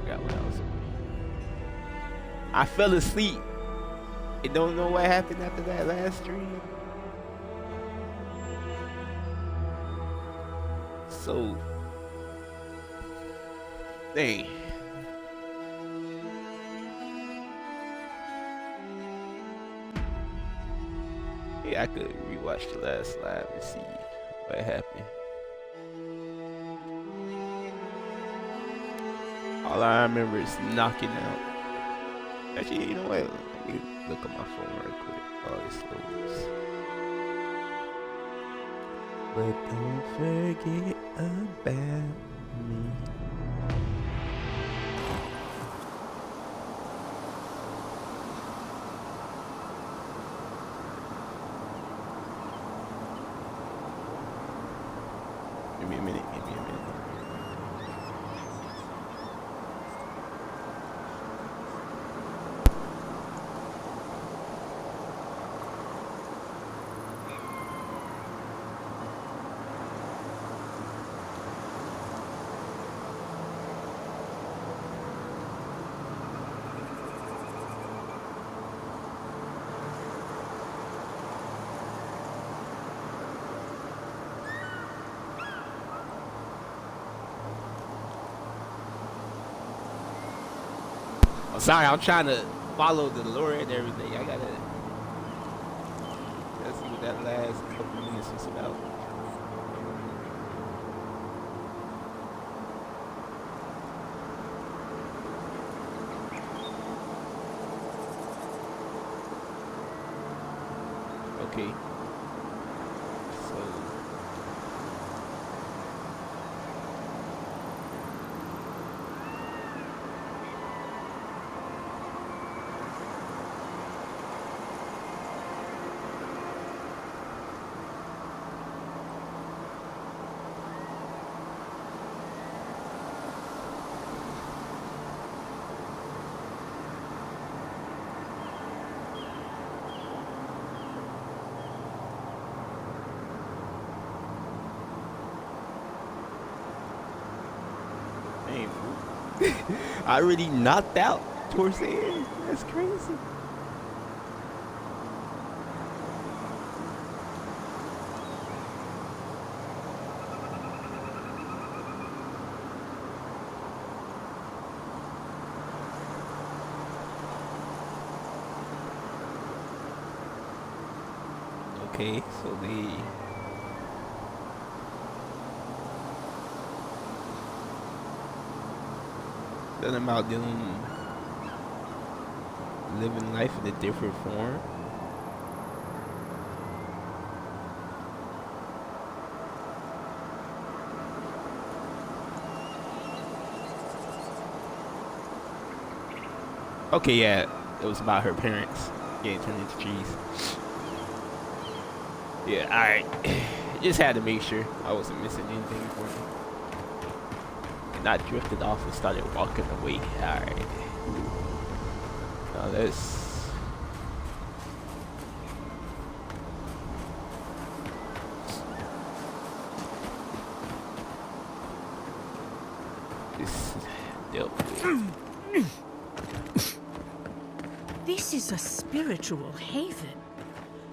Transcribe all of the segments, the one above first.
forgot what I was saying. I fell asleep. I don't know what happened after that last stream. So, dang. Yeah, I could rewatch the last live and see what happened. All I remember is knocking out. Actually, you know what? Let me look at my phone real quick. Oh, this loads. But don't forget about me. Give me a minute, give me a minute. Oh, sorry, I'm trying to follow the lore and everything. I gotta see what that last couple minutes was about. Okay. So dang, fool. I already knocked out towards the end. That's crazy. Okay, so they something about them living life in a different form. Okay, yeah, it was about her parents getting turned into trees. Yeah, alright. Just had to make sure I wasn't missing anything important. And I drifted off and started walking away. Alright. Now let's... This dealt with. This is a spiritual haven.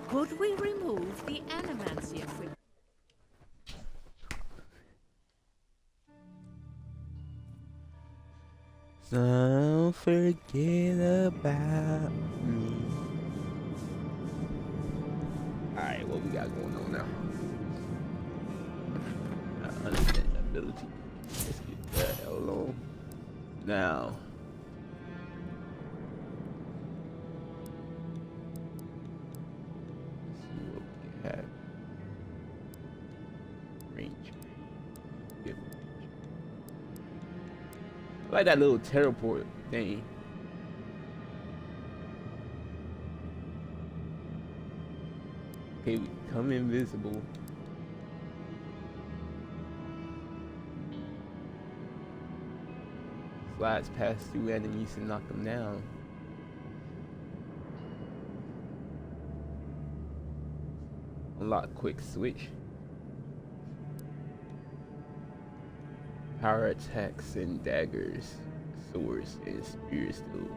Could we remove the animancy equipment? Don't forget about me. Alright, what we got going on now? Understandability. Let's get that hell on. Now. Have range. Yep. I like that little teleport thing. Okay, we become invisible. Slides pass through enemies and knock them down. Unlock quick switch. Power attacks and daggers. swords and spears do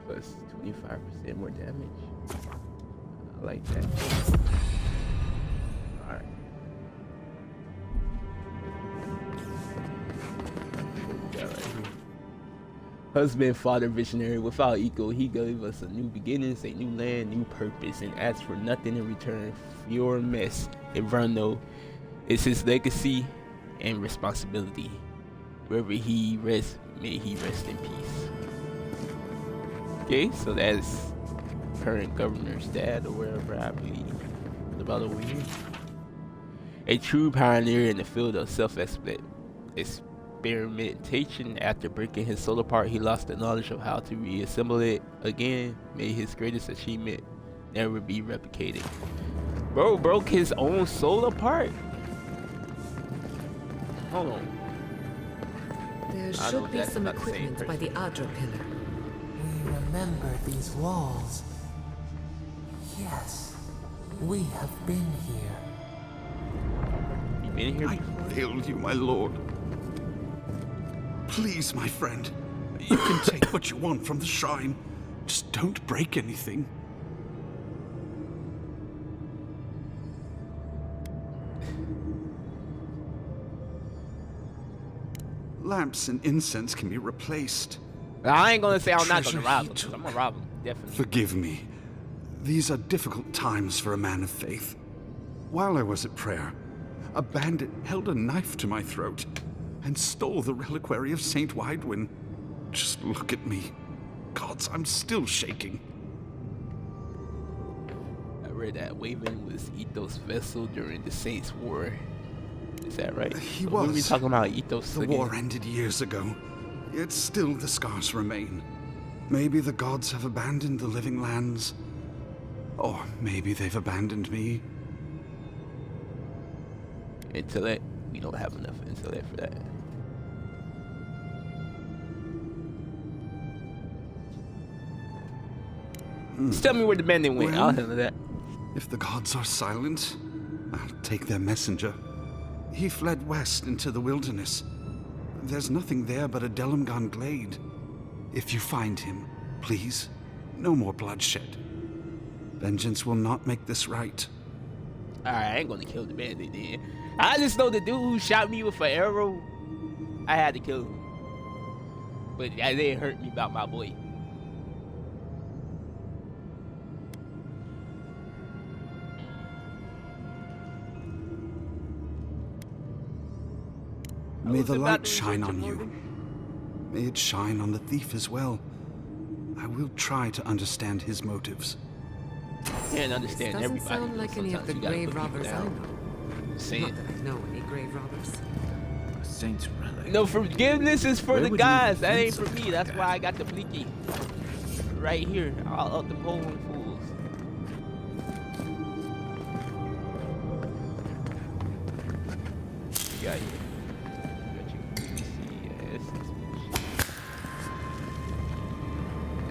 plus 25% more damage. I like that. Alright. Husband, father, visionary, without equal, he gave us a new beginnings, a new land, new purpose, and asked for nothing in return. Your mess, Inverno, is his legacy and responsibility. Wherever he rests, may he rest in peace. Okay, so that's current governor's dad or wherever, I believe. What about over here? A true pioneer in the field of self-experimentation. After breaking his soul apart, he lost the knowledge of how to reassemble it again. May his greatest achievement never be replicated. Bro broke his own soul apart? Hold on. There should be some equipment by the Adra pillar. We remember these walls. Yes, we have been here. You been here I before? failed you, my lord. Please, my friend, you can take what you want from the shrine. Just don't break anything. Lamps and incense can be replaced. I ain't gonna say I'm not Treasure gonna rob he him. took. I'm gonna rob him, definitely. Forgive me. These are difficult times for a man of faith. While I was at prayer, a bandit held a knife to my throat and stole the reliquary of Saint Widwin. Just look at me. Gods, I'm still shaking. I read that Waven was Ethos' vessel during the Saints' War. Is that right? He When we was. talking about Ethos The again? war ended years ago, yet still the scars remain. Maybe the gods have abandoned the living lands, or maybe they've abandoned me. Intellect. We don't have enough intellect for that. Just tell me where the bandit went. Well, I'll handle that. If the gods are silent, I'll take their messenger. He fled west into the wilderness. There's nothing there but a Delimgon glade. If you find him, please, no more bloodshed. Vengeance will not make this right. Alright, I ain't gonna kill the bandit then. I just know the dude who shot me with an arrow, I had to kill him. But that didn't hurt me about my boy. May the about light to shine reject on your you. order. May it shine on the thief as well. I will try to understand his motives. Can't understand Doesn't everybody. sound like any of Sometimes the you gotta grave put people robbers I down. know. Saying. Not that I know any grave robbers. A saint's relic. No, forgiveness is for Where the would you guys. That find ain't for something me. like That's that? why I got the blicky. Right here. I'll up the pole and fools. Got you.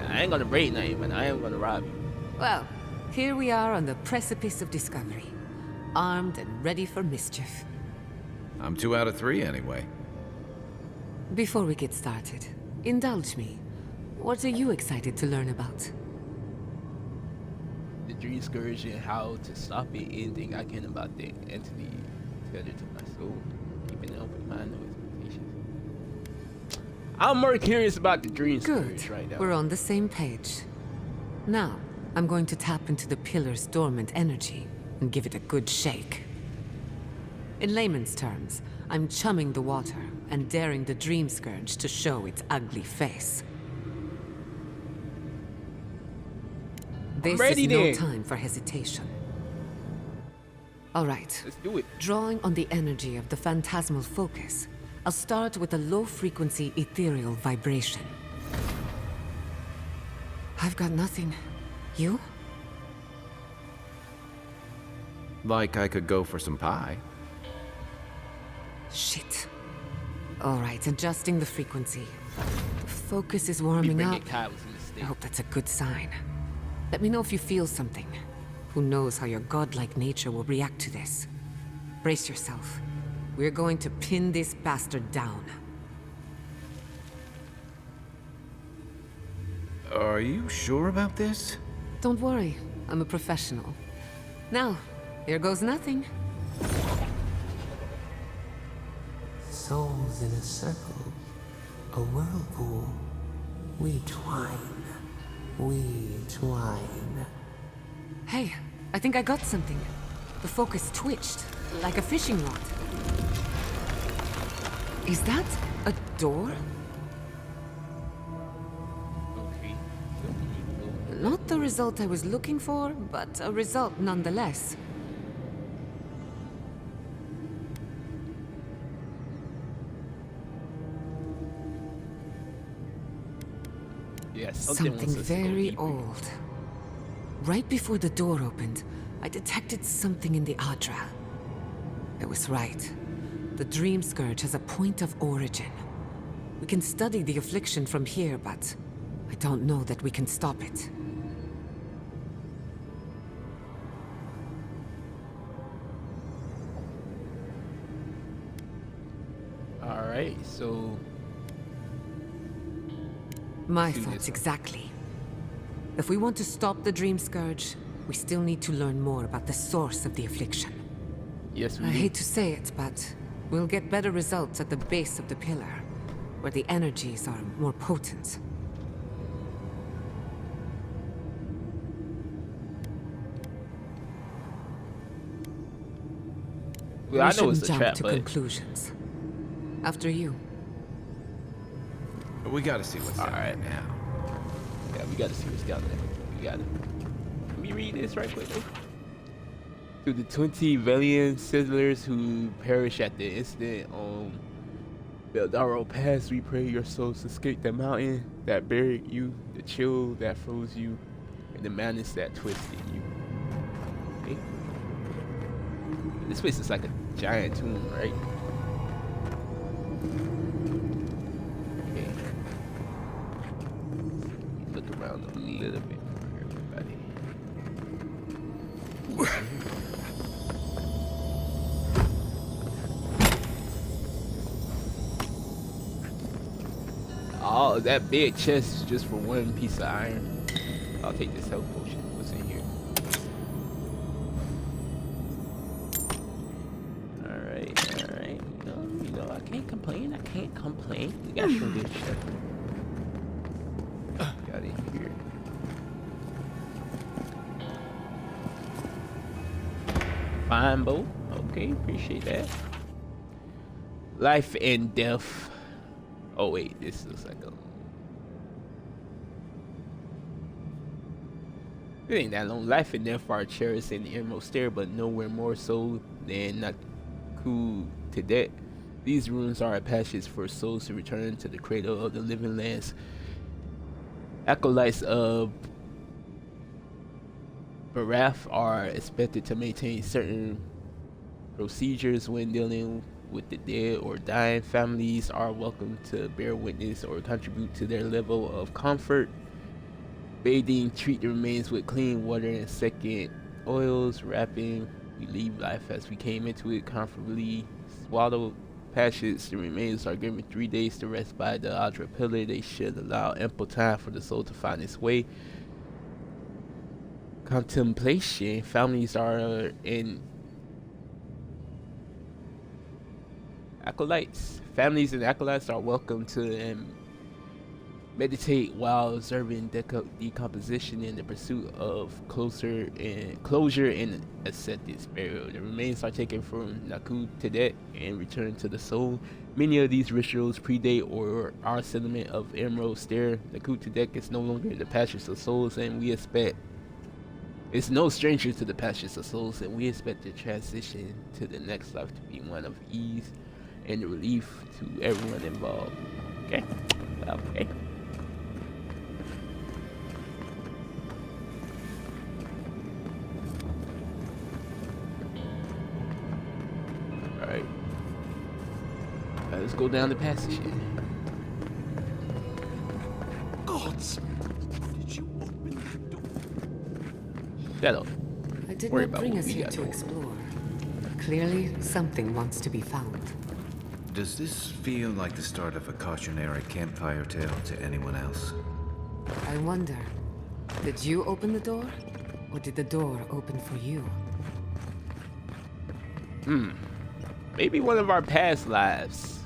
I ain't gonna break nothing, but I am gonna rob you. Well, here we are on the precipice of discovery. Armed and ready for mischief. I'm 2 out of 3 anyway. Before we get started, indulge me. What are you excited to learn about? The Dream Scourge and how to stop it. Anything I can about the entity tethered to my soul. Keeping an open mind, no expectations. I'm more curious about the Dream Good. Scourge right now. We're on the same page. Now, I'm going to tap into the pillar's dormant energy and give it a good shake. In layman's terms, I'm chumming the water and daring the Dream Scourge to show its ugly face. This ready is no then. time for hesitation. All right. Let's do it. Drawing on the energy of the phantasmal focus, I'll start with a low-frequency ethereal vibration. I've got nothing. You? Like I could go for some pie. Shit. All right, adjusting the frequency. The focus is Me warming bringing up. Kai was a I mistake. hope that's a good sign. Let me know if you feel something. Who knows how your godlike nature will react to this. Brace yourself. We're going to pin this bastard down. Are you sure about this? Don't worry, I'm a professional. Now, here goes nothing. Souls in a circle, a whirlpool. We twine. We twine. Hey, I think I got something. The focus twitched, like a fishing rod. Is that a door? Okay. Not the result I was looking for, but a result nonetheless. Yes. Something very old. Right before the door opened, I detected something in the Adra. I was right. The Dream Scourge has a point of origin. We can study the affliction from here, but I don't know that we can stop it. All right. So My See thoughts this. exactly. If we want to stop the Dream Scourge, we still need to learn more about the source of the affliction. yes, we I do. hate to say it, but we'll get better results at the base of the pillar, where the energies are more potent. Well, I know shouldn't it's a jump trap, to but conclusions. After you. We gotta see what's down Alright. there now. yeah, we gotta see what's down there. We gotta. Let me read this right quick. To the 20 valiant settlers who perished at the incident on Beldaro Pass, we pray your souls escape the mountain that buried you, the chill that froze you, and the madness that twisted you. Okay. This place is like a giant tomb, right? Okay. Look around a little bit for everybody. Oh, that big chest is just for one piece of iron. I'll take this health potion. What's in here? Alright. I can't complain. We got some good shit. Got in here. Fine bow. Okay, appreciate that. Life and death. Oh wait, this looks like a. It ain't that long. Life and death are cherished in the innermost stare, but nowhere more so than Naku Tedet. These ruins are a passage for souls to return to the cradle of the living lands. Acolytes of Barath are expected to maintain certain procedures when dealing with the dead or dying. Families are welcome to bear witness or contribute to their level of comfort. Bathing, treat the remains with clean water and second oils. Wrapping, we leave life as we came into it, comfortably swallowed. Passage, the remains are given 3 days to rest by the Adra pillar. They should allow ample time for the soul to find its way. Contemplation, families are in acolytes. Families and acolytes are welcome to meditate while observing decomposition in the pursuit of closure and acceptance burial. The remains are taken from Naku Tedet and returned to the soul. Many of these rituals predate or our settlement of Emerald Stair. Naku Tedet is no longer the passage of souls, and we expect it's no stranger to the passage of souls, and we expect the transition to the next life to be one of ease and relief to everyone involved. Okay. Okay. Alright. Let's go down the passage here. Gods! Did you open the door? Shut up. I did Worry not about bring what us we here got to going. explore. Clearly, something wants to be found. Does this feel like the start of a cautionary campfire tale to anyone else? I wonder, did you open the door? Or did the door open for you? Maybe one of our past lives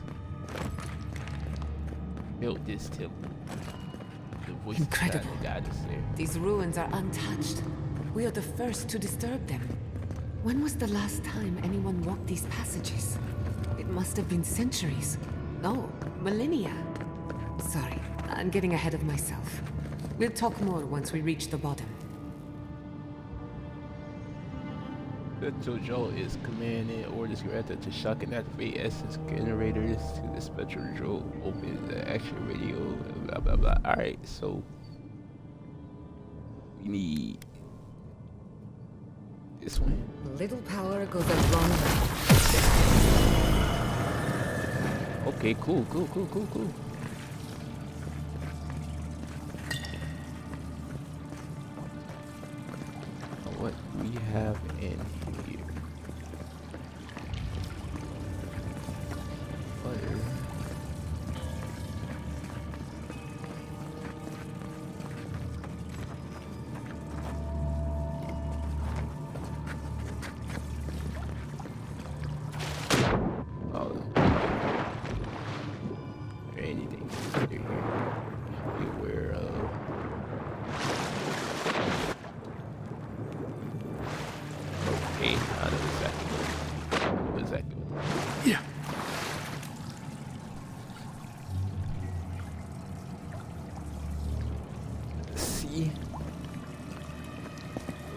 built this temple. The voice Incredible. got us there. These ruins are untouched. We are the first to disturb them. When was the last time anyone walked these passages? It must have been centuries. No, millennia. Sorry, I'm getting ahead of myself. We'll talk more once we reach the bottom. Spectral Jolt is commanding orders granted to shock and activate essence generators to the Spectral Jolt. Open the action radio, blah blah blah. Alright, so we need this one. Little power goes a long way. Okay, cool. What we have in here? Butter. Oh, anything here? Be aware of. Okay, I know exactly. Yeah. Let's see.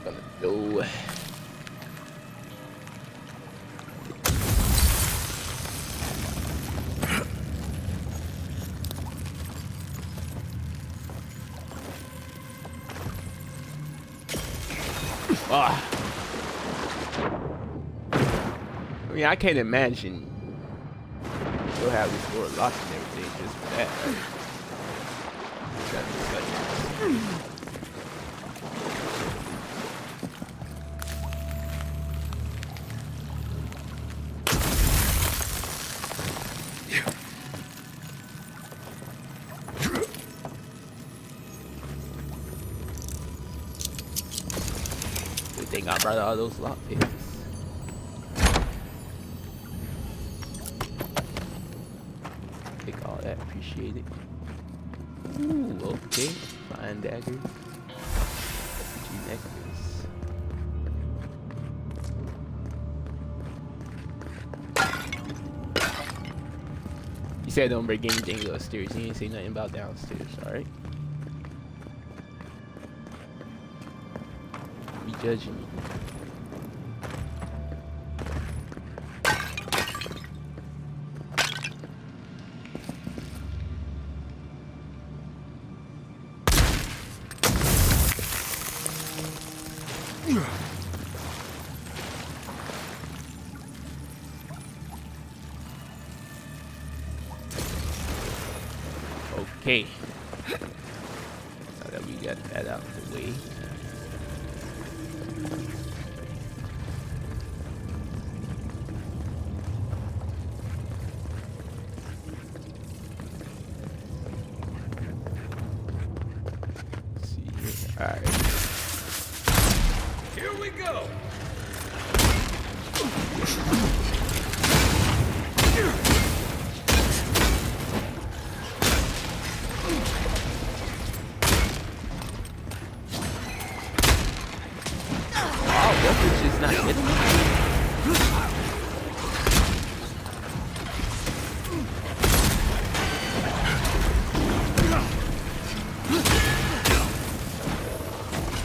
We're gonna go. Ah. I mean, I can't imagine you'll have this door locked and everything just for that. Right? Good thing I brought all those lockpicks. Take all that, appreciate it. Ooh, okay. Fine daggers. G necklace. You said don't bring anything upstairs. You ain't say nothing about downstairs, alright? Be judging me. Okay. Now that we got that out of the way. Let's see here. Alright. Here we go. Which is not hitting me.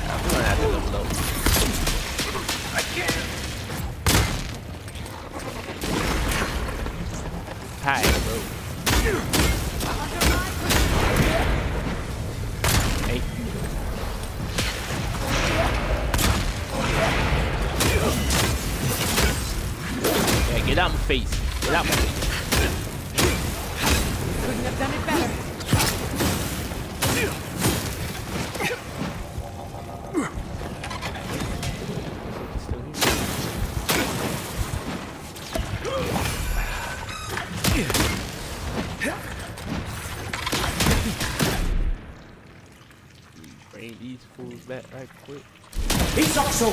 I'm gonna have to level up. I can't. Hi, bro. Thank you. Yeah, get out my face. Get out my face. Couldn't have done it better. bring these fools back right quick. He's also.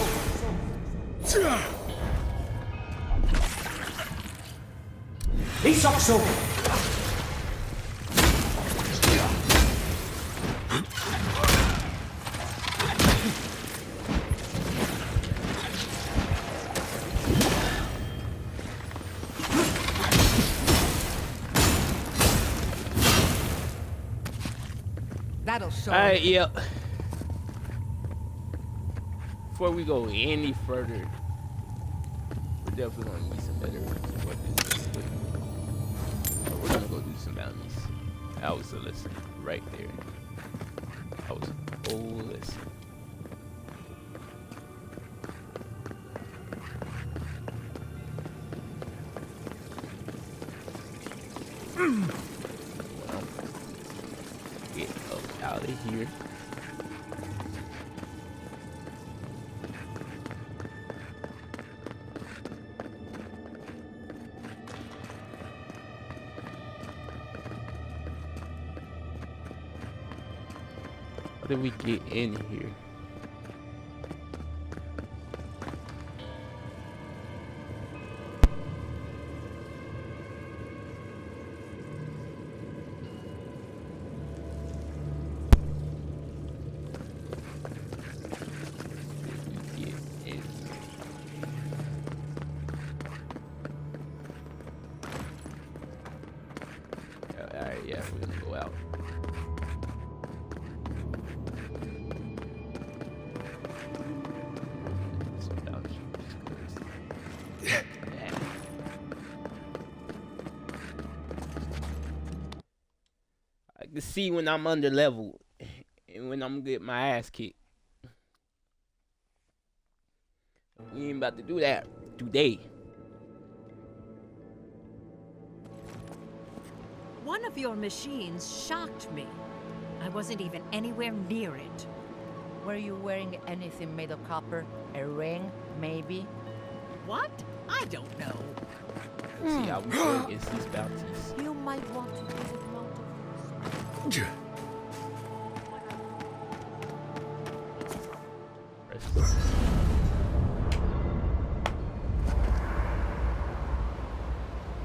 He's also. That'll show. Alright, yeah. Before we go any further, we're definitely gonna need some better weapons. So we're gonna go do some bounties. That was a lesson right there. That was a whole lesson. Well, get up out of here. How did we get in here? Alright, yeah, we're gonna go out. I can see when I'm under leveled and when I'm gonna get my ass kicked. We ain't about to do that today. One of your machines shocked me. I wasn't even anywhere near it. Were you wearing anything made of copper? A ring, maybe? What? I don't know. Let's see how we go against these bounties. You might want to visit Mount of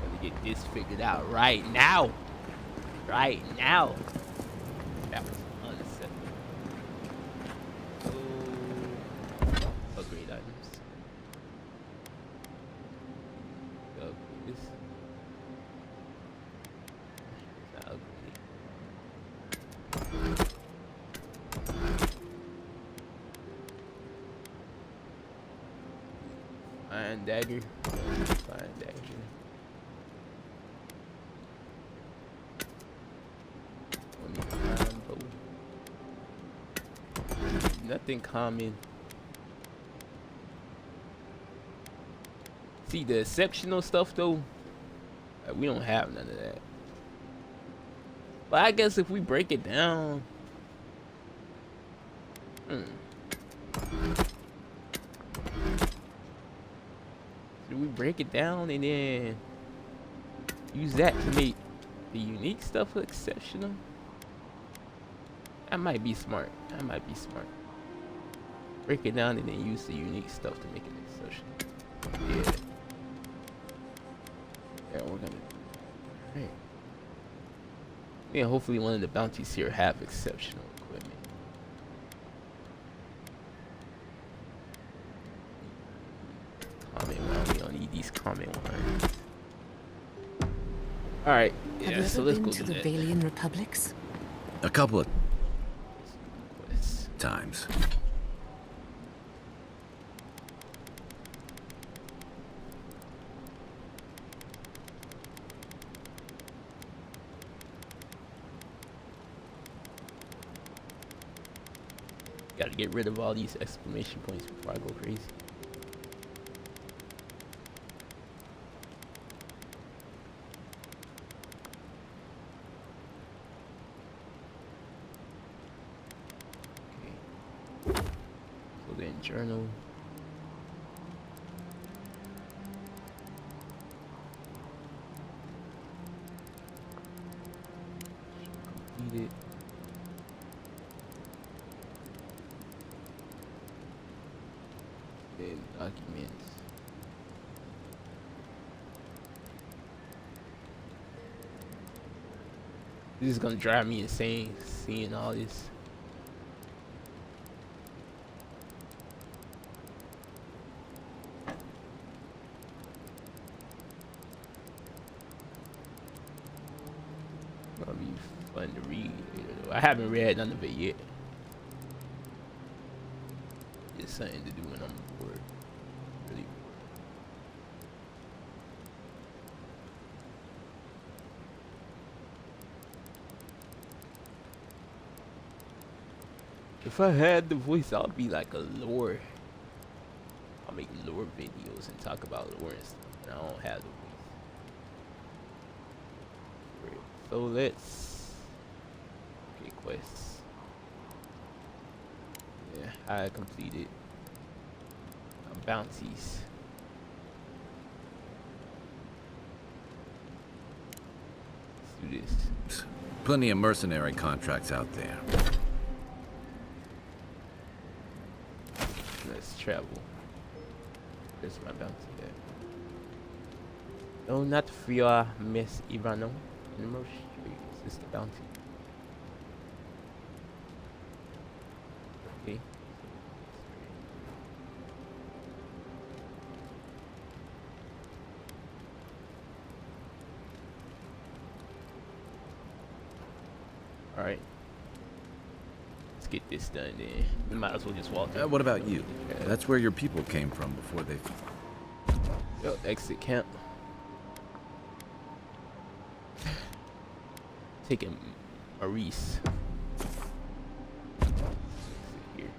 Gonna get this figured out right now. Right now. That was unacceptable. Oh, upgrade items. Upgrade this. Not upgrade. Iron dagger. Iron dagger. Nothing common. See the exceptional stuff though, we don't have none of that. But I guess if we break it down, do we break it down and then use that to make the unique stuff exceptional? That might be smart. That might be smart. Break it down and then use the unique stuff to make it exceptional. Yeah. Yeah, we're gonna. Right. Yeah, hopefully one of the bounties here have exceptional equipment. Common one. We don't need these common ones. All right. Have Yeah. you So ever let's been go to do the that. Valian Republics? A couple of Quests. times. Gotta get rid of all these exclamation points before I go crazy. Okay. So then journal. Complete it. Then documents. This is gonna drive me insane seeing all this. Gonna be fun to read. I haven't read none of it yet. It's something to do when I'm bored. Really bored. If I had the voice, I'd be like a lore. I'll make lore videos and talk about lore and stuff. And I don't have the voice. So let's. Okay, quests. Yeah, I completed bounties. Let's do this. Plenty of mercenary contracts out there. Let's travel. There's my bounty there. No, not Fria Miss Ivano. Numerous streets. This is the bounty. Okay. Alright. Let's get this done then. We might as well just walk in. What about you? That's where your people came from before they... Yo, exit camp. Taking Maurice. Here.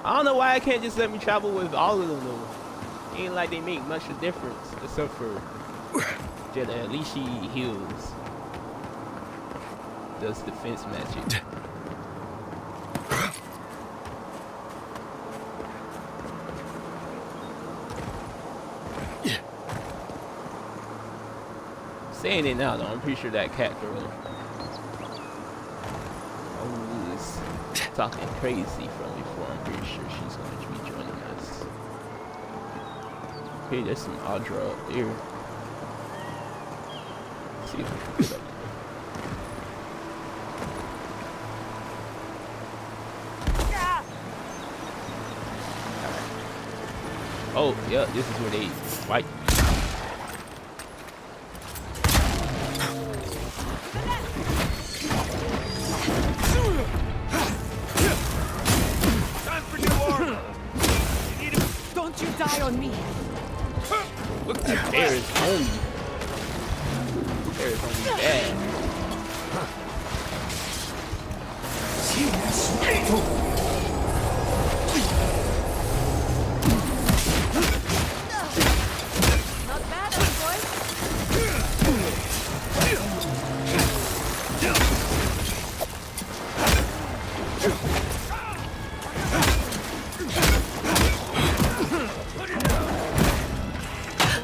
I don't know why I can't just let me travel with all of them though. Ain't like they make much of difference except for Jedi. At least she heals. Does defense magic. Saying it now though, I'm pretty sure that cat girl is talking crazy from before. I'm pretty sure she's gonna be joining us. Okay, there's some Audra up there. Let's see if we can get up there. Oh, yeah, this is where they fight. Time for new armor. Don't you die on me! Look at that bear is on me. Bear is on me bad. Not bad, old boy.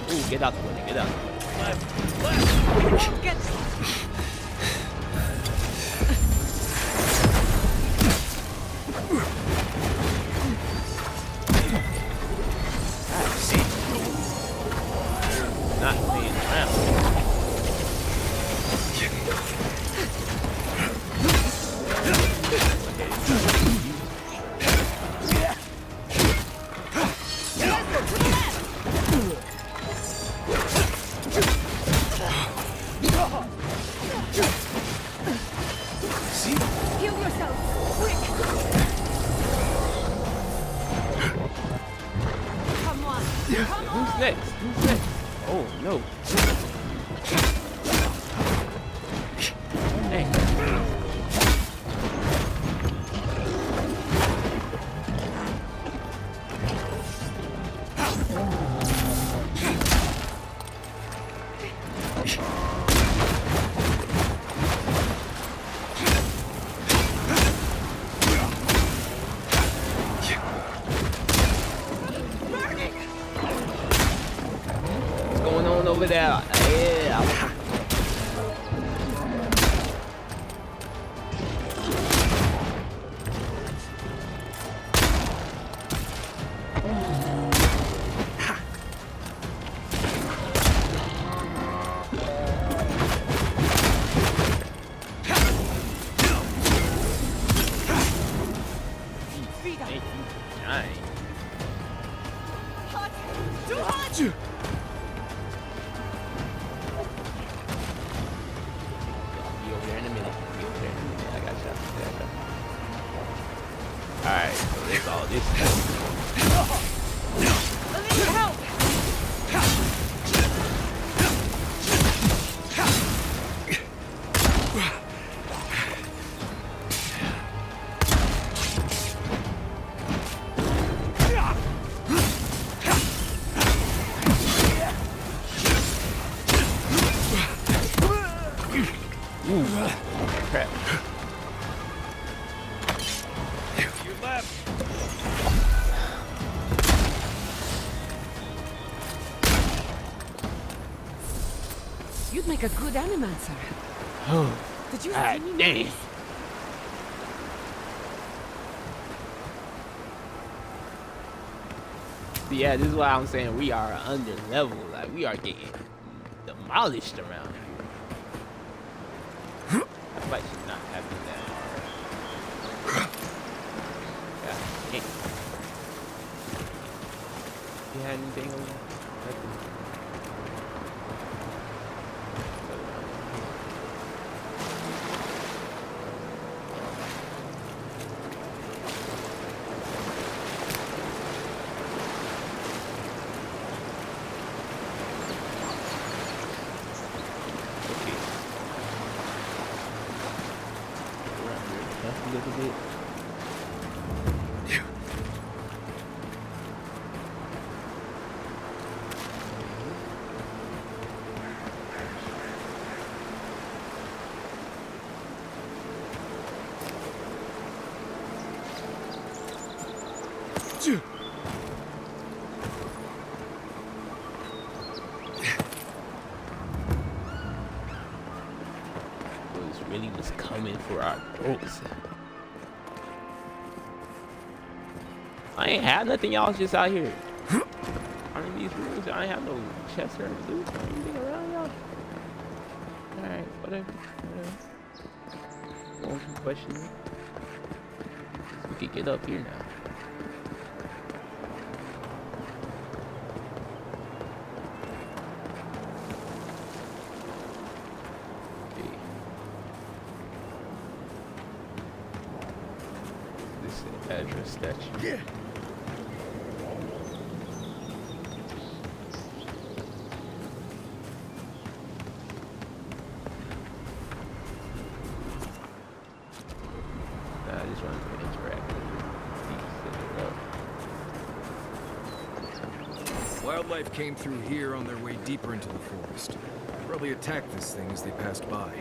Ooh, get out the way, get out. Get Not playing around. Heal yourself, quick. Come on, come on. Who's next? Who's next? Oh no. Dang. What's going on over there? Yeah. Be over there in a minute. Be over there in a minute. I got you. Alright, so that's all this stuff. I need help! Crap. Your left. You'd make a good animancer. Oh, Did you God see me dang. once? Yeah, this is why I'm saying we are under level. Like, we are getting demolished around here. I might should not have been that hard. God dang. You had anything over there? Nothing. A little bit. Those really was coming for our throats. I ain't had nothing, y'all was just out here. In these rooms, I ain't have no chest or loot or anything around y'all. Alright, whatever. Won't keep questioning. We could get up here now. Okay. This is an address statue. Yeah. I just wanted to interact with it. Wildlife came through here on their way deeper into the forest. Probably attacked this thing as they passed by.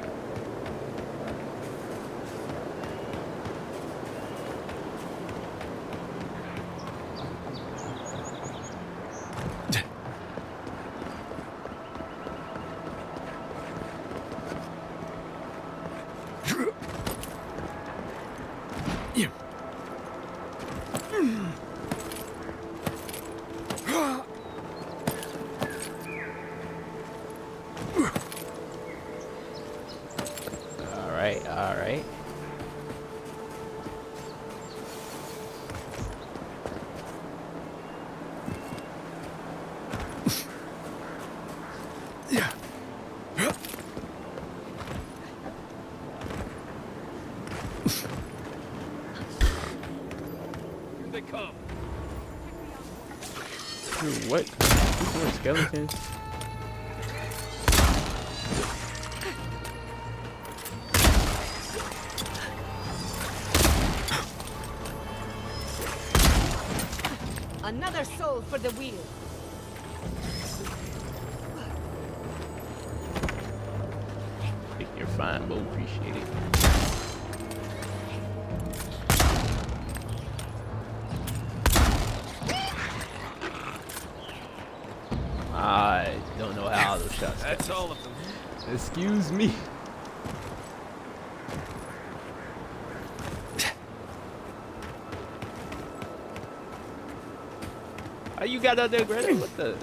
All right. Yeah. Here they come. Dude, what? These more skeletons. Another soul for the wheel. If you're fine, we'll appreciate it. I don't know how those shots. That's all of them. Excuse me. Oh, you got out there, Greta? What the?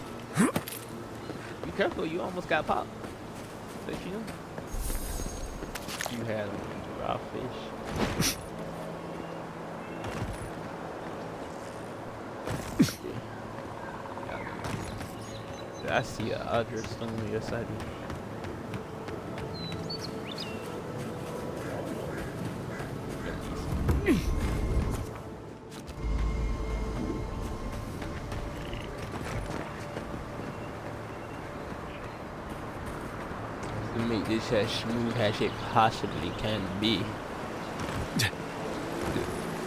Be careful, you almost got popped. But you know. You had raw fish. I see a other stone on your side. To make this as smooth as it possibly can be,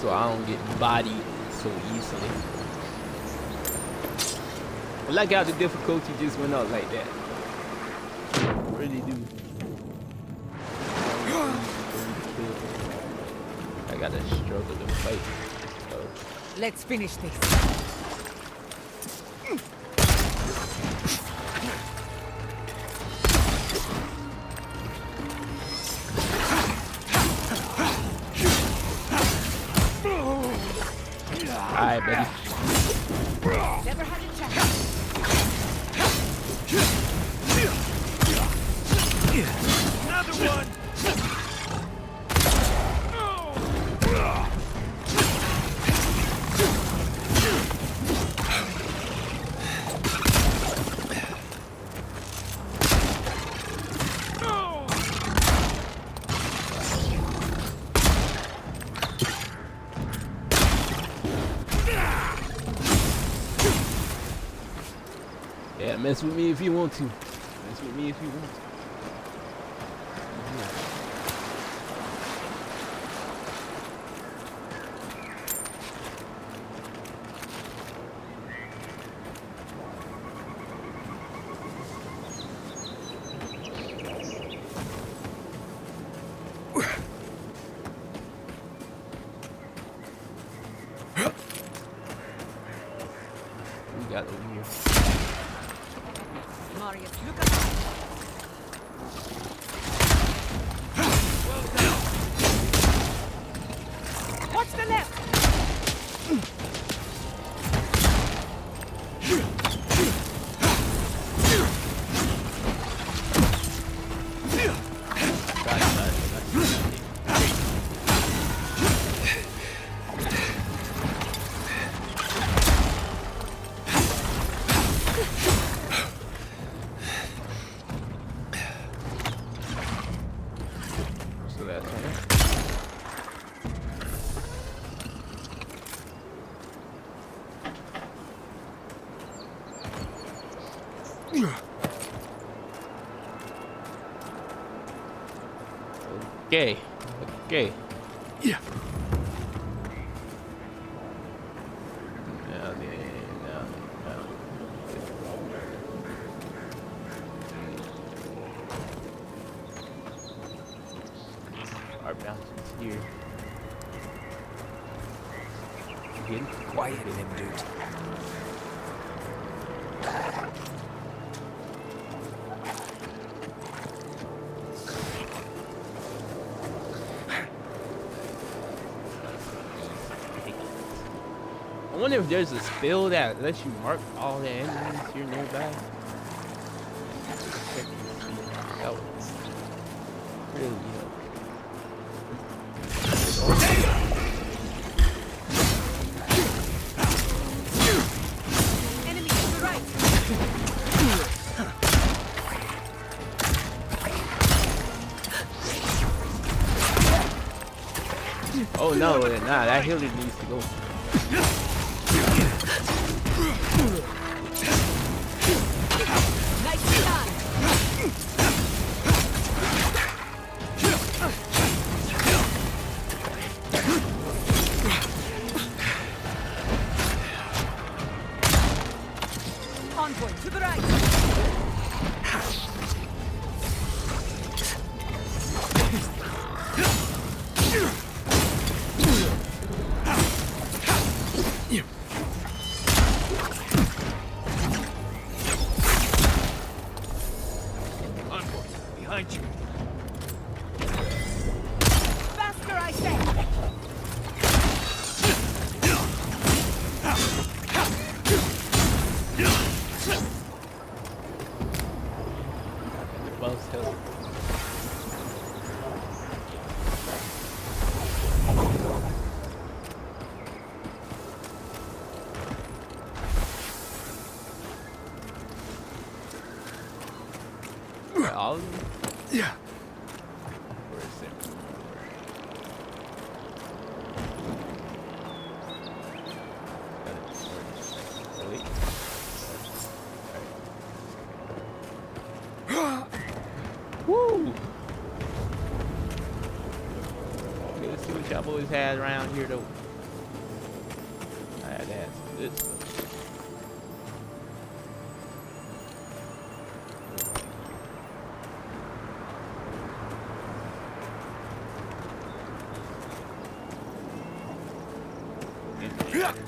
so I don't get bodied so easily. I like how the difficulty just went up like that. I really do. I gotta struggle to fight. So. Let's finish this. Alright, buddy. Never had a chance. Another one! Yeah, mess with me if you want to. Mess with me if you want to. We got over here. Marius, look at Watch the left! So that's all. Okay. Okay. Yeah. Now then, now. Our bounce is here. Get it? Quiet him, dude. I wonder if there's a spell that lets you mark all the enemies here nearby. That would really help. Enemy to the right! Oh no, nah, that healer needs to go. Nicely done! Envoy to the right! Envoy, behind you. Faster, I say! all of them? Yeah. Or is it more? Woo! Okay, let's see what y'all boys had around here though. I had to have some good stuff.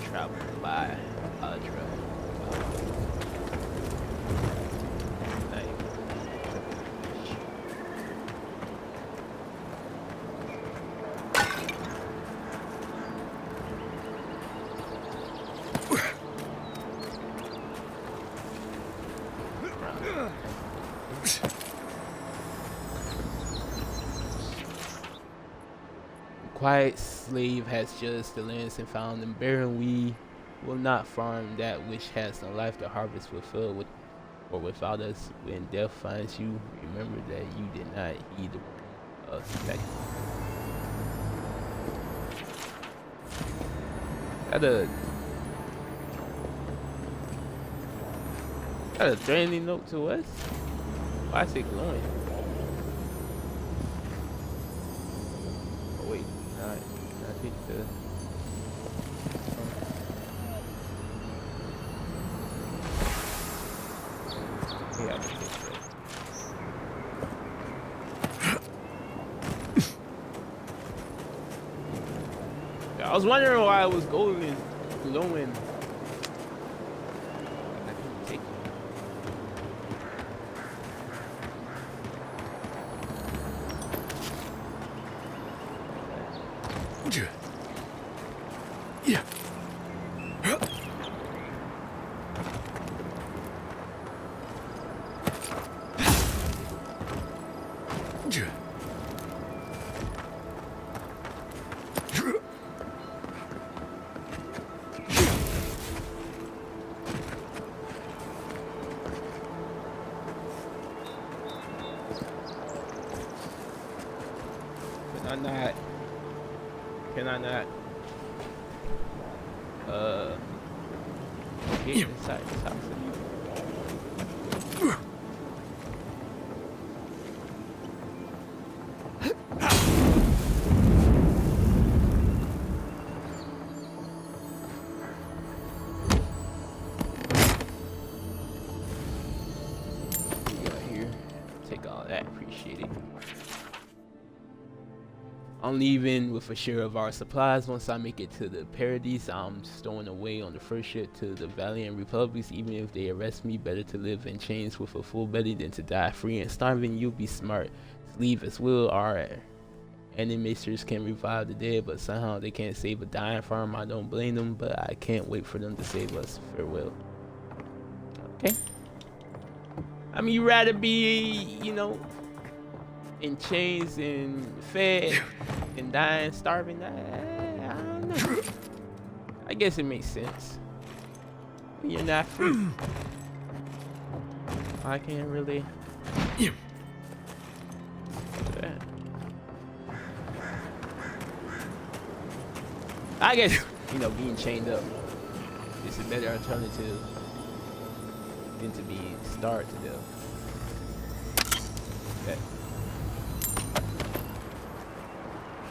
Travel by travel. Quiet slave has judged the lands and found them barren. We will not farm that which has no life. The harvest will fill with or without us. When death finds you, remember that you did not heed the word of spec. Got a threatening note to us? Why is it glowing? Oh wait, I think the yeah. I was wondering why it was golden and glowing. I couldn't take it. Yeah. Can I not get inside this house anymore? What we got here? Take all that, appreciate it. I'm leaving with a share of our supplies. Once I make it to the Paradise, I'm stowing away on the first ship to the Valiant Republics. Even if they arrest me, better to live in chains with a full belly than to die free and starving. You'll be smart. Leave as will. Our animators can revive the dead, but somehow they can't save a dying farm. I don't blame them, but I can't wait for them to save us. Farewell. Okay. I mean, you'd rather be, you know, in chains and fed and dying, starving. I don't know. I guess it makes sense. You're not free. I can't really. Do that. I guess, you know, being chained up is a better alternative than to be starved to death. Okay.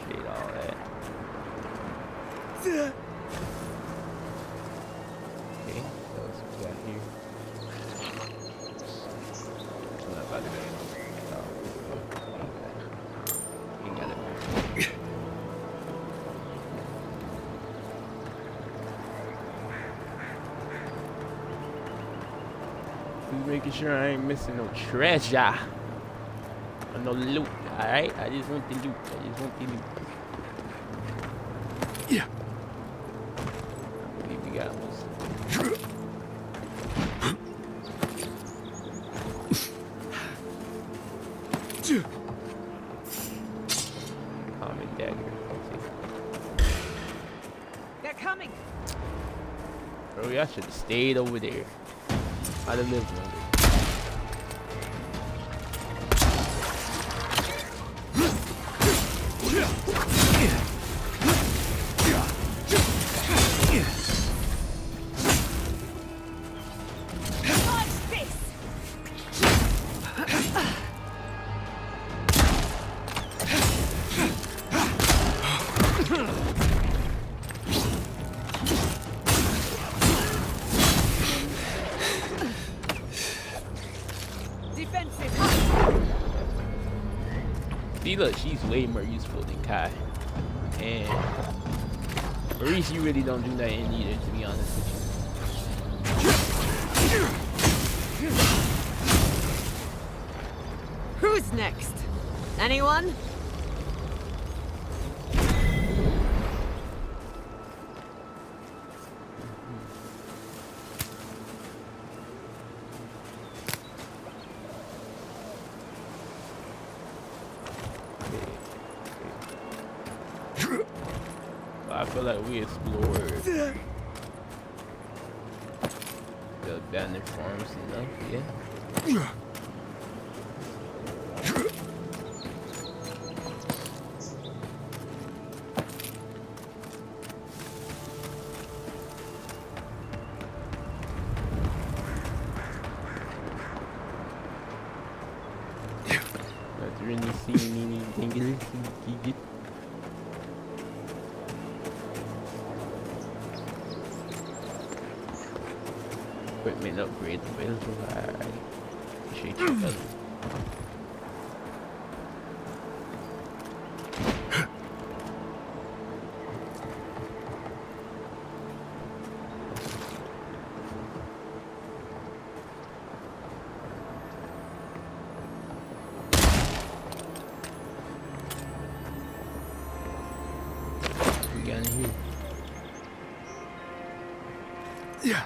Shade all that. Okay, what else we got here? I'm not about to go. You got it. Making sure I ain't missing no treasure or no loot. Alright, I just want the loot. Yeah. I believe we got most of it. Common dagger. They're coming. Bro, y'all should have stayed over there. I'd have lived longer. See, look, she's way more useful than Kai. And Maurice, you really don't do nothing either, to be honest with you. Who's next? Anyone? I feel like we explored the abandoned farms enough, yeah. That's really seeing anything. Equipment upgrades available. Alright. Appreciate you, brother. We got in here. Yeah.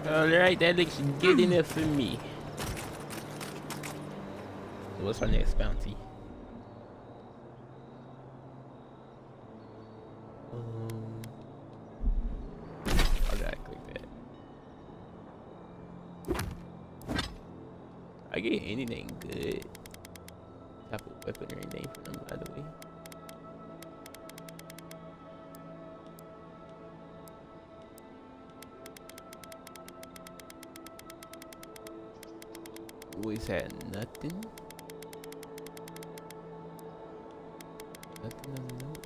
Alright, that looks good enough for me. So what's our next bounty? I gotta click that. I get anything good. Type of weapon or anything from them, by the way. Always had nothing. Nothing of note.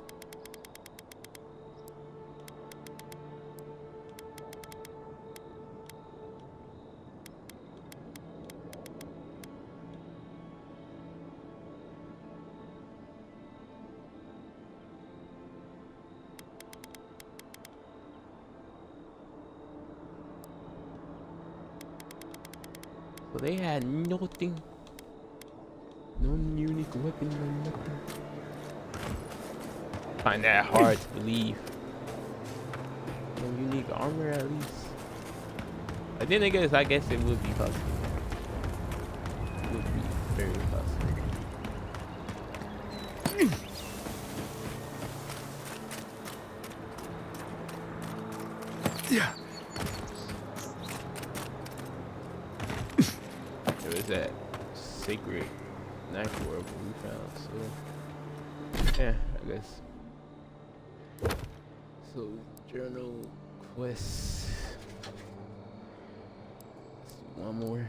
So they had nothing. No unique weapon, no nothing. Find that hard to believe. No unique armor at least. But then I guess it would be possible. It would be very possible. Yeah. There was that sacred knife orb we found, so yeah, I guess. So journal quest. Let's do one more.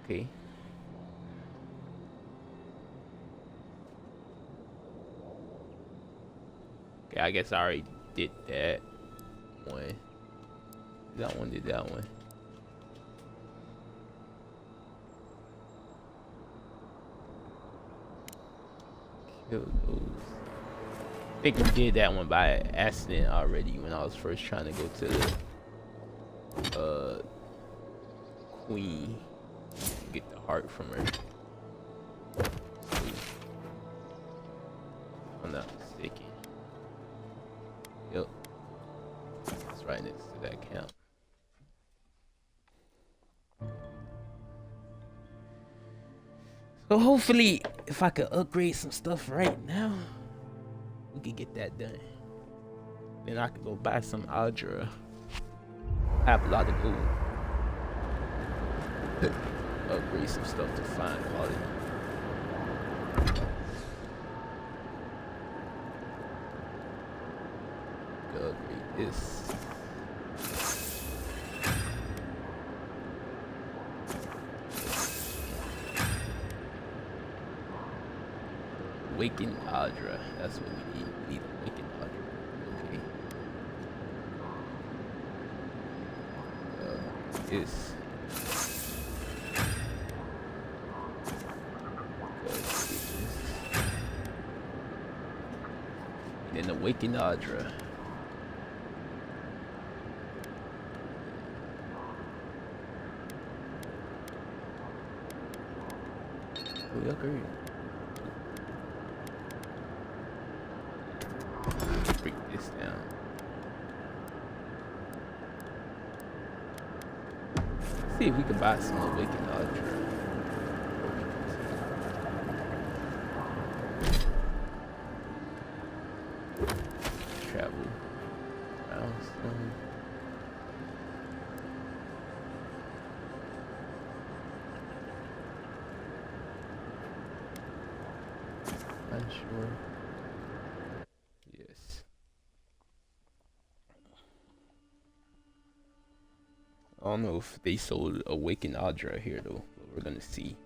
Okay. Okay, I guess I already did that one. That one did that one. Kill those. I think we did that one by accident already when I was first trying to go to the queen and get the heart from her. If I'm not mistaken. Yep. It's right next to that camp. So So hopefully, if I could upgrade some stuff right now, we could get that done. Then I could go buy some Aldra. I have a lot of gold. Upgrade some stuff to find quality. Go upgrade this. Awakened Aldra. That's what we need. We need Awakened Aldra. Okay. This. Then Awakened Aldra. We agree. Break this down. See if we can buy some Awakened Aldra. Travel around some. Unsure. Yes. I don't know if they sold Awakened Aldra here though, but we're gonna see.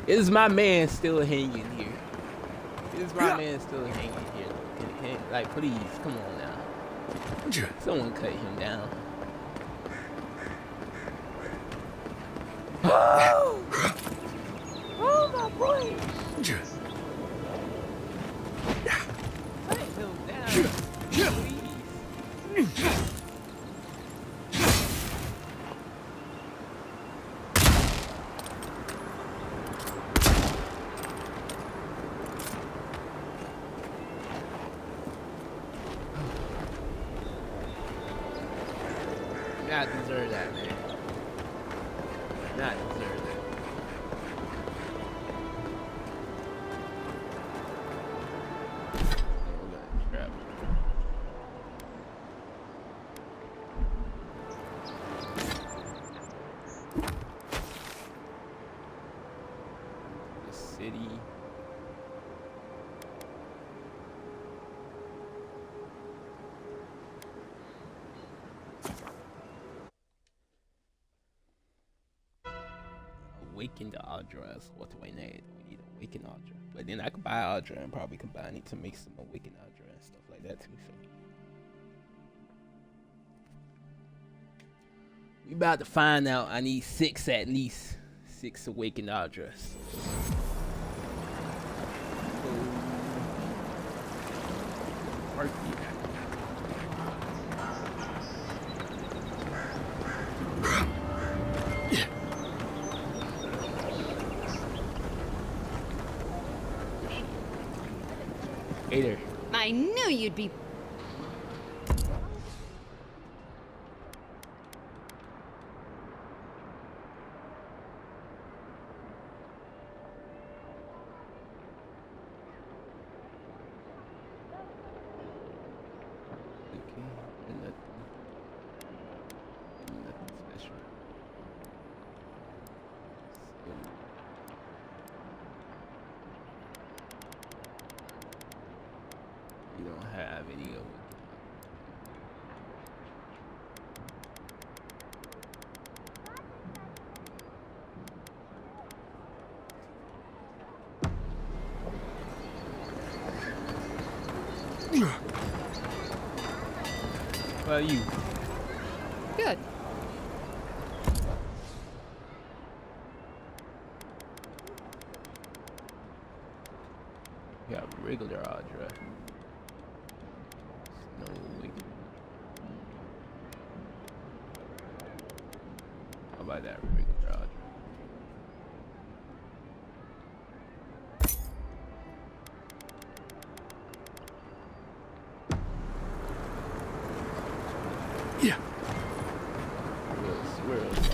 Is my man still hanging here? Is my man still hanging here? Like, please, come on now. Someone cut him down. Oh, oh my boy! Cut him down, please. Not deserve that, man. Not deserve that. We're gonna trap. The city. Awakened Aldra. That's what we need. We need Awakened Aldra. But then I could buy Aldra and probably combine it to make some Awakened Aldra and stuff like that too. So we about to find out. I need 6 at least. 6 Awakened Aldras. Hater. I knew you'd be... How about you? Good. You got regular Aldra. No, wait. How about by that regular Audra. Yeah. Where else?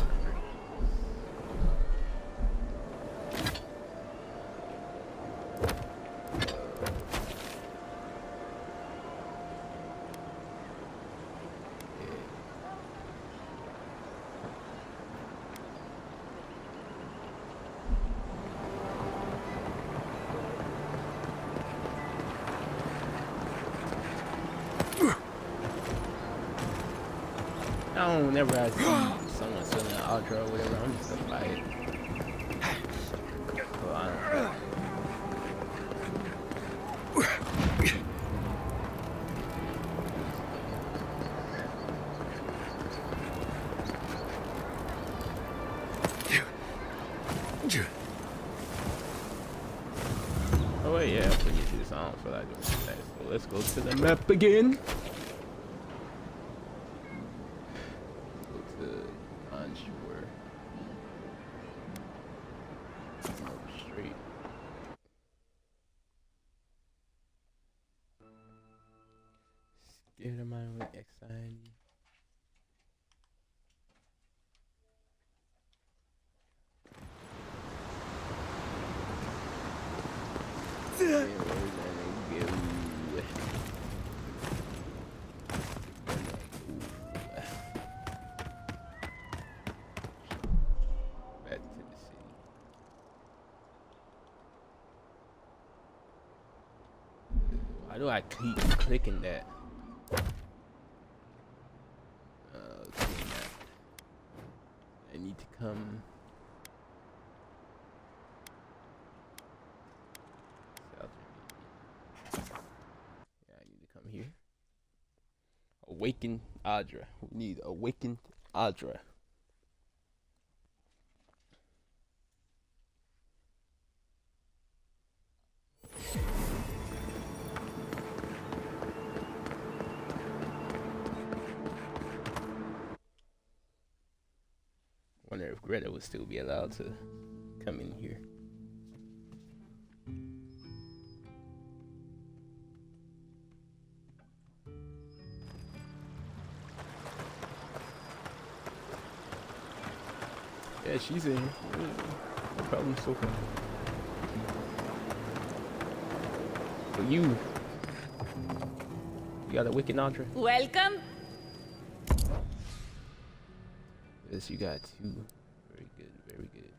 I don't never I see someone selling an Audra or whatever, I'm just gonna buy it. Well, I don't know. Oh wait, yeah, I forget this. I don't feel like doing that. So let's go to the map again. Go to onshore. Go straight. Scared of mine with anxiety. Yeah, we're gonna go. Back to the city. Why do I keep clicking that? Clicking that. I need to come. Yeah, I need to come here. Awakened Audra. We need awakened Audra. Wonder if Greta would still be allowed to come in here. Yeah, she's in here. No problem so far. For you got a wicked Audra? Welcome. Yes, you got two. Very good, very good.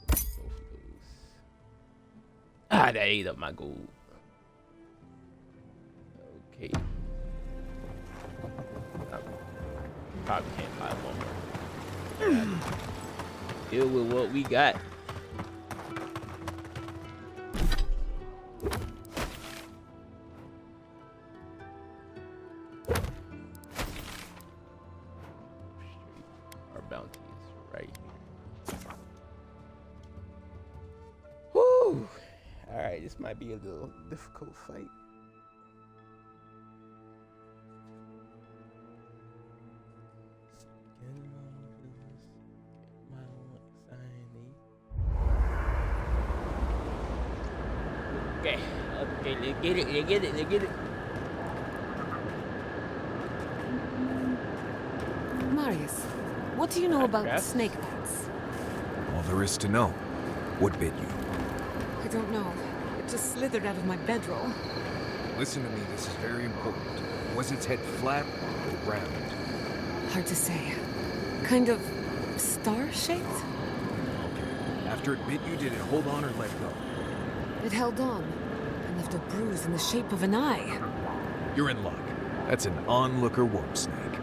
Both of those. Ah, that ate up my gold. Okay. Probably can't buy one more. Deal with what we got. Our bounty is right here. Woo! Alright, this might be a little difficult fight. Okay, let's get it. Marius, what do you know about Crap. snake bites? All there is to know. What bit you? I don't know. It just slithered out of my bedroll. Listen to me, this is very important. Was its head flat or round? Hard to say. Kind of star-shaped? Okay. After it bit you, did it hold on or let go? It held on and left a bruise in the shape of an eye. You're in luck. That's an onlooker warp snake.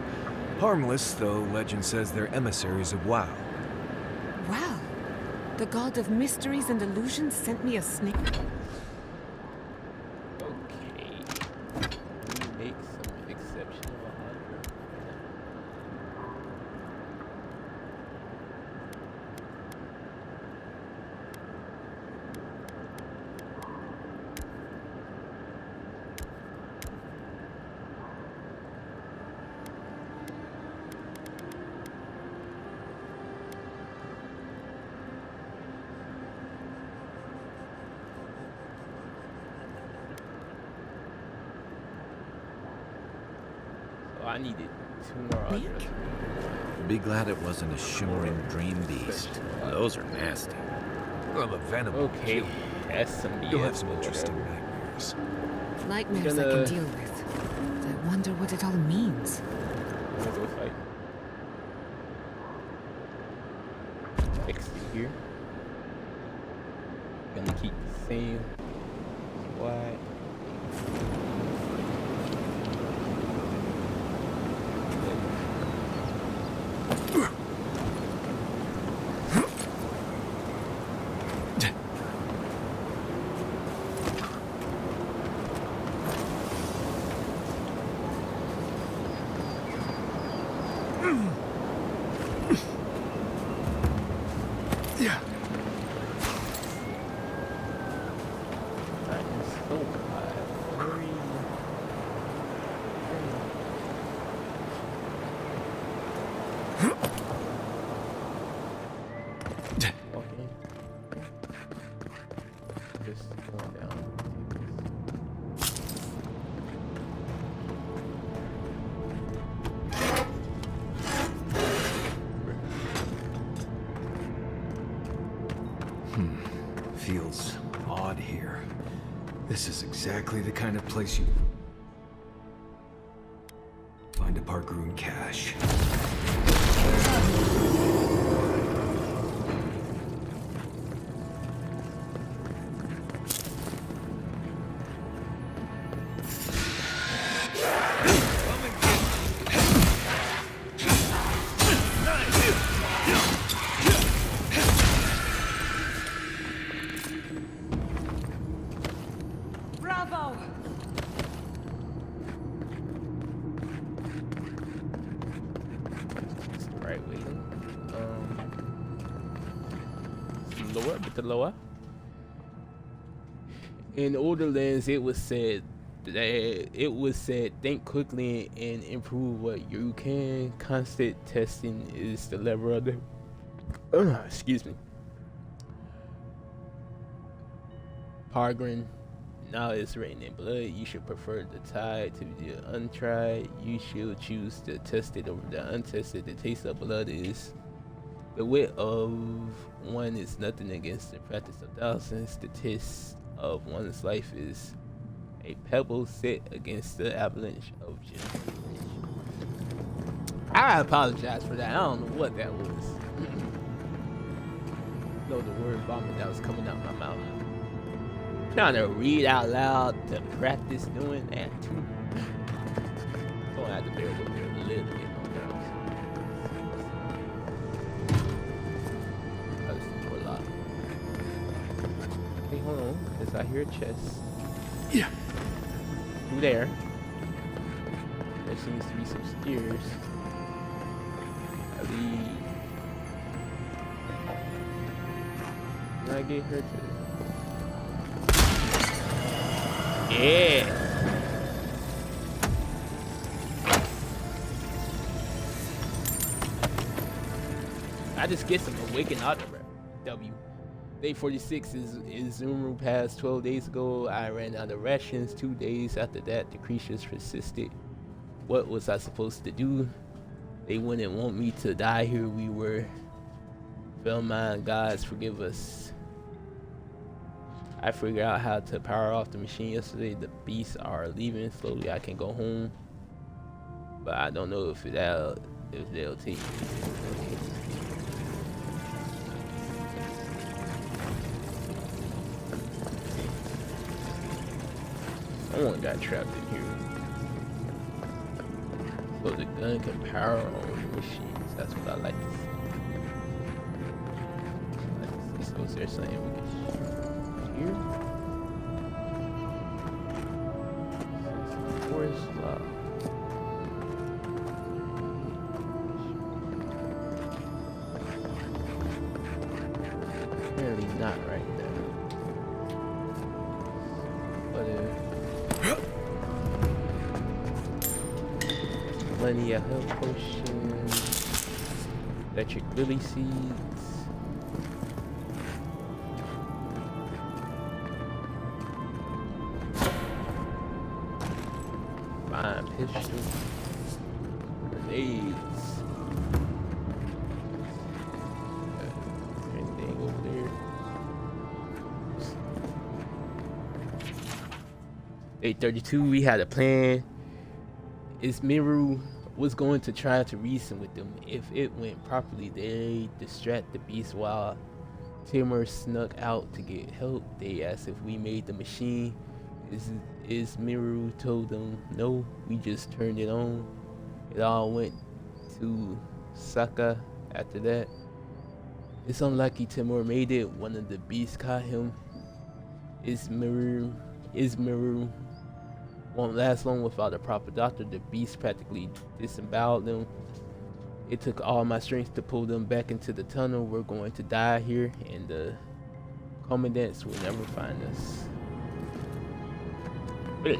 Harmless, though legend says they're emissaries of Wow. Wow. The god of mysteries and illusions sent me a snake. Okay. Make some exceptional Audra. Oh, I needed 2 more ultras. Be glad it wasn't a shimmering dream beast. Those are nasty. Well, the venom. will Okay, kill you. that's some BS. You'll have some or interesting whatever. nightmares. Nightmares I Gonna- can deal with. But I wonder what it all means. I'm gonna go fight. Exit here. Gonna keep the same squad. Feels odd here. This is exactly the kind of place you find a Park-Ruin cache. Bravo! It's the right way. Lower, a bit lower. In older lands, it was said think quickly and improve what you can. Constant testing is the lever of the excuse me. Pargrin. Now it's written in blood. You should prefer the tried to the untried. You should choose the tested over the untested. The taste of blood is the wit of one is nothing against the practice of thousands. The taste of one's life is a pebble set against the avalanche of generations. I apologize for that. I don't know what that was. No, the word vomit that was coming out my mouth. Trying to read out loud to practice doing that too. Gonna have to bear with me a little bit on that. That's the door lock. Hey, hold on, cause I hear a chest. Yeah. Through there. There seems to be some stairs. I lead. Can I get her to? Yeah. I just get some awakened out of W. Day 46 is Zumru passed 12 days ago. I ran out of rations 2 days after that. The creatures persisted. What was I supposed to do? They wouldn't want me to die here. We were. Velmine gods, forgive us. I figured out how to power off the machine yesterday. The beasts are leaving slowly. I can go home, but I don't know if they'll take me. Someone got trapped in here. So the gun can power on the machines. That's what I like to see. So is there something we can here? Forest love. Apparently not right there. But plenty of health potions, electric lily seeds. Pistol. grenades. Anything over there? Day 32, we had a plan. Ismiru was going to try to reason with them. If it went properly, they distract the beast while Timur snuck out to get help. They asked if we made the machine. Ismiru told them no, we just turned it on. It all went to Saka after that. It's unlucky Timur made it. One of the beasts caught him. Ismiru won't last long without a proper doctor. The beast practically disemboweled them. It took all my strength to pull them back into the tunnel. We're going to die here, and the commandants will never find us. Really?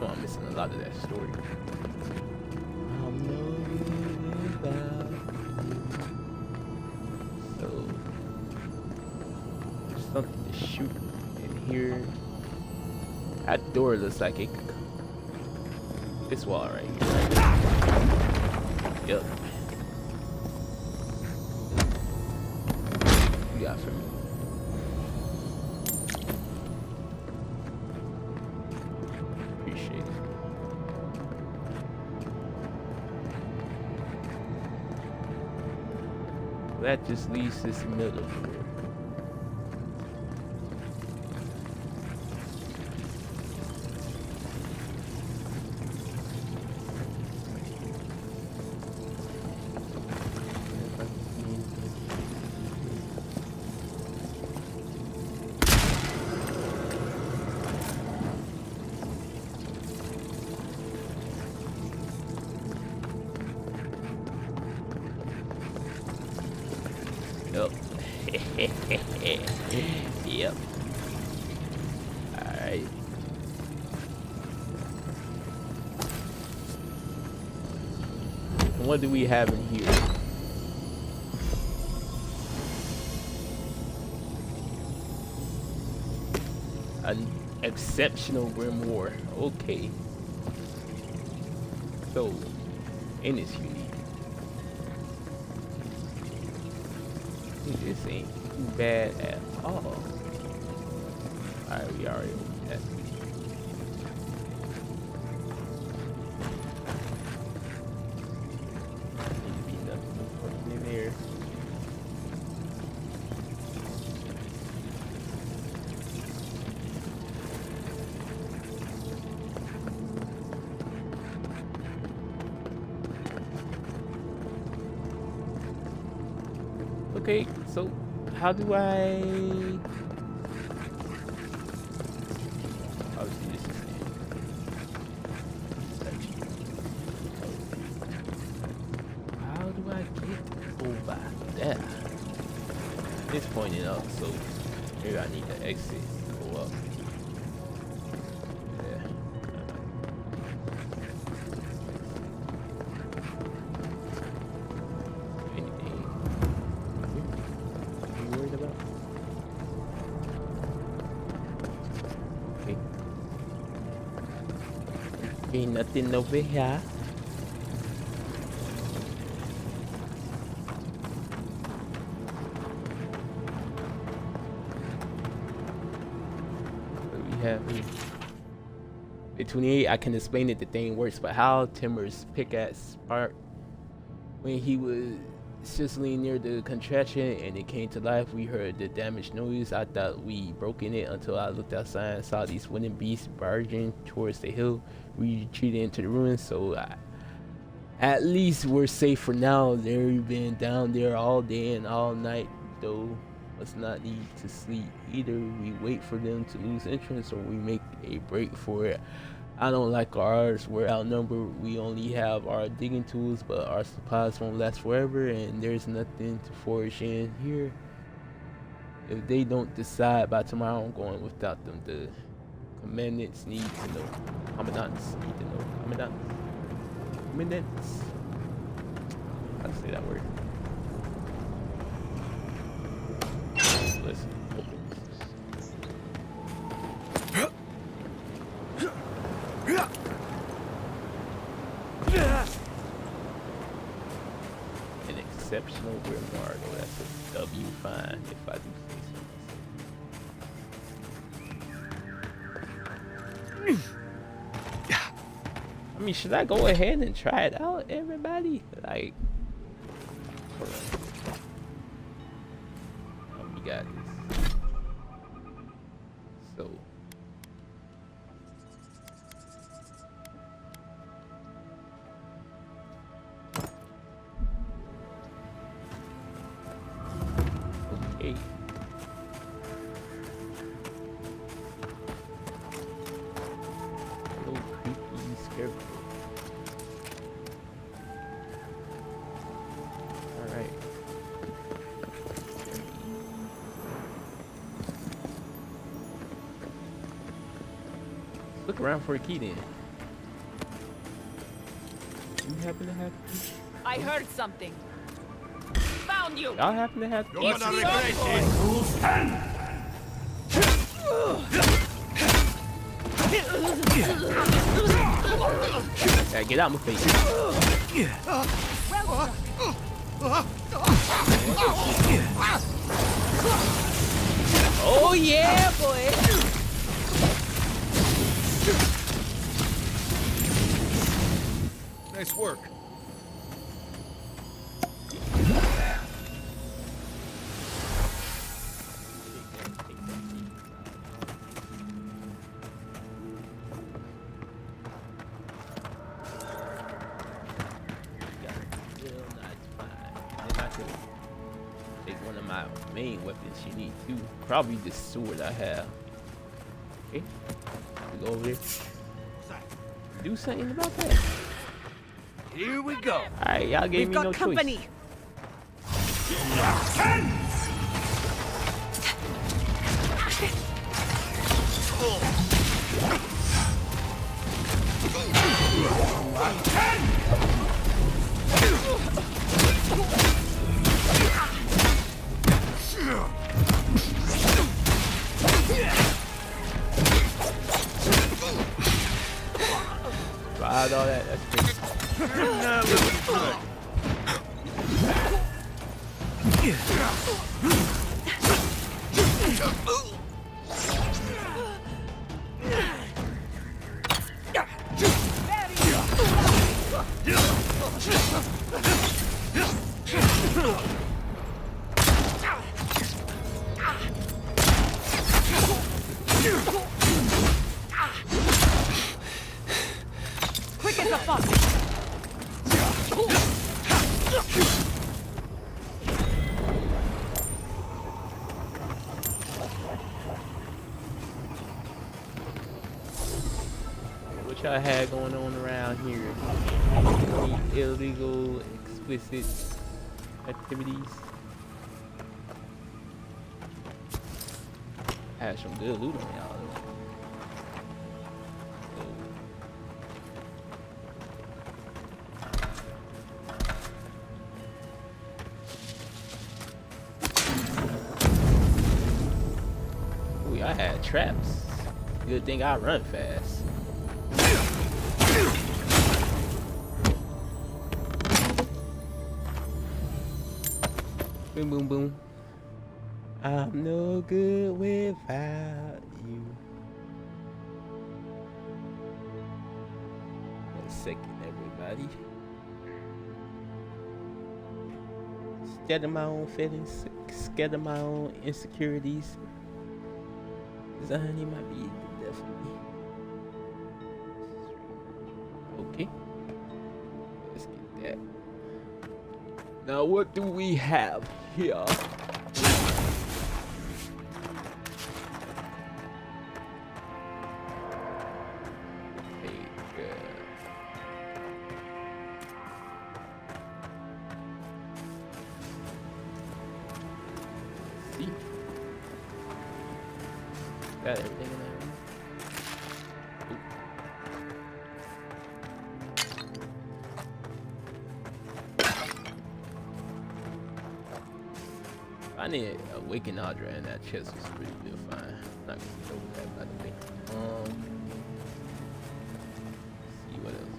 Oh, I'm missing a lot of that story. I'm knowing about you. So, there's something to shoot in here. That door looks like it could come. This wall right here. Yep. What you got for me? Appreciate it. That just leaves this middle here. Yep. Alright. What do we have in here? An exceptional grimoire. Okay. So, and it's unique. This ain't too bad at all. Alright, we already opened that. Need to be nothing in there. Okay, so how do I... Obviously this is how do I get over there? It's pointing up, so maybe I need to exit and go up. Yeah. Anything? Are you worried about? Okay. Ain't nothing over here. At 28, I can explain it, the thing works, but how? Timur's pickaxe sparked when he was sizzling near the contraption and it came to life. We heard the damaged noise. I thought we broken it until I looked outside and saw these wooden beasts barging towards the hill. We retreated into the ruins, so at least we're safe for now. They've been down there all day and all night, though. Must not need to sleep. Either we wait for them to lose interest or we make a break for it. I don't like ours. We're outnumbered. We only have our digging tools, but our supplies won't last forever, and there's nothing to forage in here. If they don't decide by tomorrow, I'm going without them. The commandants need to know. Commandants need to know. Commandants. How to say that word? Listen. exceptional grimoire. Though that's a W fine if I do say so myself. I mean, should I go ahead and try it out, everybody? Like, hold on. We got this. So. Okay. Hello, creepy scarecrow. Alright. Look around for a key then. You happen to have keys? I heard something. Found you. Y'all happen to have keys? You're gonna regret it. Who's stand? Yeah, get out my face. Oh yeah, boy. Nice work. Main weapons you need too. Probably the sword I have. Okay. We go over there. Do something about that. Here we go. Alright, y'all gave me no company. All that, that's crazy. Quick as a fuck. What y'all had going on around here? Any illegal, explicit activities? I had some good loot on y'all. I had traps. Good thing I run fast. Boom, boom, boom. I'm no good without you. 1 second, everybody. Scared of my own feelings, scared of my own insecurities. Honey might be definitely. Okay. Let's get that. Now what do we have here? See? Got everything in there. I need a Awaken Audra, and that chest was pretty good find. Not gonna get over that, by the way. See what else.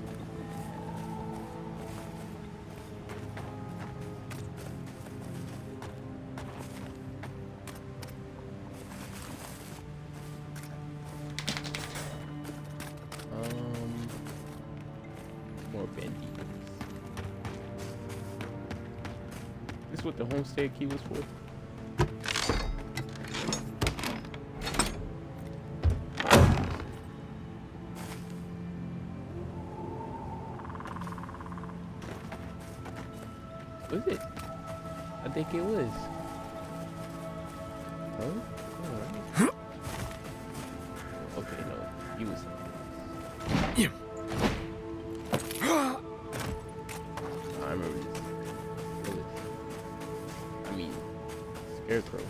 this what the homestead key was for? Was it? I think it was. Oh, alright. Okay, no, he was. I remember this. Village. I mean, scarecrow.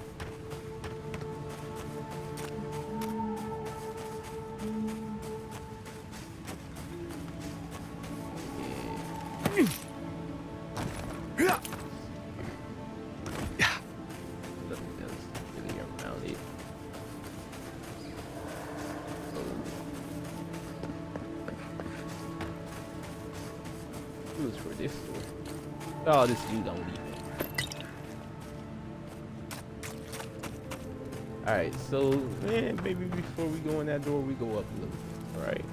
For this store. Oh, this dude don't leave it. Alright, so man, maybe before we go in that door, we go up a little. Alright.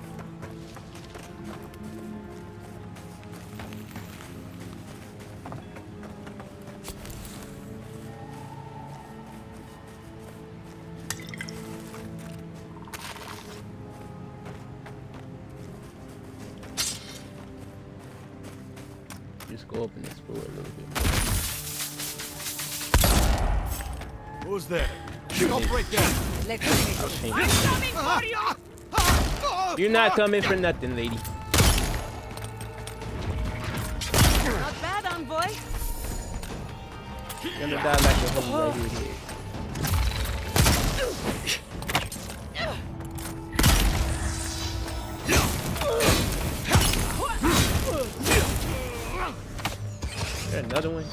Just go up and explore a little bit more. Who's there? Go break down. I'm coming for you! You're not coming for nothing, lady. Not bad, envoy. You're gonna die like a whole lady here. Another one.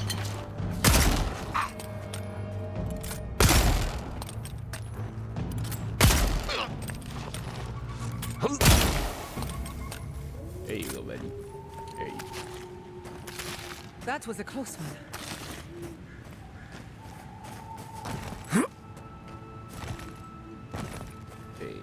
There you go, buddy. There you go. That was a close one. Okay.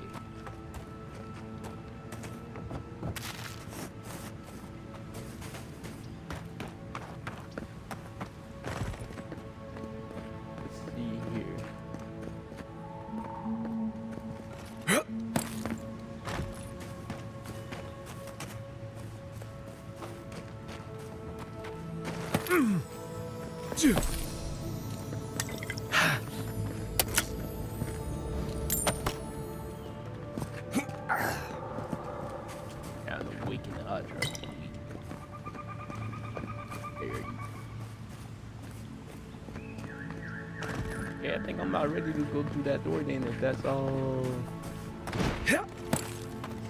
Yeah, I think I'm about ready to go through that door then, if that's all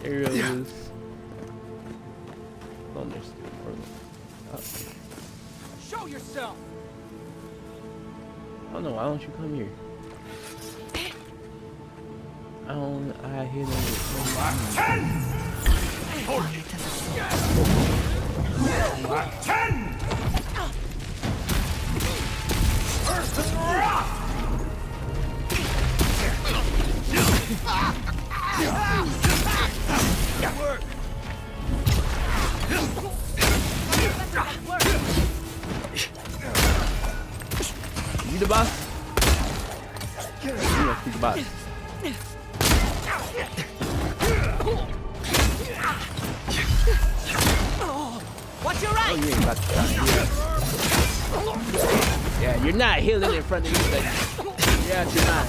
there is. Oh, there's still more. Show yourself. I don't know, why don't you come here? I hit him with Mark 10! 10! First to rock! Work! You the boss? You must be the boss. Watch your right. Oh, you ain't about to stop. Yeah, you're not healing in front of you, lady. Yeah, you're not.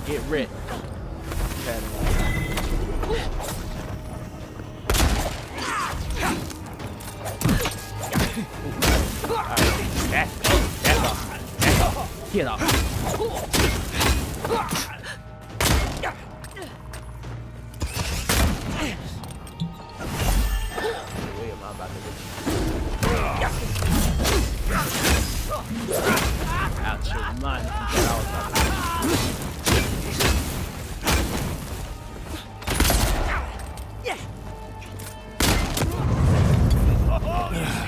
Get rid. Get off. Wait, am I about to get out your mind?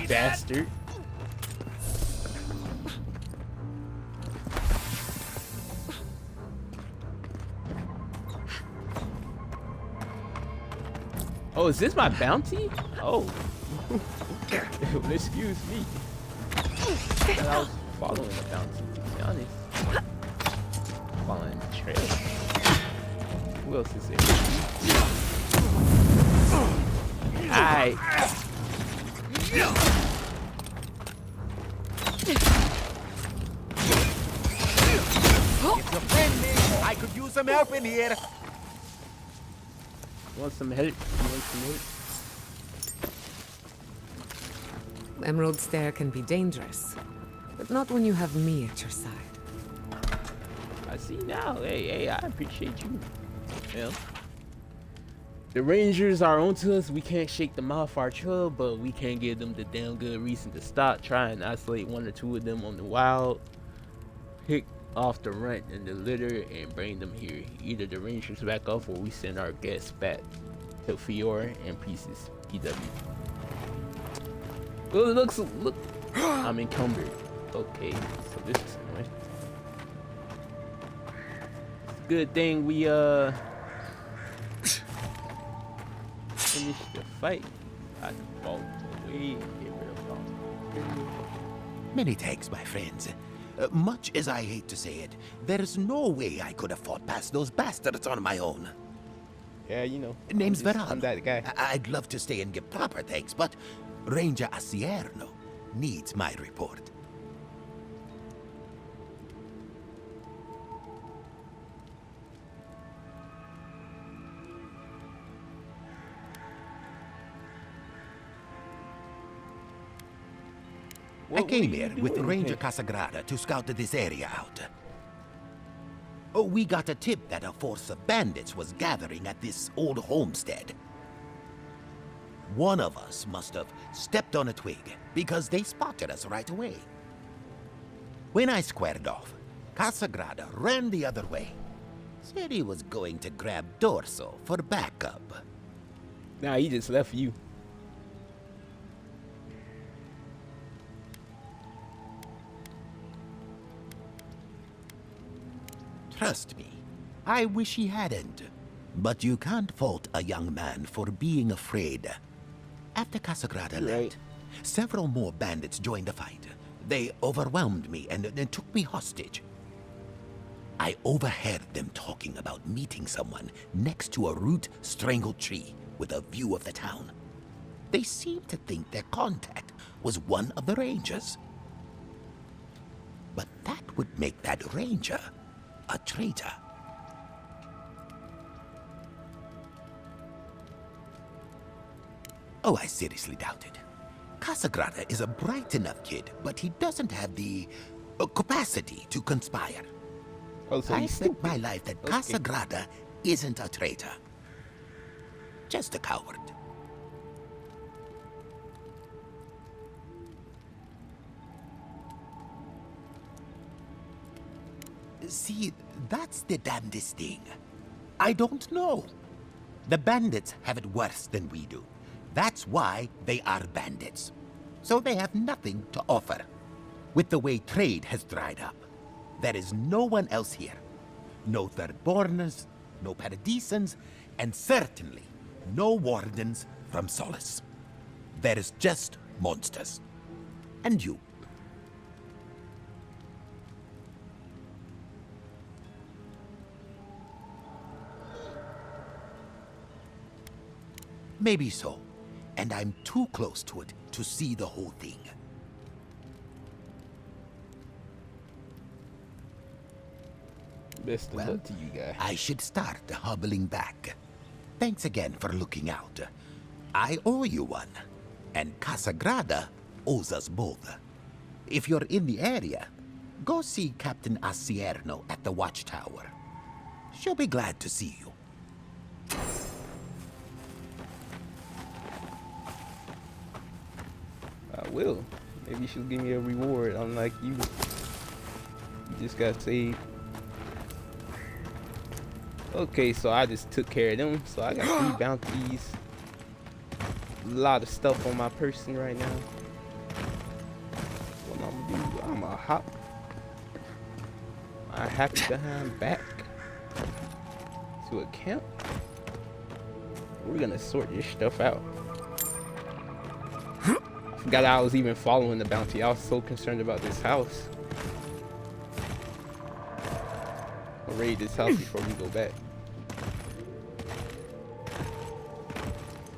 bastard. Oh, is this my bounty? Oh. Well, excuse me. I was following the bounty, to be honest. Following the trail. Who else is there? Alright. It's a friendly. I could use some help in here. You want some help? You want some help? Emerald Stair can be dangerous, but not when you have me at your side. I see now. Hey, I appreciate you. Well, the Rangers are onto us. We can't shake them off our trail, but we can't give them the damn good reason to stop. Try and isolate one or two of them on the wild. Pick off the runt and the litter and bring them here. Either the Rangers back off or we send our guests back to Fiora and Pieces. PW. Well, look. I'm encumbered. Okay, so this is nice. Good thing we finished the fight. I can walk away and get rid of them. Many thanks, my friends. Much as I hate to say it, there's no way I could have fought past those bastards on my own. Yeah, you know. Name's Veran. I'm that guy. I'd love to stay and give proper thanks, but Ranger Asierno needs my report. I came here with Ranger Casagrada to scout this area out. Oh, we got a tip that a force of bandits was gathering at this old homestead. One of us must have stepped on a twig because they spotted us right away. When I squared off, Casagrada ran the other way. Said he was going to grab Dorso for backup. Nah, he just left you. Trust me, I wish he hadn't. But you can't fault a young man for being afraid. After Casagrada left, several more bandits joined the fight. They overwhelmed me and took me hostage. I overheard them talking about meeting someone next to a root-strangled tree with a view of the town. They seemed to think their contact was one of the Rangers. But that would make that Ranger a traitor. Oh, I seriously doubt it. Casagrada is a bright enough kid, but he doesn't have the capacity to conspire. Oh, so I bet my life that Casagrada isn't a traitor. Just a coward. See, that's the damnedest thing. I don't know. The bandits have it worse than we do. That's why they are bandits. So they have nothing to offer. With the way trade has dried up, there is no one else here. No Thirdborners, no Paradisans, and certainly no Wardens from Solace. There is just monsters. And you. Maybe so, and I'm too close to it to see the whole thing. Best of luck to you guys. I should start hobbling back. Thanks again for looking out. I owe you one, and Casagrada owes us both. If you're in the area, go see Captain Asierno at the watchtower. She'll be glad to see you. I will. Maybe she'll give me a reward, unlike you. You just got saved. Okay, so I just took care of them. So I got 3 bounties. A lot of stuff on my person right now. do? I'ma hop my happy behind back to a camp. We're gonna sort this stuff out. I forgot I was even following the bounty. I was so concerned about this house. I'll raid this house before we go back.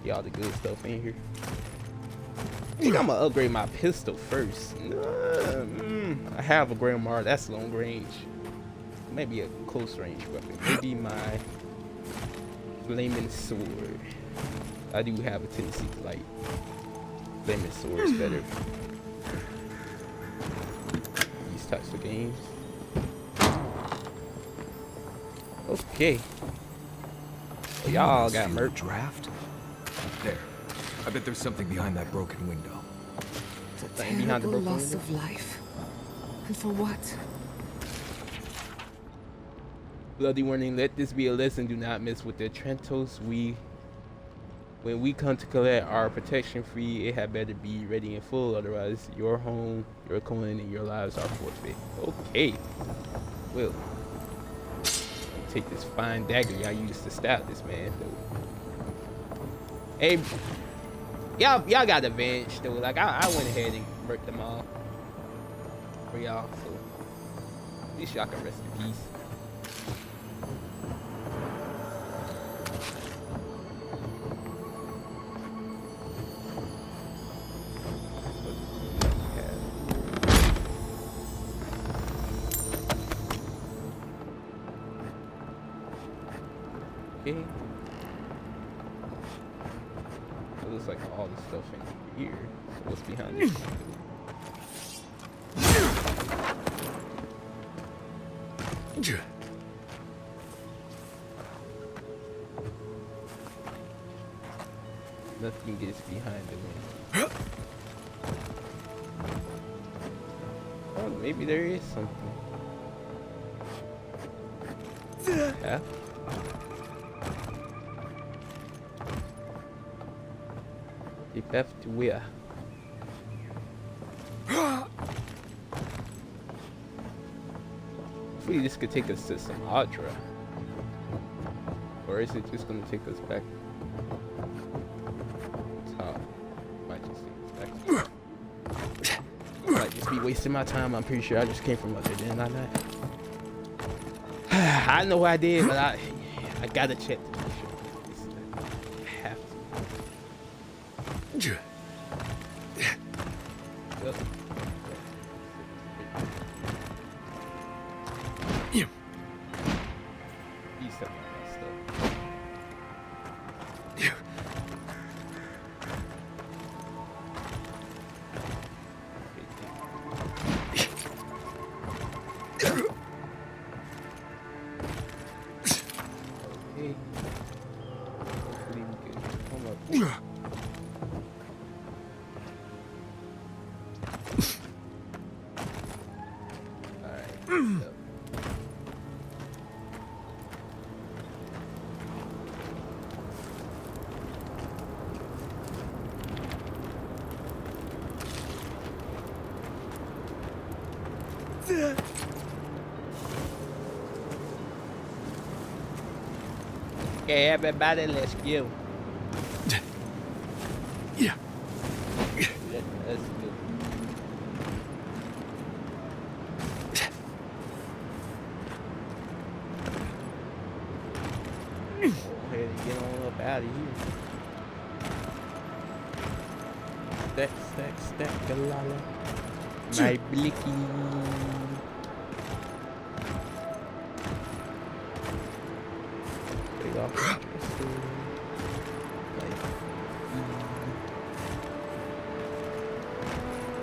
Get all the good stuff in here. I think I'm gonna upgrade my pistol first. I have a grandma. That's long range. Maybe a close range weapon. Maybe my flaming sword. I do have a tendency to like flaming swords better. These types of games. Okay. Well, y'all got merch. Draft? There. I bet there's something behind that broken window. The terrible loss of life. And for what? Bloody warning, let this be a lesson. Do not mess with the Trentos. When we come to collect our protection fee, it had better be ready and full. Otherwise, your home, your coin, and your lives are forfeit. Okay. Well, take this fine dagger y'all used to stab this man. Hey, y'all got advantage though. Like I went ahead and murked them all for y'all, so at least y'all can rest in peace. Okay. It looks like all the stuff in here. What's behind this? Nothing gets behind the window. Oh, maybe there is something. Yeah. The path to where? Hopefully this could take us to some Sumatra. Or is it just gonna take us back? Top. Might just take us back. Might just be wasting my time. I'm pretty sure I just came from up there, didn't I not? I know I did, but I gotta check to make sure. I have to. Yep. He's stepping on that stuff. Okay. Hopefully we can come up. Alright. Yep. Okay, everybody, let's go. Yeah. Let's go. Go ahead and get on up out of here. Stack, stack, stack, galala. My blicky.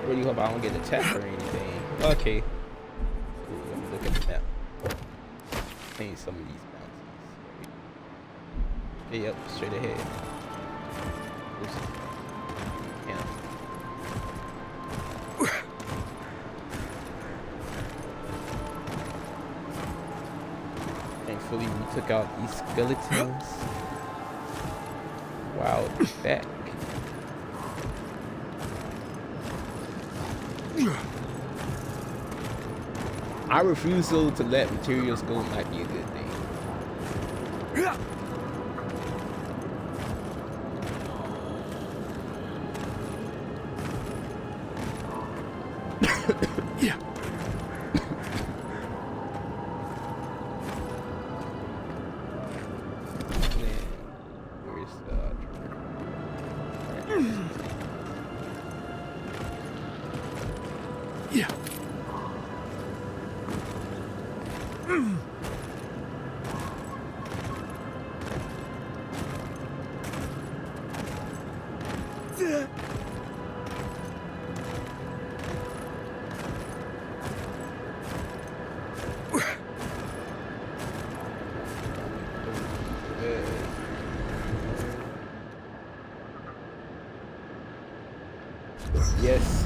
Really hope I don't get attacked or anything. Okay. Ooh, let me look at the map. Change some of these bounties. Okay, yep, straight ahead. Yeah. Thankfully, we took out these skeletons. Wow, it's back. Our refusal to let materials go might be a good thing. Yeah. Where's Yeah. Yes,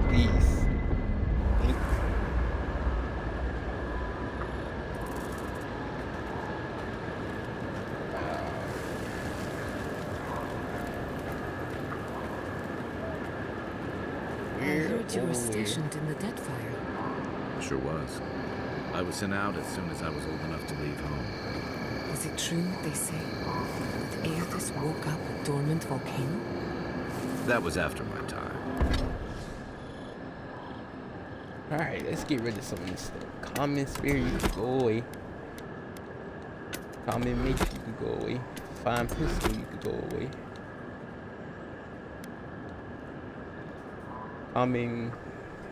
please. Thank you. I heard you were stationed in the Deadfire. Sure was. I was sent out as soon as I was old enough to leave home. Is it true what they say? That Aethys woke up a dormant volcano? That was after my time. Alright, let's get rid of some of this stuff. Common spirit, you can go away. Common mix, you can go away. Fine pistol, you can go away. Common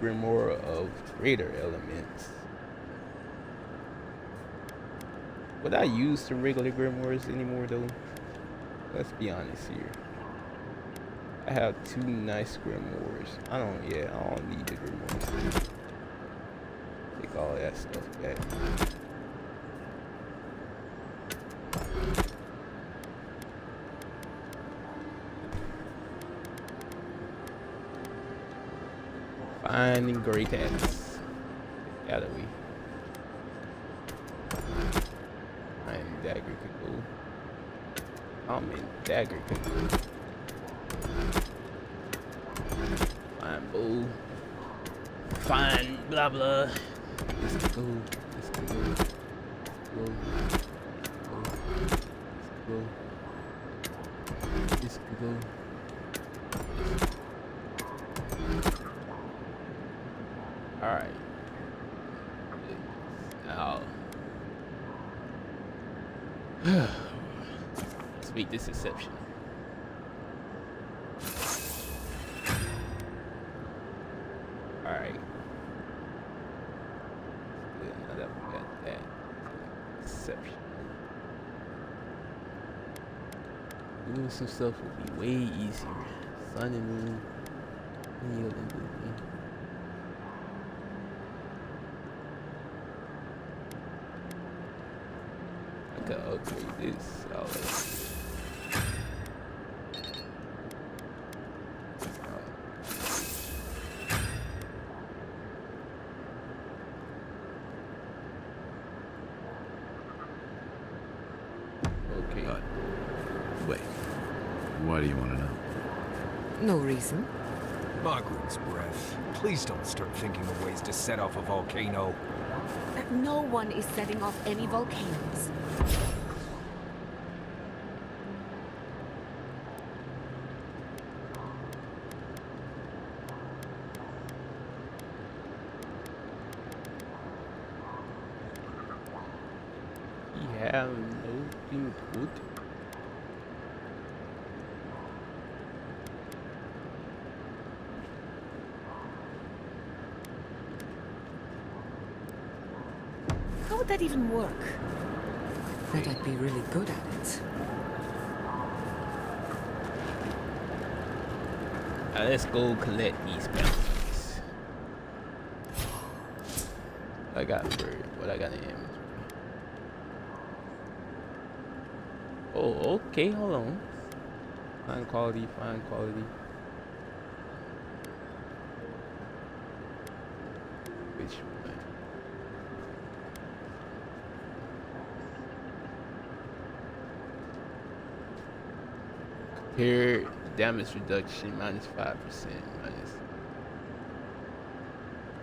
grimoire of greater elements. Would I use the regular grimoires anymore though? Let's be honest here. I have 2 nice grimoires. I don't need the grimoires. Take all that stuff back. Finding great hats. Get out of the way. Fine dagger could go. Dagger could go. Fine bow. Fine blah blah. This could go. This could go. This could go. Alright. Now. Let's make this exception. Alright. Good, now that we got that exception. Doing some stuff will be way easier. Sun and moon. Any other movie. I could upgrade this. Okay. Wait. Why do you want to know? No reason. Margaret's breath. Please don't start thinking of ways to set off a volcano. No one is setting off any volcanoes. We have no input. How would that even work? Bet I'd be really good at it. Let's go collect these bounties. I got what I got in inventory. Oh, okay, hold on. Fine quality, fine quality. Which one? Compare damage reduction -5%.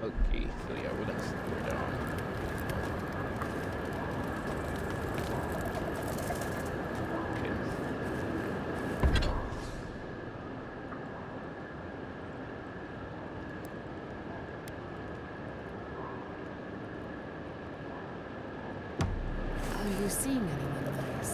Okay, so yeah, we're gonna store down. Are you seeing anyone nice?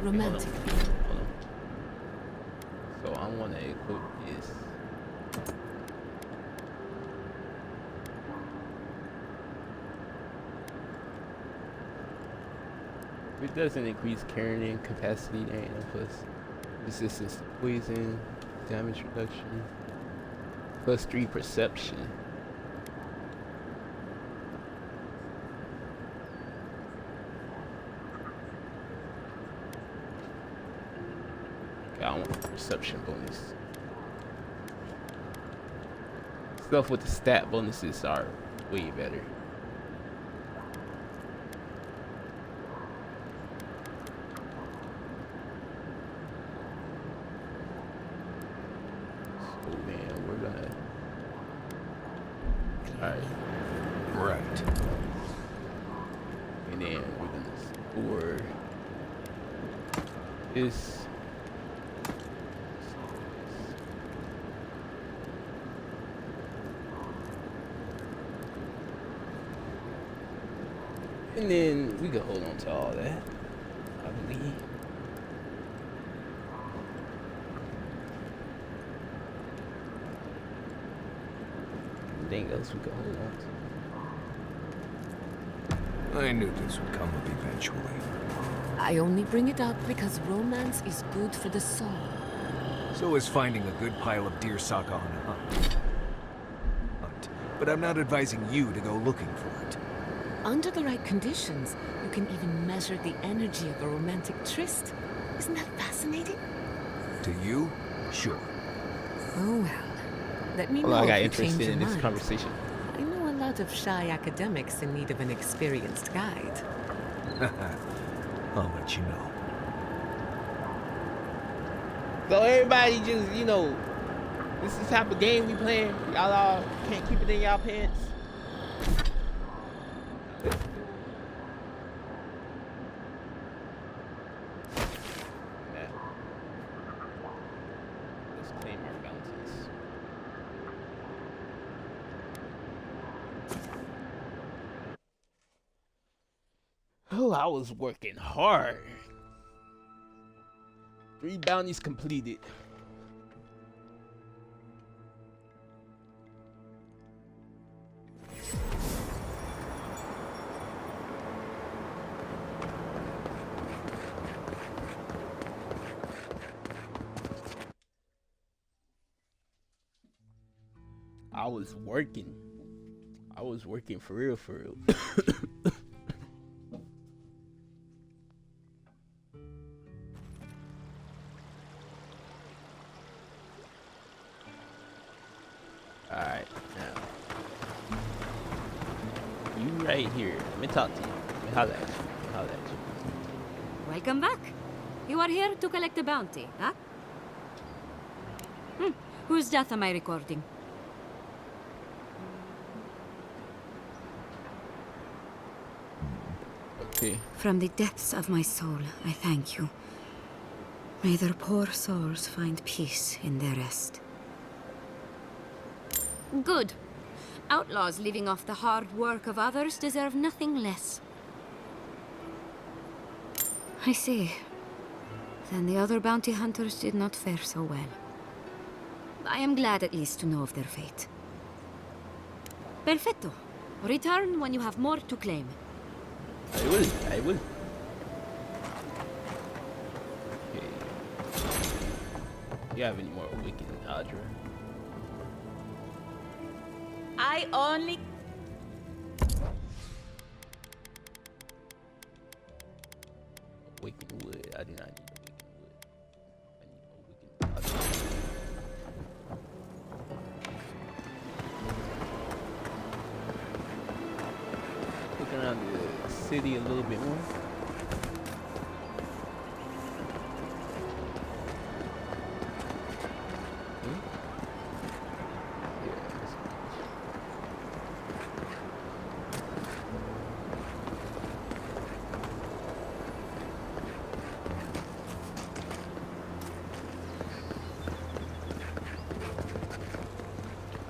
Romantic. Hold on. So I want to equip this. It doesn't increase carrying capacity, there ain't no plus. Resistance to poison, damage reduction, +3 perception. I want the perception bonus. Stuff with the stat bonuses are way better. So man, we're gonna. Alright. Right. And then we're gonna store this. And then we can hold on to all that, I believe. Anything else we can hold on to? I knew this would come up eventually. I only bring it up because romance is good for the soul. So is finding a good pile of deer saka on a hunt. But I'm not advising you to go looking for it. Under the right conditions, you can even measure the energy of a romantic tryst. Isn't that fascinating? To you, sure. Oh well. Let me know Well, I got if you interested change in your this mind. conversation. I know a lot of shy academics in need of an experienced guide. I'll let you know. So everybody just, you know, this is the type of game we playing. Y'all all can't keep it in y'all pants. Yeah. Let's claim our bounties. Oh, I was working hard. 3 bounties completed. I was working. I was working for real, for real. Alright, now. You right here. Let me talk to you. Let me holler at you. Let me holler at you. Welcome back. You are here to collect a bounty, huh? Whose death am I recording? Okay. From the depths of my soul, I thank you. May their poor souls find peace in their rest. Good. Outlaws living off the hard work of others deserve nothing less. I see. Then the other bounty hunters did not fare so well. I am glad at least to know of their fate. Perfecto. Return when you have more to claim. I will. I will. Okay. You have any more awakening, Audra? I only... Awakened wood. I do not need awakened wood. I need awakened. Look around the city a little bit more.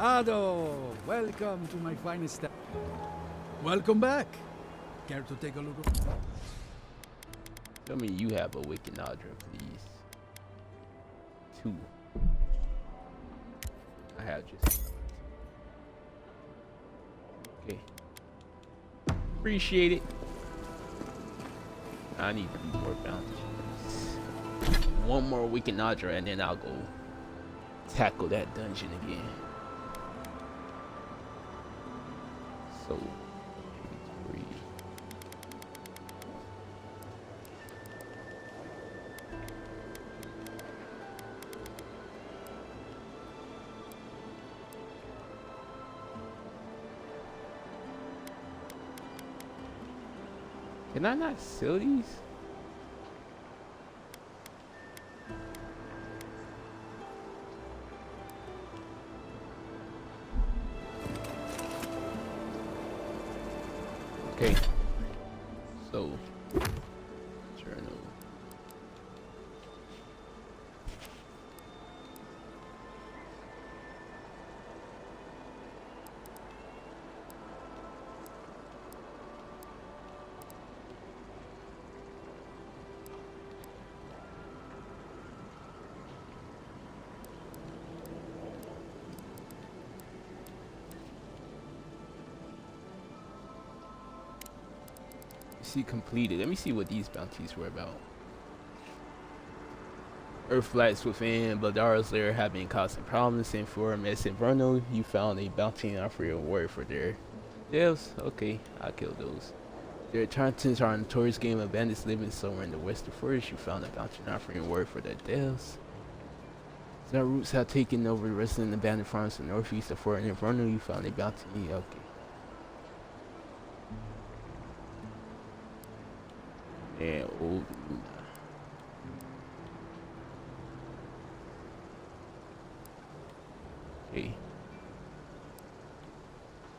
Ado, welcome to my finest step. Welcome back. Care to take a look? Tell me you have a wicked Nadra, please. 2. I have just. Okay. Appreciate it. I need to do more bounties. One more wicked Nadra and then I'll go tackle that dungeon again. So, 3. Can I not sell these? Okay, so journal. See completed. Let me see what these bounties were about. Earth flights within Baldara's lair have been causing problems, and for Miss Inferno, you found a bounty and offer a reward for their devs. Okay, I'll kill those. Their tartans are a notorious game of bandits living somewhere in the western forest. You found a bounty and offering a reward for their devs. Their roots have taken over the rest of the abandoned farms in the northeast of Fort Inferno. You found a bounty. Okay. And old Luna. Okay.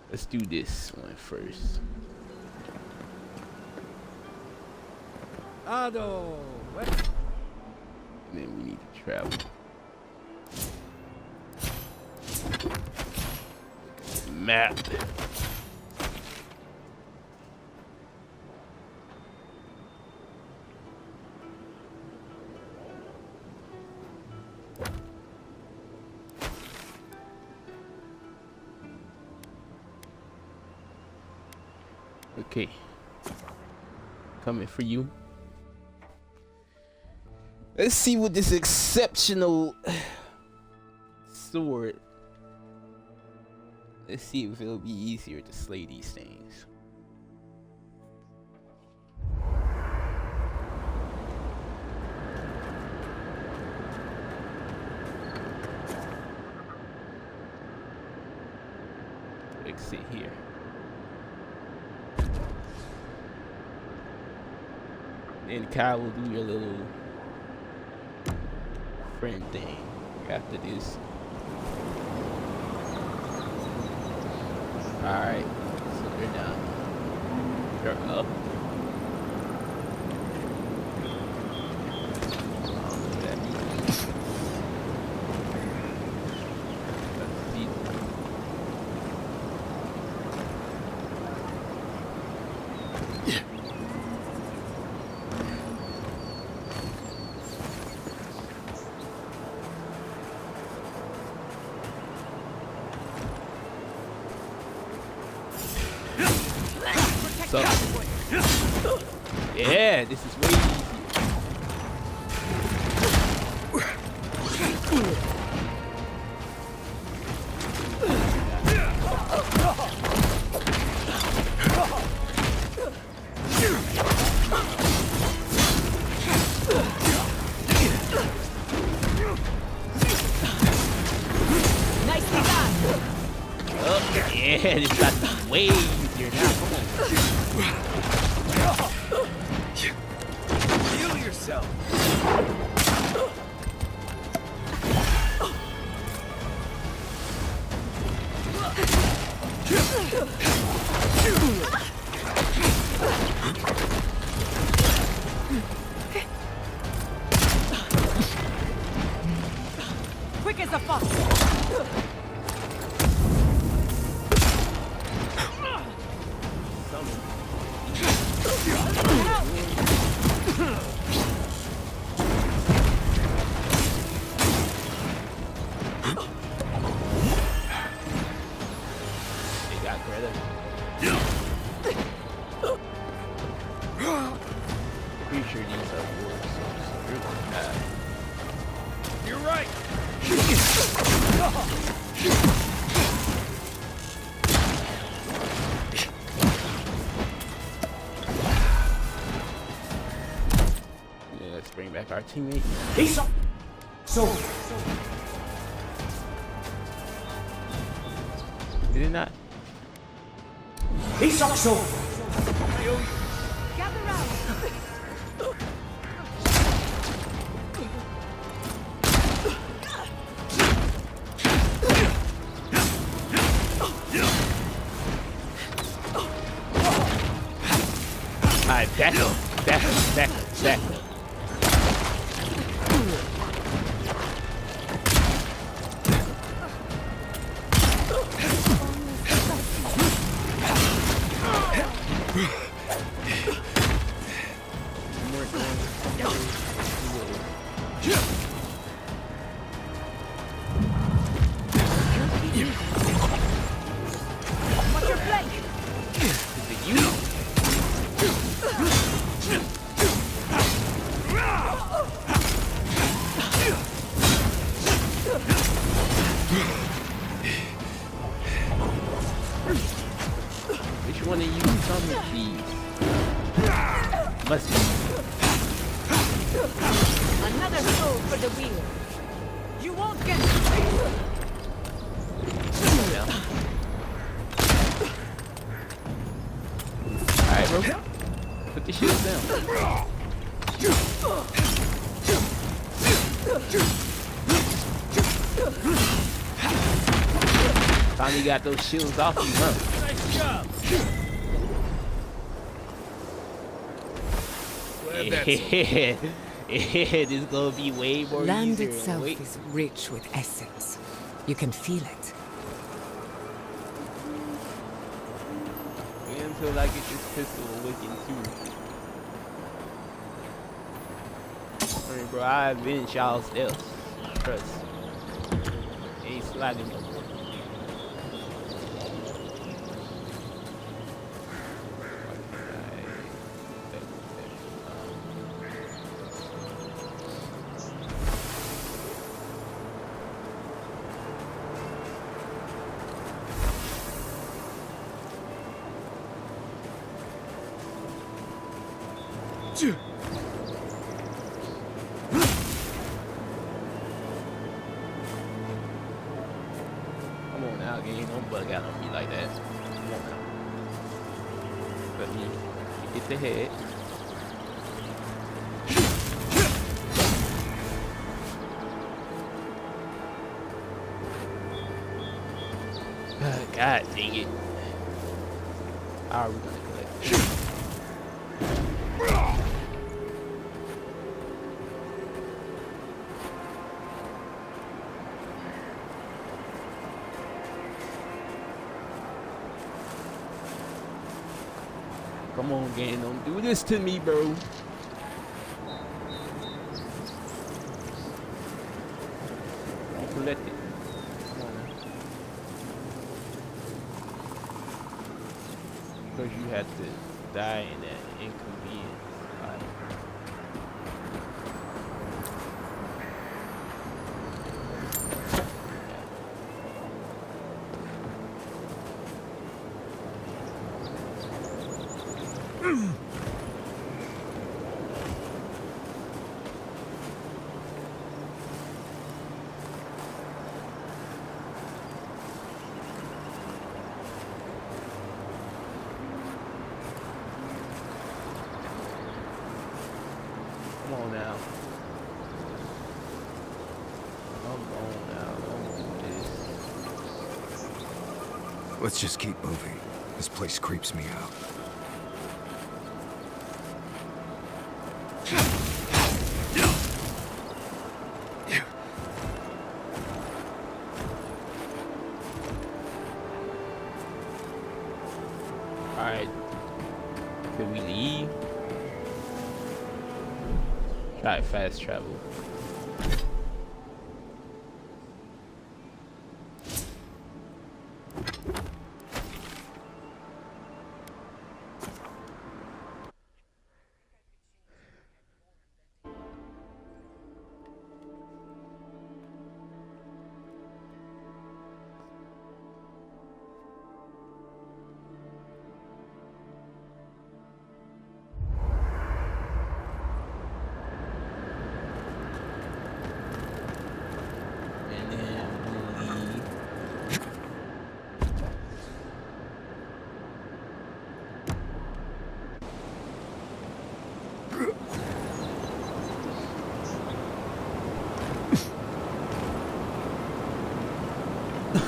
Let's do this one first. Ado, and then we need to travel. Map. Okay, coming for you. Let's see what this exceptional sword. Let's see if it'll be easier to slay these things. Exit here. And Kyle will do your little friend thing after this. Alright, so they're down. They're up. Yeah, this is way easier. Heal yourself. Quick as a fox. They got Greta. Pretty sure these are wolves, so you're gonna die. You're right. Yeah, let's bring back our teammate. He's up. So. Did it not? He's up. So. Gather round. Alright, back up. Back up. Back up. Back up. What's your flank? Is it you? Which one of you summoned these? Must be. Another soul for the wheel. You won't get free. Alright, bro. Put the shield down. Finally got those shields off you, huh? Nice job. Glad that's This is gonna be way more Land easier. itself Wait. is rich with essence. You can feel it. Wait until I get this pistol awakened too. Alright, bro, I avenge y'all's deaths. Trust. Ain't sliding no more. Come on now, game. Don't bug out on me like that. Come on now. Let me get the head. God dang it. How are we gonna collect this? Come on, gang, don't do this to me, bro. Collect it. Come on, man. Because you had to die in that inconvenience. Come on now. Come on now. Let's do this. Let's just keep moving. This place creeps me out. Alright. Can we leave? Try fast travel.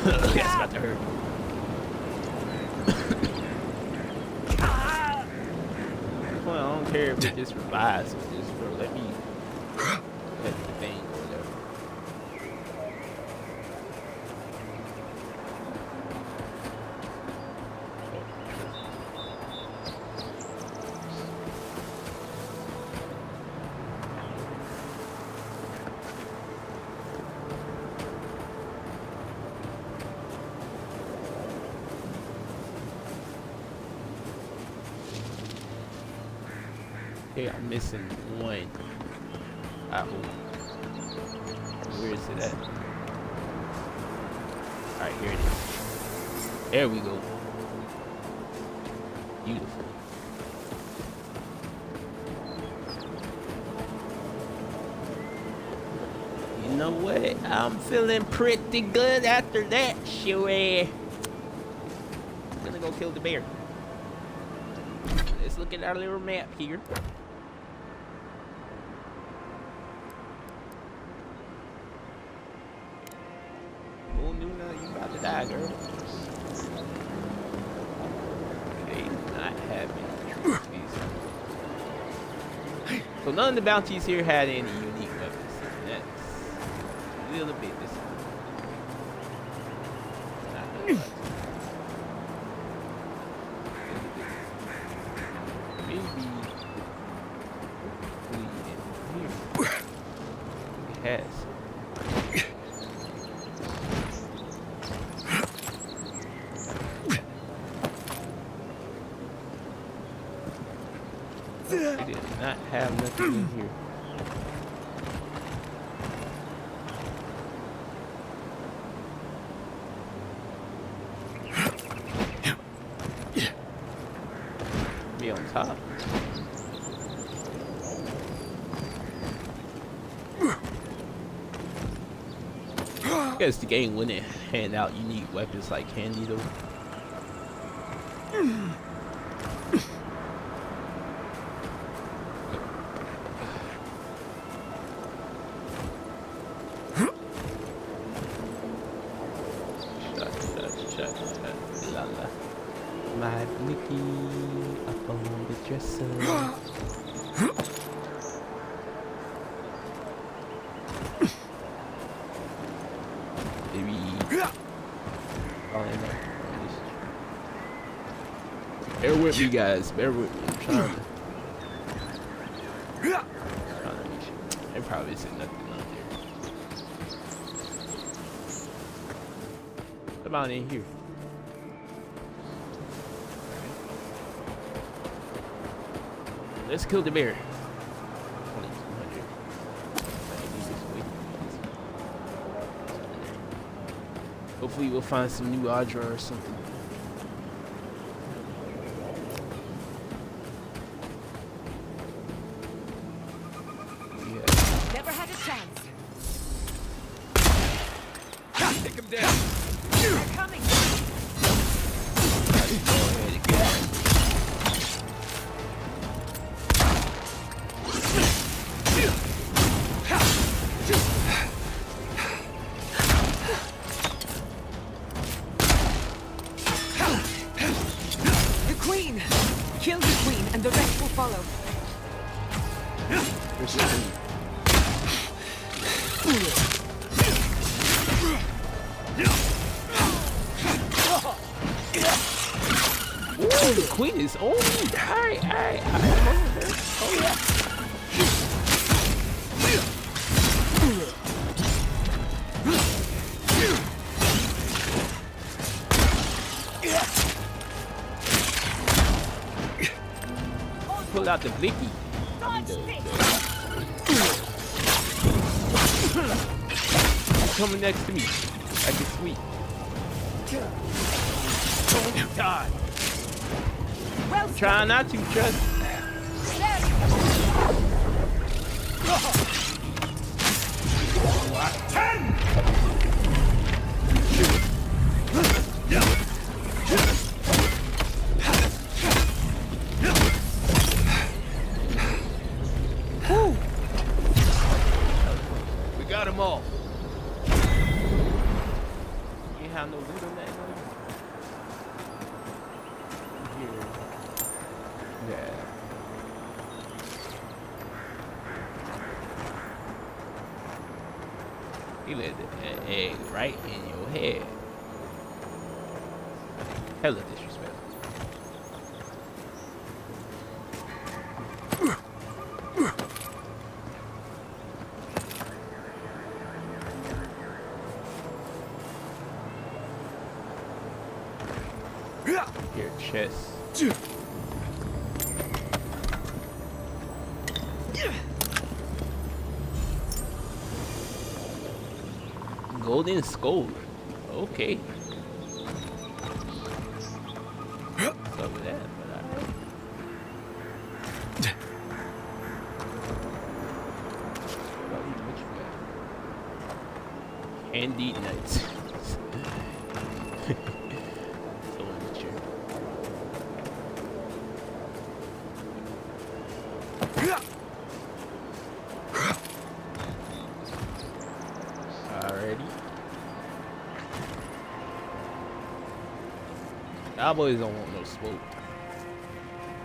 That's about to hurt. Well, I don't care if it just revives. Just bro, let me let the thing or whatever. Okay, I'm missing one. I hope. Where is it at? Alright, here it is. There we go. Beautiful. You know what? I'm feeling pretty good after that, sure. I'm gonna go kill the bear. Let's look at our little map here. Oh, Nuna, you about to die, girl. They do not have any trophies. So none of the bounties here had any unique weapons. That's a little bit disappointing. I did not have nothing in here. Be on top. I guess the game wouldn't hand out unique weapons like candy though. My Mickey up on the dresser. Maybe. Oh, bear with me, guys. Bear with me. I'm trying to make sure. There probably isn't nothing out there. Come on in here. Let's kill the bear. 2200. Hopefully we'll find some new Audra or something. Yeah. Never had a chance. Take him down. They're coming. Let's go ahead and get it. Kill the queen, and the rest will follow. Where's the queen? Ooh, the queen is on me. Alright. Oh yeah. Pull out the blicky. He's coming next to me. Like it's sweet. Oh God. Well, Try not to, trust. We got them all. You ain't have no loot on that one? Here. Yeah. He let an egg right in your head. Hella disrespectful. Your chest. Golden skull. Okay. What's up with that? But alright. What you got? Candied nuts. So immature. Alrighty. Cowboys don't want no smoke.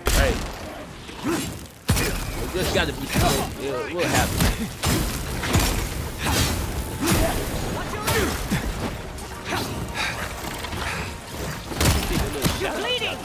Right. We just gotta be slow. We'll happen. You're bleeding!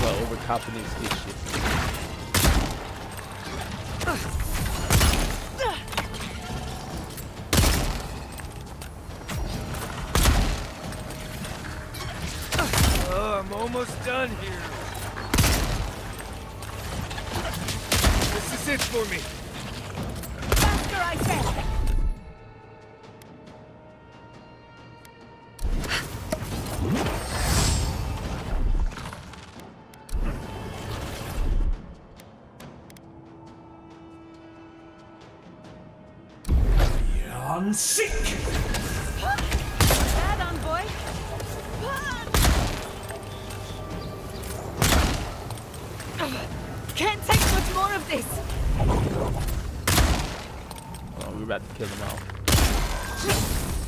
Well, overconfidence is shit. I'm almost done here. This is it for me. Faster, I said! On sick! Bad on, boy! Can't take much more of this! Oh, we're about to kill them all.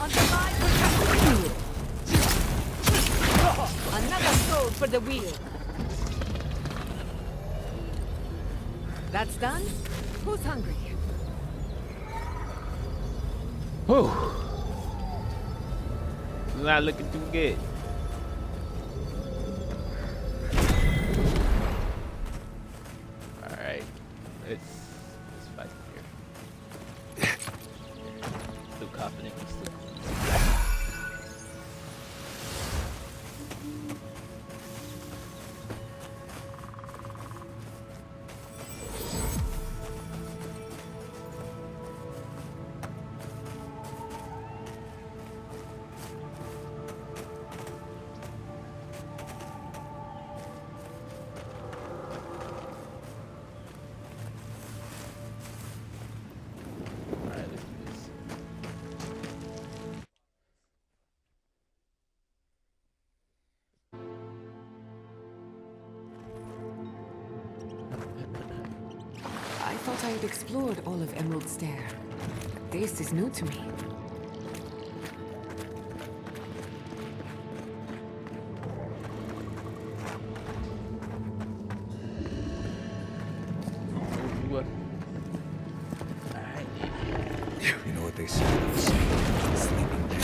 Under my protection! Another soul for the wheel! That's done? Who's hungry? Whew. Not looking too good. Alright. Let's fight here. Still confident. thought I had explored all of Emerald Stair. This is new to me. You know what they say about sleeping down.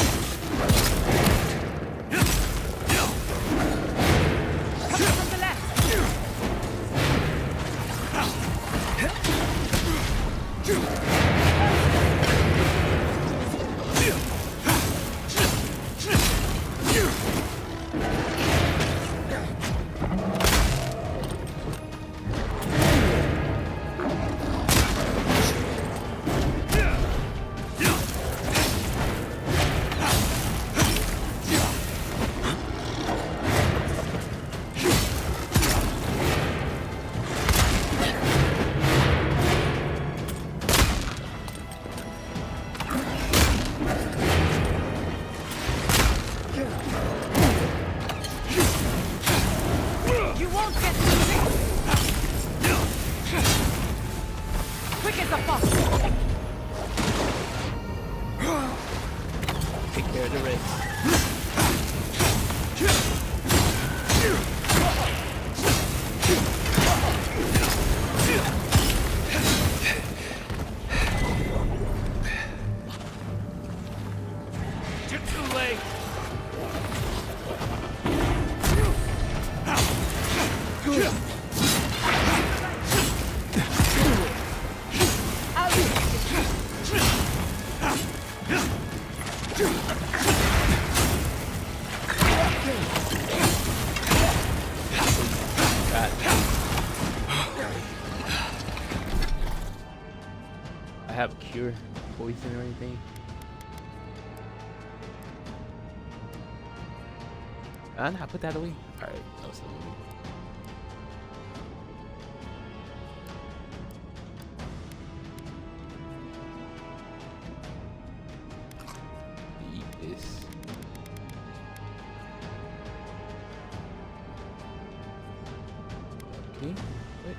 Take care of the rest. You're too late. I have a cure, poison or anything. I put that away. Alright, no, it's not moving. Eat this. Okay, wait.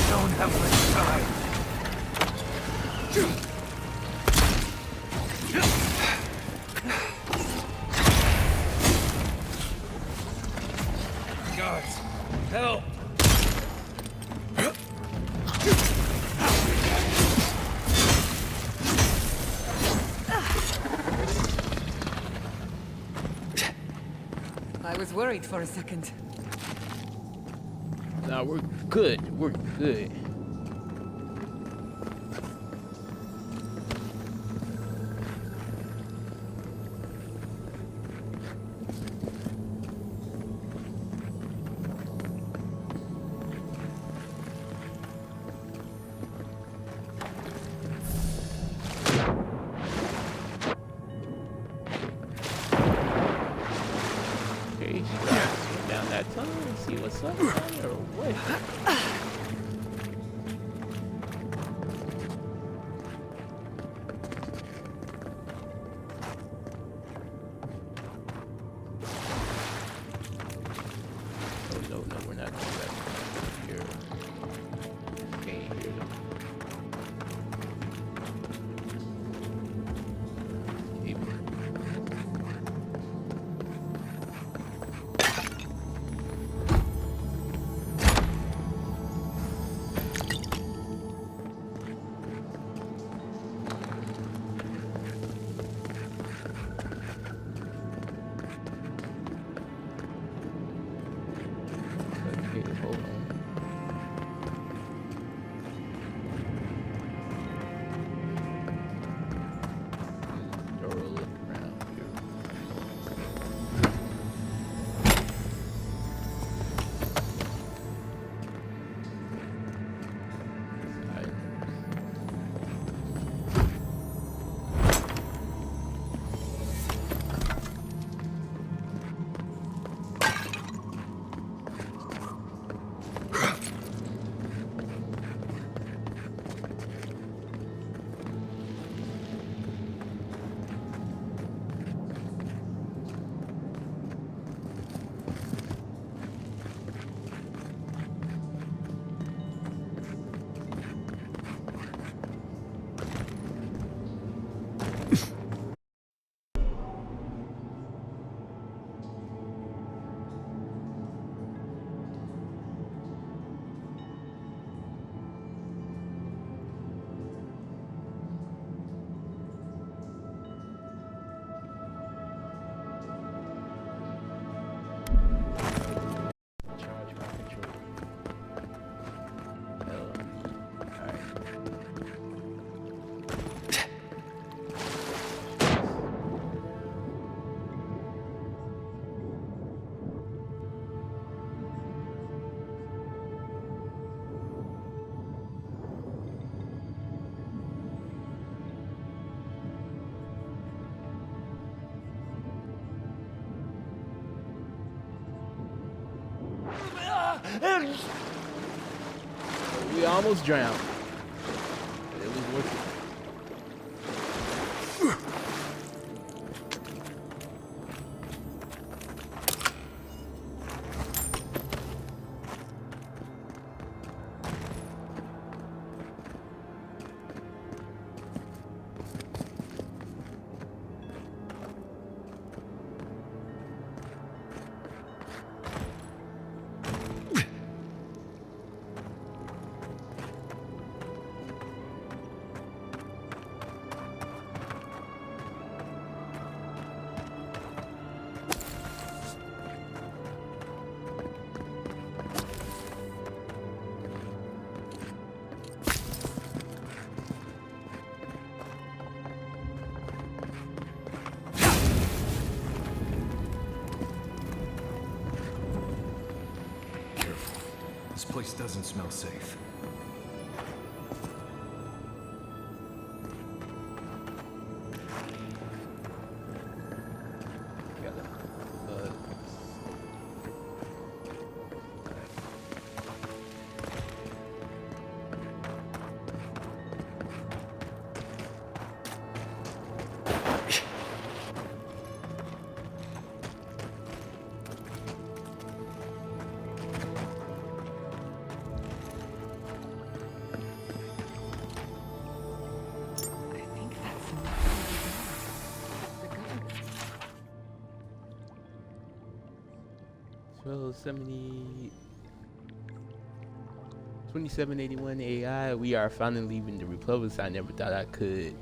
Don't have much time. Guards, help! I was worried for a second. Nah, we're good. We're good. Okay, swim down that tunnel and see what's up there or what. No, we're not going back here. Okay, here. Alright. We almost drowned. But it was worth it. This place doesn't smell safe. Well, 2781 AI. We are finally leaving the Republic. I never thought I could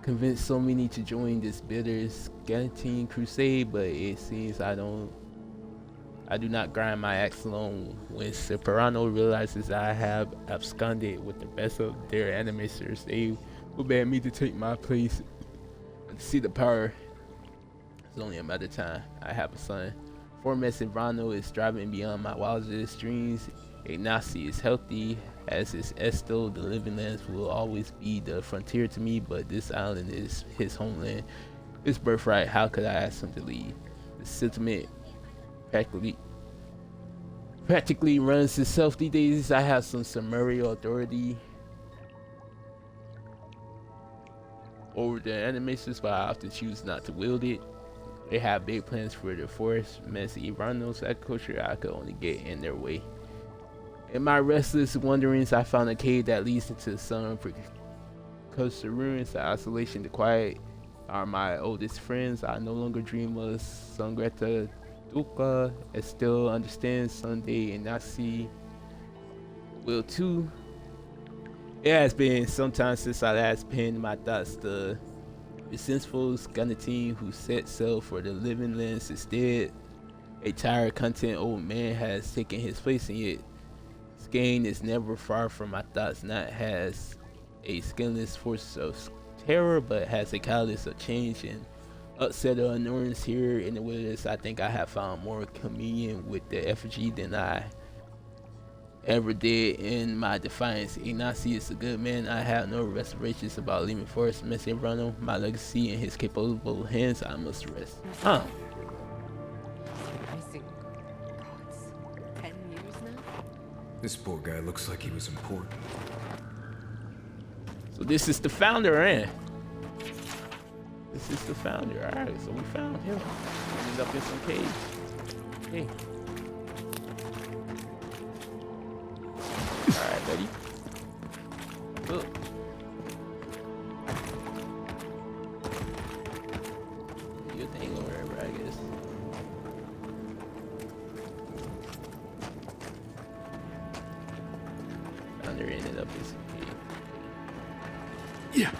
convince so many to join this bitter skeleton crusade, but it seems I do not grind my axe alone. When Separano realizes I have absconded with the best of their animators, they will ban me to take my place and see the power. It's only a matter of time. I have a son. Formes Ivano is striving beyond my wildest dreams. Ignacy is healthy, as is Esto. The living lands will always be the frontier to me, but this island is his homeland. His birthright, how could I ask him to leave? The sentiment practically runs itself these days. I have some summarial authority over the animations, but I often choose not to wield it. They have big plans for the forest. Messy Ivano's agriculture, I could only get in their way. In my restless wanderings, I found a cave that leads into some coastal ruins. The isolation, the quiet are my oldest friends. I no longer dream of Sangreta Duca. I still understand someday, and I see will too. It has been some time since I last penned my thoughts. The resentful skeleton who set sail for the living lands is dead. A tired, content old man has taken his place, and yet Skane is never far from my thoughts. Not has a skinless force of terror, but has a catalyst of change and upset of annoyance here in the wilderness. I think I have found more communion with the effigy than I ever did in my defiance. Ignacy is a good man. I have no reservations about leaving Forest Messi Bruno. My legacy in his capable hands, I must rest. Huh. This poor guy looks like he was important. So this is the founder, eh? This is the founder. Alright, so we found him. Ended up in some cage. Okay. Alright, buddy. Look. Your thing or whatever, I guess. Founder ended up in some cage. Yeah.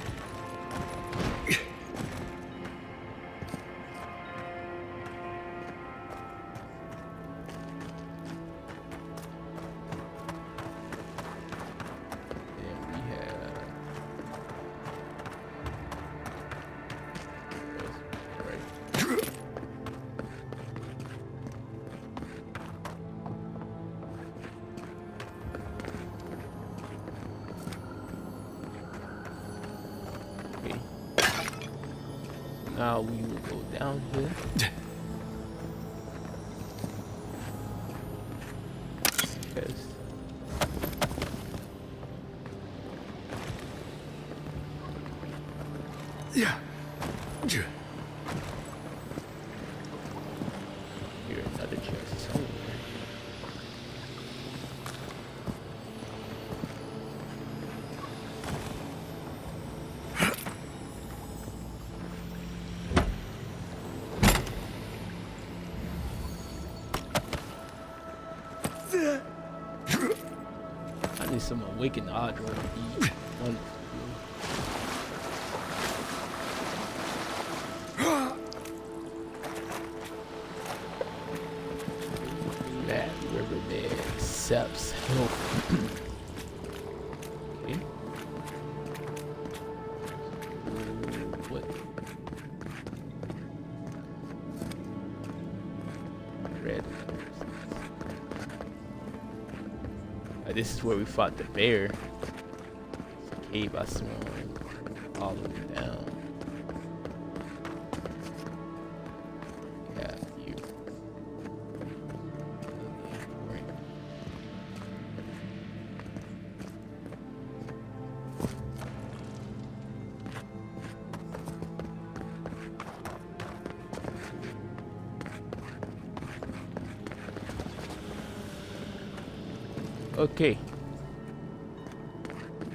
Now we will go down here. Yes. Yeah. Here, another chest somewhere. I need some awakened Audra to be wonderful. That riverbed accepts help. Okay. What? Red. This is where we fought the bear. It's a cave I swung all the way down. Yeah, you. Okay.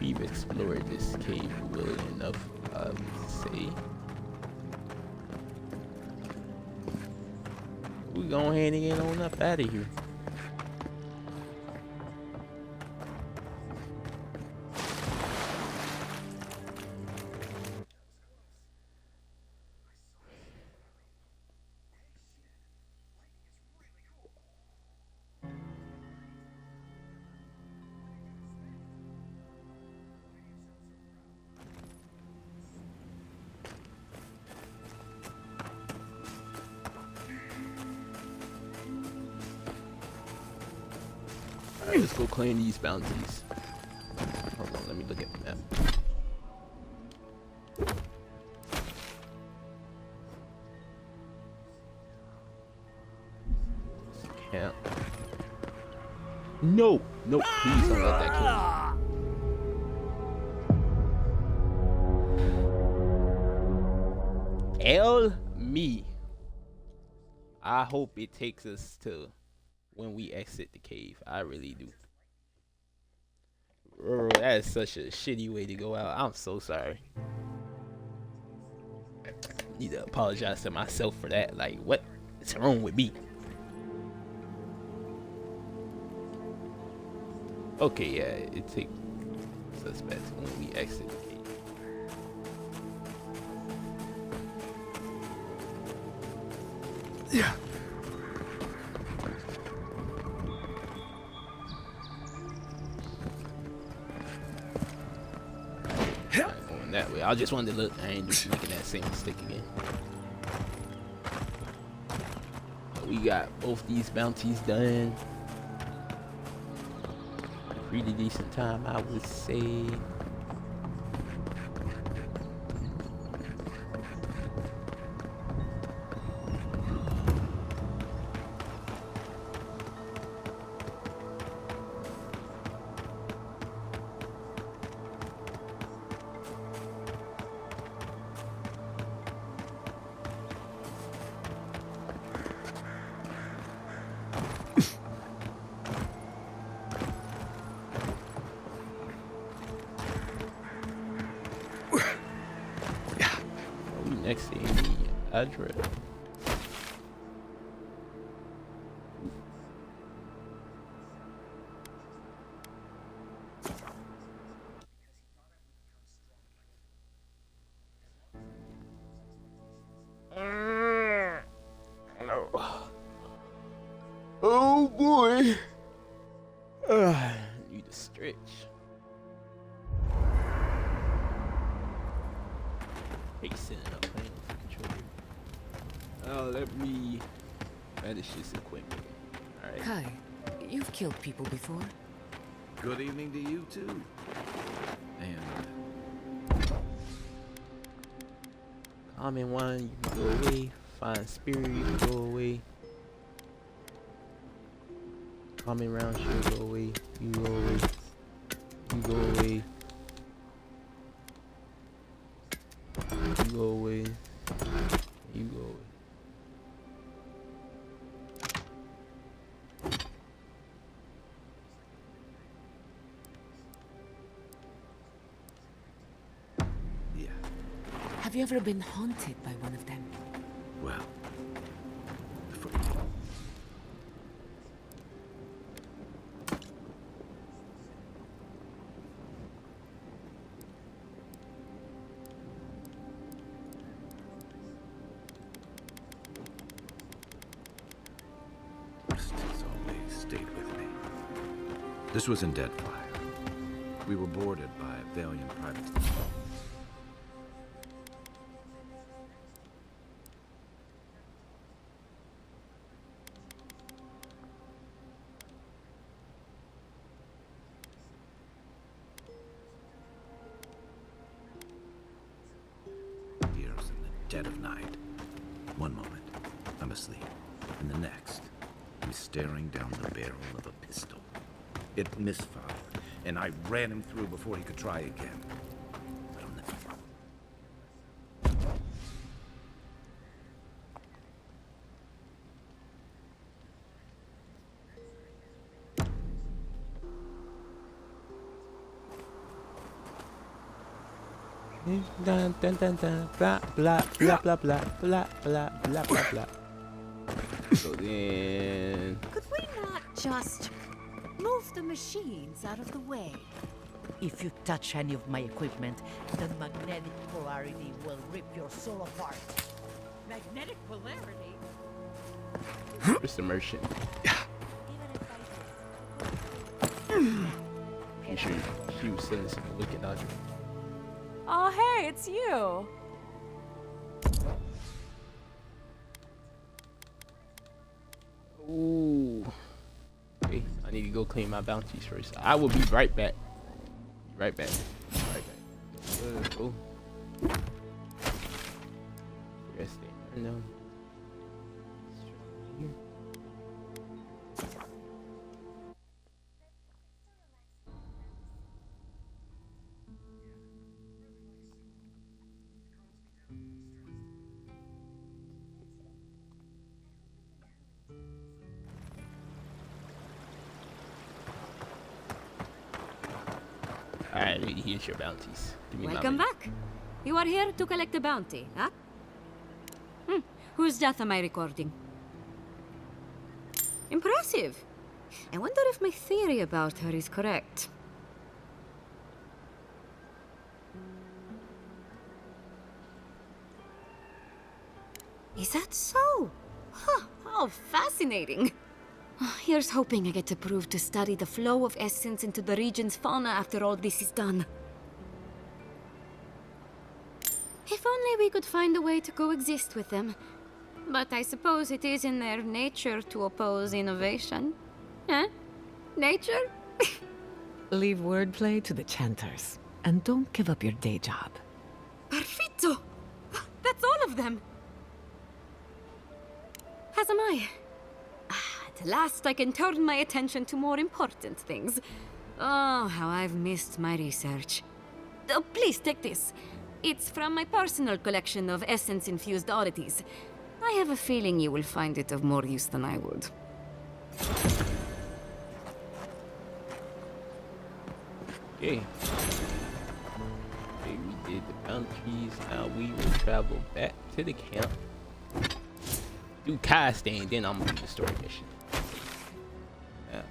We've explored this cave well enough, I would say. We go ahead and get on up out of here. Alright, let's go claim these bounties. Hold on, let me look at the map. Camp. No! No, please don't let that kill me. Me. I hope it takes us to when we exit the cave. I really do. Bro, that is such a shitty way to go out. I'm so sorry. Need to apologize to myself for that. Like, what is wrong with me? Okay, yeah, it takes suspects when we exit the cave. Yeah. Going that way. I just wanted to look. I ain't just making that same mistake again. We got both these bounties done. Pretty decent time, I would say. Next thing, the address. Oh boy. Need to stretch. Hey, sitting up playing with the controller. Let me manage this equipment. Alright. Kai, you've killed people before. Good evening to you too. And Common wine, you can go away. Fine spirit, you can go away. Common round shit, go away. You go away. You go away. You go away. You go away. Yeah. Have you ever been haunted by one of them? Well. Has always stayed with me. This was in Deadfire. We were boarded by a valiant private. Years in the dead of night. One moment, I'm asleep. And the next, I'm staring down the barrel of a pistol. It misfired, and I ran him through before he could try again. But I'm never. Dun dun dun dun, blah blah blah blah blah blah blah blah blah blah. So then, Could we not just move the machines out of the way? If you touch any of my equipment, the magnetic polarity will rip your soul apart. Magnetic polarity? just immersion. Pretty sure she was sending some wicked out. Oh, hey, it's you. Ooh. Okay, I need to go clean my bounties first. I will be right back. Right back. Right back. Oh. Rest it. No. Here. Alright, here's your bounties. Give me Welcome back. You are here to collect a bounty, huh? Whose death am I recording? Impressive. I wonder if my theory about her is correct. Is that so? Huh, how fascinating. Here's hoping I get to prove to study the flow of essence into the region's fauna after all this is done. If only we could find a way to coexist with them. But I suppose it is in their nature to oppose innovation. Huh? Nature? Leave wordplay to the chanters. And don't give up your day job. Perfetto! That's all of them! As am I. At last I can turn my attention to more important things. Oh, how I've missed my research. Oh, please take this. It's from my personal collection of essence-infused oddities. I have a feeling you will find it of more use than I would. Okay. Okay, we did the bounties. Now we will travel back to the camp. Do casting, then I'm gonna do the story mission. Yeah.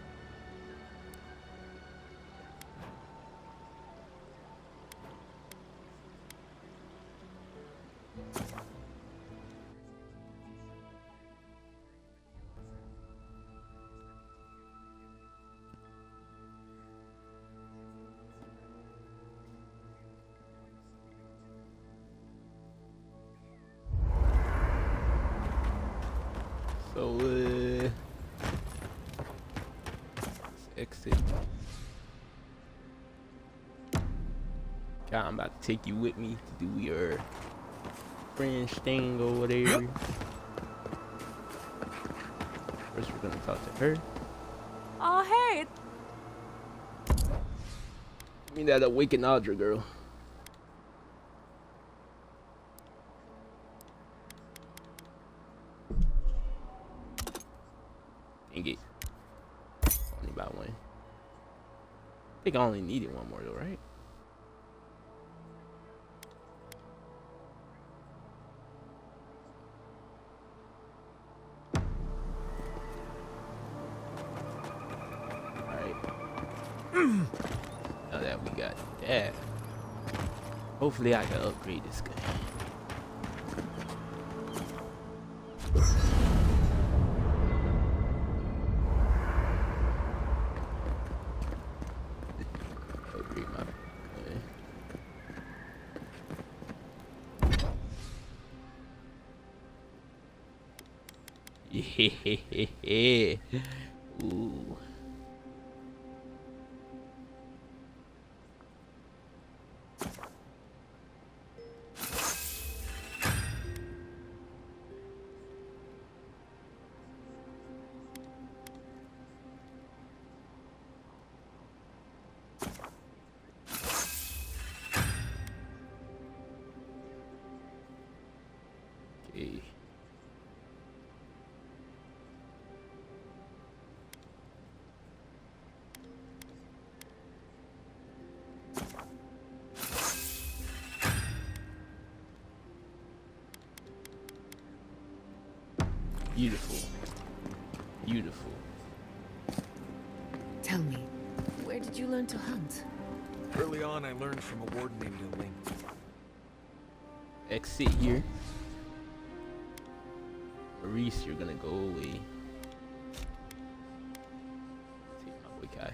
So, let's exit. God, I'm about to take you with me to do your friend Sting or whatever. First, we're gonna talk to her. Oh, hey. I mean that awakened Audra girl. Dang it. Only about one. I think I only needed one more though, right? Now that we got that, hopefully I can upgrade this guy. Upgrade my yeah. Ooh. Okay. Beautiful. Beautiful. Tell me, where did you learn to hunt? Early on, I learned from a warden named Ling. Exit here. Maurice, you're gonna go away. Take my boy Kai.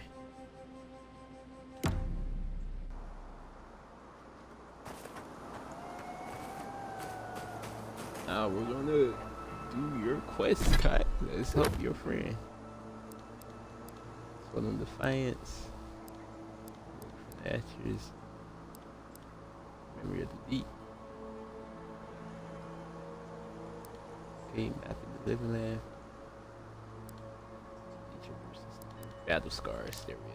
Now we're gonna do your quest, Kai. Let's help your friend. Southern Defiance. Ashes. Memory of the Deep. Okay, Map of the Living Land. Nature versus Battle Scars. There it is.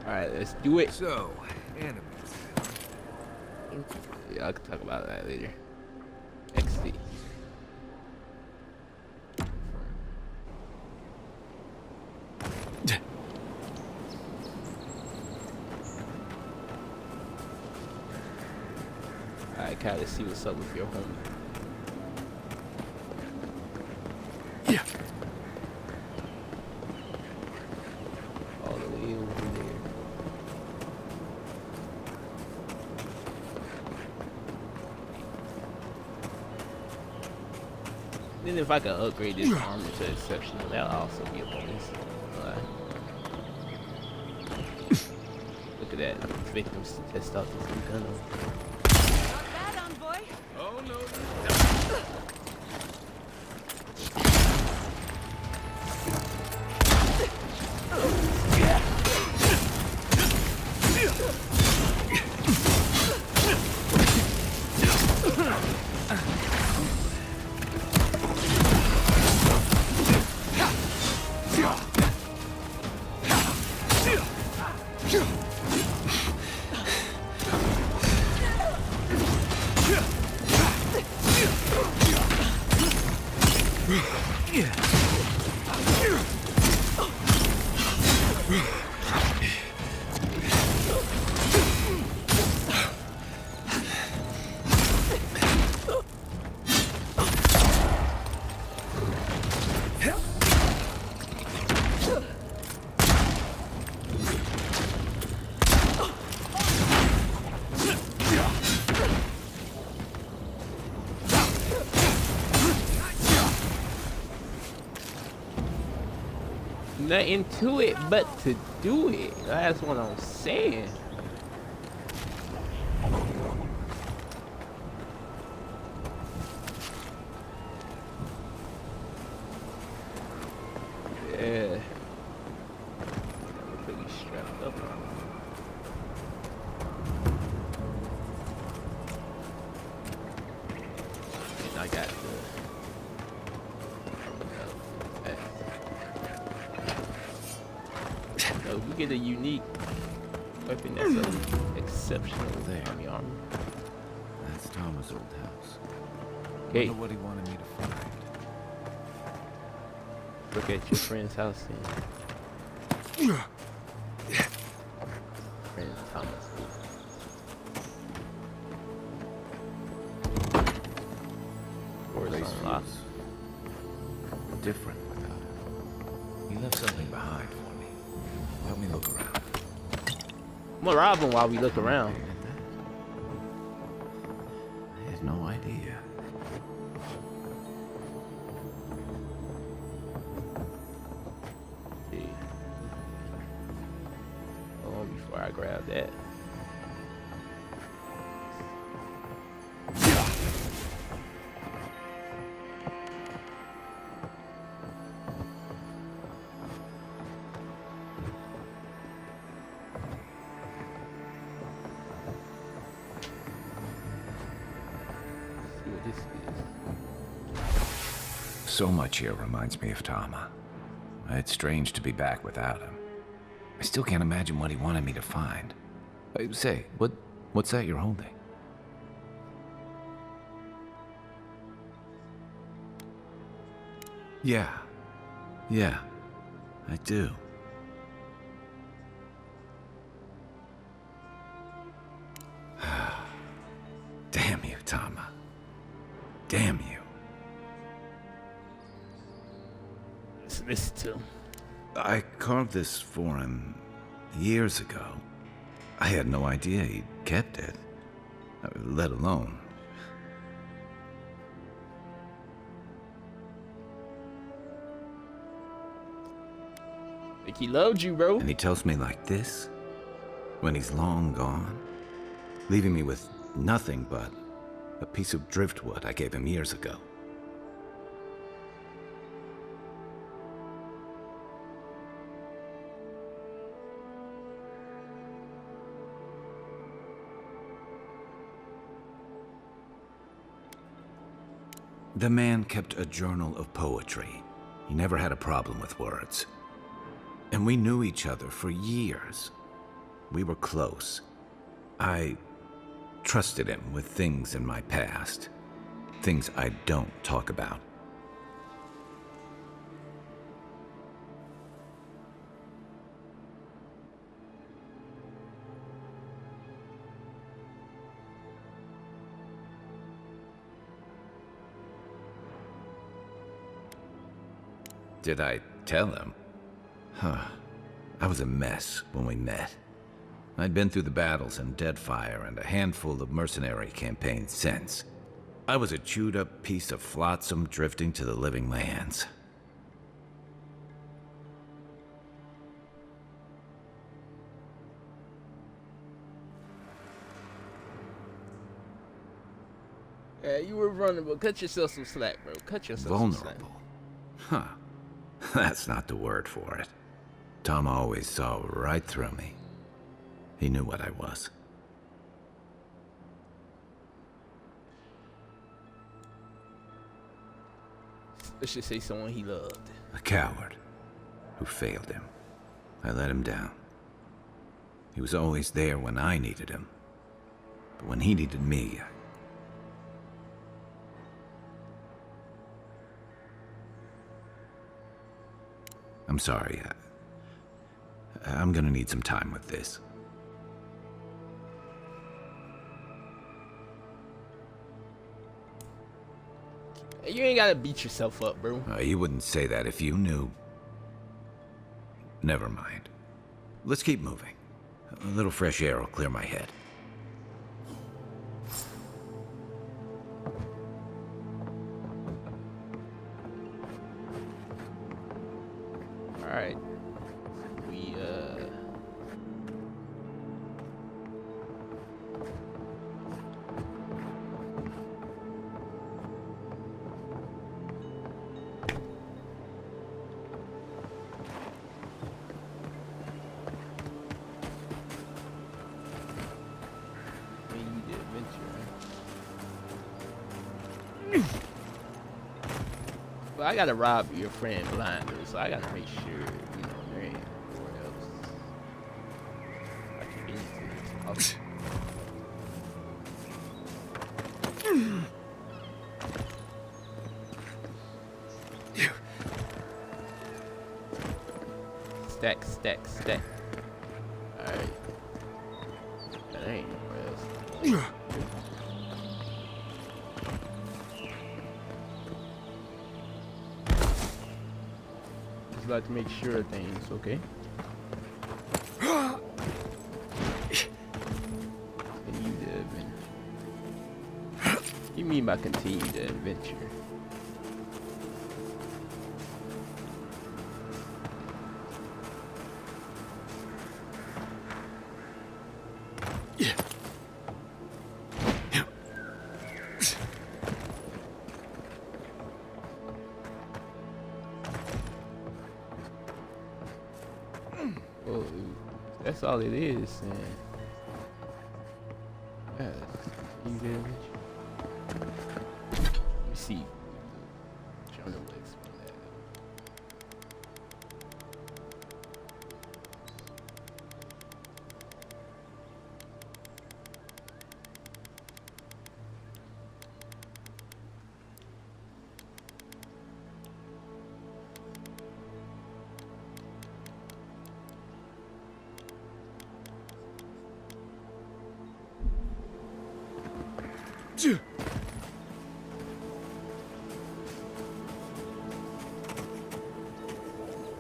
Alright, let's do it. So, enemies. Yeah, I can talk about that later. XD. Alright, Kai, let's see what's up with your homie. All the way over there. Then if I can upgrade this armor to exceptional, that'll also be a bonus. Look at that. Victims to test out this new gun. Not bad, envoy. Oh no. nothing to it but to do it. That's what I'm saying. Yeah. I'm pretty strapped up. And I got so we get a unique weapon that's exceptional There. army armor. That's Thomas' old house. Okay. Wonder what he wanted me to find. Look at your friend's house then. Friend Thomas. Place feels different without him. He left something behind for me. Help me look around. I'm gonna rob him while we look around. I had no idea. See. Hold on before I grab that. So much here reminds me of Tama. It's strange to be back without him. I still can't imagine what he wanted me to find. Say, what's that you're holding? Yeah, I do. Damn you, Tama. Damn you. Listen to him. I carved this for him years ago. I had no idea he'd kept it, let alone. Like he loved you, bro. And he tells me like this, when he's long gone, leaving me with nothing but a piece of driftwood I gave him years ago. The man kept a journal of poetry. He never had a problem with words. And we knew each other for years. We were close. I trusted him with things in my past. Things I don't talk about. Did I tell him? I was a mess when we met. I'd been through the battles in Deadfire and a handful of mercenary campaigns since. I was a chewed-up piece of flotsam drifting to the living lands. Yeah, you were vulnerable. Cut yourself some slack, bro. Cut yourself some slack. Vulnerable? Huh. That's not the word for it. Tom always saw right through me. He knew what I was. Let's just say someone he loved. A coward who failed him. I let him down. He was always there when I needed him. But when he needed me, I'm sorry. I'm gonna need some time with this. You ain't gotta beat yourself up, bro. You wouldn't say that if you knew. Never mind. Let's keep moving. A little fresh air will clear my head. Alright. Well, I gotta rob your friend blind though, so I gotta make sure, you know, there ain't nowhere else I can get into this. Stack, stack, stack. Alright. That ain't nowhere else. Just like to make sure things okay. Continue the adventure. What you mean by continue the adventure? Well, that's all it is, and yeah, continue the adventure. Let me see. Trying to explain that.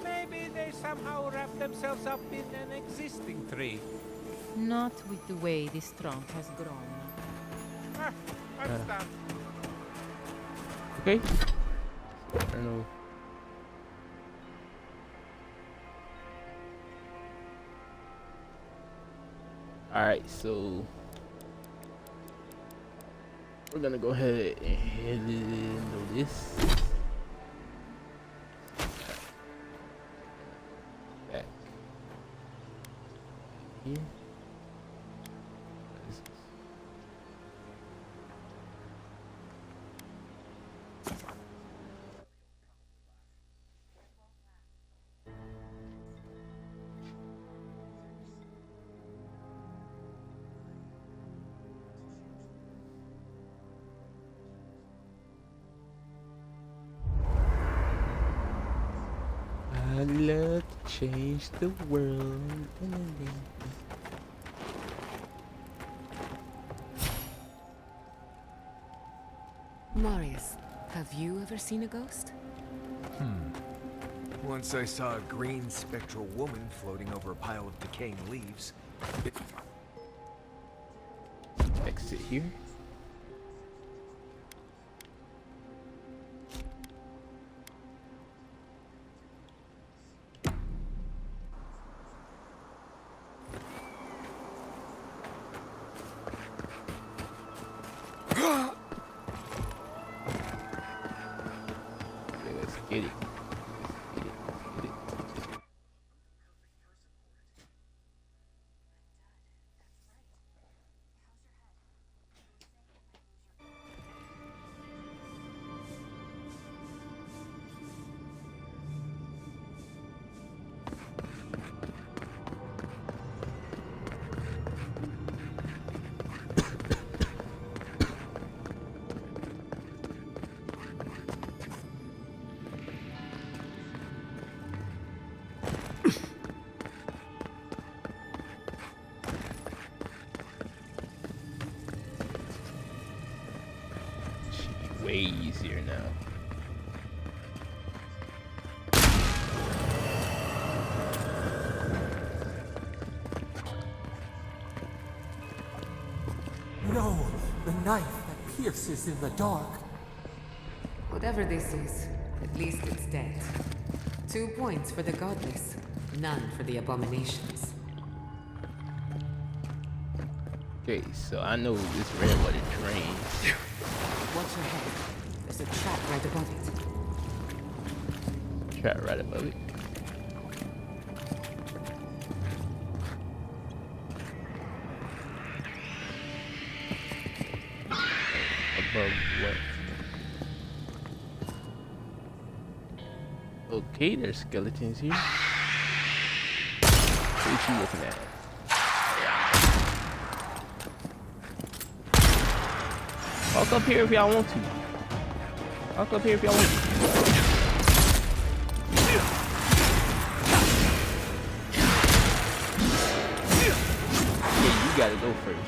Maybe they somehow wrap themselves up in an existing tree. Not with the way this trunk has grown. I'm done. Okay. I don't know. Alright, so we're gonna go ahead and handle this. Back here. I love to change the world. Marius, have you ever seen a ghost? Once I saw a green spectral woman floating over a pile of decaying leaves. Exit here. Okay, let's get it. Way easier now. No, the knife that pierces in the dark. Whatever this is, at least it's dead. 2 points for the godless, none for the abominations. Okay, so I know this railway train. Watch your head. There's a trap right above it. Trap right above it. Above what? Okay, there's skeletons here. What you looking at? Walk up here if y'all want to. Walk up here if y'all want to. Yeah, you gotta go first.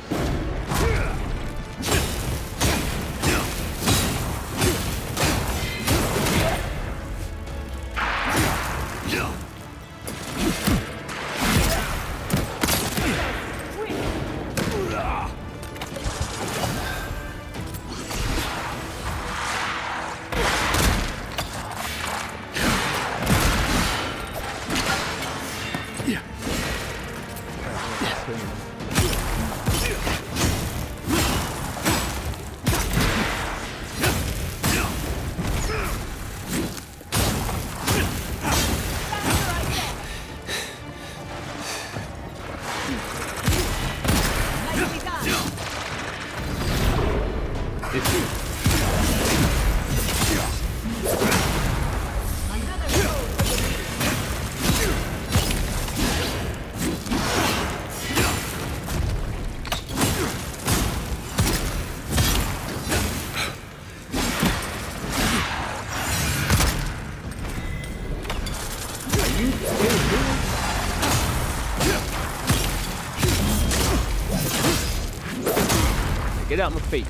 Get out my face.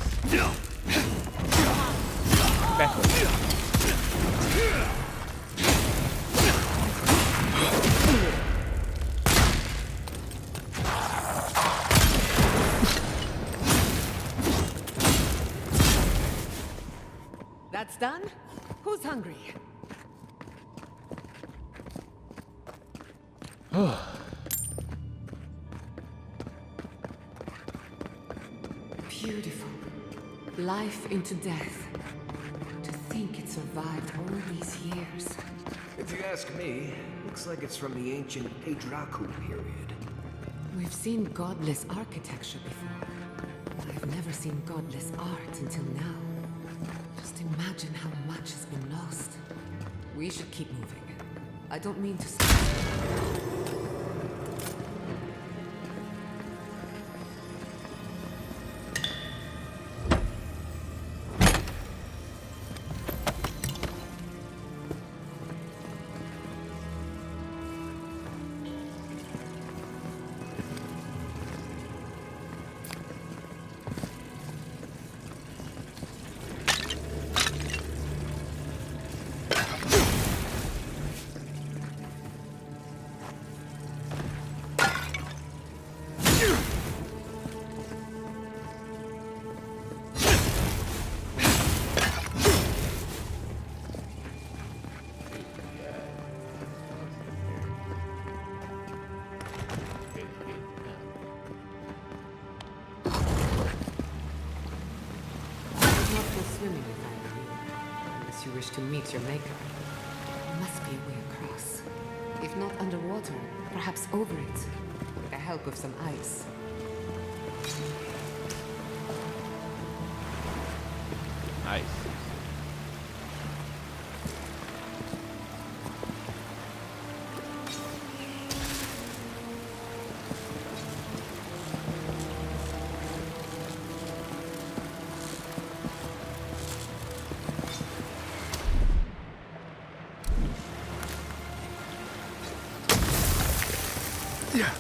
Back up. That's done? Who's hungry? Beautiful. Life into death. To think it survived all these years. If you ask me, looks like it's from the ancient Heidraku period. We've seen godless architecture before. I've never seen godless art until now. Just imagine how much has been lost. We should keep moving. I don't mean to stop. Swimming if I were you, unless you wish to meet your maker. There must be a way across. If not underwater, perhaps over it, with the help of some ice. Ice. Yeah.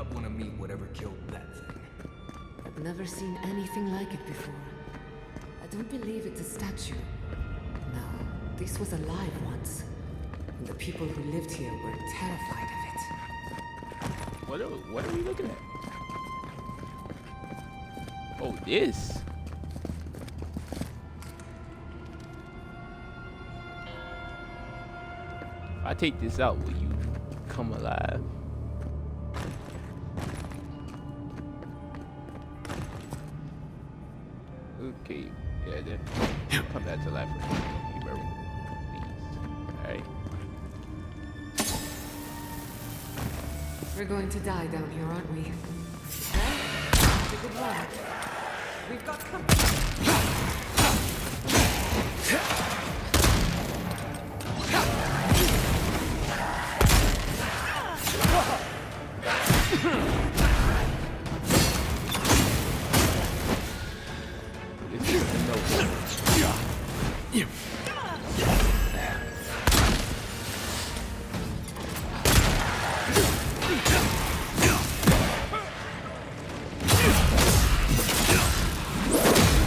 not want to meet whatever killed that thing. I've never seen anything like it before. I don't believe it's a statue. No, this was alive once. And the people who lived here were terrified of it. What are we looking at? Oh, this. If I take this out, will you come alive? Okay, yeah, then come back to life. Alright. We're going to die down here, aren't we? Well, good luck. We've got company.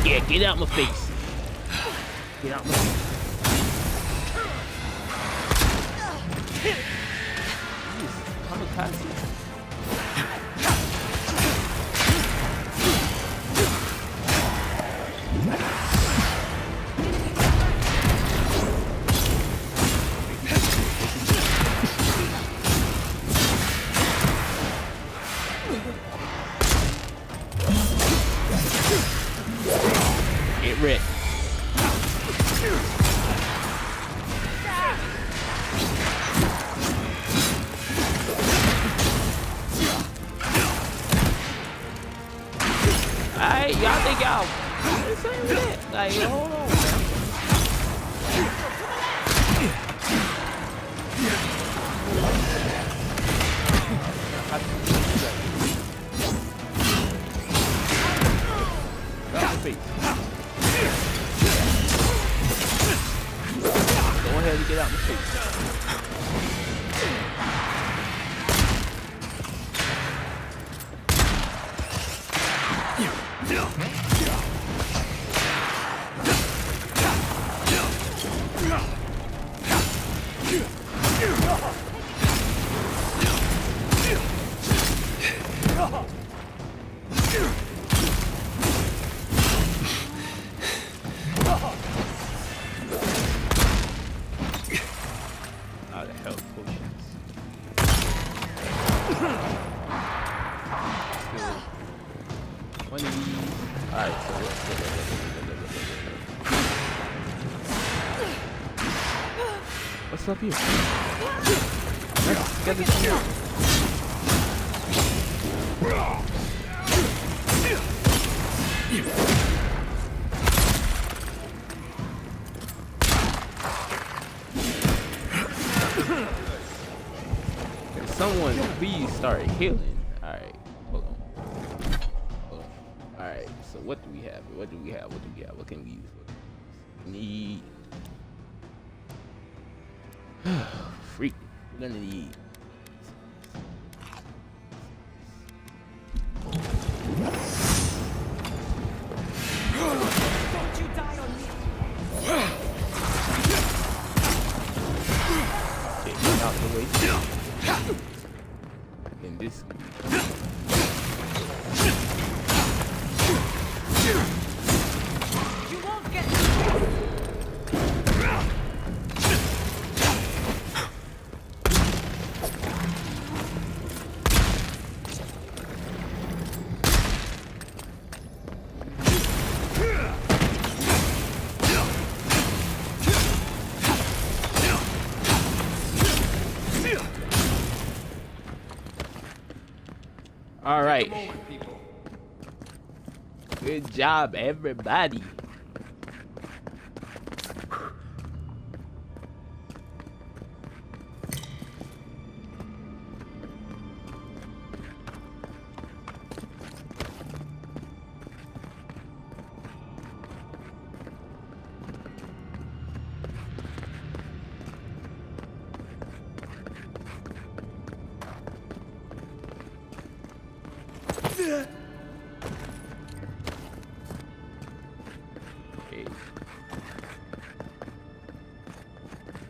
Yeah, get out my face. Get out my face. Kamikaze. Get rid. Alright, y'all think y'all same with it? Like, hold on, man. Go ahead and get out my face. What's up here? Let's get this here. Can someone please start healing? Alright, hold on. Alright, so what do we have? What do we have? What can we use? Need freak. We're gonna need Don't you die on me! get out the way. And this You won't get all right. Good job, everybody. Okay.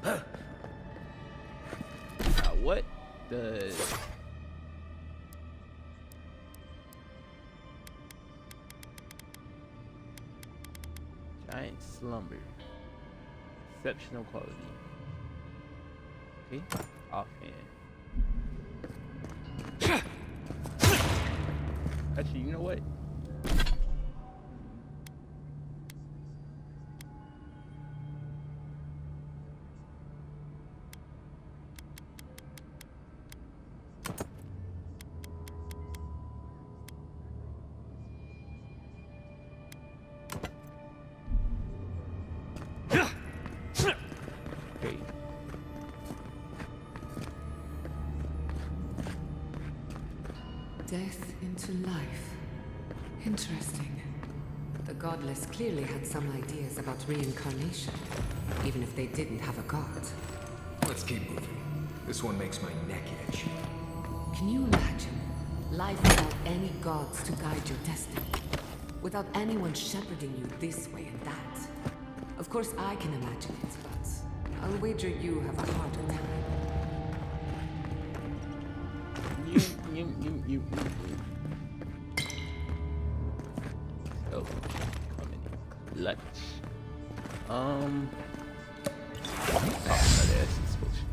Now what does giant slumber? Exceptional quality. Okay, offhand. Actually, you know what? Okay. Death into life. Interesting. The godless clearly had some ideas about reincarnation, even if they didn't have a god. Let's keep moving. This one makes my neck itch. Can you imagine life without any gods to guide your destiny? Without anyone shepherding you this way and that? Of course I can imagine it, but I'll wager you have a harder time. So, coming clutch. Essence potion.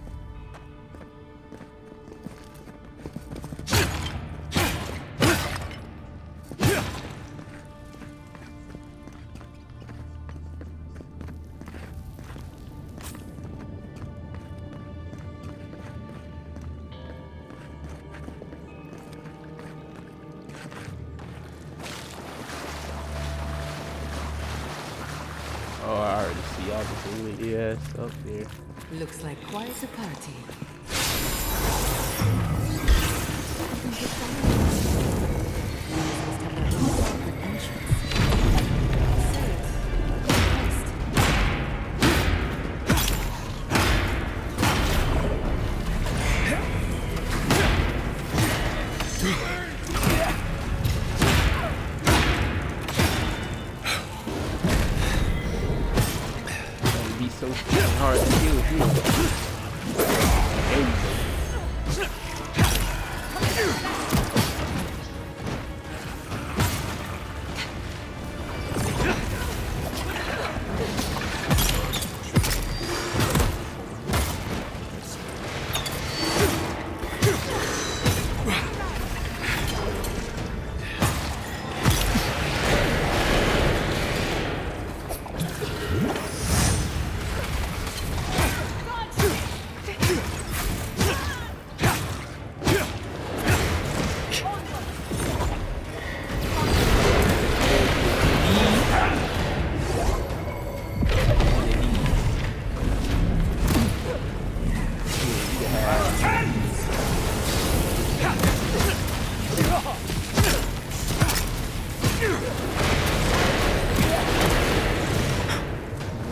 Oh, I already see all the bullet ass up there. Looks like quite a party. Be so fucking hard to deal with you. There you go.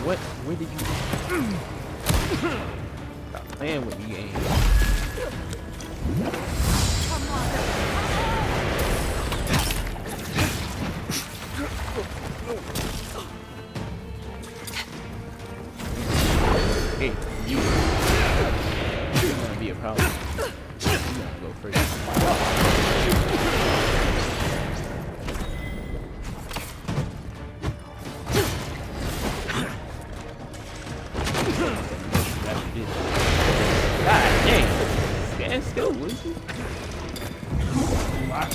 What? Where did you stop playing with me, game? Hey, you. You're gonna be a problem. You're gonna go first. God dang. Stand still, would you? Wow.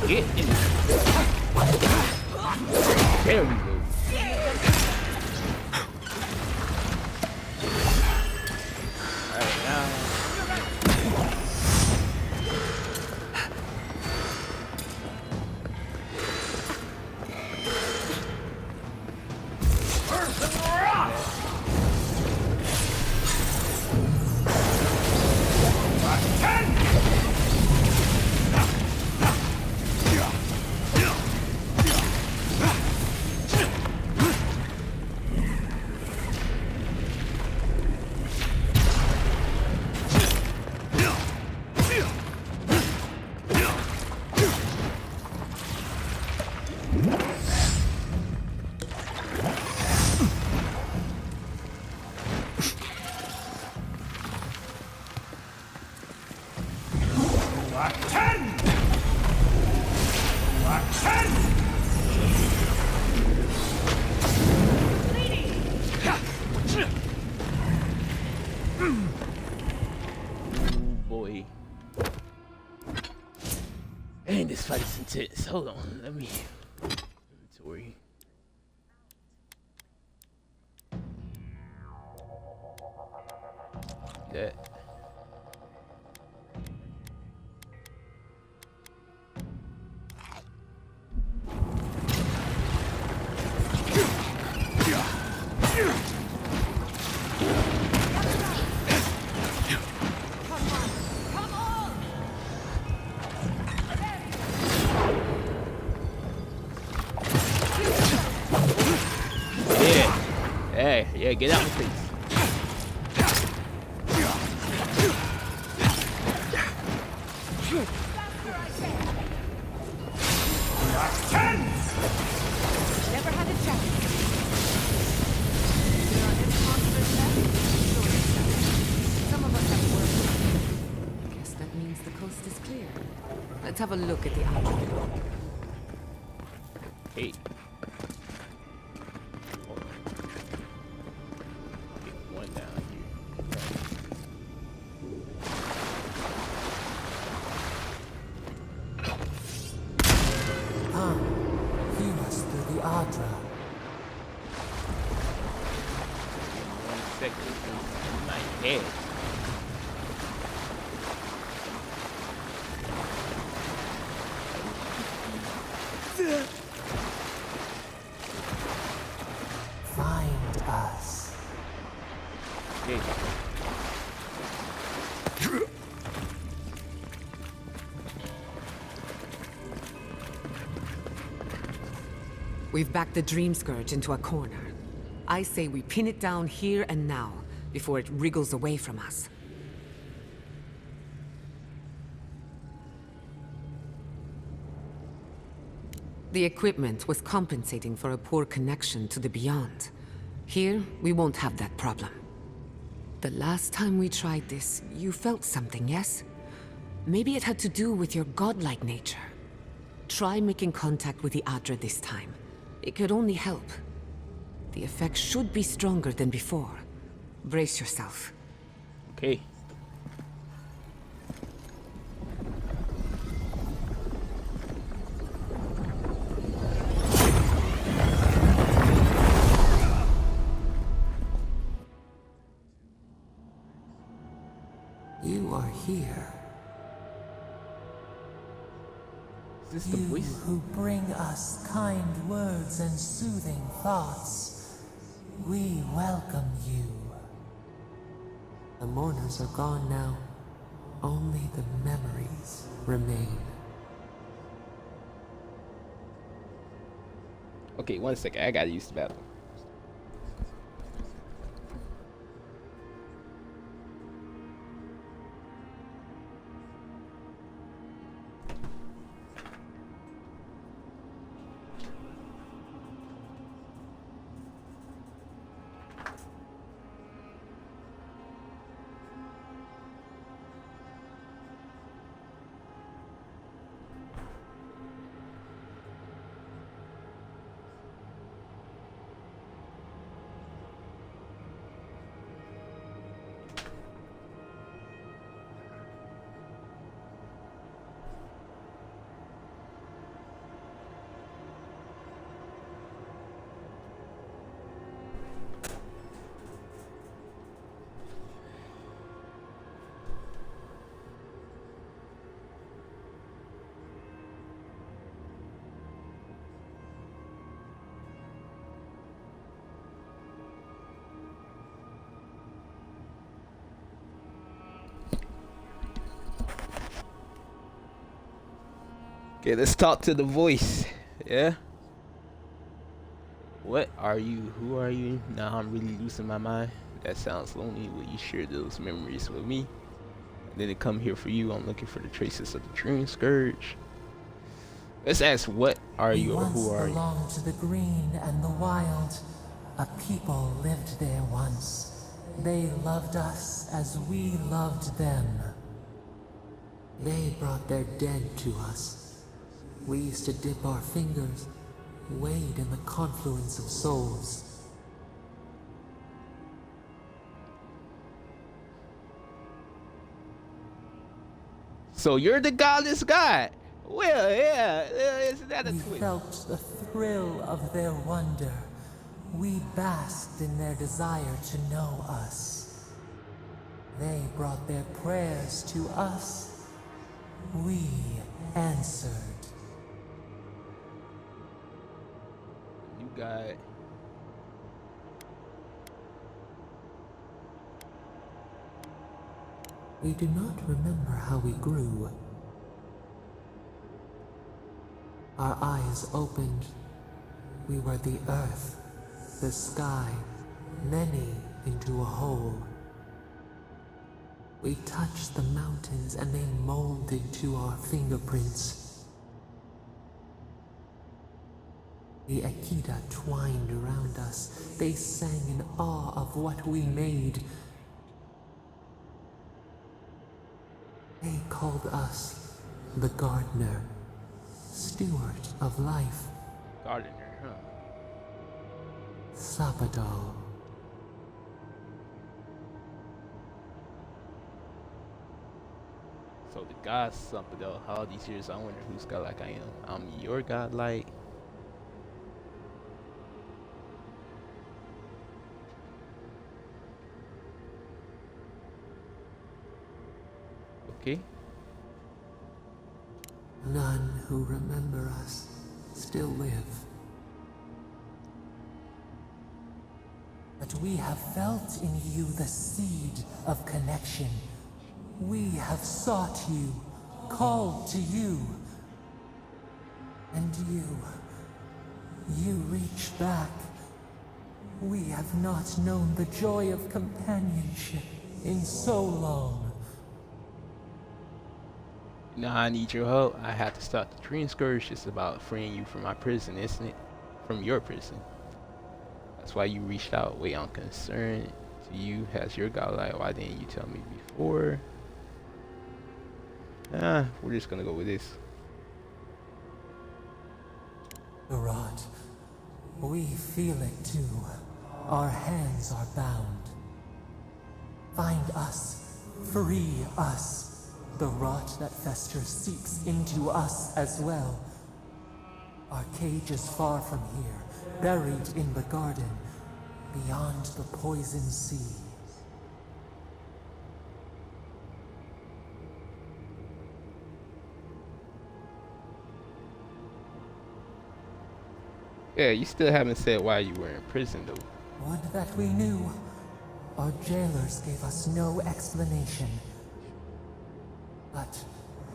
Get in. There we go. Alright, now. Man, this fight is intense. Hold on, let me inventory. That. Yeah, get out of my face. Never had a chance. There are any monsters left? Some of us have work. Guess that means the coast is clear. Let's have a look at the outlook. Hey. Find us. We've backed the Dream Scourge into a corner. I say we pin it down here and now, before it wriggles away from us. The equipment was compensating for a poor connection to the Beyond. Here, we won't have that problem. The last time we tried this, you felt something, yes? Maybe it had to do with your godlike nature. Try making contact with the Adra this time. It could only help. The effect should be stronger than before. Brace yourself. Okay. You are here. Is this the voice? You who bring us kind words and soothing thoughts, we welcome you. The mourners are gone now. Only the memories remain. Okay, 1 second. I gotta use the bathroom. Okay, let's talk to the voice. Yeah? What are you? Who are you? Now I'm really losing my mind. That sounds lonely. Will you share those memories with me? And then to come here for you, I'm looking for the traces of the Dream Scourge. Let's ask, what are you or who are We once you? belonged to the green and the wild. A people lived there once. They loved us as we loved them. They brought their dead to us. We used to dip our fingers, wade in the confluence of souls. So you're the godless god. Well, yeah, isn't that a We twist? felt the thrill of their wonder. We basked in their desire to know us. They brought their prayers to us. We answered. You got. We do not remember how we grew. Our eyes opened. We were the earth, the sky, many into a whole. We touched the mountains and they molded to our fingerprints. The Akita twined around us. They sang in awe of what we made. They called us the gardener, steward of life. Gardener, huh? Sapadal. So the god something though, all these years I wonder who's god like I am. I'm your god like. Okay. None who remember us still live. But we have felt in you the seed of connection. We have sought you, called to you. And you reach back. We have not known the joy of companionship in so long. Now I need your help. I have to start the dream scourge. It's about freeing you from my prison, isn't it? From your prison. That's why you reached out. Wait, I'm concerned to you as your god. Like, why didn't you tell me before? We're just gonna go with this. Rod, we feel it too. Our hands are bound. Find us. Free us. The rot that festers seeps into us as well. Our cage is far from here, buried in the garden, beyond the poison sea. Yeah, you still haven't said why you were in prison though. Would that we knew. Our jailers gave us no explanation. But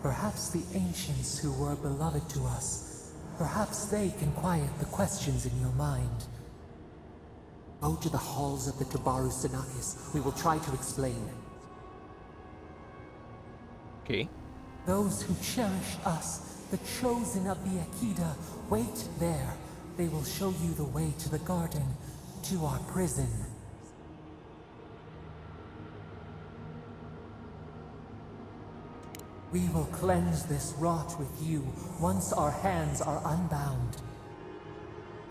perhaps the ancients who were beloved to us, perhaps they can quiet the questions in your mind. Go to the halls of the Tabaru Sanakis. We will try to explain. Okay. Those who cherish us, the chosen of the Akita, wait there. They will show you the way to the garden, to our prison. We will cleanse this rot with you once our hands are unbound.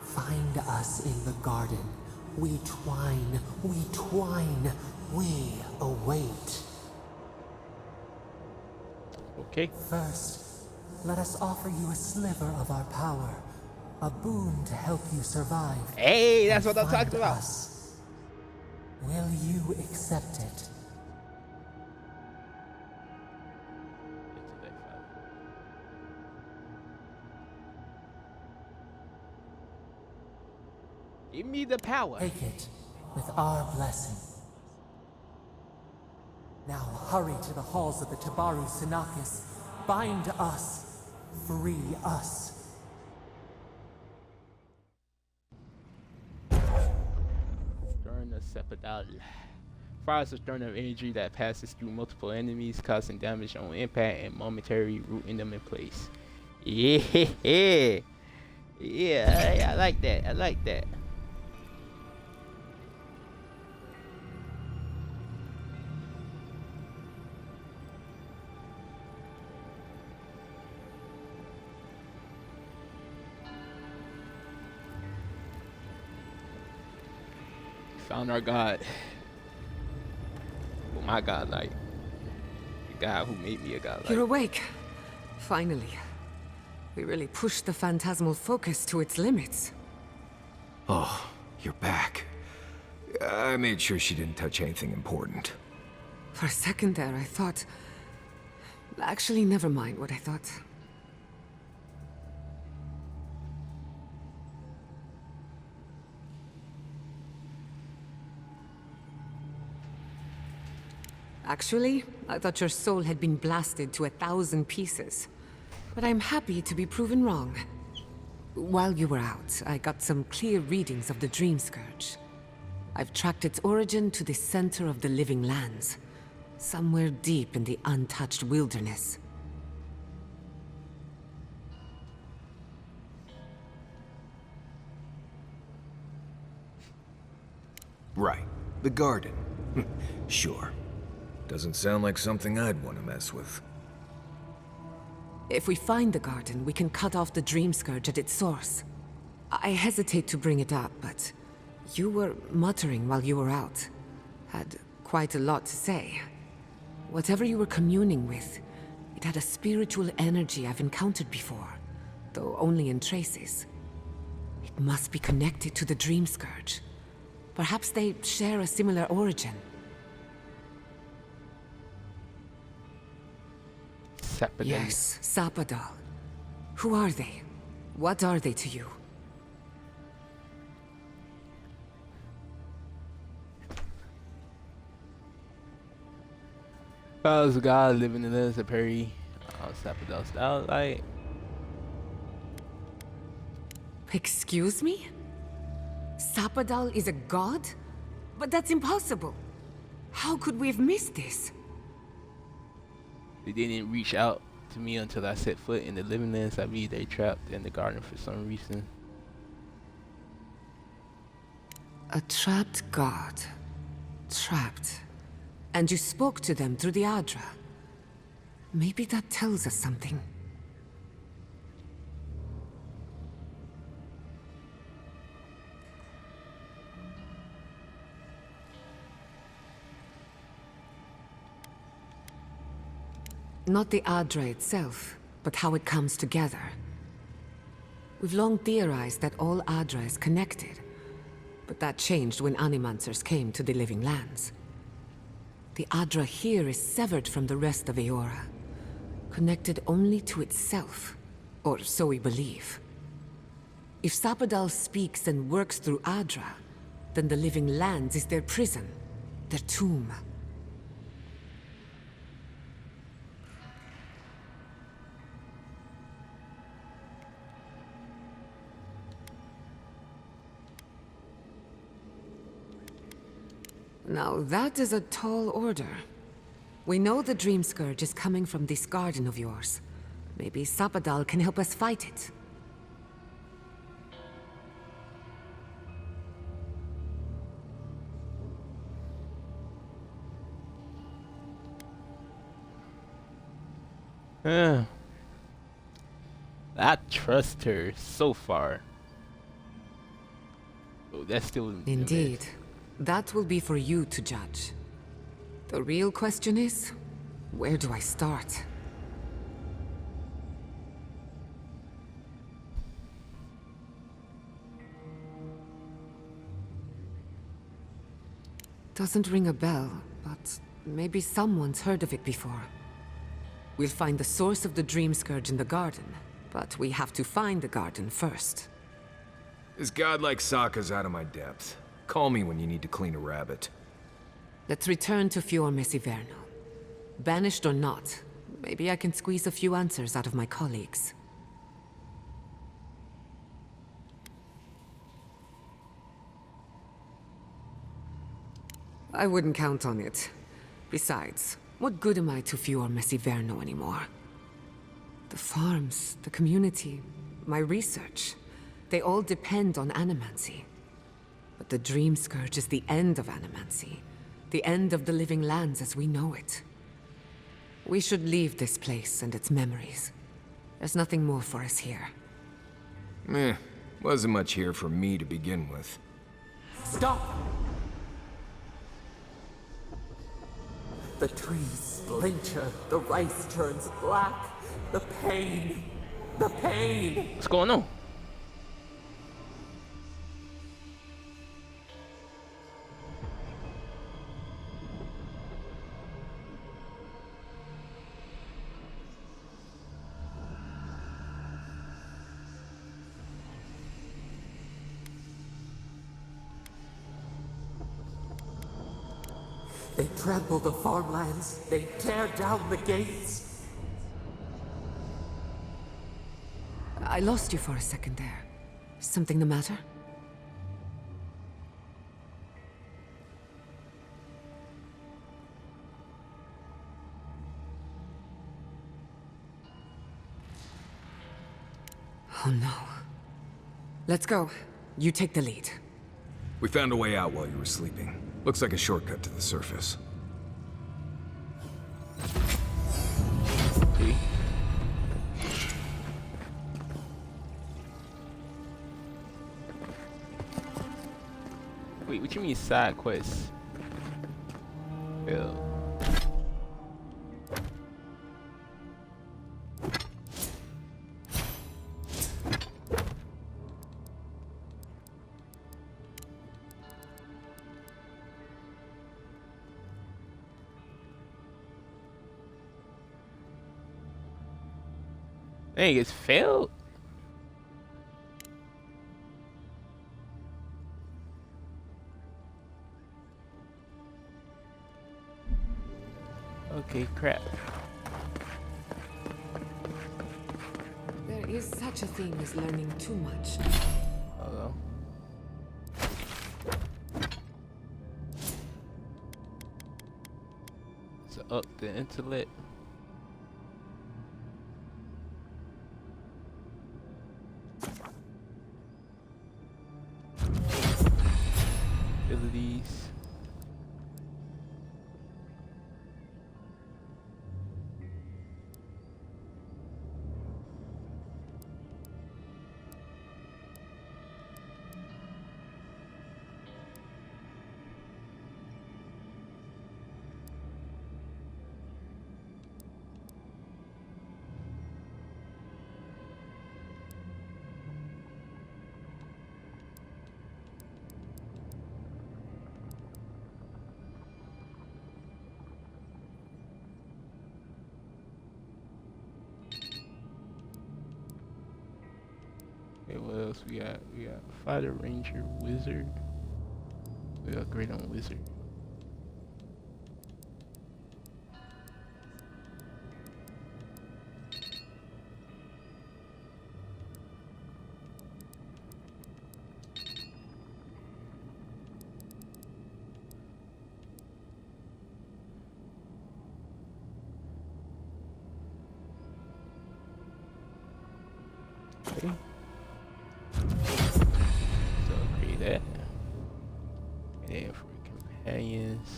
Find us in the garden. We twine, we await. Okay. First, let us offer you a sliver of our power, a boon to help you survive. Hey, that's what I'm Find talking about. us. Will you accept it? Give me the power. Take it with our blessing. Now hurry to the halls of the Tabaru Sanakis. Bind us. Free us. Sterna Sepadal. Fires a stern of energy that passes through multiple enemies, causing damage on impact and momentary rooting them in place. Yeah. Yeah, I like that. I like that. Found our God. Well, my God, like the God who made me a God. You're Like, awake. Finally. We really pushed the phantasmal focus to its limits. Oh, you're back. I made sure she didn't touch anything important. For a second there, I thought... Actually, never mind what I thought. Actually, I thought your soul had been blasted to 1,000 pieces. But I'm happy to be proven wrong. While you were out, I got some clear readings of the Dream Scourge. I've tracked its origin to the center of the living lands, somewhere deep in the untouched wilderness. Right. The garden. Sure. Doesn't sound like something I'd want to mess with. If we find the garden, we can cut off the Dream Scourge at its source. I hesitate to bring it up, but you were muttering while you were out. Had quite a lot to say. Whatever you were communing with, it had a spiritual energy I've encountered before, though only in traces. It must be connected to the Dream Scourge. Perhaps they share a similar origin. Sapadal. Yes, Sapadal. Who are they? What are they to you? I was a God living in this, a Perry. Sapadal style, like. Excuse me? Sapadal is a god? But that's impossible. How could we have missed this? They didn't reach out to me until I set foot in the living lands. I mean, they trapped in the garden for some reason. A trapped god. Trapped. And you spoke to them through the Adra. Maybe that tells us something. Not the Adra itself, but how it comes together. We've long theorized that all Adra is connected, but that changed when Animancers came to the Living Lands. The Adra here is severed from the rest of Eora, connected only to itself, or so we believe. If Sapadal speaks and works through Adra, then the Living Lands is their prison, their tomb. Now that is a tall order. We know the Dream Scourge is coming from this garden of yours. Maybe Sapadal can help us fight it. I trust her so far. Oh, that's still Indeed. That will be for you to judge. The real question is, where do I start? Doesn't ring a bell, but maybe someone's heard of it before. We'll find the source of the Dream Scourge in the garden, but we have to find the garden first. This god like Sokka's out of my depth. Call me when you need to clean a rabbit. Let's return to Fior Messiverno. Banished or not, maybe I can squeeze a few answers out of my colleagues. I wouldn't count on it. Besides, what good am I to Fior Messiverno anymore? The farms, the community, my research, they all depend on animancy. But the Dream Scourge is the end of animancy, the end of the living lands as we know it. We should leave this place and its memories. There's nothing more for us here. Wasn't much here for me to begin with. Stop! The trees splinter, the rice turns black. The pain! The pain! What's going on? They trample the farmlands. They tear down the gates. I lost you for a second there. Something the matter? Oh no. Let's go. You take the lead. We found a way out while you were sleeping. Looks like a shortcut to the surface. Okay. Wait, what you mean side quests? Hell. Dang, it's failed. Okay, crap. There is such a thing as learning too much. Hello. So up the intellect. Abilities. Okay, what else we got? We got Fighter, Ranger, Wizard. We got great on Wizard. Okay. So upgrade that. And then for companions.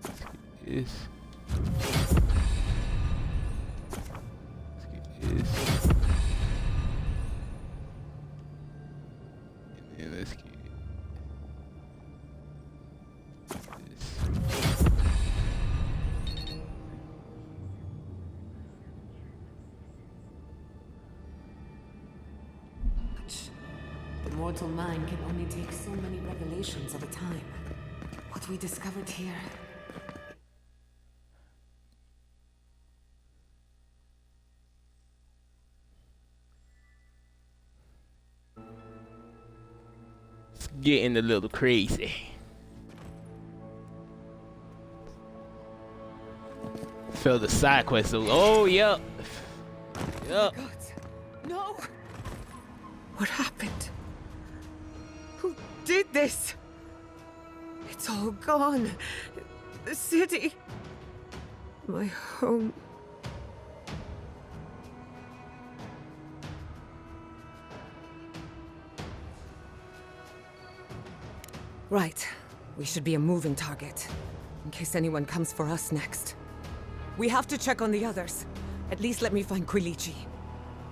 Let's get this. Let's get this. And then let's get this. The mortal mind can only take so many revelations at a time. What we discovered here. It's getting a little crazy. Fell the side quest. So, oh, yep. Yep. God, no! What happened? Who did this? It's all gone. The city. My home. Right. We should be a moving target, in case anyone comes for us next. We have to check on the others. At least let me find Quilichi.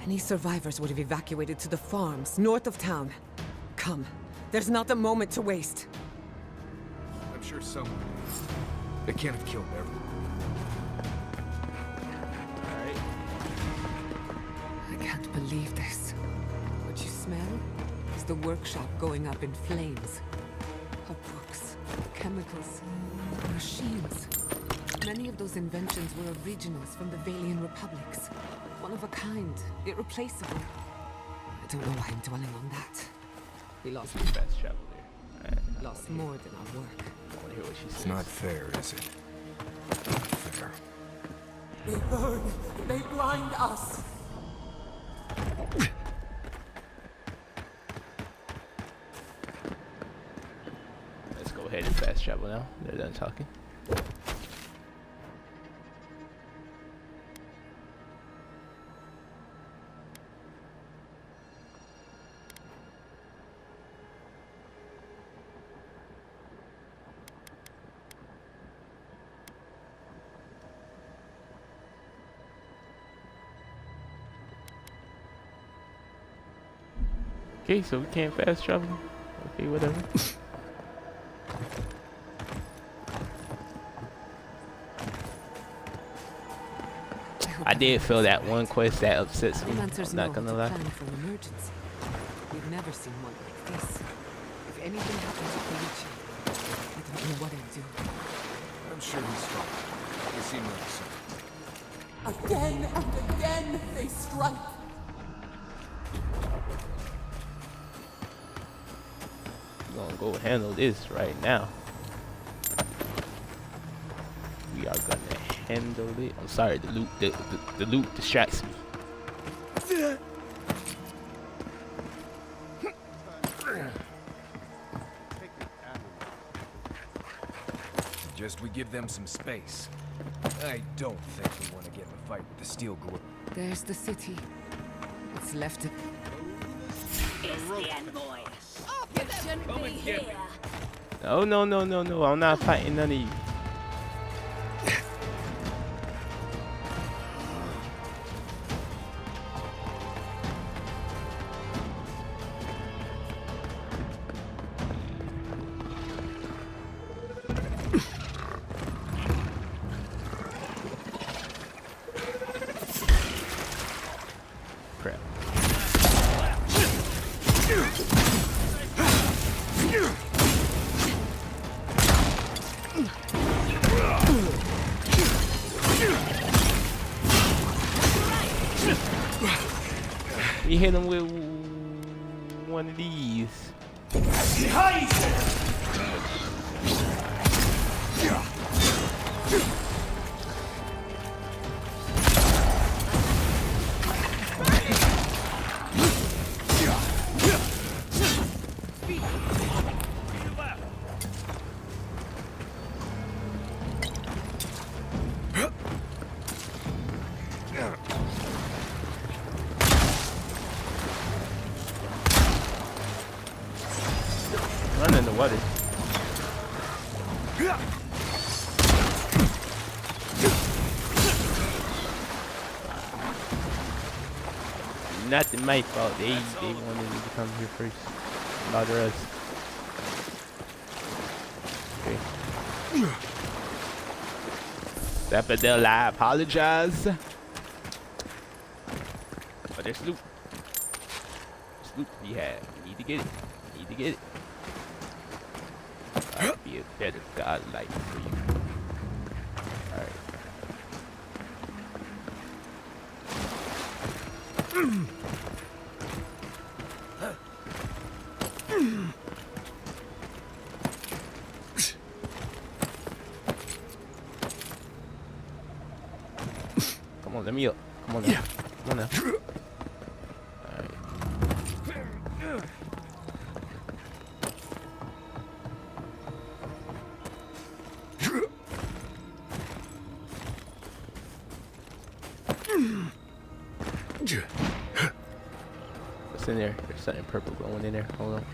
Any survivors would have evacuated to the farms north of town. Come. There's not a moment to waste. I'm sure someone... They can't have killed everyone. I can't believe this. What you smell is the workshop going up in flames. Our books, chemicals, machines. Many of those inventions were originals from the Valian republics. One of a kind, irreplaceable. I don't know why I'm dwelling on that. We lost fast travel there. Lost more than our work. I want to hear what she says. It's not fair, is it? Not fair. They burn. They blind us. Let's go ahead and fast travel now. They're done talking. Okay, so we can't fast travel. Okay, whatever. I did feel that one quest that upsets me. I'm not gonna lie. For an emergency. We've never seen one like this. If anything happens to Quilichi, I don't know what I'd do. I'm sure he's strong. They seem like so. Again and again they strike. We're gonna go handle this right now. We are gonna handle it. I'm sorry, the loot distracts me. Suggest we give them some space. I don't think we want to get in a fight with the steel glue. There's the city. It's left to... It's the envoy. You shouldn't be here. No, no, no, no, no. I'm not fighting none of you. Crap. We hit him with one of these. Run in the water. Nothing my fault. They wanted me to come here first. Bother us. Okay. Zapadella, I apologize. But there's loot. There's loot we have. We need to get it. We need to get it. I'll be a better godlike for you. Alright. Come on, let me up. Come on now. Come on now. Alright. What's in there? There's something purple glowing in there. Hold on.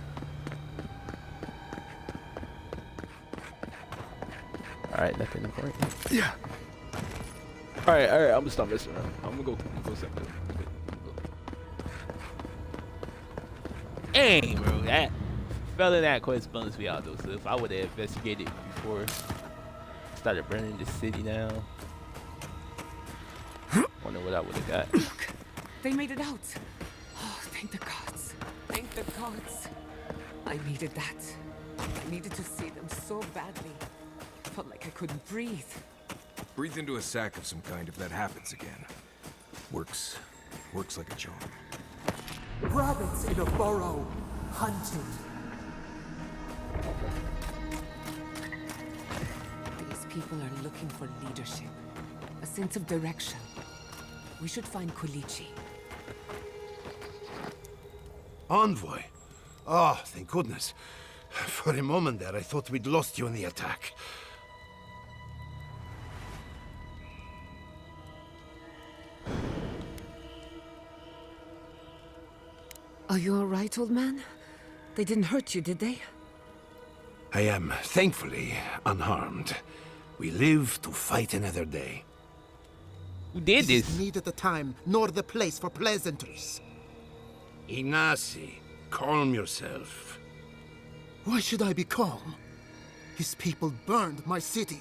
Alright, nothing important. Yeah. Alright, I'm gonna stop messing around. I'm gonna go something. Dang, bro, that failing that quest bums me out though. So if I would have investigated before started burning the city down, wonder what I would have got. Look, they made it out. Oh, thank the gods. Thank the gods. I needed that. I needed to see them so badly. Felt like I couldn't breathe. Breathe into a sack of some kind if that happens again. Works like a charm. Rabbits in a burrow, hunting. These people are looking for leadership, a sense of direction. We should find Kulichi. Envoy? Oh, thank goodness. For a moment there, I thought we'd lost you in the attack. Are you all right, old man? They didn't hurt you, did they? I am, thankfully, unharmed. We live to fight another day. Who did this? Is neither the time nor the place for pleasantries. Ignacy, calm yourself. Why should I be calm? His people burned my city.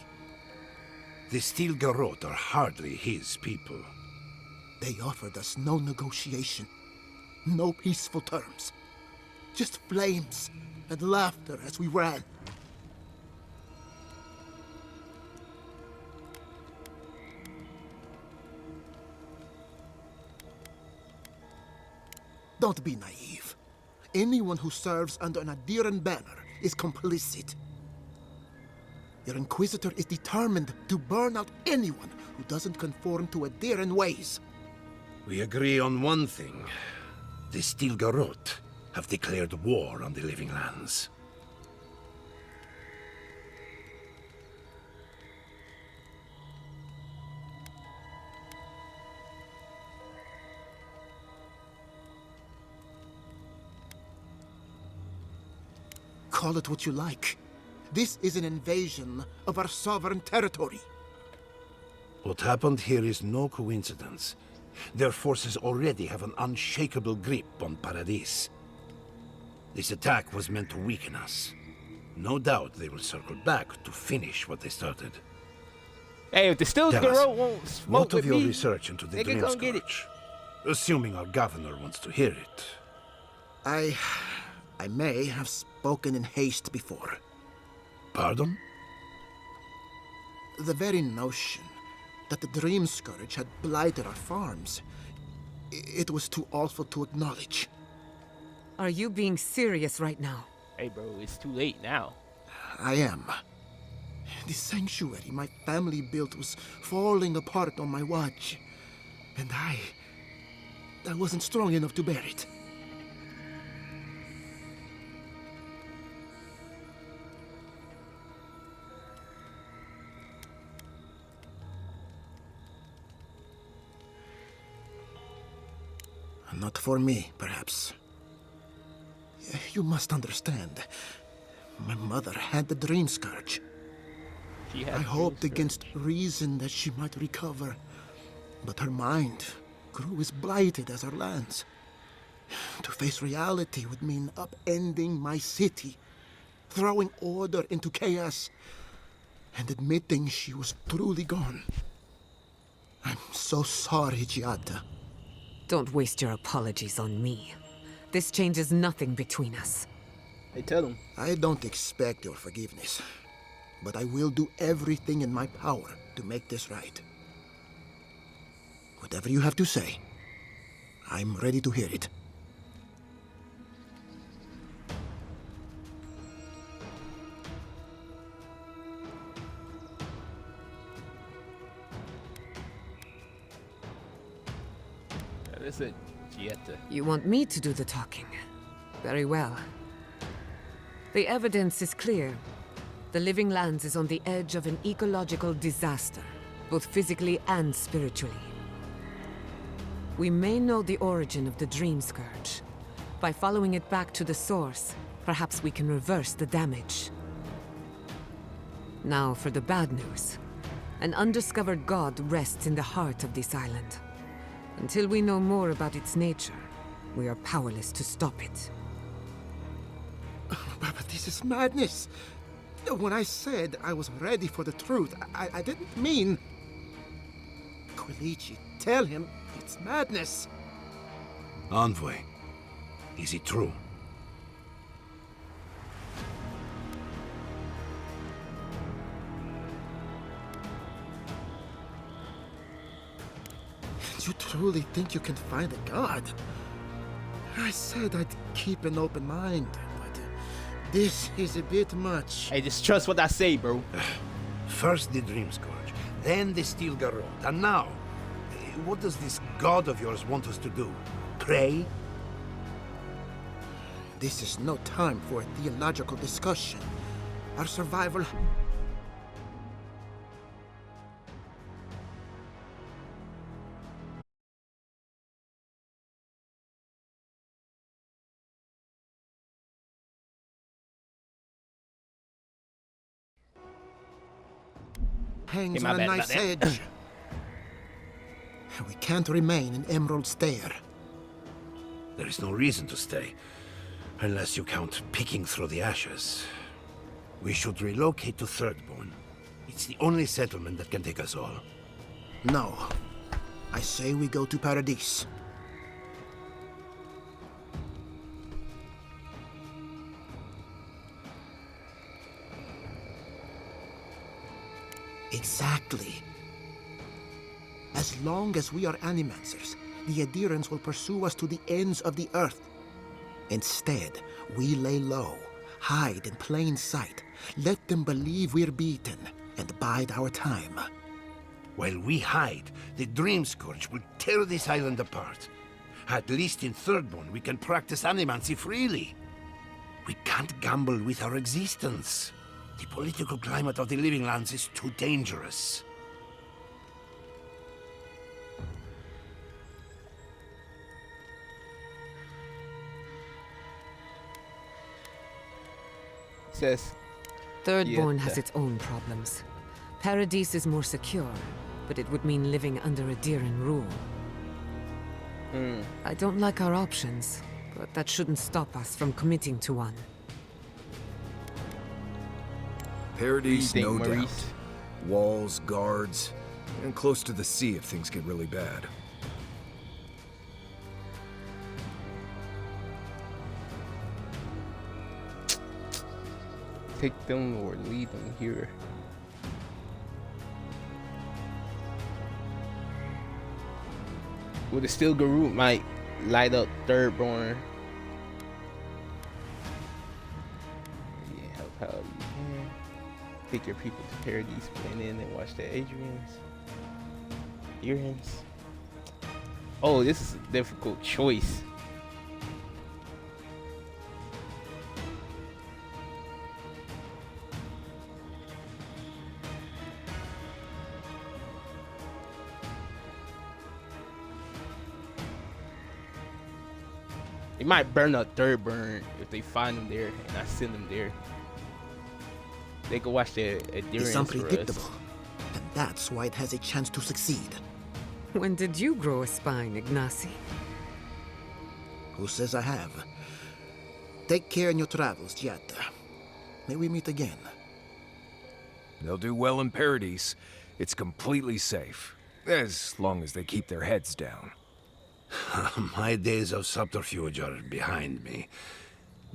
The Steel Garrote are hardly his people. They offered us no negotiation, no peaceful terms. Just flames and laughter as we ran. Don't be naive. Anyone who serves under an Adiran banner is complicit. Your Inquisitor is determined to burn out anyone who doesn't conform to Adiran ways. We agree on one thing. The Steel Garrote have declared war on the Living Lands. Call it what you like. This is an invasion of our sovereign territory. What happened here is no coincidence. Their forces already have an unshakable grip on Paradis. This attack was meant to weaken us. No doubt they will circle back to finish what they started. Hey, if the Steel Garrote won't smoke what of with your me, research into the they can come get it. Dreamscourge? Assuming our governor wants to hear it. I may have spoken in haste before. Pardon? The very notion that the Dreamscourge had blighted our farms, it was too awful to acknowledge. Are you being serious right now? Hey, bro, it's too late now. I am. The sanctuary my family built was falling apart on my watch. And I wasn't strong enough to bear it. Not for me, perhaps. You must understand. My mother had the Dreamscourge. I hoped against reason that she might recover. But her mind grew as blighted as our lands. To face reality would mean upending my city, throwing order into chaos, and admitting she was truly gone. I'm so sorry, Giada. Don't waste your apologies on me. This changes nothing between us. Hey, tell him. I don't expect your forgiveness, but I will do everything in my power to make this right. Whatever you have to say, I'm ready to hear it. That's it, Gietta. You want me to do the talking? Very well. The evidence is clear. The Living Lands is on the edge of an ecological disaster, both physically and spiritually. We may know the origin of the Dream Scourge. By following it back to the source, perhaps we can reverse the damage. Now for the bad news. An undiscovered god rests in the heart of this island. Until we know more about its nature, we are powerless to stop it. But this is madness. When I said I was ready for the truth, I didn't mean... Quilici, tell him it's madness. Envoy, is it true? You truly think you can find a god? I said I'd keep an open mind, but this is a bit much. Hey, just trust what I say, bro. First the Dream Scourge, then the Steel Garrote, and now, what does this god of yours want us to do? Pray? This is no time for a theological discussion. Our survival... hangs on a nice edge. We can't remain in Emerald Stair. There is no reason to stay, unless you count picking through the ashes. We should relocate to Thirdborn. It's the only settlement that can take us all. No. I say we go to Paradise. Exactly. As long as we are Animancers, the Adherents will pursue us to the ends of the earth. Instead, we lay low, hide in plain sight, let them believe we're beaten, and bide our time. While we hide, the Dream Scourge will tear this island apart. At least in Thirdborn, we can practice animancy freely. We can't gamble with our existence. The political climate of the Living Lands is too dangerous. Says Thirdborn has its own problems. Paradise is more secure, but it would mean living under Adheran rule. I don't like our options, but that shouldn't stop us from committing to one. Paradise, no doubt. Walls, guards, and close to the sea if things get really bad. Take them or leave them here. Well, the Steel Garrote might light up Thirdborn. Yeah, help how you can. Take your people to Paradise, blend in and watch the Adrians. Earrings. Oh, this is a difficult choice. They might burn up Thirdborn if they find them there and I send them there. They could watch the Adherence. It's unpredictable, and that's why it has a chance to succeed. When did you grow a spine, Ignacy? Who says I have? Take care in your travels, Giatta. May we meet again. They'll do well in Paradise. It's completely safe, as long as they keep their heads down. My days of subterfuge are behind me.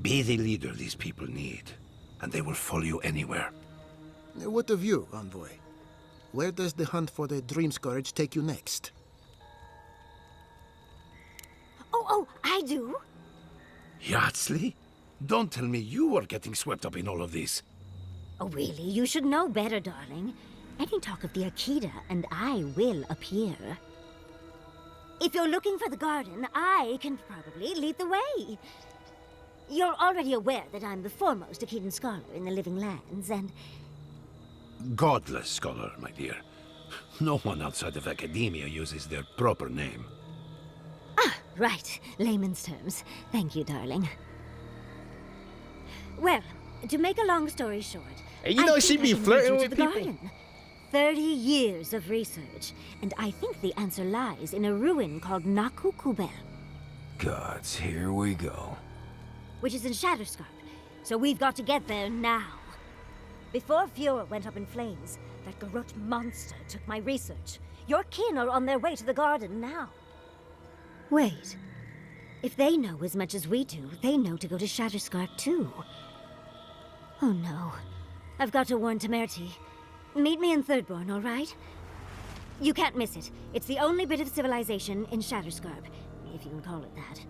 Be the leader these people need, and they will follow you anywhere. What of you, Envoy? Where does the hunt for the Dream Scourge take you next? Oh, I do. Yardsley? Don't tell me you are getting swept up in all of this. Oh, really? You should know better, darling. Any talk of the Akita, and I will appear. If you're looking for the garden, I can probably lead the way. You're already aware that I'm the foremost Akitan scholar in the Living Lands, and... Godless scholar, my dear. No one outside of academia uses their proper name. Right, layman's terms. Thank you, darling. Well, to make a long story short, and you know she be flirting with people. Garden. 30 years of research, and I think the answer lies in a ruin called Nakukubel, Gods, here we go. which is in Shatterscarp. So we've got to get there now. Before Fiora went up in flames, that Garrote monster took my research. Your kin are on their way to the garden now. Wait. If they know as much as we do, they know to go to Shatterscarp too. Oh no. I've got to warn Temerity. Meet me in Thirdborn, all right? You can't miss it. It's the only bit of civilization in Shatterscarp, if you can call it that.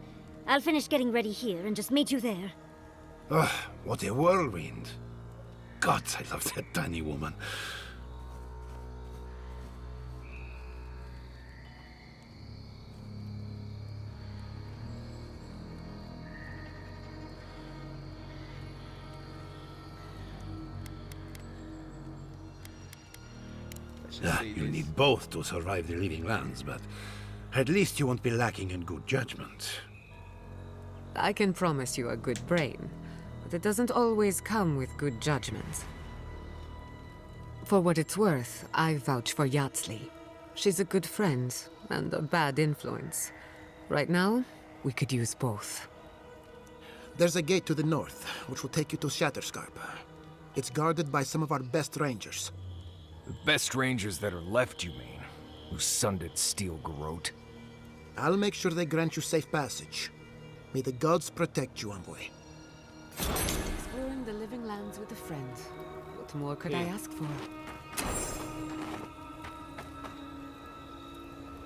I'll finish getting ready here and just meet you there. Ugh, what a whirlwind. God, I love that tiny woman. You need both to survive the Living Lands, but at least you won't be lacking in good judgment. I can promise you a good brain, but it doesn't always come with good judgment. For what it's worth, I vouch for Yatsley. She's a good friend and a bad influence. Right now, we could use both. There's a gate to the north, which will take you to Shatterscarp. It's guarded by some of our best rangers. The best rangers that are left, you mean? Whose son did steal Garrote? I'll make sure they grant you safe passage. May the gods protect you, envoy. Exploring the Living Lands with a friend. What more could I ask for?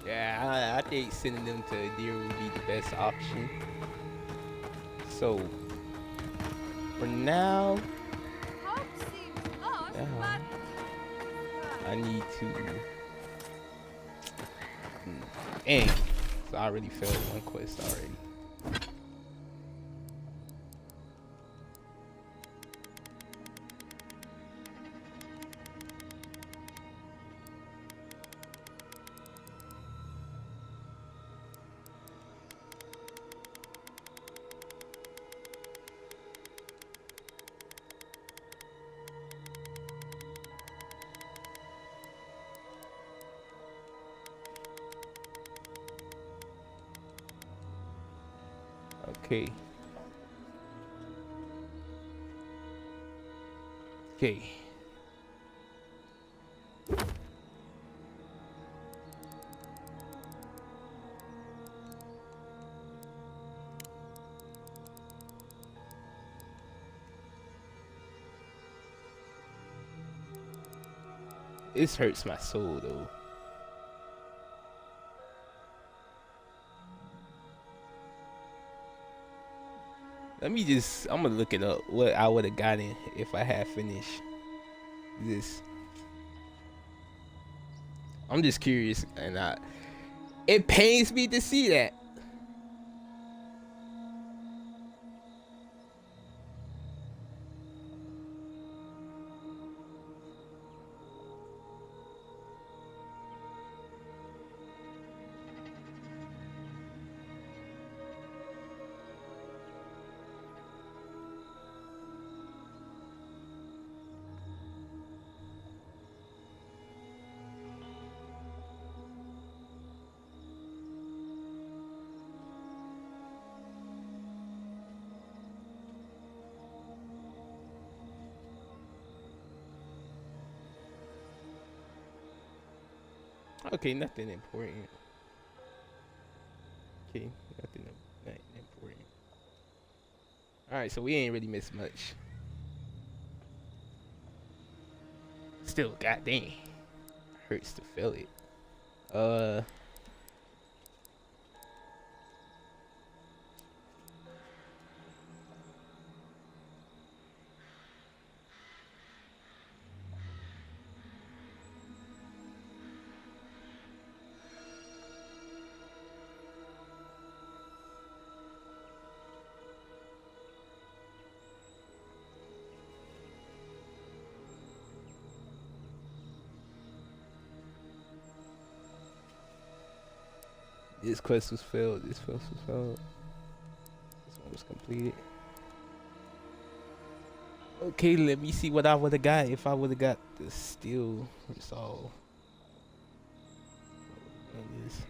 Yeah, I think sending them to Adir would be the best option. So, for now, I need to. Dang, so I already failed one quest already. Okay. Okay. This hurts my soul though. Let me just, I'm gonna look it up, what I would have gotten if I had finished this. I'm just curious, and it pains me to see that. Okay, nothing important. Okay, nothing important. Alright, so we ain't really missed much. Still, goddamn. Hurts to feel it. This quest was failed. This quest was failed. This one was completed. Okay, let me see what I would have got if I would have got the steel resolve. What is?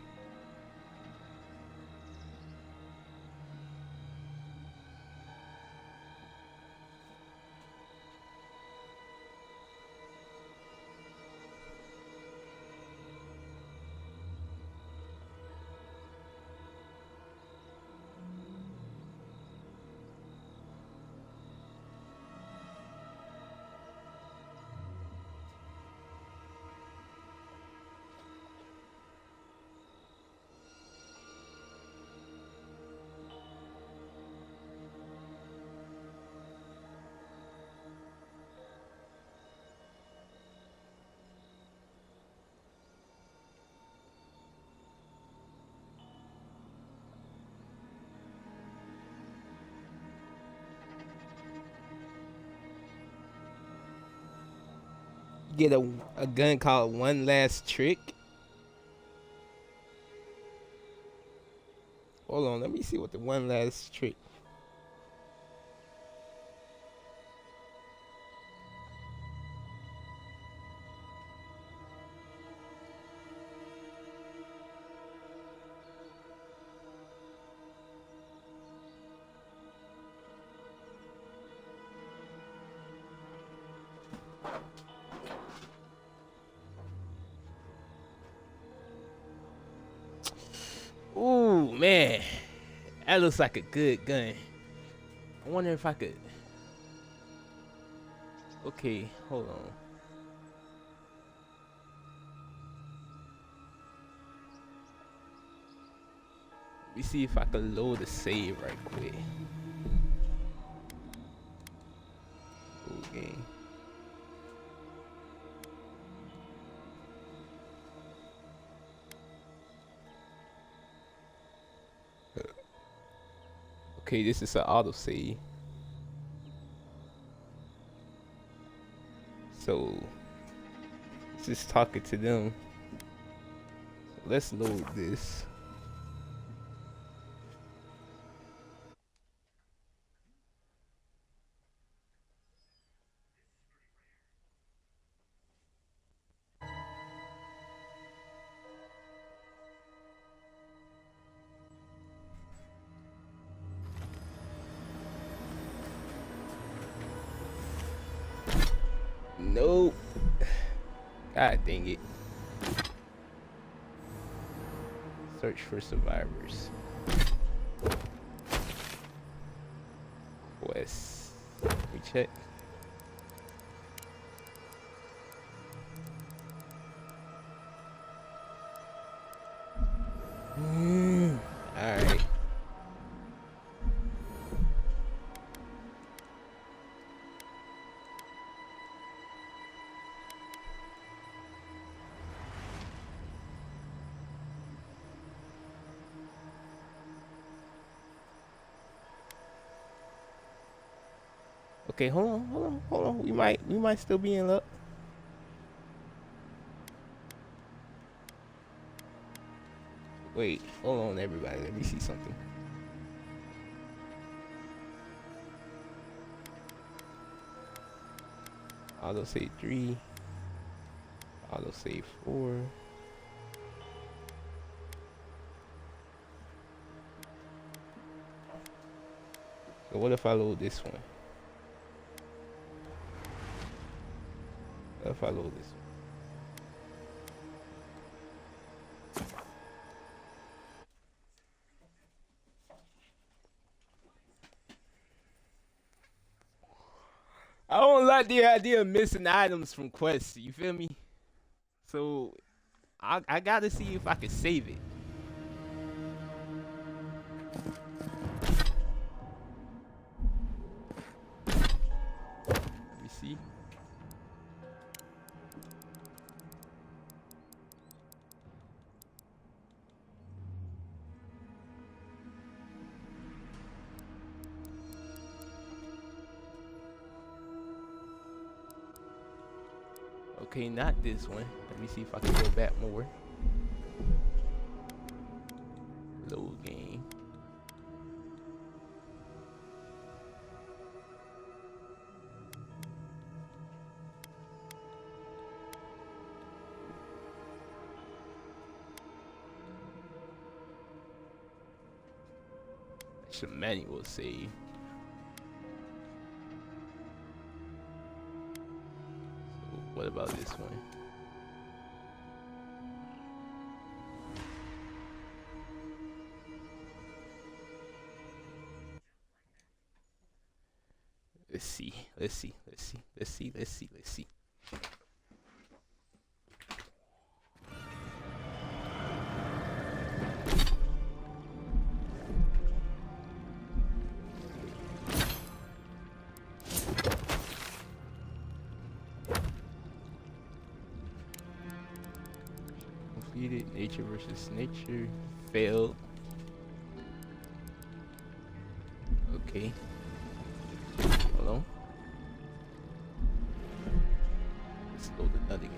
Get a gun called One Last Trick. Hold on, let me see what the One Last Trick. Ooh, man. That looks like a good gun. I wonder if I could. Okay, hold on. Let me see if I could load a save right quick. Okay. Okay, this is an autosave. So, just talking to them. Let's load this. Nope. God dang it. Search for survivors. Quest. Let me check. Alright. Okay, hold on. We might still be in luck. Wait, hold on, everybody. Let me see something. Auto save 3. Auto save 4. So what if I load this one? What if I load this one? I don't like the idea of missing items from quests, you feel me? So I gotta see if I can save it. Let me see. Okay, not this one. Let me see if I can go back more. It's a manual save. So what about this one? Let's see. Completed. Nature versus nature. Failed. Okay. Hold on. Let's load another game.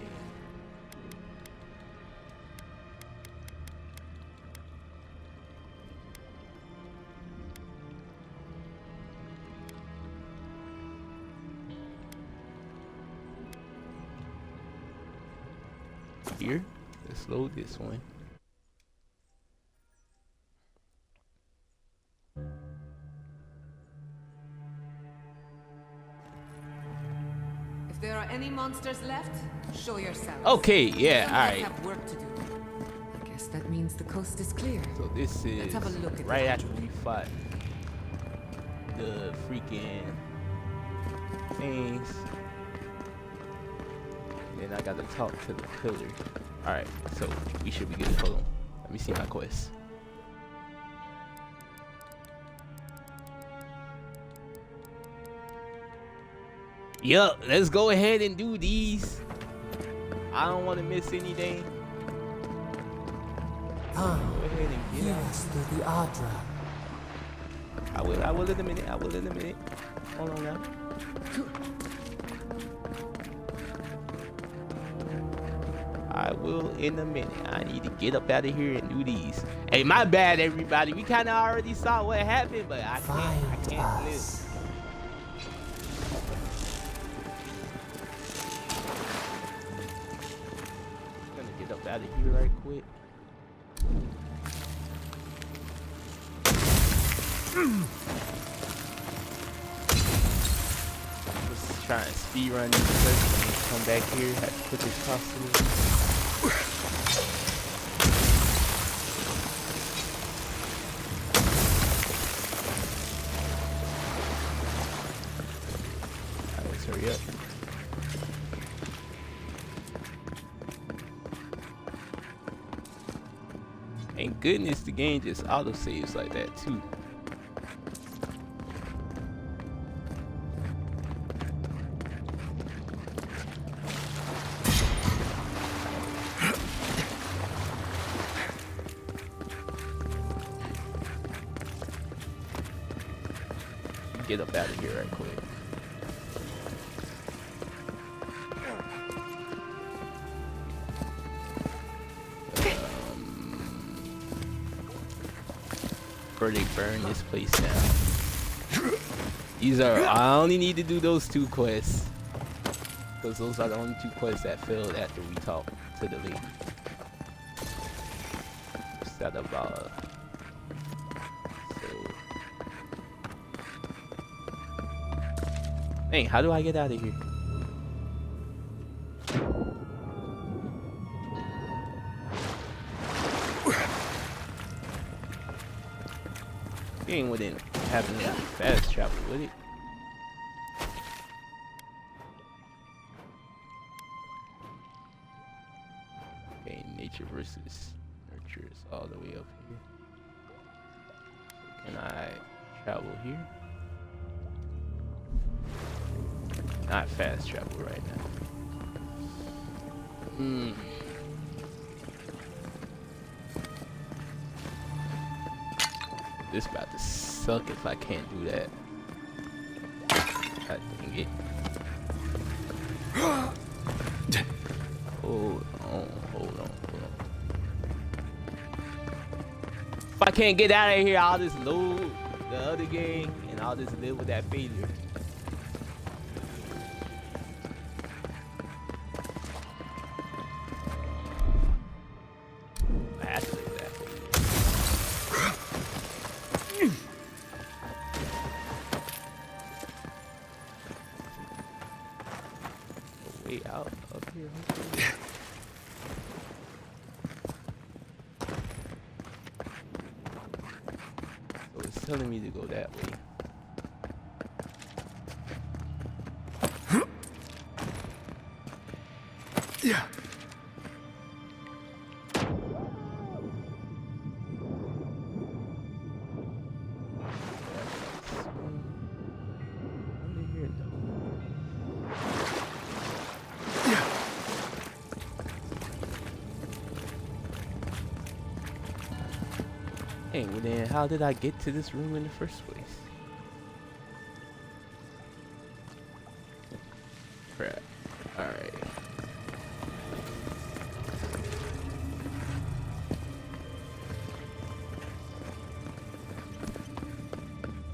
Here, let's load this one. If there are any monsters left, show yourselves. Okay, yeah, Some of us alright. have work to do. I guess that means the coast is clear. So this is Let's have a look at right the after we fought the freaking things. Then I gotta talk to the pillar. Alright, so we should be good. Hold on. Let me see my quest. Yup, let's go ahead and do these. I don't want to miss anything. Come, Go ahead and get hear out. us through the Adra. I will in a minute. Hold on now. I will in a minute. I need to get up out of here and do these. Hey, my bad, everybody. We kind of already saw what happened, but I can't live. Gonna get up out of here right quick. Just trying to speed run this first and come back here as quick as possible. Alright, let's hurry up. Thank goodness the game just auto saves like that too. Get up out of here right quick. Before they burn this place down. These are, I only need to do those 2 quests. Because those are the only 2 quests that failed after we talked to the lady. Instead of, Hey, how do I get out of here? Game wouldn't happen to fast travel, would it? Okay, nature versus nurture is all the way up here. Can I travel here? Not fast travel right now. This about to suck if I can't do that. God dang it. Hold on. If I can't get out of here, I'll just load the other game and I'll just live with that failure. telling me to go that way. Yeah. Hey, well then, how did I get to this room in the first place? Crap. Alright.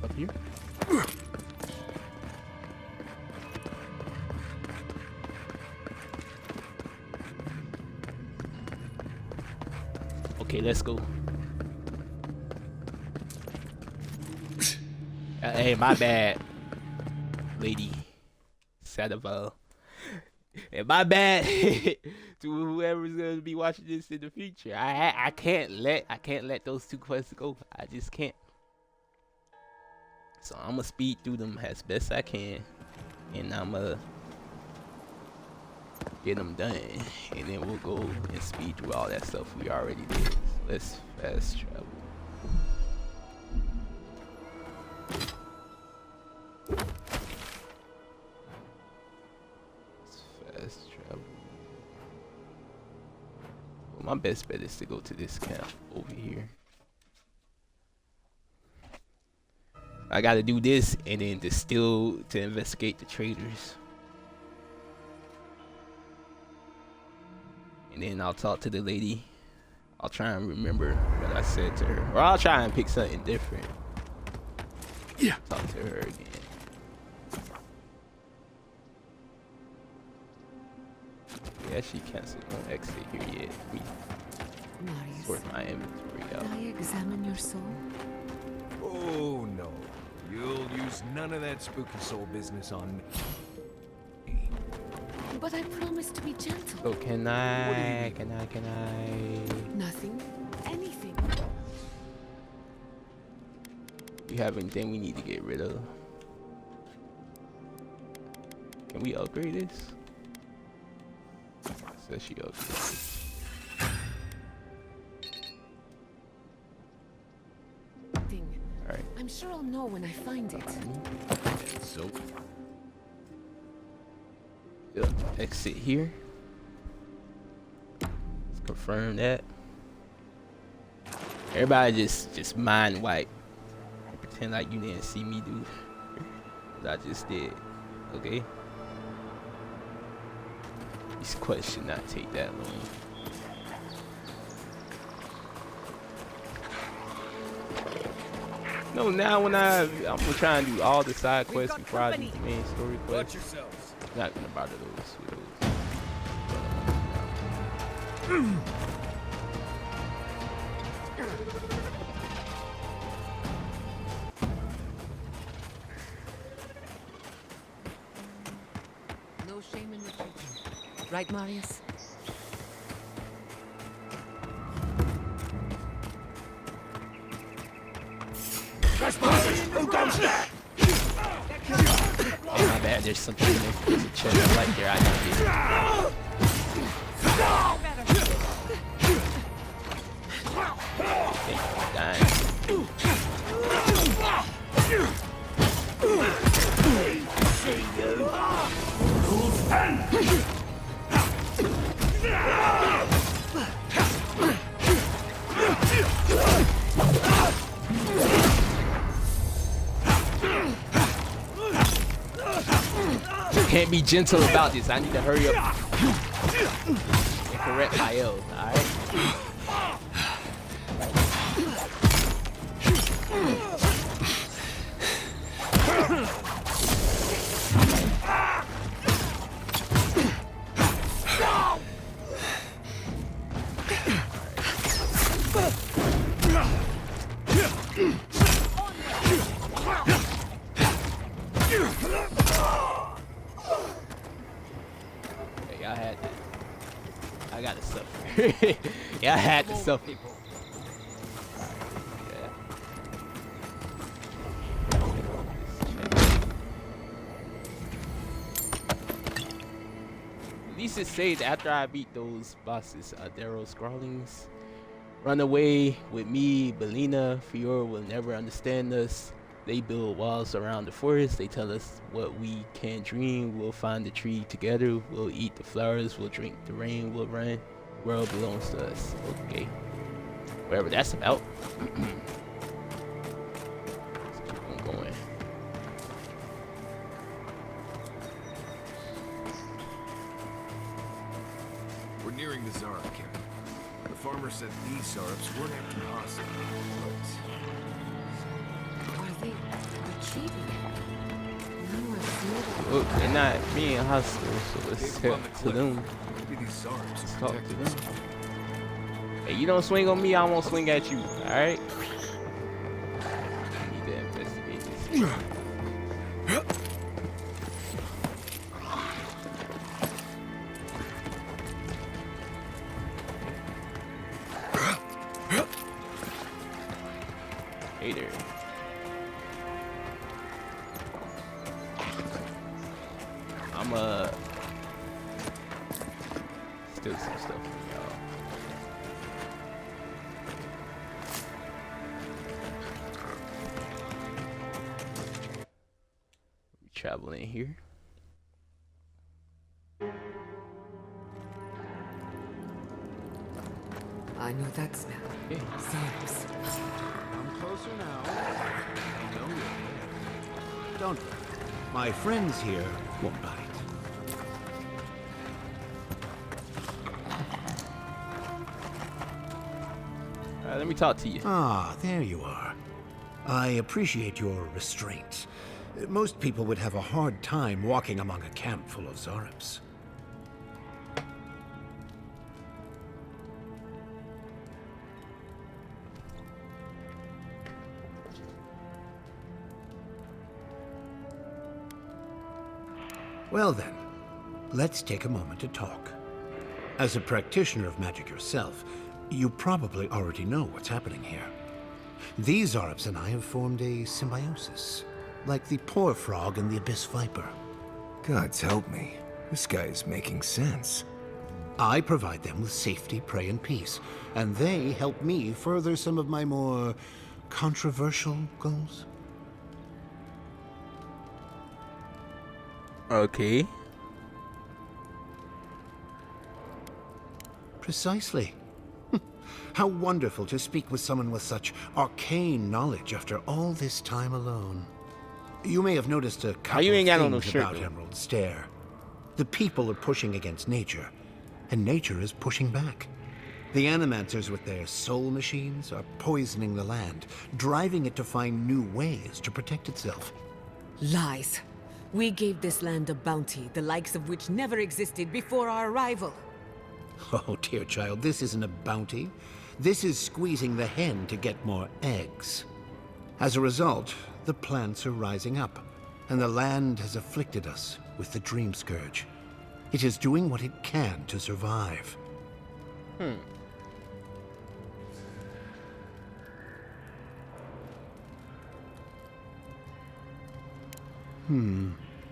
Up here? Okay, let's go. Hey, my bad, lady. Sadaval. And my bad to whoever's gonna be watching this in the future. I can't let those two quests go. I just can't. So I'ma speed through them as best I can, and I'ma get them done, and then we'll go and speed through all that stuff we already did. Let's fast travel. Fast travel. Well, my best bet is to go to this camp over here. I gotta do this and then to investigate the traders. And then I'll talk to the lady. I'll try and remember what I said to her. Or I'll try and pick something different. Yeah. Talk to her again. Yeah, she canceled. Don't exit here yet. Let me sort my inventory out. Did I examine your soul? Oh no. You'll use none of that spooky soul business on me. But I promised to be gentle. Oh, can I? Nothing. Anything. You have anything we need to get rid of? Can we upgrade this? Says she upgraded. Thing. Alright. I'm sure I'll know when I find it. So exit here. Let's confirm that. Everybody just mind wipe. Pretend like you didn't see me do what I just did. Okay? These quests should not take that long. No, now when I'm gonna try and do all the side quests before I do the main story quests. Not gonna bother those. No shame in retreating. Right, Marius? Who goes there? Oh, my bad, there's something in there. There's a chest right there. I didn't get it. Can't be gentle about this. I need to hurry up and correct my L's, alright? I gotta suffer. Yeah, I had to suffer. least it say that after I beat those bosses, Darrow Scrawlings, run away with me, Belina, Fiora will never understand us. They build walls around the forest. They tell us what we can't dream. We'll find the tree together. We'll eat the flowers. We'll drink the rain. We'll run. The world belongs to us. Okay. Whatever that's about. Let's keep on going. We're nearing the Zara camp. The farmer said these Zarups weren't acting hostile, but... Are they retreating? No, I've seen it. Look, they're not being hostile, so let's head to them. Maybe these Zarups Let's talk to them. Hey, you don't swing on me, I won't swing at you, alright? I need to investigate this. Hey there. I'm steal some stuff from y'all. Traveling here. I know that smell. Yeah. Zarups. Come closer now. I know you're there. Don't worry. My friends here won't bite. Let me talk to you. Ah, there you are. I appreciate your restraint. Most people would have a hard time walking among a camp full of Zarups. Well then, let's take a moment to talk. As a practitioner of magic yourself, you probably already know what's happening here. These Zarups and I have formed a symbiosis, like the poor frog and the abyss viper. Gods help me. This guy is making sense. I provide them with safety, prey, and peace, and they help me further some of my more controversial goals. Okay. Precisely. How wonderful to speak with someone with such arcane knowledge after all this time alone. You may have noticed a couple you ain't got of on no things shirt, about though. Emerald Stair. The people are pushing against nature, and nature is pushing back. The Animancers with their soul machines are poisoning the land, driving it to find new ways to protect itself. Lies. We gave this land a bounty, the likes of which never existed before our arrival. Oh, dear child, this isn't a bounty. This is squeezing the hen to get more eggs. As a result, the plants are rising up, and the land has afflicted us with the Dream Scourge. It is doing what it can to survive.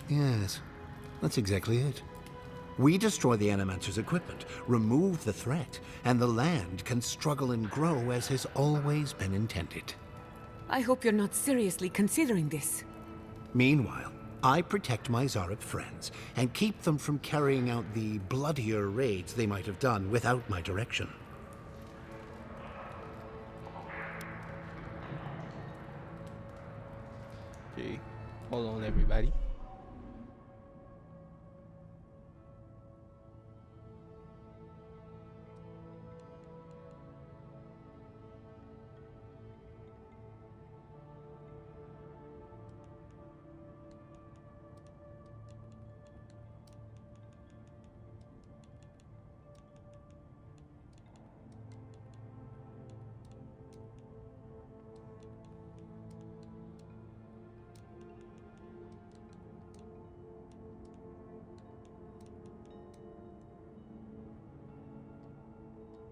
Yes, that's exactly it. We destroy the Animancer's equipment, remove the threat, and the land can struggle and grow as has always been intended. I hope you're not seriously considering this. Meanwhile, I protect my Zarup friends and keep them from carrying out the bloodier raids they might have done without my direction. Okay. Hold on, everybody.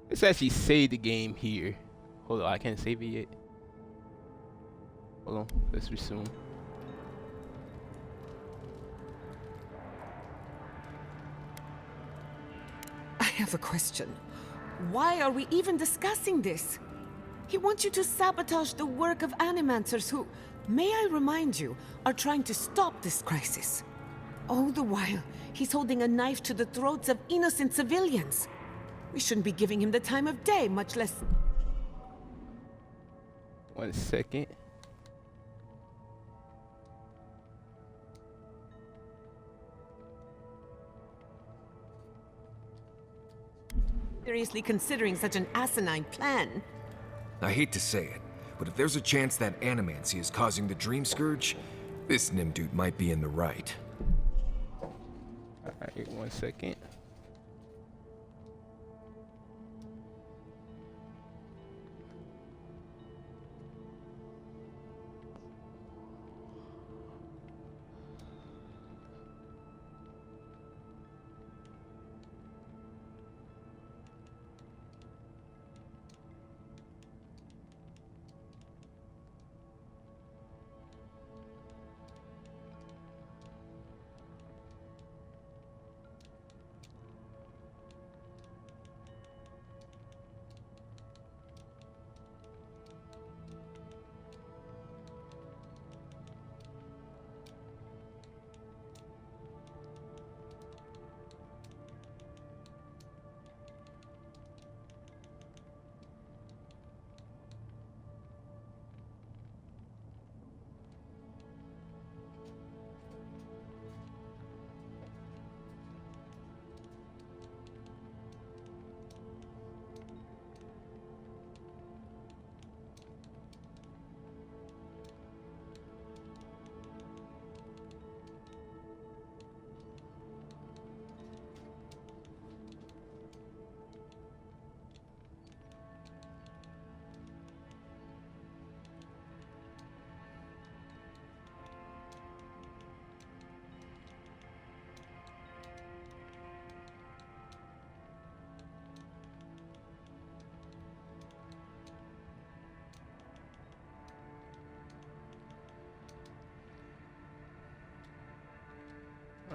Let's actually save the game here. Hold on, I can't save it yet. Hold on, let's resume. have a question. Why are we even discussing this? He wants you to sabotage the work of animancers who, may I remind you, are trying to stop this crisis. All the while, he's holding a knife to the throats of innocent civilians. We shouldn't be giving him the time of day, much less... 1 second. seriously considering such an asinine plan. I hate to say it, but if there's a chance that animancy is causing the Dream Scourge, this Nimdude might be in the right. Alright, 1 second.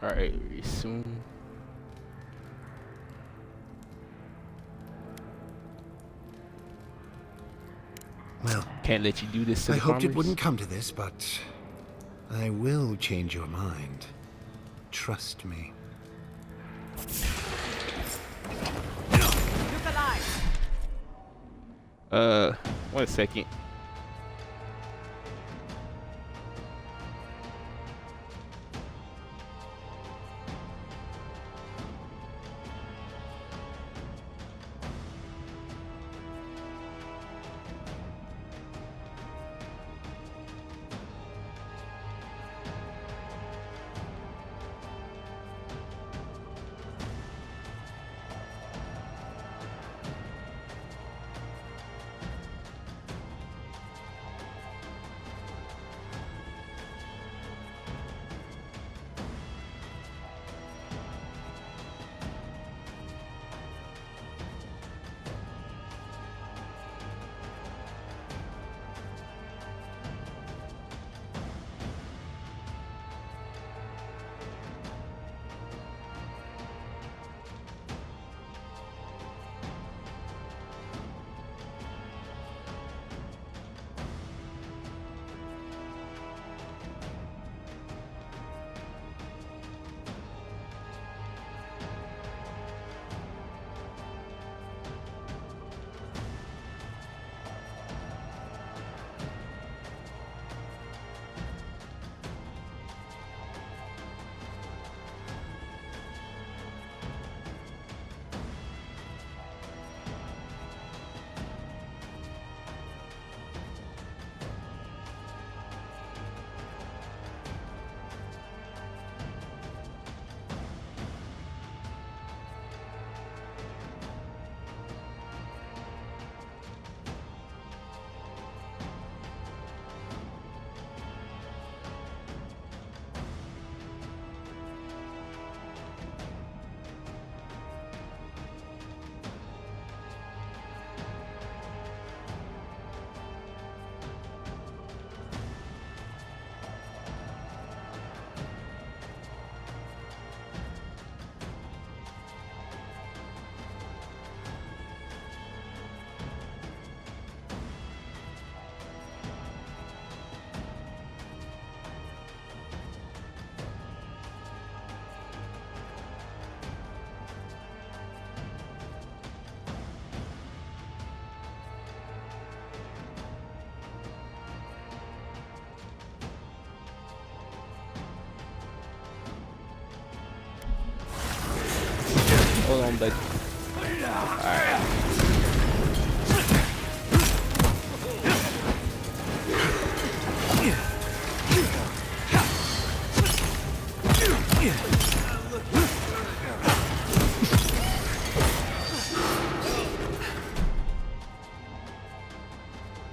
Alright, resume. Well, can't let you do this to I the hoped it farmers. wouldn't come to this, but I will change your mind. Trust me. Look alive! 1 second. on, buddy. Alright.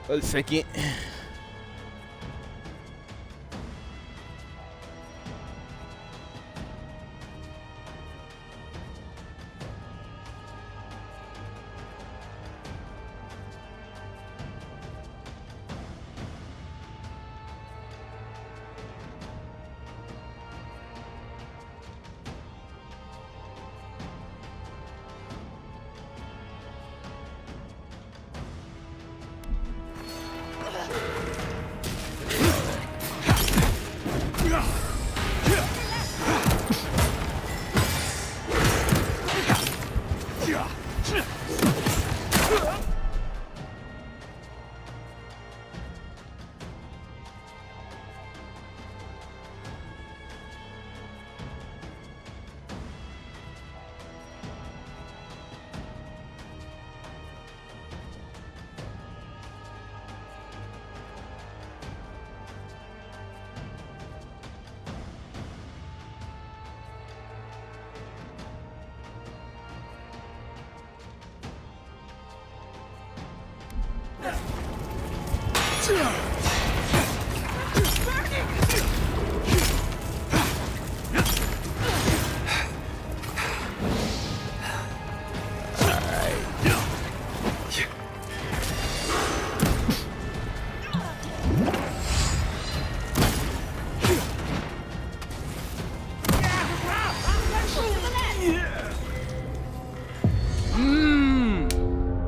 A second.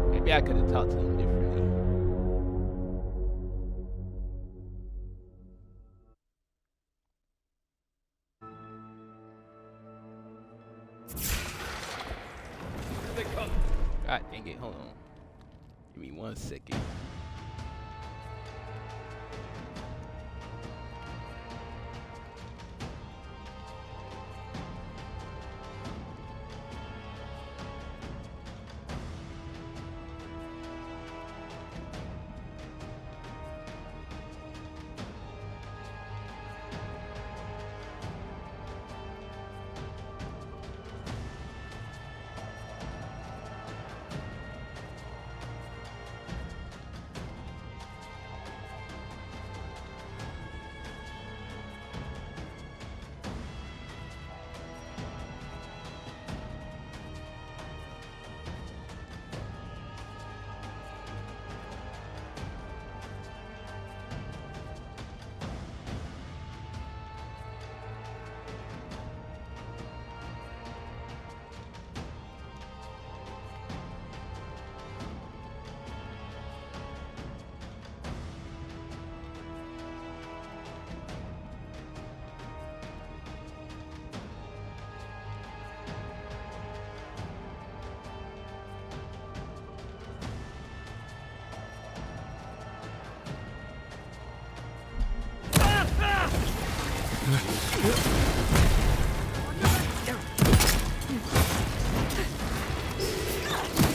Maybe I could have talked to him differently. God dang it, hold on. Give me 1 second.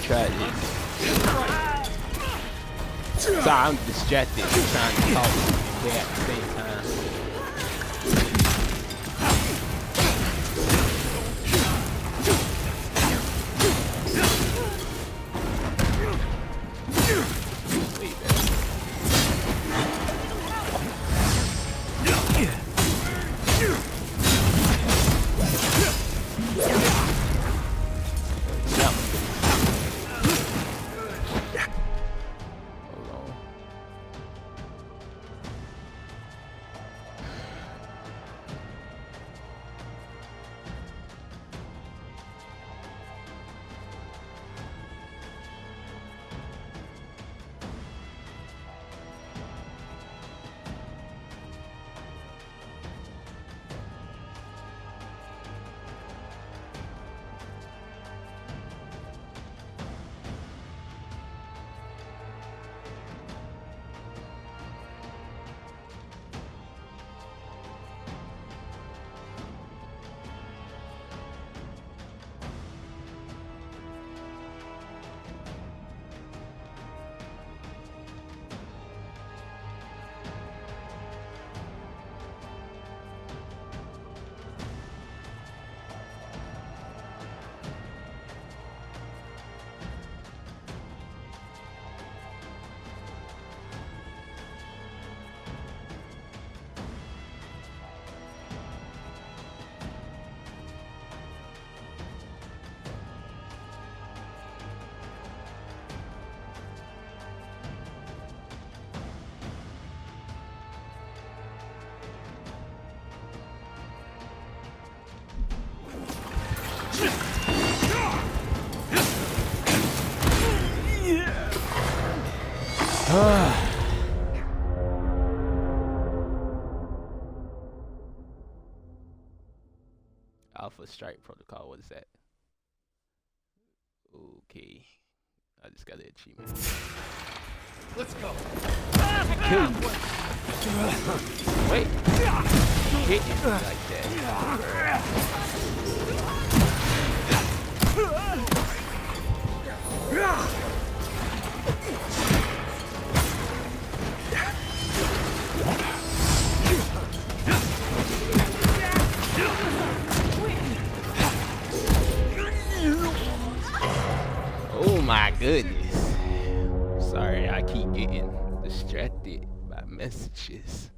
Try this. Sorry, I'm distracted. I'm trying to talk at the same time. Alpha Strike Protocol. What is that? Okay. I just got an achievement. Let's go. Kill you. Wait. Hit me like that. Oh my goodness. Sorry, I keep getting distracted by messages.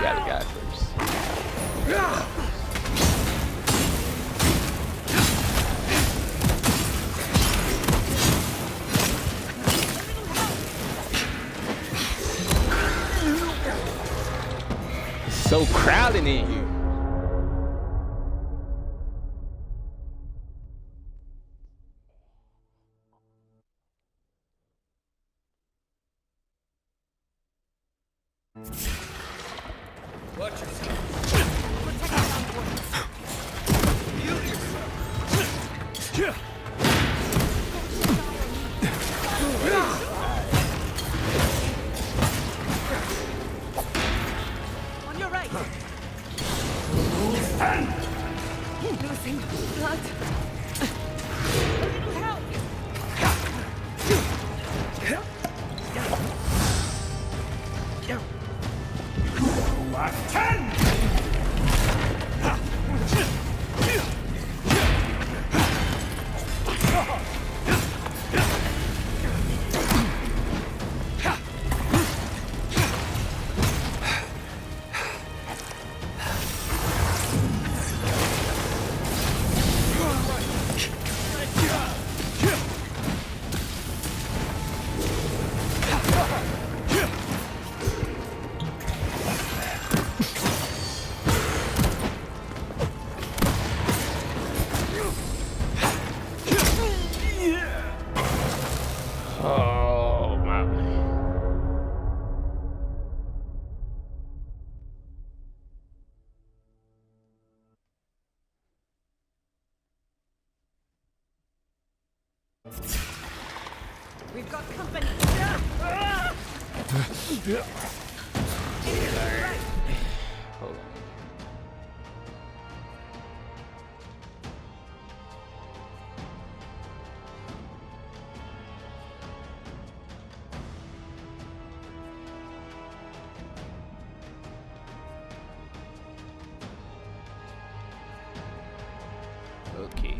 Got a guy first. It's so crowded in here. Watch yourself. Heal yourself. On your right. Losing blood. A little help. Oh my. We've got company. Hold on. Okay.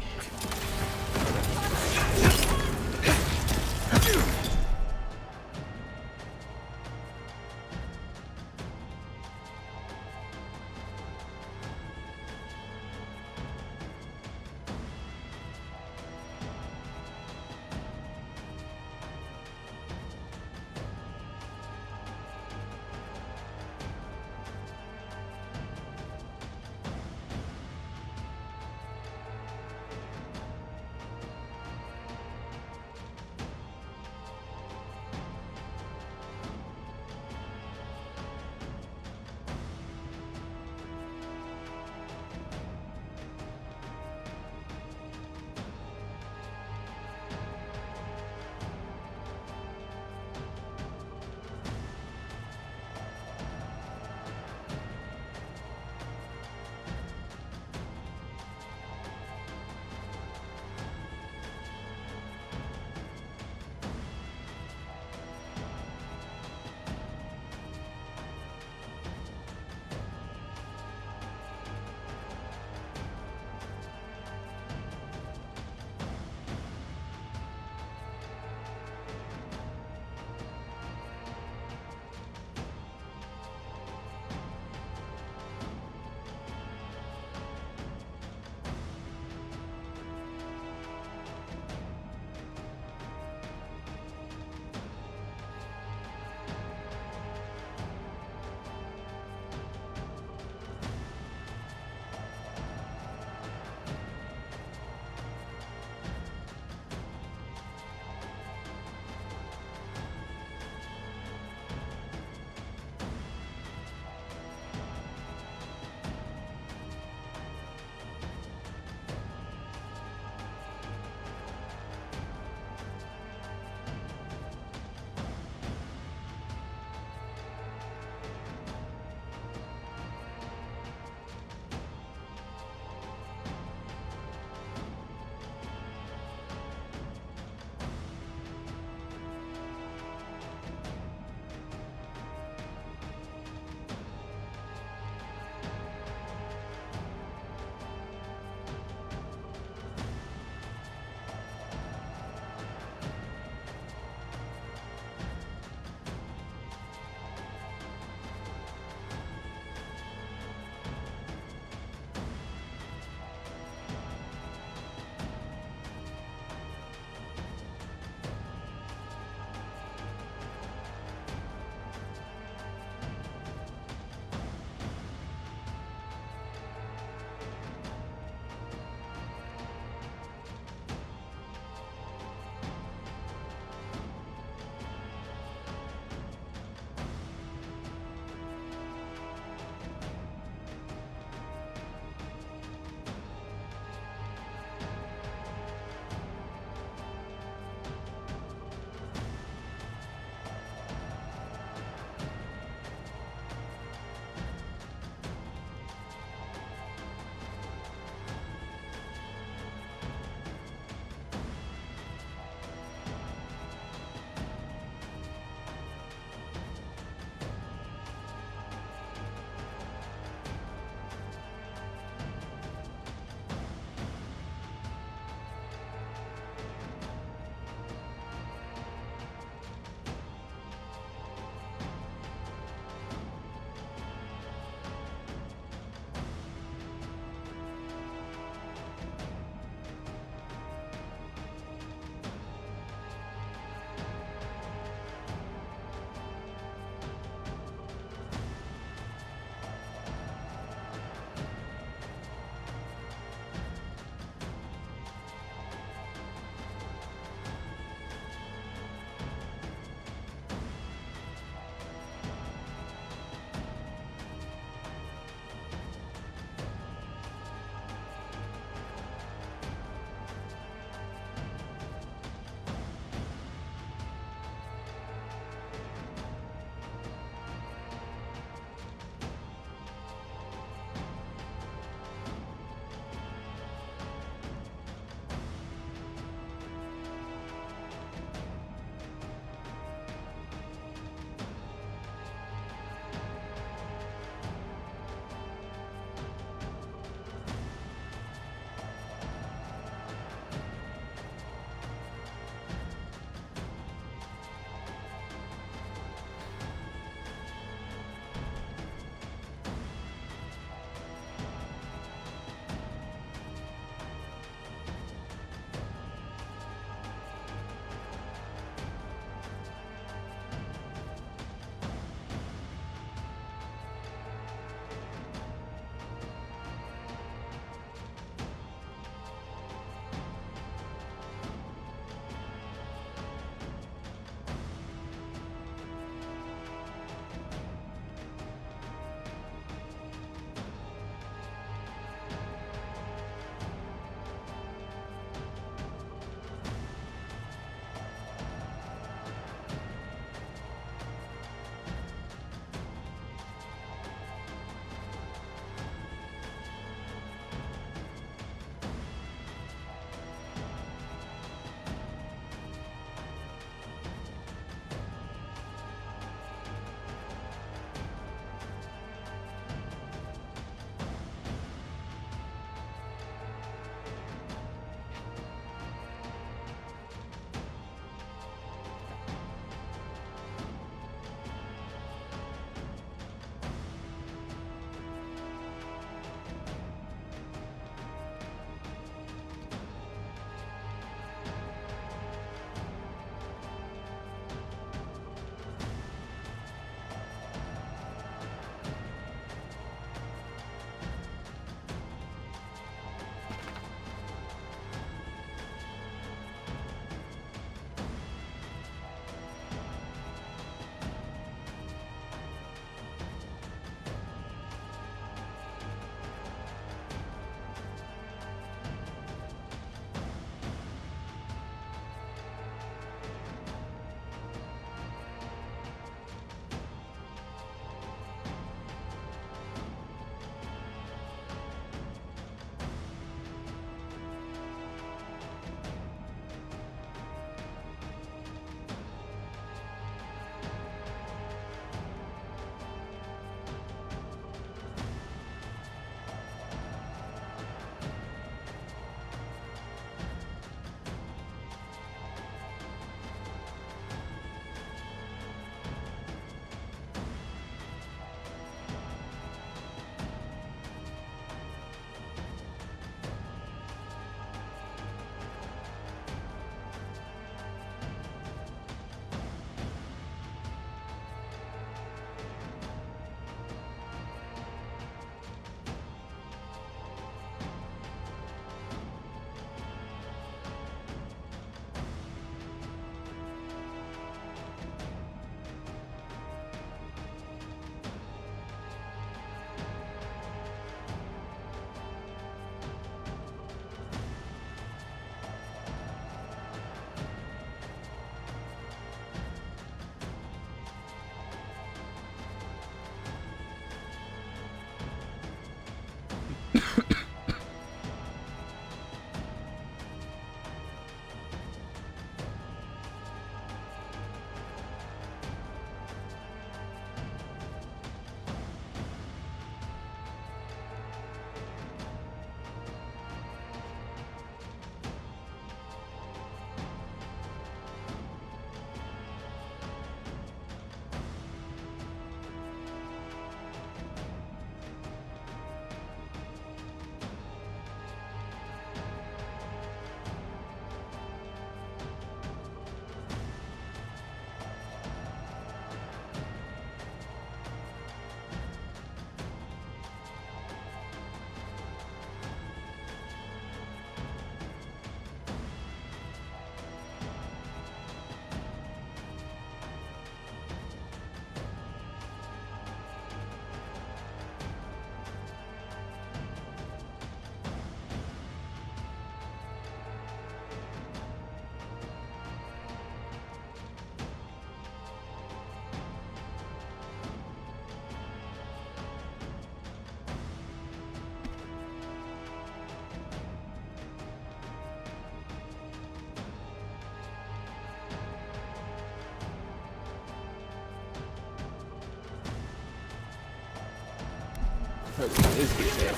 Let's get that.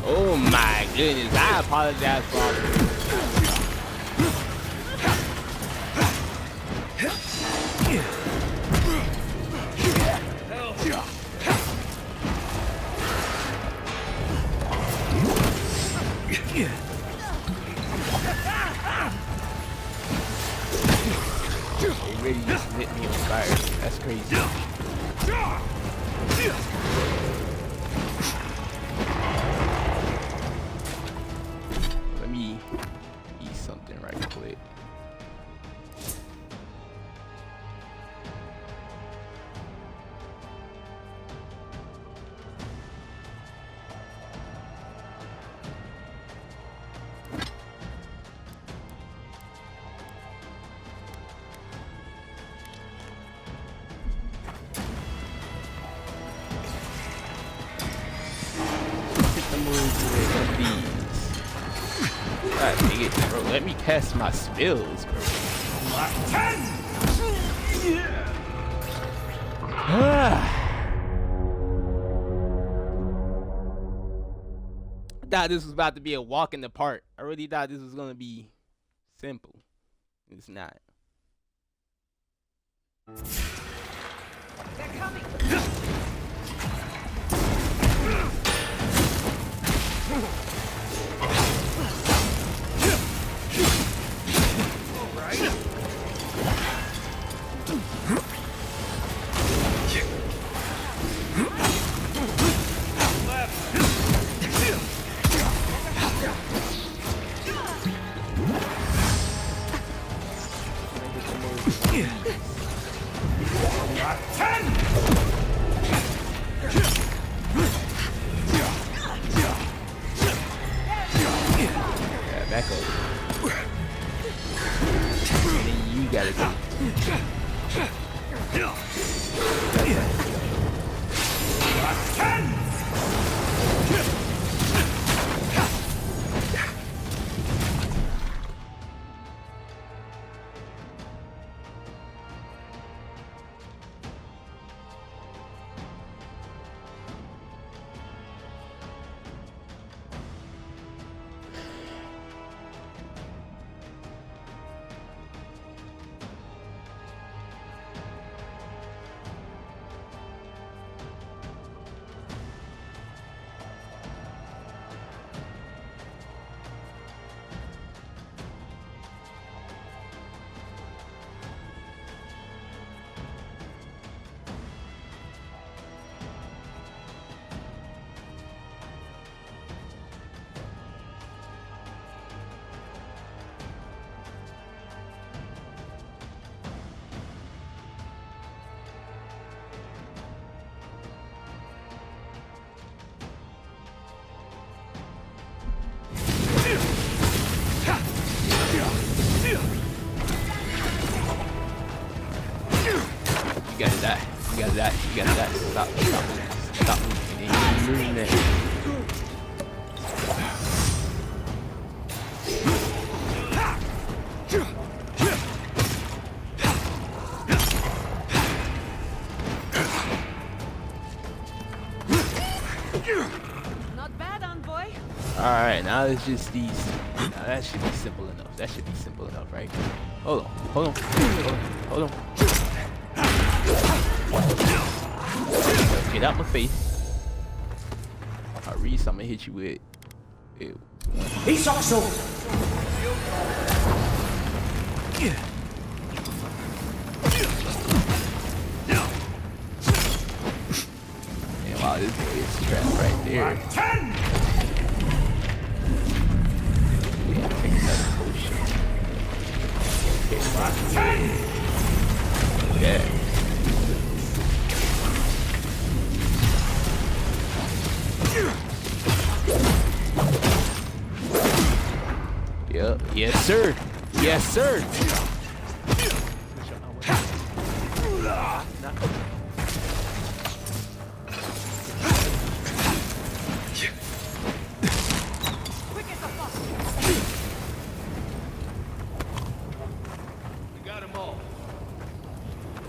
Oh my goodness, I apologize for all They really just lit me on fire. That's crazy. Let me eat something right quick. God dang it, bro. Let me cast my spells, bro. I thought this was about to be a walk in the park. I really thought this was gonna be simple. It's not. They're coming. Back up. And then you gotta go. You gotta die. You gotta die. You gotta die. Stop. Stop. Stop. And you moving there. Not bad, envoy. Alright, now it's just these. Now that should be simple enough. That should be simple enough, right? Hold on. Hold on. Hold on. Get out my face. Reese, I'm gonna hit you with. Ew. He's also. And wow, this boy is trapped right there. Yeah, take another potion. Okay. Yeah. Yep. Yes, sir. Yes, sir.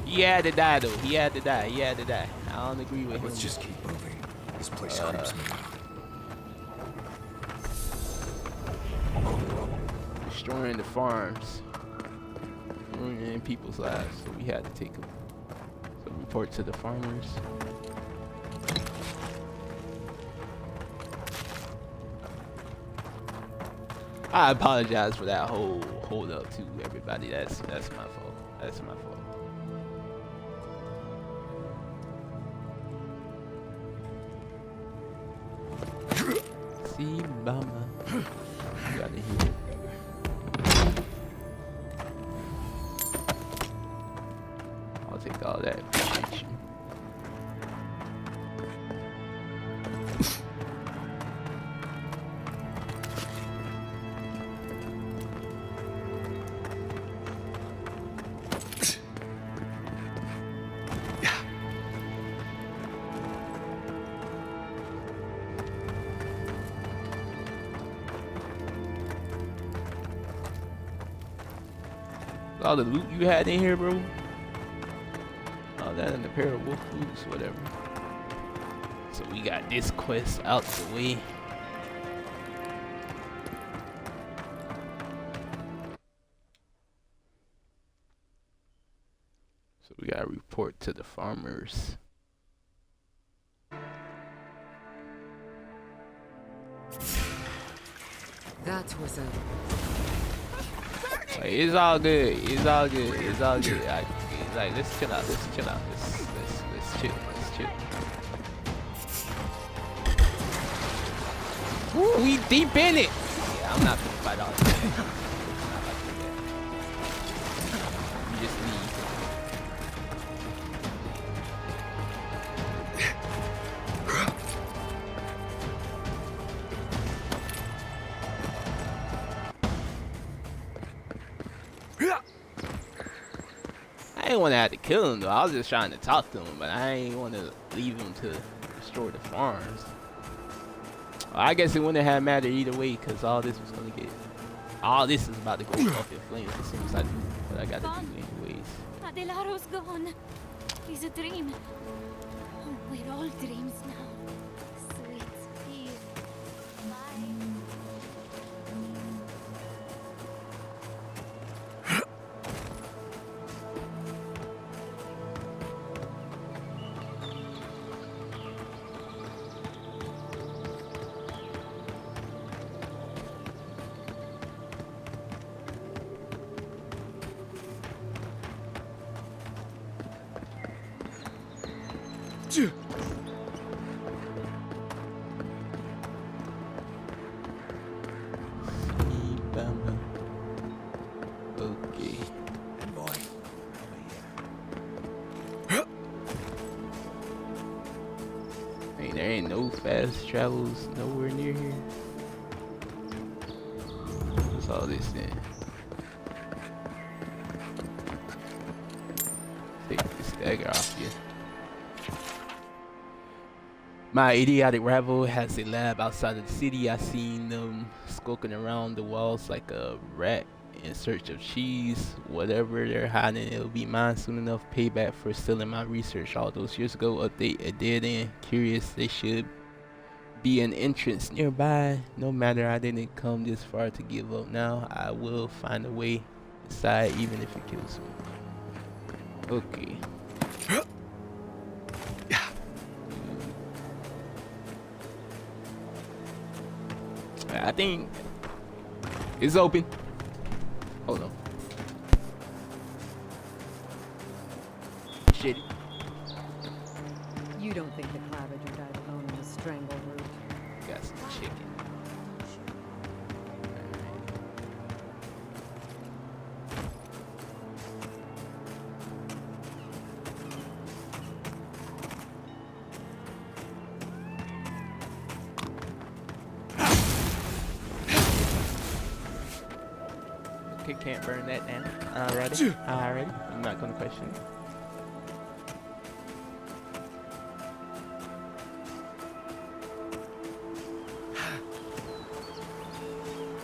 He had to die though. He had to die. He had to die. I don't agree with him. Let's just keep moving. This place creeps me out. Destroying the farms, ruining people's lives. So we had to take them. So report to the farmers. I apologize for that whole hold up to everybody. That's my fault. That's my fault. See, mama. You gotta hear it. I'll take all that. Appreciate you. All the loot you had in here, bro. All that in the pair of wolf boots, whatever. So we got this quest out the way. So we gotta report to the farmers. That was a... Like, it's all good. It's all good. It's all good. Like, let's chill out. Let's chill out. Let's chill. Let's chill. Ooh, we deep in it. Yeah, I'm not gonna fight all this. I'm not about to do that. You just leave. I didn't want to have to kill him though. I was just trying to talk to him, but I ain't want to leave him to destroy the farms. Well, I guess it wouldn't have mattered either way, because all this was gonna get, all this is about to go up in flames as soon as I do what I gotta do anyways. Adelaro's gone. He's a dream. Oh, we're all dreams now. Sweet Eve. Bye. Okay. Boy, Hey, there ain't no fast travels nowhere near here. What's all this then? Take this dagger off you. My idiotic rival has a lab outside of the city. I seen them skulking around the walls like a rat in search of cheese. Whatever they're hiding, it'll be mine soon enough. Payback for stealing my research all those years ago. Update a dead end. Curious, they should be an entrance nearby. No matter, I didn't come this far to give up. Now I will find a way inside, even if it kills me. Okay. I think it's open. Hold on. Shit. You don't think the Clavager died alone in the strangle route? Got some chicken. Okay, can't burn that down. Alrighty. Alrighty. I'm not gonna question it.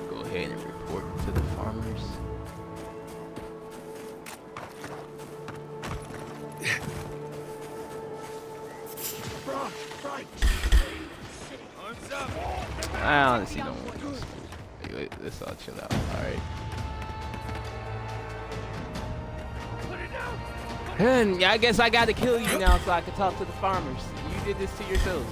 Go ahead and report to the farmers. I honestly don't want those. Wait, let's all chill out. Alright. And I guess I gotta kill you now so I can talk to the farmers. You did this to yourselves.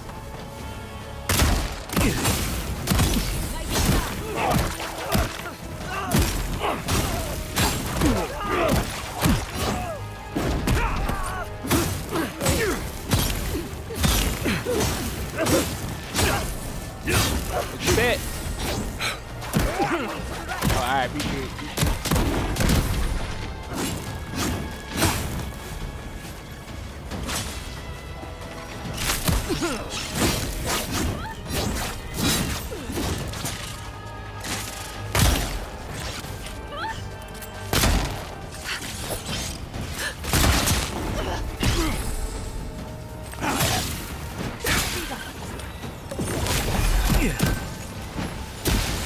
Shit. Oh, alright, be good.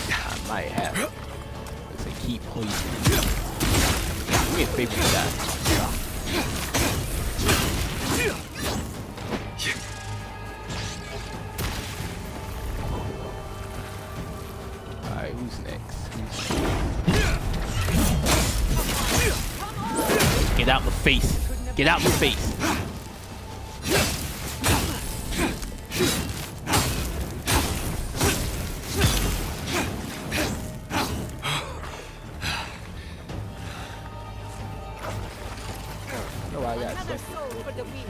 I might have. Let's say keep poison. Give me a favor with that. Alright, who's next? Get out my face. Get out my face. Oh, I got Another soul for the wheel.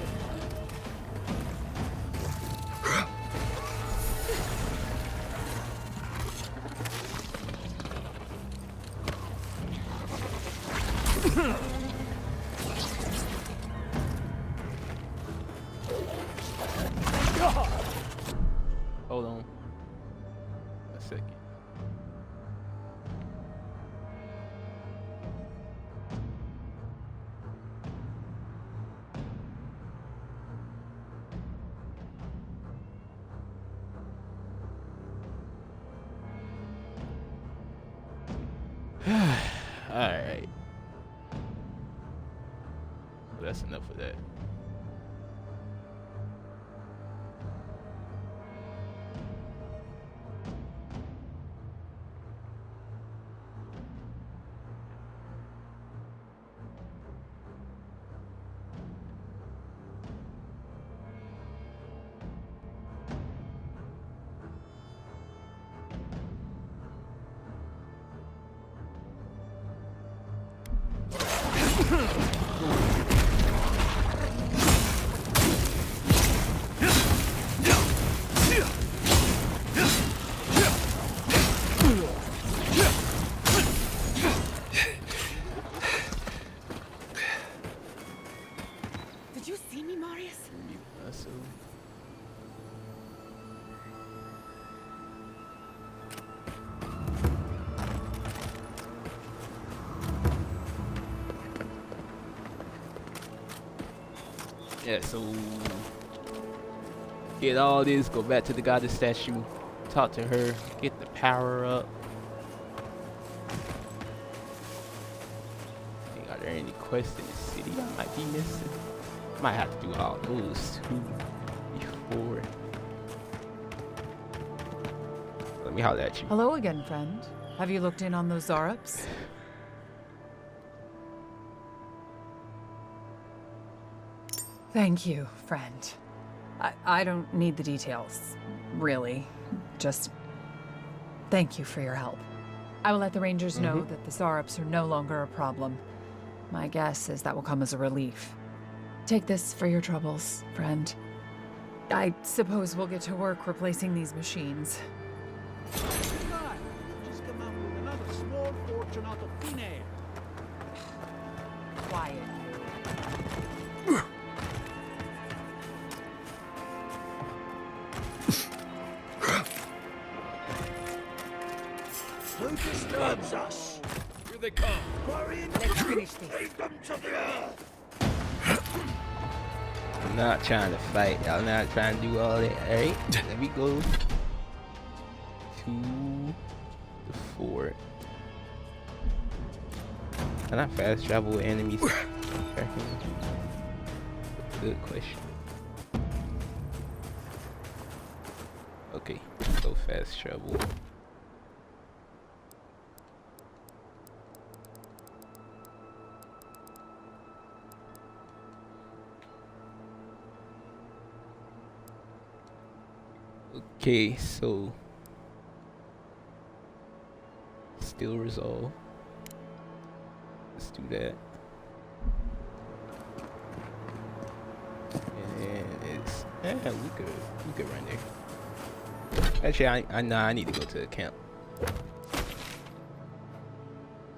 Hold on. A second. Alright. That's enough of that. Did you see me, Marius? Yeah, so get all this, go back to the goddess statue, talk to her, get the power up. Are there any quests in the city I might be missing? Might have to do all those too before. Let me holler at you. Hello again, friend. Have you looked in on those Zarups? Thank you, friend. I don't need the details, really. Just thank you for your help. I will let the Rangers know that the Zarups are no longer a problem. My guess is that will come as a relief. Take this for your troubles, friend. I suppose we'll get to work replacing these machines. Just come out with another small fortune out of thin air. Quiet. Who disturbs us? Here they come. Let's finish this. Lead them to the earth. I'm not trying to fight. I'm not trying to do all that. Alright, let me go to the fort. Can I fast travel with enemies? Good question. Okay, so fast travel. Okay, so still resolve. Let's do that. And it's we could run there. Actually, I need to go to the camp.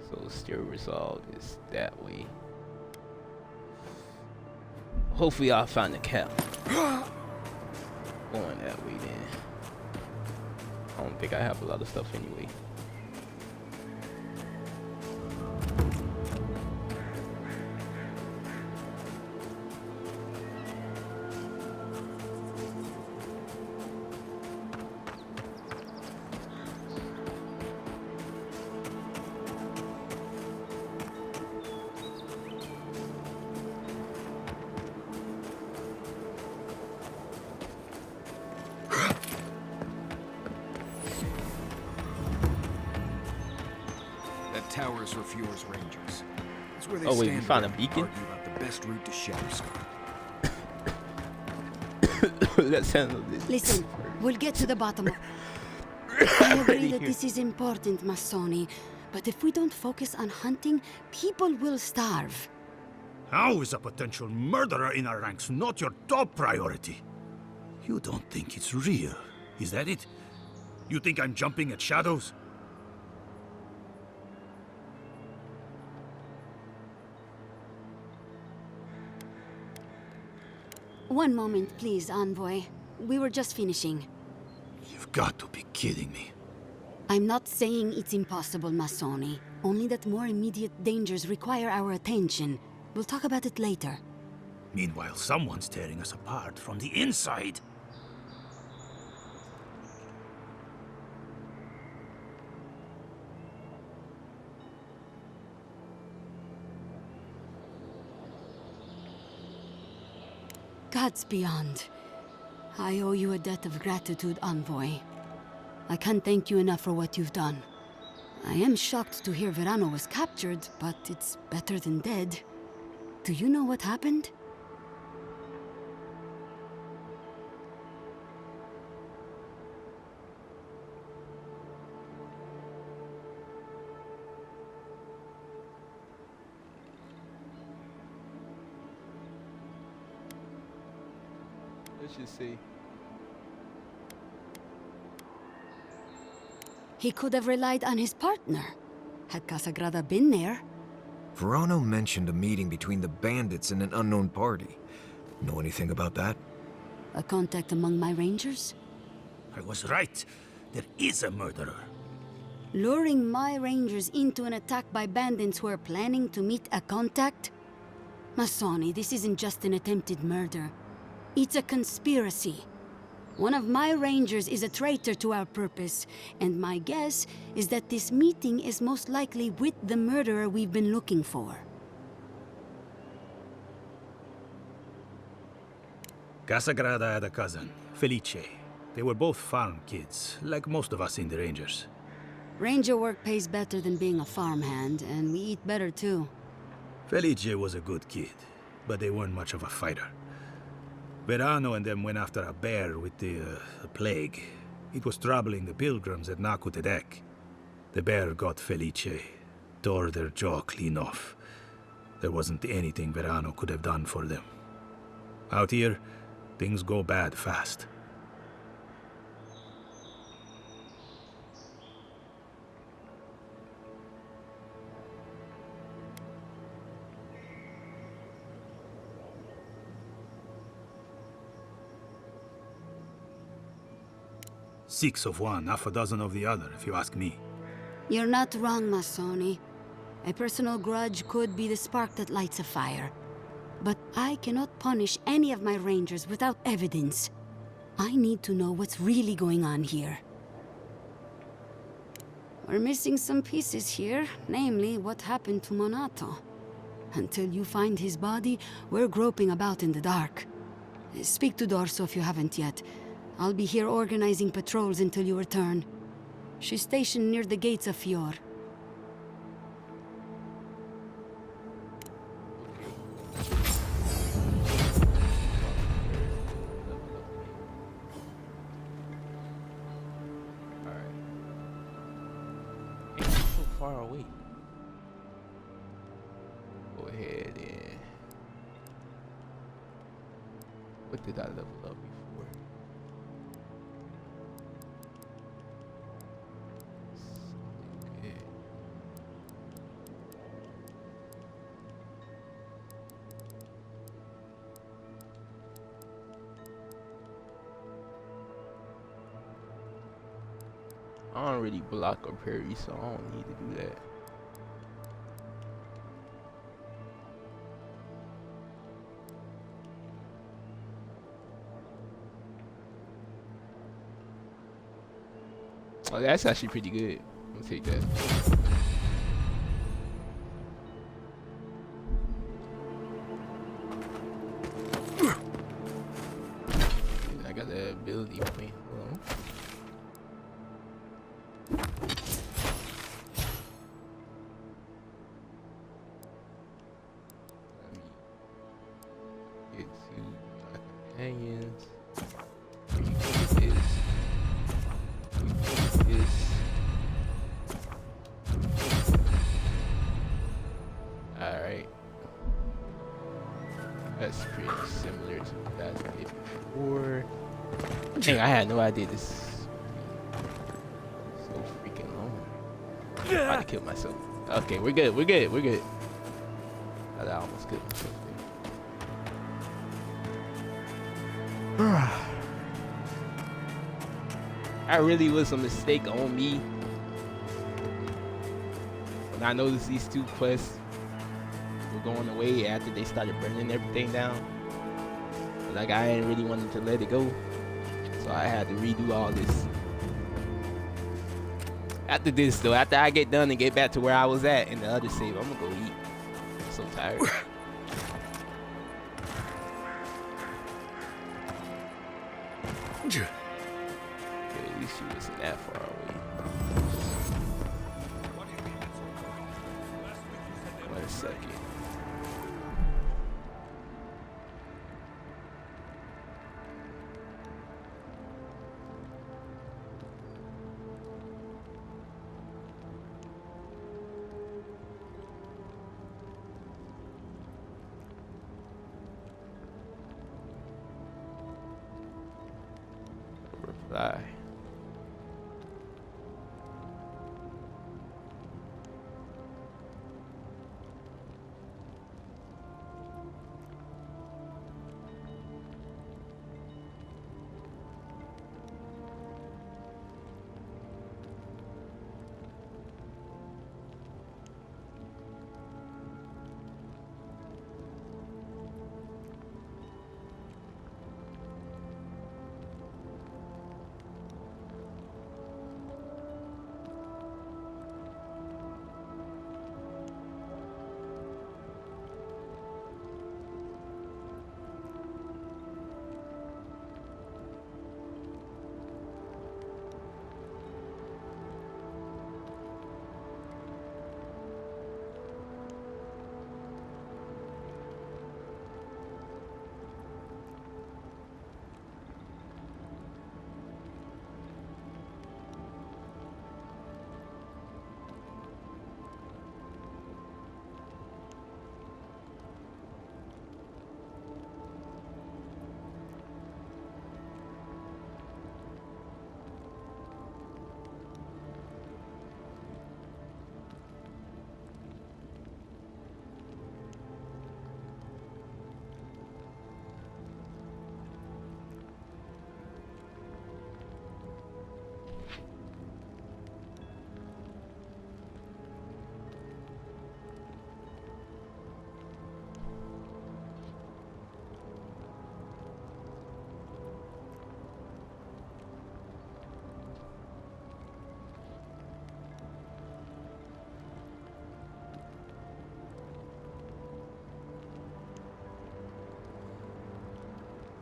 So still resolved is that way. Hopefully I'll find the cap. Going that way then. I don't think I have a lot of stuff anyway. Towers for Fjord's Rangers. That's where they wait, you found a around beacon? and argue about the best route to Shadowscar. Let's handle this. Listen, we'll get to the bottom of I agree that this is important, Masoni. But if we don't focus on hunting, people will starve. How is a potential murderer in our ranks not your top priority? You don't think it's real, is that it? You think I'm jumping at shadows? One moment, please, Envoy. We were just finishing. You've got to be kidding me. I'm not saying it's impossible, Masoni. Only that more immediate dangers require our attention. We'll talk about it later. Meanwhile, someone's tearing us apart from the inside. Gods beyond. I owe you a debt of gratitude, Envoy. I can't thank you enough for what you've done. I am shocked to hear Verano was captured, but it's better than dead. Do you know what happened? Let's just see. He could have relied on his partner. Had Casagrada been there. Verano mentioned a meeting between the bandits and an unknown party. Know anything about that? A contact among my rangers? I was right. There is a murderer. Luring my rangers into an attack by bandits who are planning to meet a contact? Masoni, this isn't just an attempted murder. It's a conspiracy. One of my rangers is a traitor to our purpose, and my guess is that this meeting is most likely with the murderer we've been looking for. Casagrada had a cousin, Felice. They were both farm kids, like most of us in the Rangers. Ranger work pays better than being a farmhand, and we eat better too. Felice was a good kid, but they weren't much of a fighter. Verano and them went after a bear with the plague. It was troubling the pilgrims at Nakutedek. The bear got Felice, tore their jaw clean off. There wasn't anything Verano could have done for them. Out here, things go bad fast. Six of one, half a dozen of the other, if you ask me. You're not wrong, Masoni. A personal grudge could be the spark that lights a fire. But I cannot punish any of my rangers without evidence. I need to know what's really going on here. We're missing some pieces here, namely what happened to Monato. Until you find his body, we're groping about in the dark. Speak to Dorso if you haven't yet. I'll be here organizing patrols until you return. She's stationed near the gates of Fjord. Far away. Go ahead and what did I level up before? Okay. I don't really block or parry, so I don't need to do that. Oh, that's actually pretty good. I'll take that. I got the ability point. Hold on. Companions. Alright. That's pretty similar to what I did before. Dang, I had no idea this is so freaking long. I'm about to kill myself. Okay, we're good, we're good, we're good. I almost killed myself there. That really was a mistake on me. When I noticed these two quests were going away after they started burning everything down. Like, I didn't really want to let it go. So I had to redo all this. After this though, after I get done and get back to where I was at in the other save, I'm gonna go eat. I'm so tired. Okay, at least she wasn't that far away. Wait a second. Reply.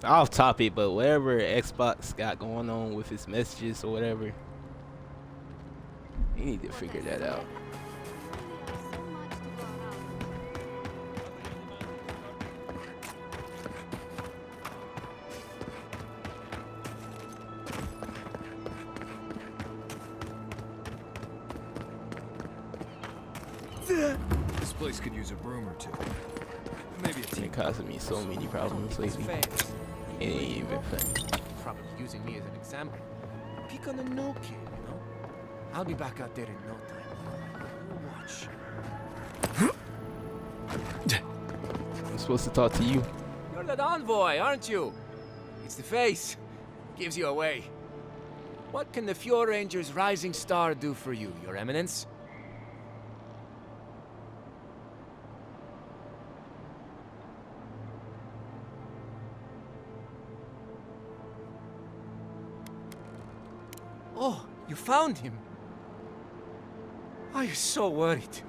off topic, but whatever Xbox got going on with its messages or whatever, you need to figure that out. This place could use a broom or two. Maybe a team. It causing me so many problems lately. It ain't even fun. Probably using me as an example. Peek on the no kid, you know? I'll be back out there in no time. Watch. I'm supposed to talk to you. You're that envoy, aren't you? It's the face. Gives you away. What can the Fjord Ranger's rising star do for you, Your Eminence? Oh, you found him. I was so worried.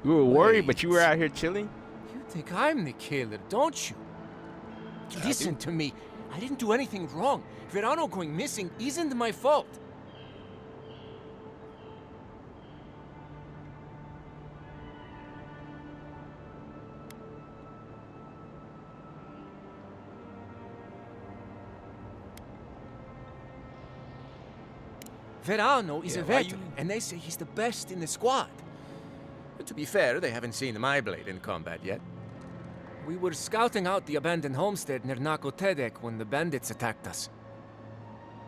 You were worried, but you were out here chilling? You think I'm the killer, don't you? Listen to me. I didn't do anything wrong. Verano going missing isn't my fault. Verano is a veteran, and they say he's the best in the squad. But to be fair, they haven't seen my blade in combat yet. We were scouting out the abandoned homestead near Nakotedek when the bandits attacked us.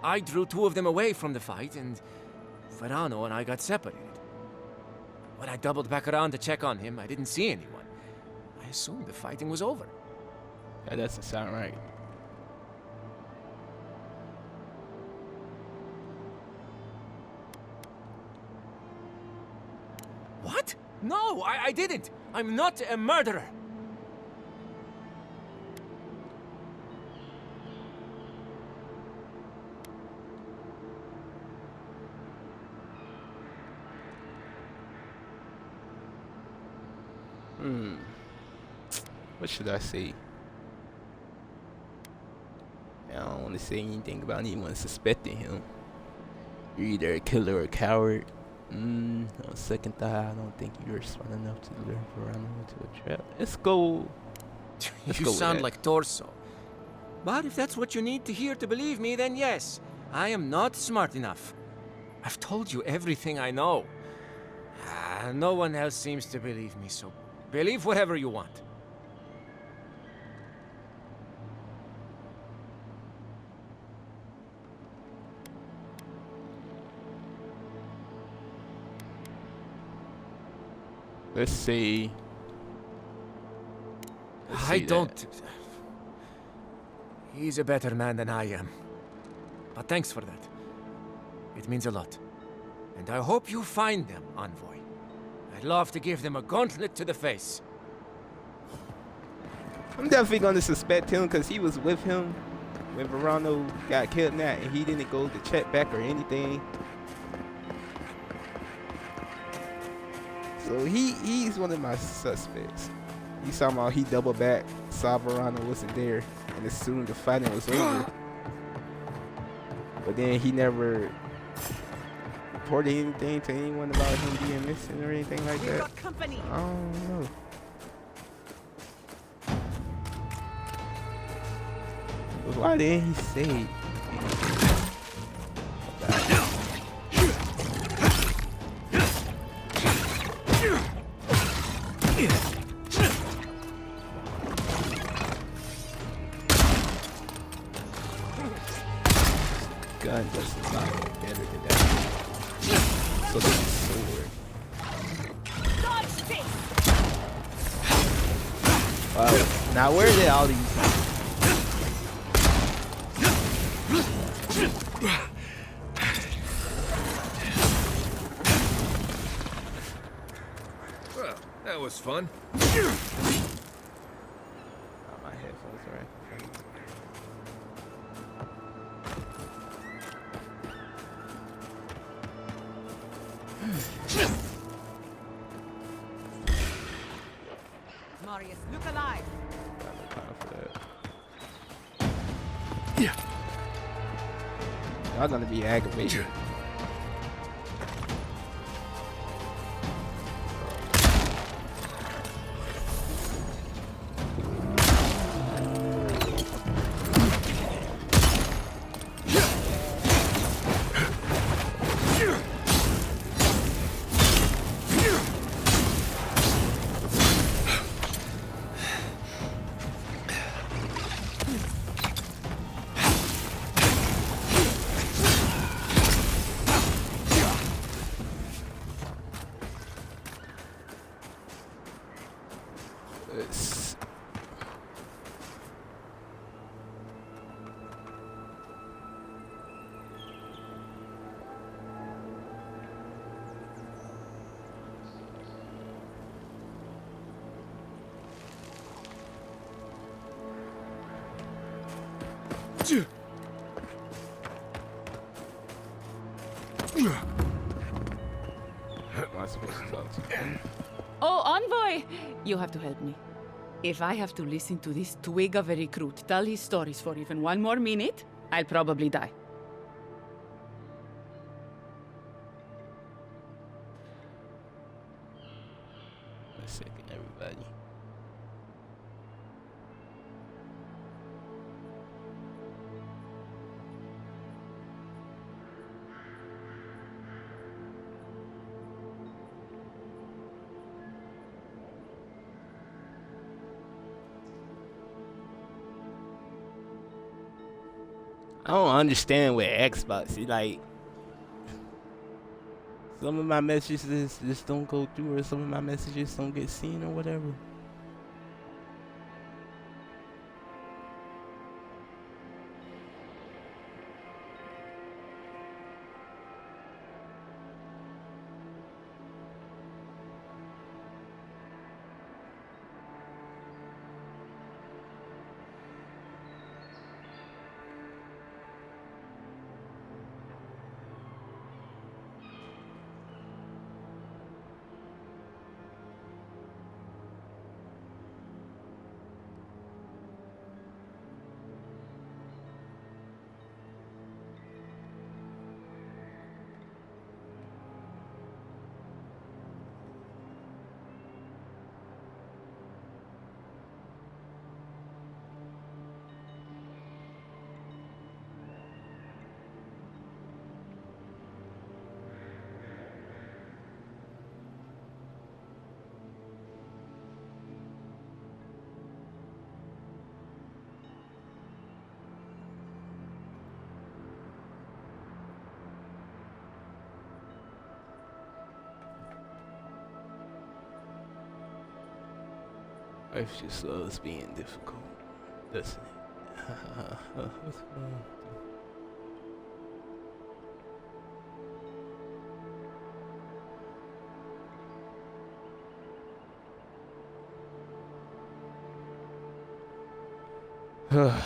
I drew 2 of them away from the fight, and Verano and I got separated. When I doubled back around to check on him, I didn't see anyone. I assumed the fighting was over. That doesn't sound right. What? No, I didn't. I'm not a murderer. What should I say? I don't want to say anything about anyone suspecting him. You're either a killer or a coward. On second thought, I don't think you're smart enough to lure Verano into a trap. Let's go. You sound like Torso. But if that's what you need to hear to believe me, then yes, I am not smart enough. I've told you everything I know. No one else seems to believe me, so believe whatever you want. Let's see. I don't. He's a better man than I am. But thanks for that. It means a lot. And I hope you find them, Envoy. I'd love to give them a gauntlet to the face. I'm definitely gonna suspect him because he was with him when Verano got kidnapped and he didn't go to check back or anything. So he's one of my suspects. He somehow he doubled back, saw Verano wasn't there, and assumed the fighting was over. But then he never reported anything to anyone about him being missing or anything like that. Got company. I don't know. But why didn't he say anything? Gun does not get better than that. So this is sword. Wow. Now where did all these? Well, that was fun. My headphones are right. Marius, look alive. Y'all gonna be aggravated. Oh, Envoy! You have to help me. If I have to listen to this twig of a recruit tell his stories for even one more minute, I'll probably die. A second, everybody. I don't understand with Xbox. Like, some of my messages just don't go through, or some of my messages don't get seen, or whatever. Life just loves being difficult, doesn't it? What's wrong?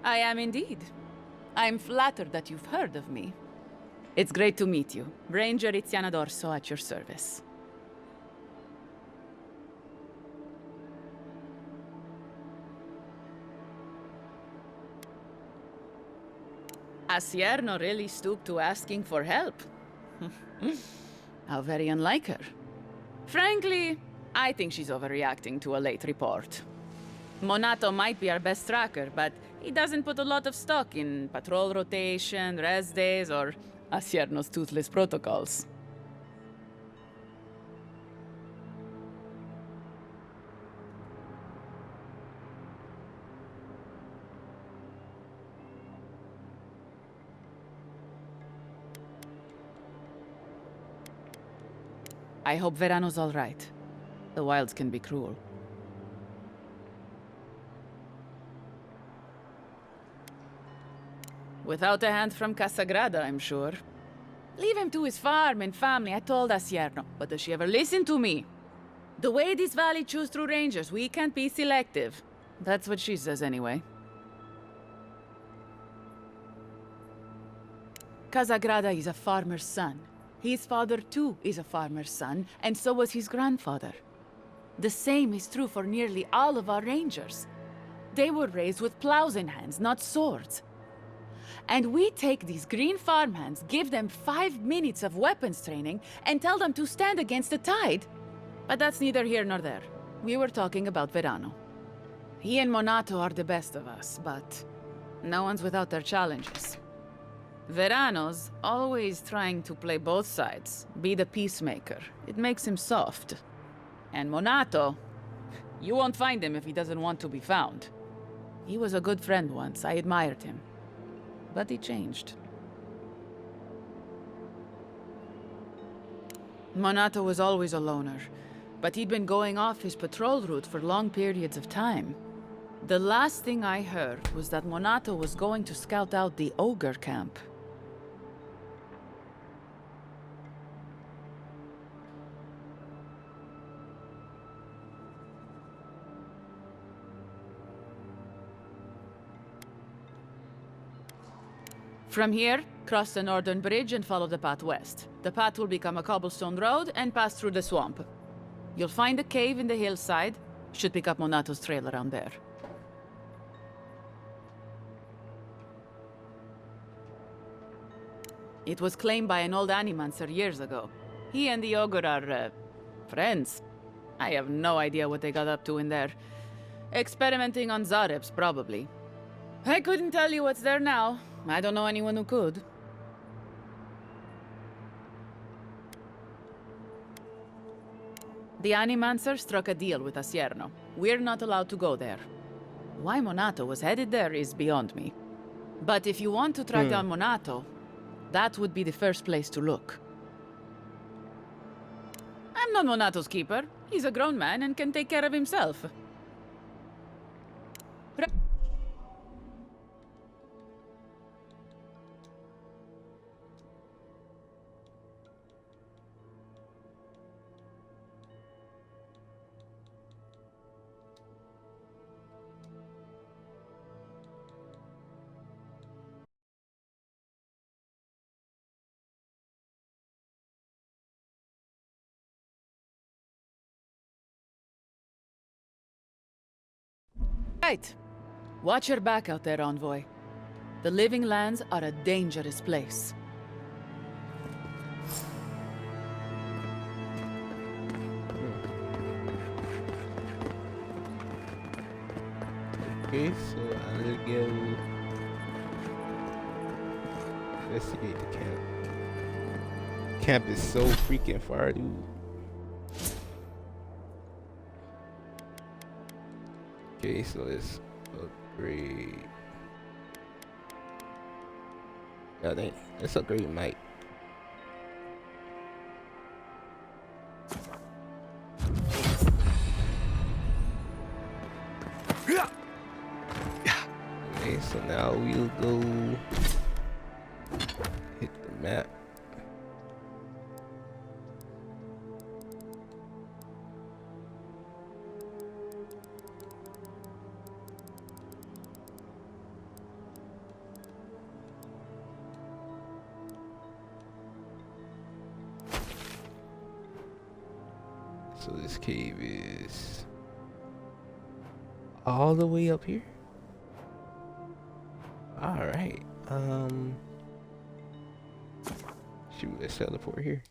I am indeed. I'm flattered that you've heard of me. It's great to meet you. Ranger Iziana Dorso at your service. Asierno really stooped to asking for help. How very unlike her. Frankly, I think she's overreacting to a late report. Monato might be our best tracker, but he doesn't put a lot of stock in patrol rotation, rest days, or Asierno's toothless protocols. I hope Verano's all right. The wilds can be cruel. Without a hand from Casagrada, I'm sure. Leave him to his farm and family, I told Asierno. But does she ever listen to me? The way this valley chews through rangers, we can't be selective. That's what she says anyway. Casagrada is a farmer's son. His father, too, is a farmer's son, and so was his grandfather. The same is true for nearly all of our rangers. They were raised with plows in hands, not swords. And we take these green farmhands, give them 5 minutes of weapons training, and tell them to stand against the tide. But that's neither here nor there. We were talking about Verano. He and Monato are the best of us, but no one's without their challenges. Verano's always trying to play both sides, be the peacemaker. It makes him soft. And Monato, you won't find him if he doesn't want to be found. He was a good friend once, I admired him. But he changed. Monato was always a loner, but he'd been going off his patrol route for long periods of time. The last thing I heard was that Monato was going to scout out the ogre camp. From here, cross the northern bridge and follow the path west. The path will become a cobblestone road and pass through the swamp. You'll find a cave in the hillside. Should pick up Monato's trail around there. It was claimed by an old animancer years ago. He and the ogre are, friends. I have no idea what they got up to in there. Experimenting on Zarebs, probably. I couldn't tell you what's there now. I don't know anyone who could. The Animancer struck a deal with Asierno. We're not allowed to go there. Why Monato was headed there is beyond me. But if you want to track down Monato, that would be the first place to look. I'm not Monato's keeper. He's a grown man and can take care of himself. Right. Watch your back out there, Envoy. The Living Lands are a dangerous place. Okay, so I'll go investigate the camp. Camp is so freaking far, dude. Okay, so let's upgrade. Yeah, let's upgrade Mike. Okay, so now we'll go hit the map. So this cave is all the way up here. All right. Shoot, let's teleport here.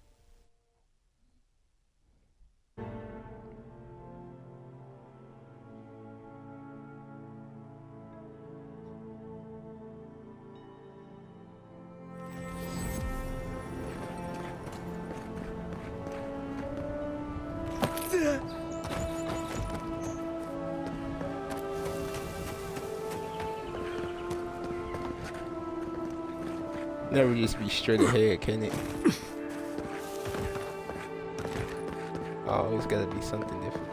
Never just be straight ahead, can it? Always gotta be something difficult.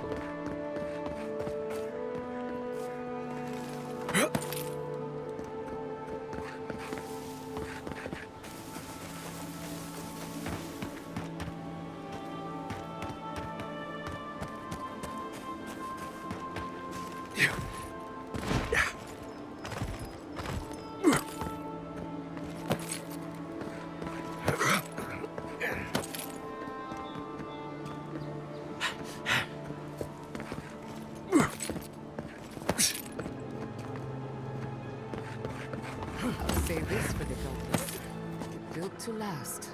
last.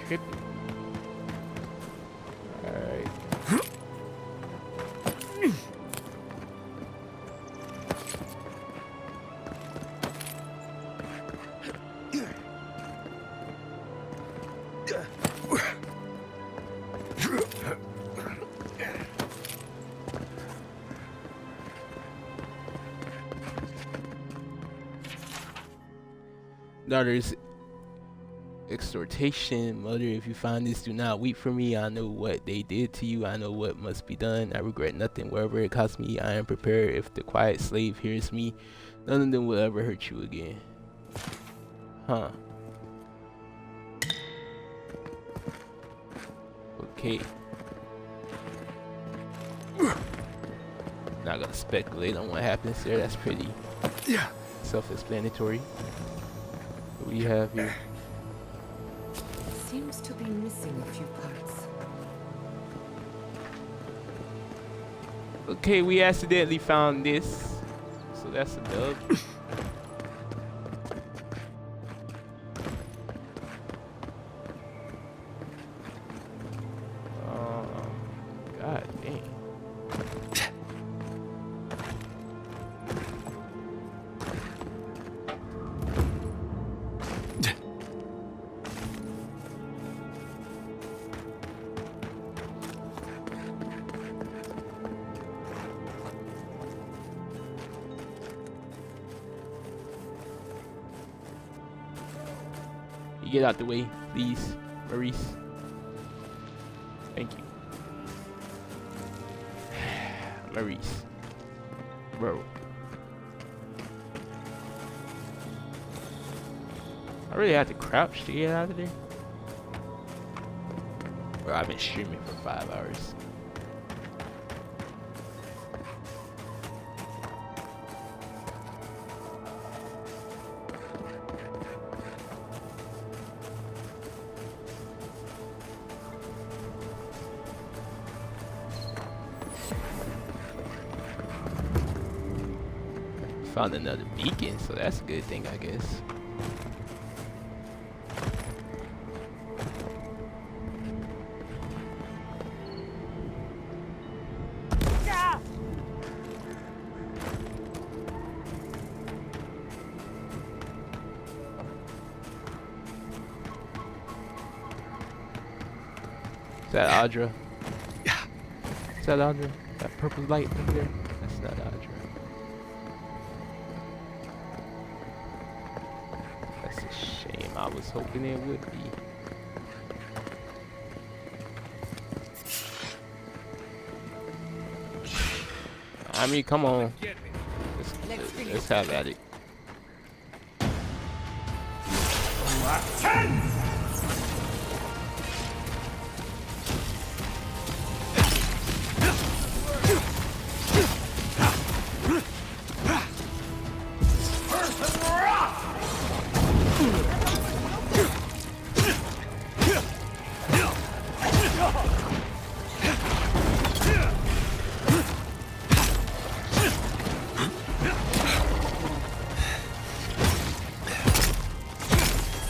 Tripping. Alright. Daughter's exhortation. Mother, if you find this, do not weep for me. I know what they did to you. I know what must be done. I regret nothing. Wherever it costs me, I am prepared. If the quiet slave hears me, none of them will ever hurt you again. Huh. Okay. Not gonna speculate on what happens there. That's pretty self-explanatory. What do we have here? Seems to be missing a few parts. Okay, we accidentally found this, so that's a dub. God dang. You get out the way, please, Maurice. Thank you. Maurice. Bro. I really have to crouch to get out of there. Bro, I've been streaming for 5 hours. Found another beacon, so that's a good thing, I guess. Is that Audra? Is that Audra? That purple light over there? That's not Audra. That's a shame. I was hoping it would be. I mean, come on. Let's have at it.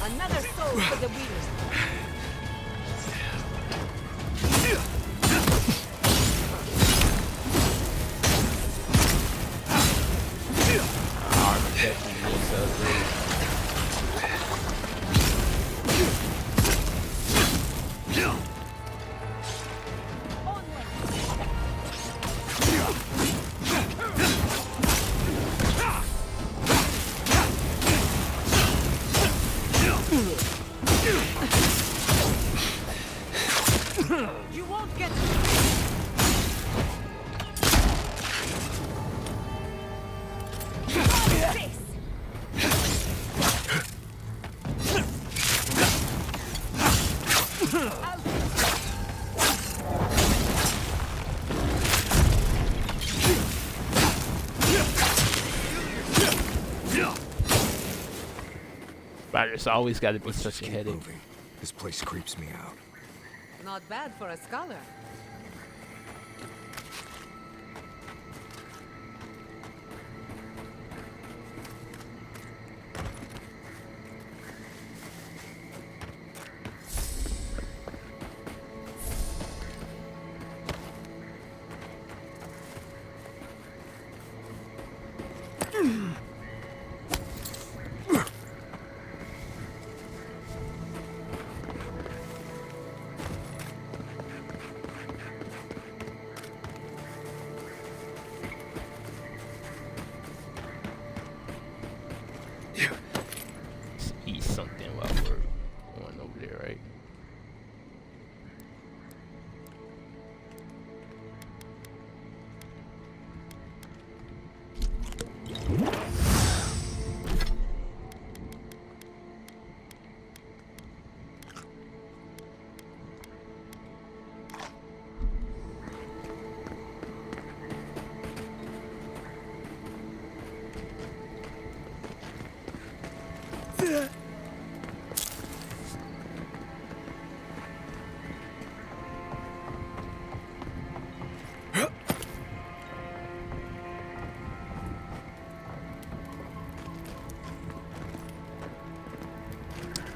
Another soul for the wheelers. You won't get It's always got to be such a headache. This place creeps me out. Not bad for a scholar.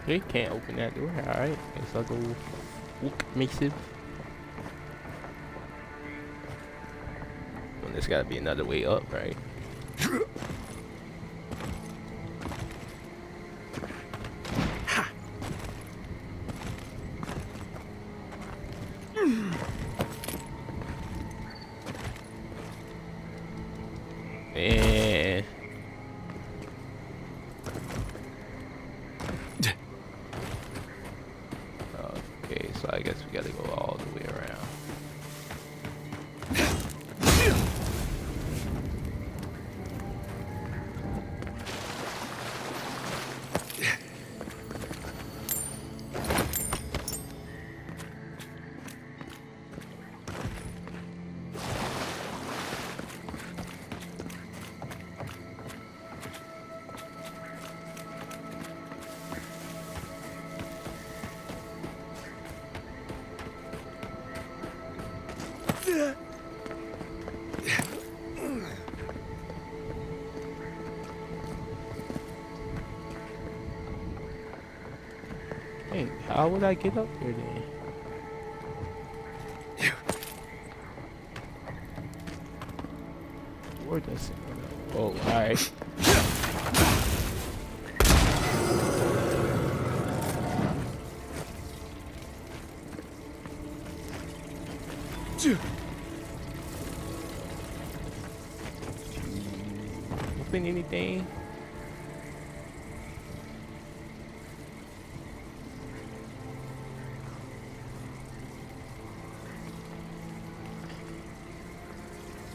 Okay, can't open that door. Alright, guess I'll go whoop missive. Well, there's gotta be another way up, right? And okay, so I guess we gotta go all the way around. Hey, how would I get up there then? Or does it? Oh, alright. Open anything?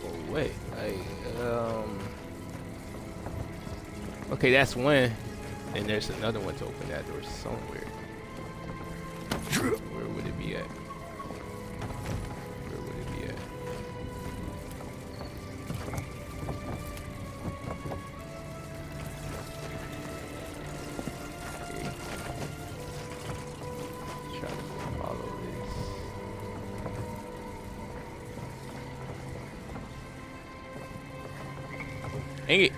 Oh wait, okay, that's one. And there's another one to open that door somewhere. Where would it be at? Where would it be at? Okay. Try to follow this. Dang it.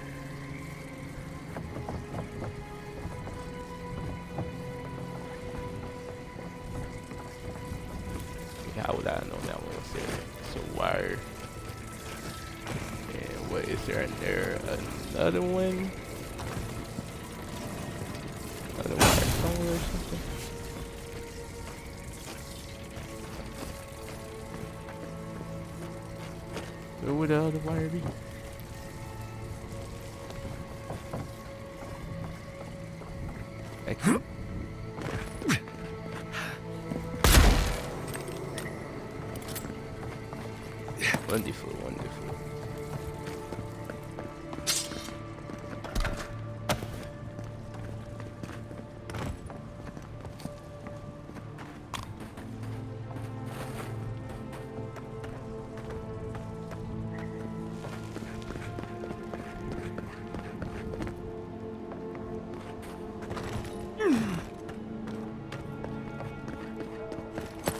How would I know that one was there? It's a wire. And what is there in there? Another one? Another wire somewhere or something? Where would the other wire be? Exit. Wonderful, wonderful.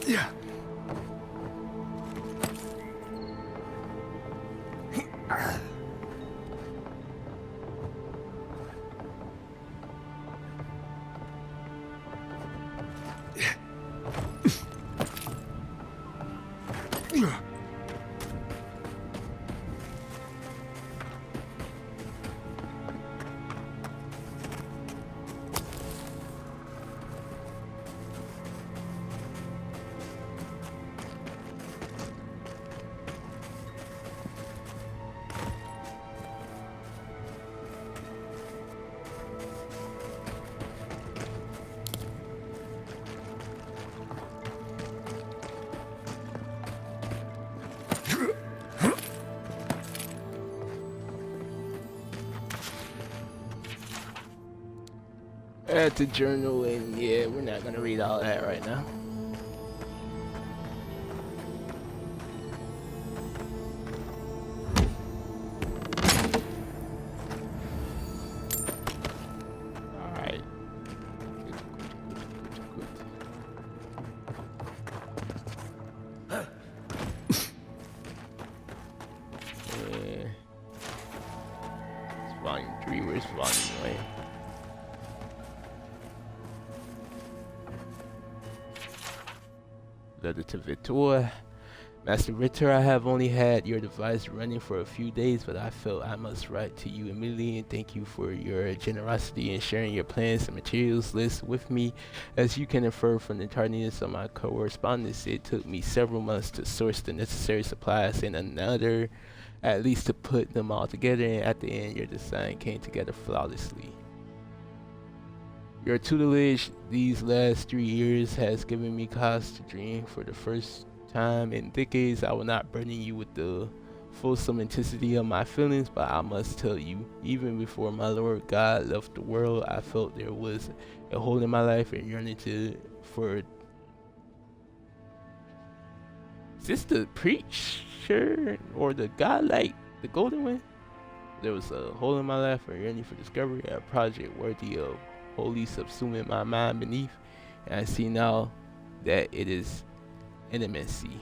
Yeah. Add to journal, and yeah, we're not gonna read all that right now. Alright. annoying. Letter to Victor. Master Ritter, I have only had your device running for a few days, but I felt I must write to you immediately and thank you for your generosity in sharing your plans and materials list with me. As you can infer from the tardiness of my correspondence, it took me several months to source the necessary supplies and another at least to put them all together, and at the end your design came together flawlessly. Your tutelage these last 3 years has given me cause to dream. For the first time in decades, I will not burden you with the fulsome intensity of my feelings, but I must tell you, even before my Lord God left the world, I felt there was a hole in my life and yearning for. Is this the preacher or the God like the golden one? There was a hole in my life and yearning for discovery, a project worthy of wholly subsuming my mind beneath, and I see now that it is intimacy.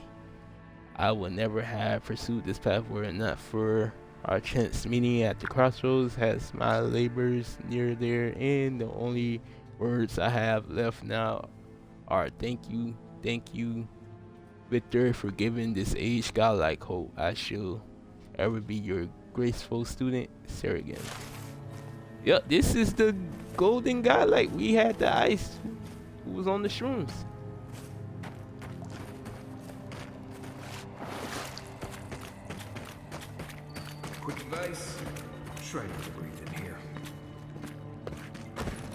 I would never have pursued this path were it not for our chance meeting at the crossroads. Has my labors near their end, the only words I have left now are thank you, Victor, for giving this age godlike hope. I shall ever be your graceful student, Sarragan. Yep, this is the golden godlike. We had the ice who was on the shrooms. Quick advice, try not to breathe in here.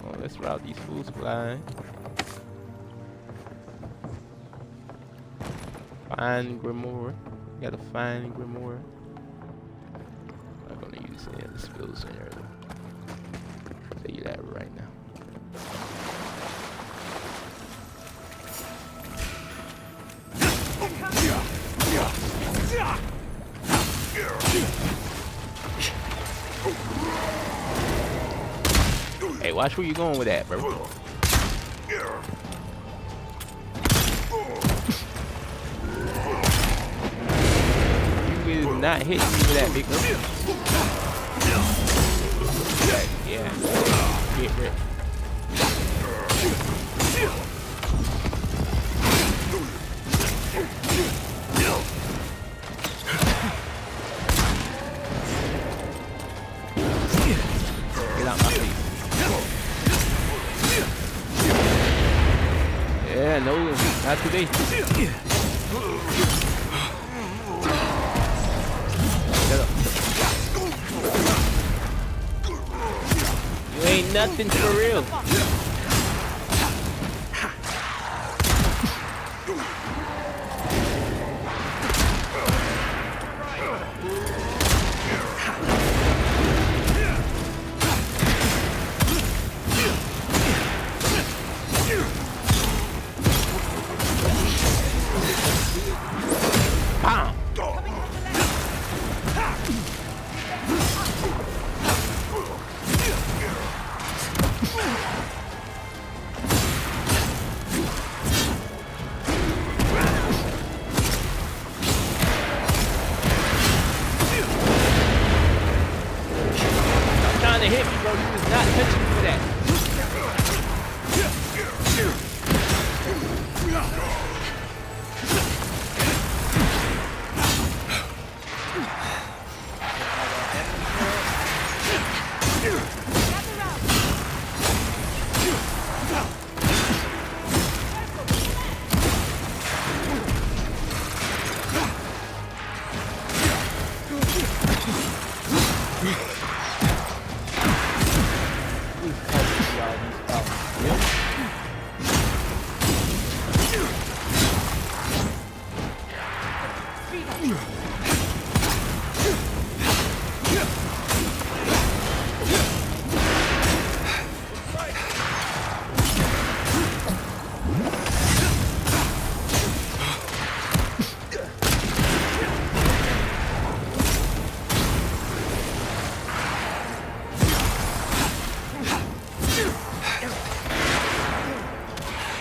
Oh, let's route these fools blind. Find Grimoire. Gotta find Grimoire. I'm not gonna use any of the spills in here though. Tell you that right now. Hey, watch where you going with that, bro. You will not hit me with that, big girl. Yeah. Get ripped. Get out my face. Yeah, no, not today. Get up. You ain't nothing for real. To hit me, bro. You was not touching me for that.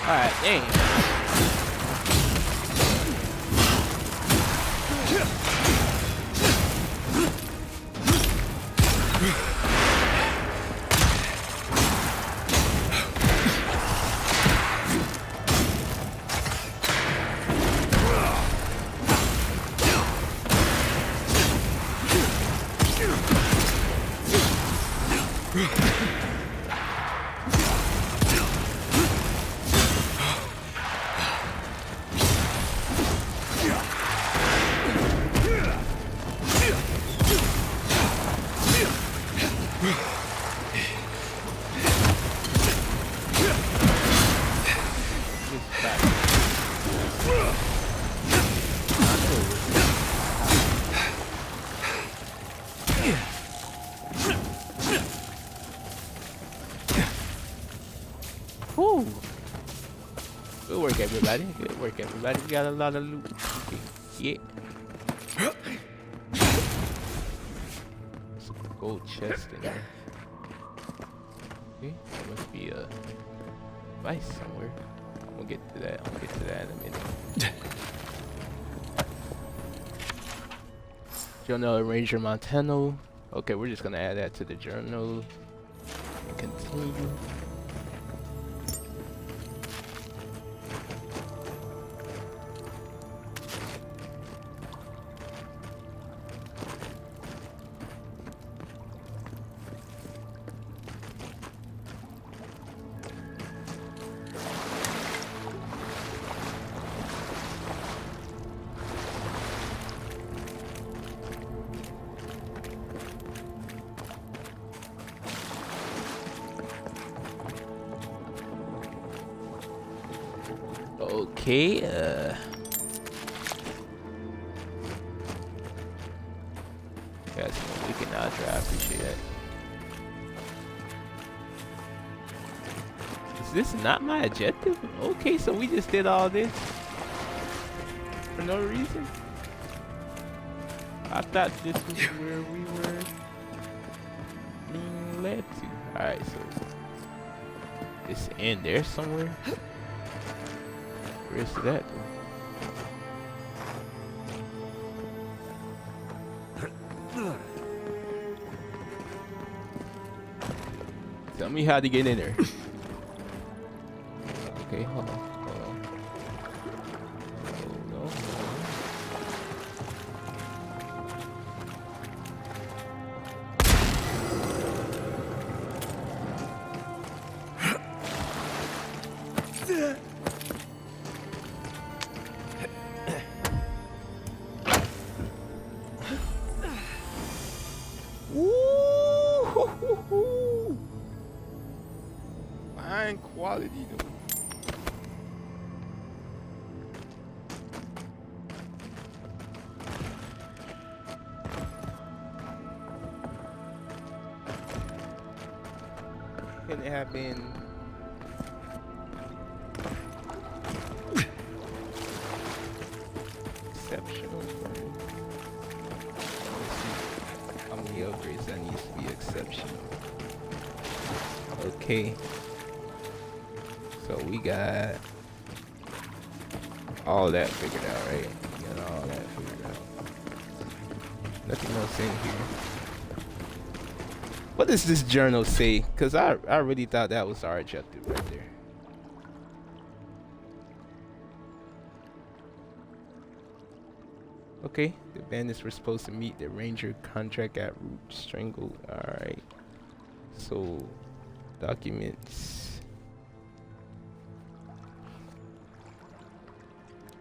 Alright, dang. Woo! Good work, everybody. Good work, everybody. We got a lot of loot. Okay. Yeah. Some gold chest in there. Okay. There must be a device somewhere. We'll get to that. I'll get to that in a minute. Journal of Ranger Montano. Okay, we're just gonna add that to the journal and continue. Okay, guys, we can now try. I appreciate that. Is this not my objective? Okay, so we just did all this for no reason? I thought this was where we were being led to. Alright, so it's in there somewhere. Where's that? Tell me how to get in there. Okay, hold on. Fine quality though. Can it have been exceptional for me? Let's see how many upgrades that needs to be exceptional. Okay. So we got all that figured out, right? We got all that figured out. Nothing else in here. What does this journal say? Because I really thought that was our objective right there. Okay, the bandits were supposed to meet the ranger contract at Root Strangle. Alright. So, documents.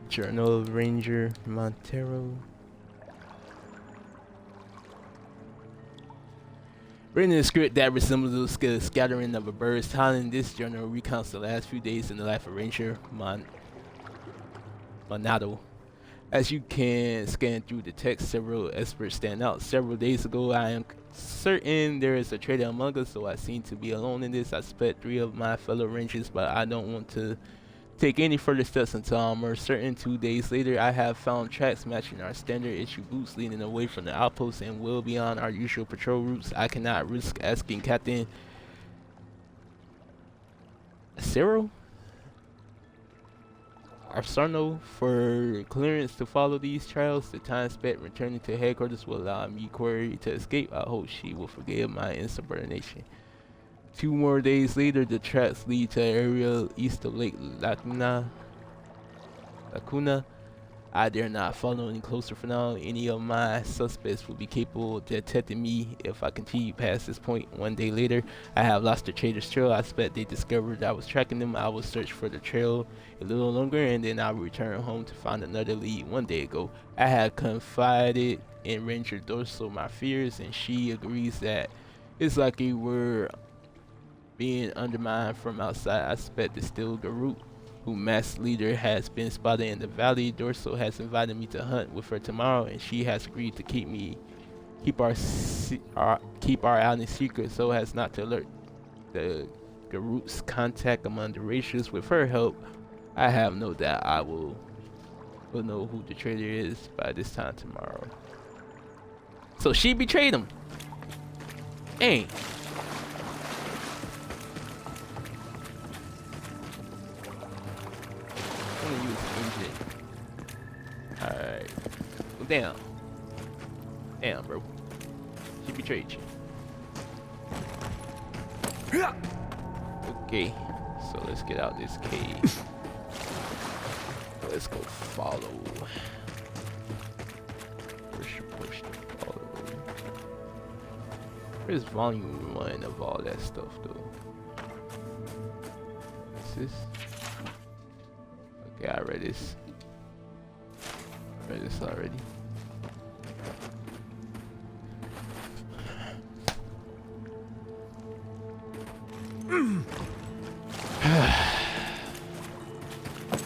Journal of Ranger Montero. Written in a script that resembles the scattering of a bird's talon, this journal recounts the last few days in the life of Ranger Monado. As you can scan through the text, several experts stand out. Several days ago, I am certain there is a traitor among us, so I seem to be alone in this. I suspect 3 of my fellow Rangers, but I don't want to take any further steps until I'm more certain. 2 days later, I have found tracks matching our standard issue boots leading away from the outpost and well beyond our usual patrol routes. I cannot risk asking Captain Cyril Arsarno for clearance to follow these trails. The time spent returning to headquarters will allow me query to escape. I hope she will forgive my insubordination. 2 more days later, the tracks lead to an area east of Lake Lacuna. I dare not follow any closer for now. Any of my suspects will be capable of detecting me if I continue past this point. One day later, I have lost the trader's trail. I expect they discovered I was tracking them. I will search for the trail a little longer, and then I will return home to find another lead. One day ago, I had confided in Ranger Dorso my fears, and she agrees that it's likely we're being undermined from outside. I expect the still Garut, who mass leader has been spotted in the valley. Dorso has invited me to hunt with her tomorrow, and she has agreed to keep our outing secret so as not to alert the Garut's contact among the Ratios. With her help, I have no doubt I will know who the traitor is by this time tomorrow. So she betrayed him. Dang. Alright. Well, damn. Damn, bro. She betrayed you. Okay. So let's get out this cave. Let's go follow. Where's your push to follow? Where's volume 1 of all that stuff, though? What's this? Okay, I read this. I read this already.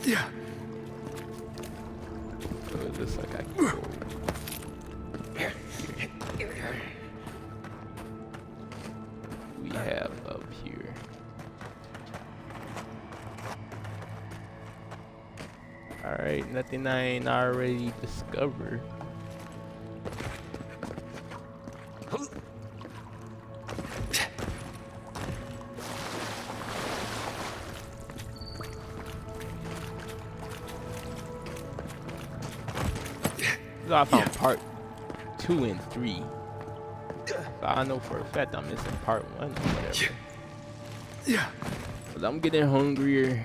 Yeah. So it looks like I can go. We have up here. Alright, nothing I ain't already discovered. So I found part 2 and 3. So I know for a fact I'm missing part 1 or whatever. Yeah. But I'm getting hungrier.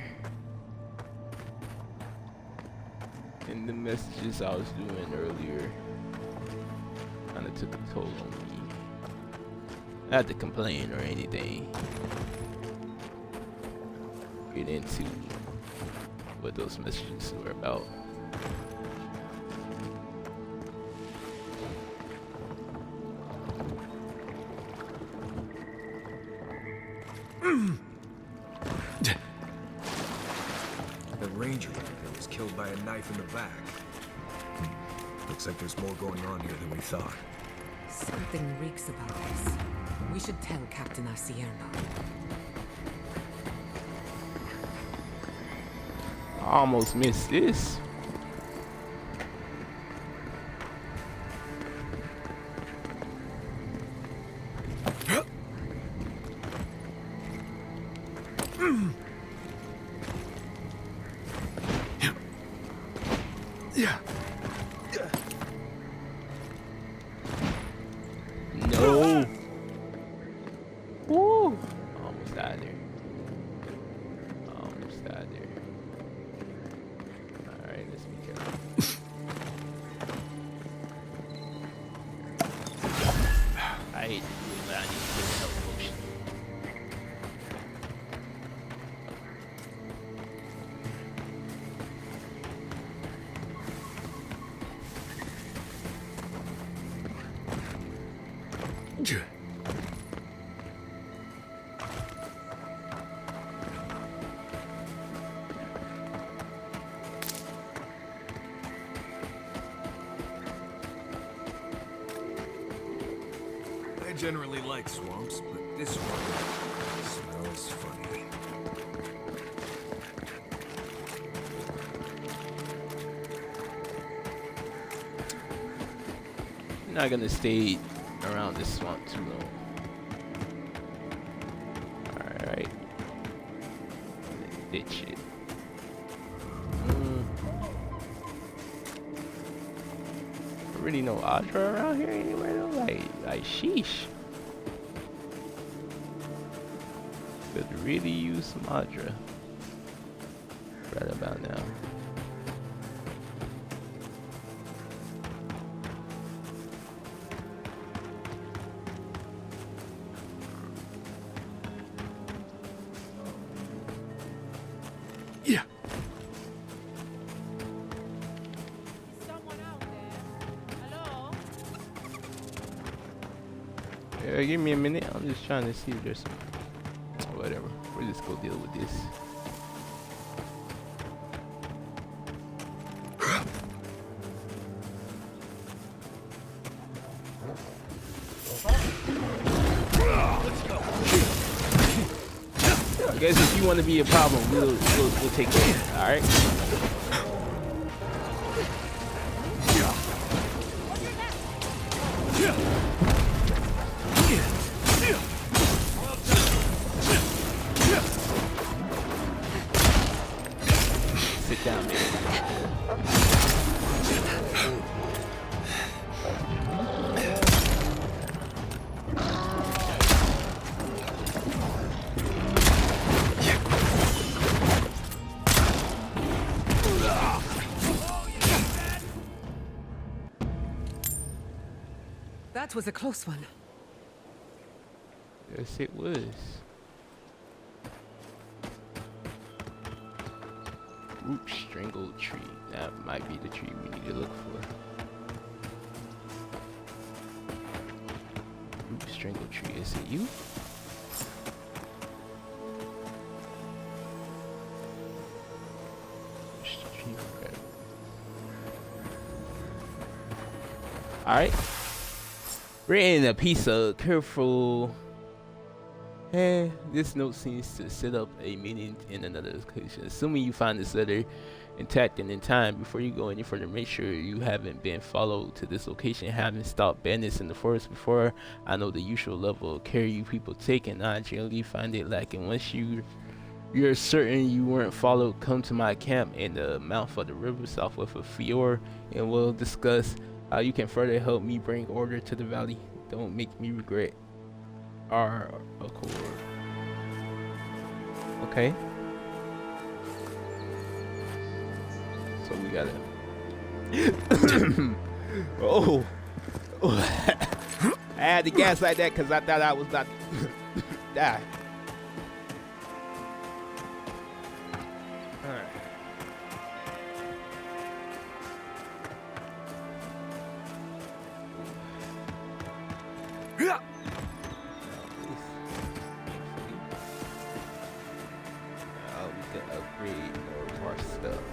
And the messages I was doing earlier kind of took a toll on me. Not to complain or anything. Get into what those messages were about. The ranger was killed by a knife in the back. Looks like there's more going on here than we thought. Something reeks about this. We should tell Captain Asierno. I almost missed this. Yeah. No. Woo. Almost died there. Almost died there. Alright, let's be careful. I hate to do it, but I need to get a health potion. I generally like swamps, but this one smells funny. I'm not gonna stay around this swamp too long. Alright. Ditch it. Really no Audra around here anywhere though? Like sheesh. Could really use some Audra right about now. Hey, give me a minute. I'm just trying to see if there's some... Whatever. We'll just go deal with this. I guess if you want to be a problem, we'll take care of it. All right. Sit down, man. That was a close one. Yes, it was. Root strangled tree. That might be the tree we need to look for. Root strangled tree. Is it you? Alright. We're in a piece of careful. This note seems to set up a meeting in another location. Assuming you find this letter intact and in time, before you go any further, make sure you haven't been followed to this location, haven't stopped bandits in the forest before. I know the usual level of care you people take, and I generally find it lacking. Once you're certain you weren't followed, come to my camp in the mouth of the river southwest of Fior, and we'll discuss how you can further help me bring order to the valley. Don't make me regret our accord. Okay. So we gotta. Oh. I had to gas like that because I thought I was about to die. Alright. Yeah. We can upgrade more of our stuff.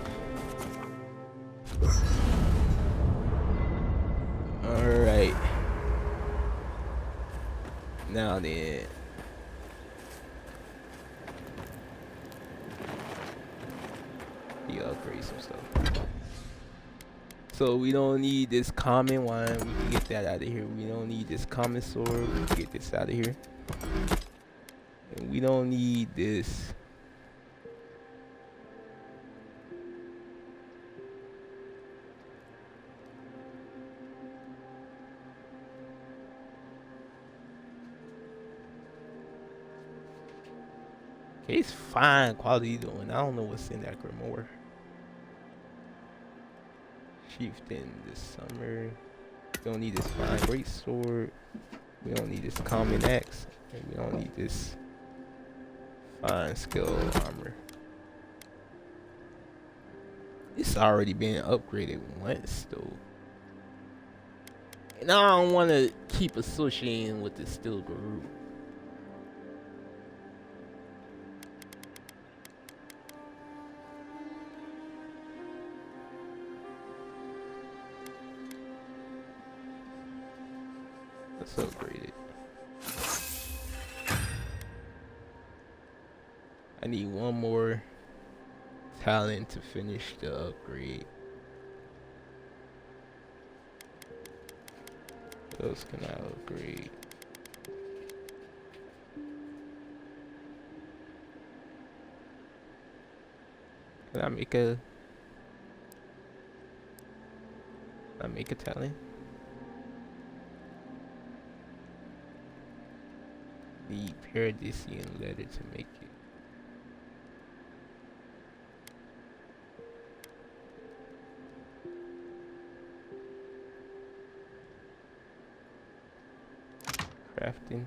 Alright. Now then. You upgrade some stuff. So we don't need this common one. We can get that out of here. We don't need this common sword. We can get this out of here. And we don't need this. Okay, it's fine quality doing. I don't know what's in that grimoire. Chieftain this summer. We don't need this fine great sword. We don't need this common axe. And we don't need this fine skill armor. It's already been upgraded once though. And I don't want to keep associating with the steel group. Let's upgrade it. I need one more talent to finish the upgrade. What else can I upgrade? Can I make a talent? The Paradisian letter to make it. Crafting.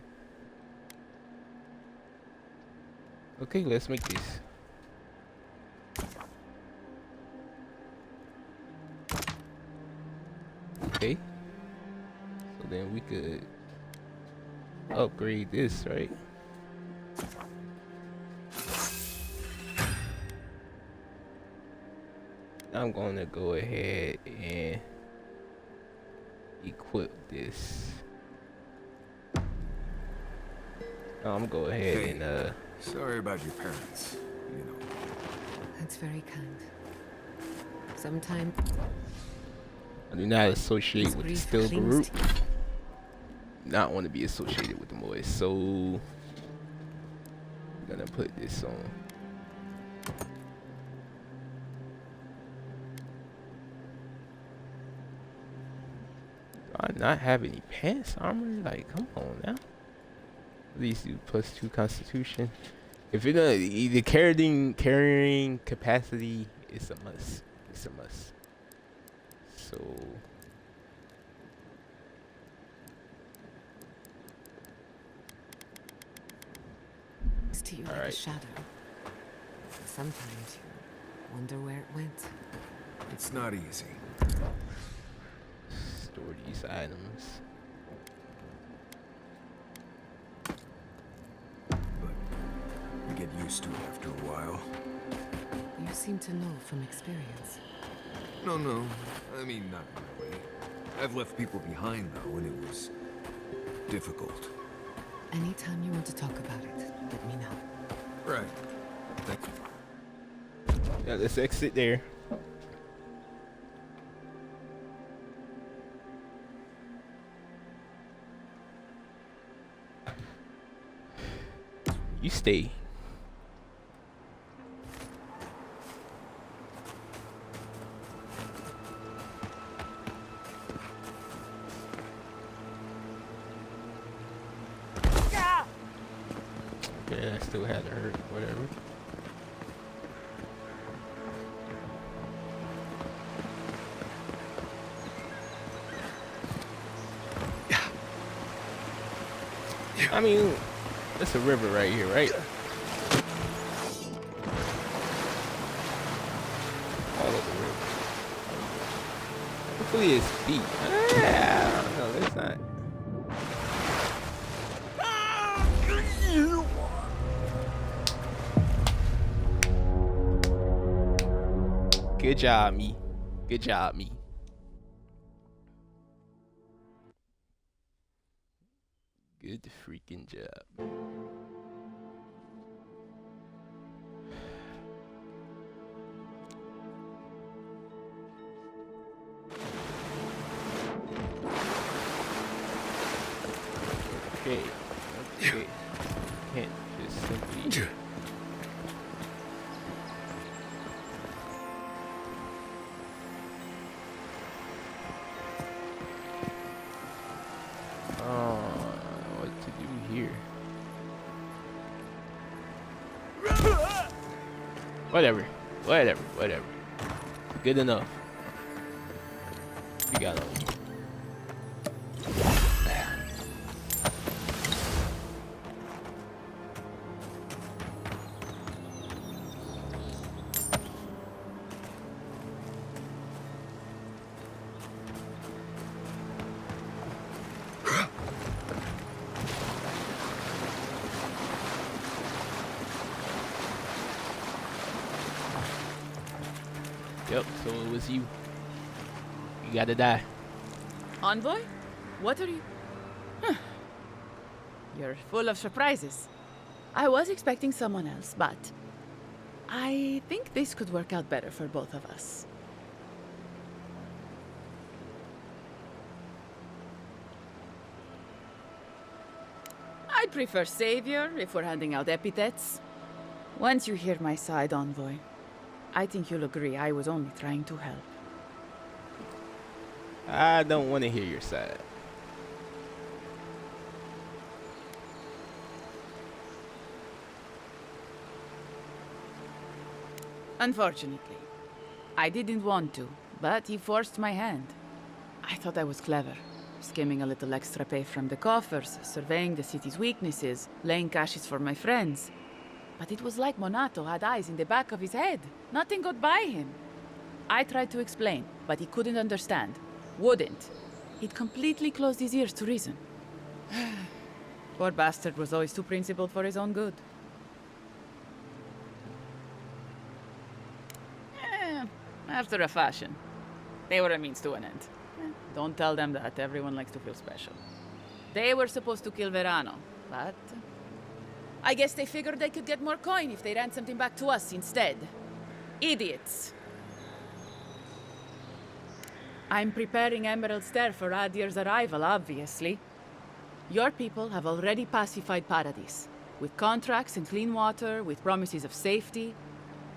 Okay, let's make this. Okay. So then we could upgrade this, right? I'm going to go ahead and equip this. I'm gonna go ahead and Sorry about your parents. You know. That's very kind. Sometimes I do not associate with the still group. clings to Not want to be associated with the boys, so I'm gonna put this on. Do I not have any pants armor? Like, come on now. At least do +2 Constitution. If you're gonna, the carrying capacity is a must. It's a must. So. to you like a shadow. Sometimes you wonder where it went. It's not easy. Store these items. You get used to it after a while. You seem to know from experience. No, I mean, not really. I've left people behind, though, and it was difficult. Anytime you want to talk about it, let me know. Right. Thank you. Yeah, let's exit there. You stay. Okay, I still had to hurt, whatever. I mean, that's a river right here, right? All of the river. Hopefully it's deep. I don't know, it's not. Good job, me. Good job, me. Good freaking job. Okay. Okay. Can't just simply. Whatever. Good enough. We got on you. Yep, so it was you. You gotta die. Envoy? What are you... Huh. You're full of surprises. I was expecting someone else, but... I think this could work out better for both of us. I'd prefer Savior if we're handing out epithets. Once you hear my side, Envoy, I think you'll agree I was only trying to help. I don't want to hear your side. Unfortunately, I didn't want to, but he forced my hand. I thought I was clever, skimming a little extra pay from the coffers, surveying the city's weaknesses, laying caches for my friends. But it was like Monato had eyes in the back of his head. Nothing got by him. I tried to explain, but he couldn't understand. Wouldn't. He'd completely closed his ears to reason. Poor bastard was always too principled for his own good. After a fashion. They were a means to an end. Don't tell them that. Everyone likes to feel special. They were supposed to kill Verano, but I guess they figured they could get more coin if they ran something back to us instead. Idiots. I'm preparing Emerald Stair for Adir's arrival, obviously. Your people have already pacified Paradis, with contracts and clean water, with promises of safety.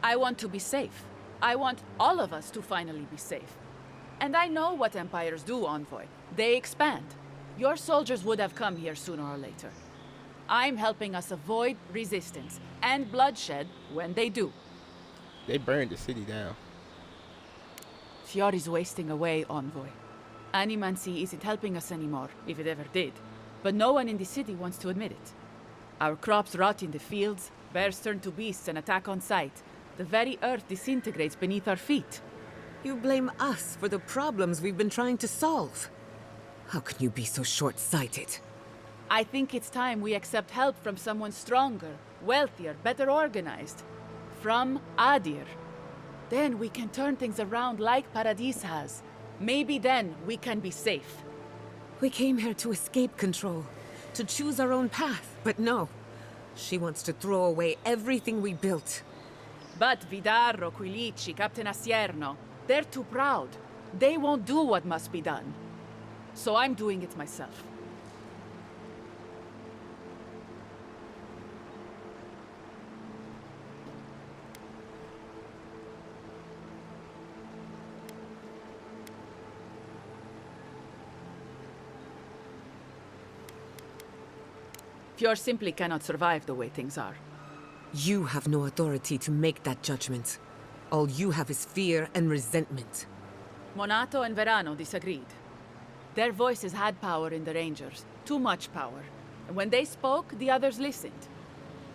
I want to be safe. I want all of us to finally be safe. And I know what empires do, Envoy. They expand. Your soldiers would have come here sooner or later. I'm helping us avoid resistance and bloodshed when they do. They burned the city down. Fiori's wasting away, Envoy. Animancy isn't helping us anymore, if it ever did. But no one in the city wants to admit it. Our crops rot in the fields, bears turn to beasts and attack on sight. The very earth disintegrates beneath our feet. You blame us for the problems we've been trying to solve. How can you be so short-sighted? I think it's time we accept help from someone stronger, wealthier, better organized. From Adir. Then we can turn things around like Paradis has. Maybe then we can be safe. We came here to escape control, to choose our own path, but no. She wants to throw away everything we built. But Vidarro, Quilici, Captain Asierno, they're too proud. They won't do what must be done. So I'm doing it myself. Fjord simply cannot survive the way things are. You have no authority to make that judgment. All you have is fear and resentment. Monato and Verano disagreed. Their voices had power in the Rangers, too much power. And when they spoke, the others listened.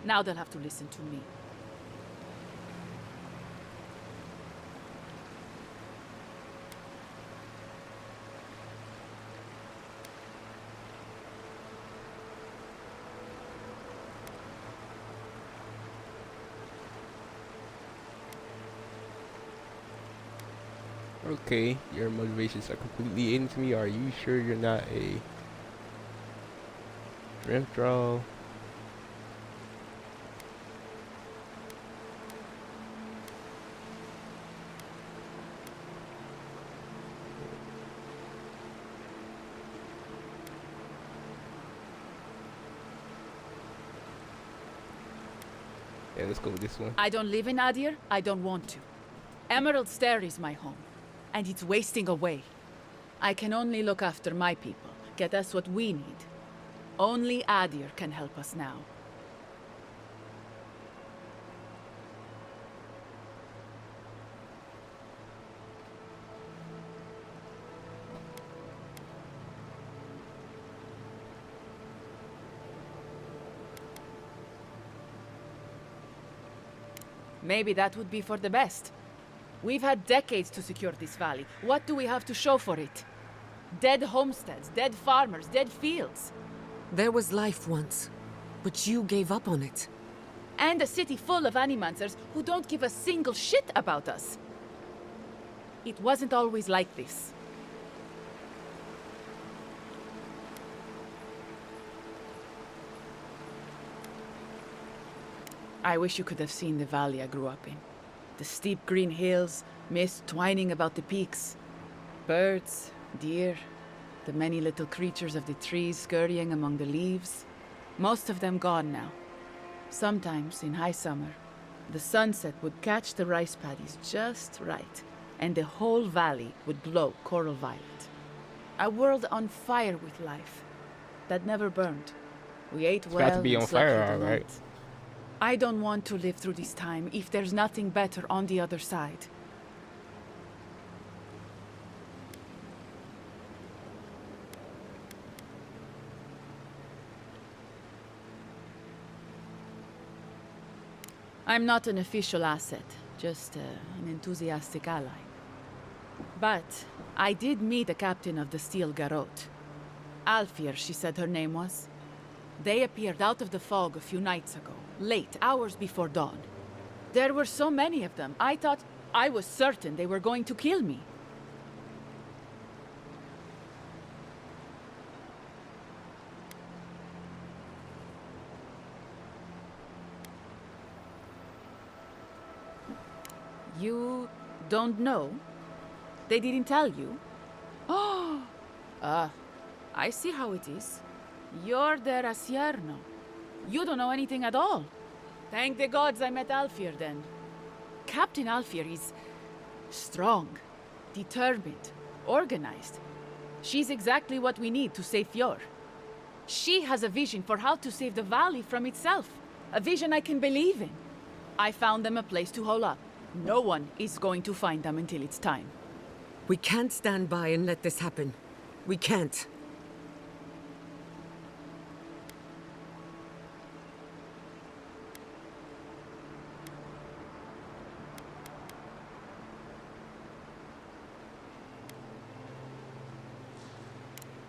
Now they'll have to listen to me. Okay, your motivations are completely alien to me. Are you sure you're not a strength draw? Yeah, let's go with this one. I don't live in Adir. I don't want to. Emerald Stair is my home. And it's wasting away. I can only look after my people, get us what we need. Only Adir can help us now. Maybe that would be for the best. We've had decades to secure this valley. What do we have to show for it? Dead homesteads, dead farmers, dead fields. There was life once, but you gave up on it. And a city full of animancers who don't give a single shit about us. It wasn't always like this. I wish you could have seen the valley I grew up in. The steep green hills, mist twining about the peaks. Birds, deer, the many little creatures of the trees scurrying among the leaves. Most of them gone now. Sometimes, in high summer, the sunset would catch the rice paddies just right, and the whole valley would glow coral violet. A world on fire with life that never burned. We ate well Got to be on and slept fire, through the alright. night. I don't want to live through this time if there's nothing better on the other side. I'm not an official asset, just an enthusiastic ally. But I did meet the captain of the Steel Garrote. Alfir, she said her name was. They appeared out of the fog a few nights ago, late, hours before dawn. There were so many of them, I was certain they were going to kill me. You don't know? They didn't tell you? Oh! I see how it is. You're the Rasierno. You don't know anything at all. Thank the gods I met Alfir then. Captain Alfir is strong, determined, organized. She's exactly what we need to save Fjord. She has a vision for how to save the valley from itself. A vision I can believe in. I found them a place to hole up. No one is going to find them until it's time. We can't stand by and let this happen. We can't.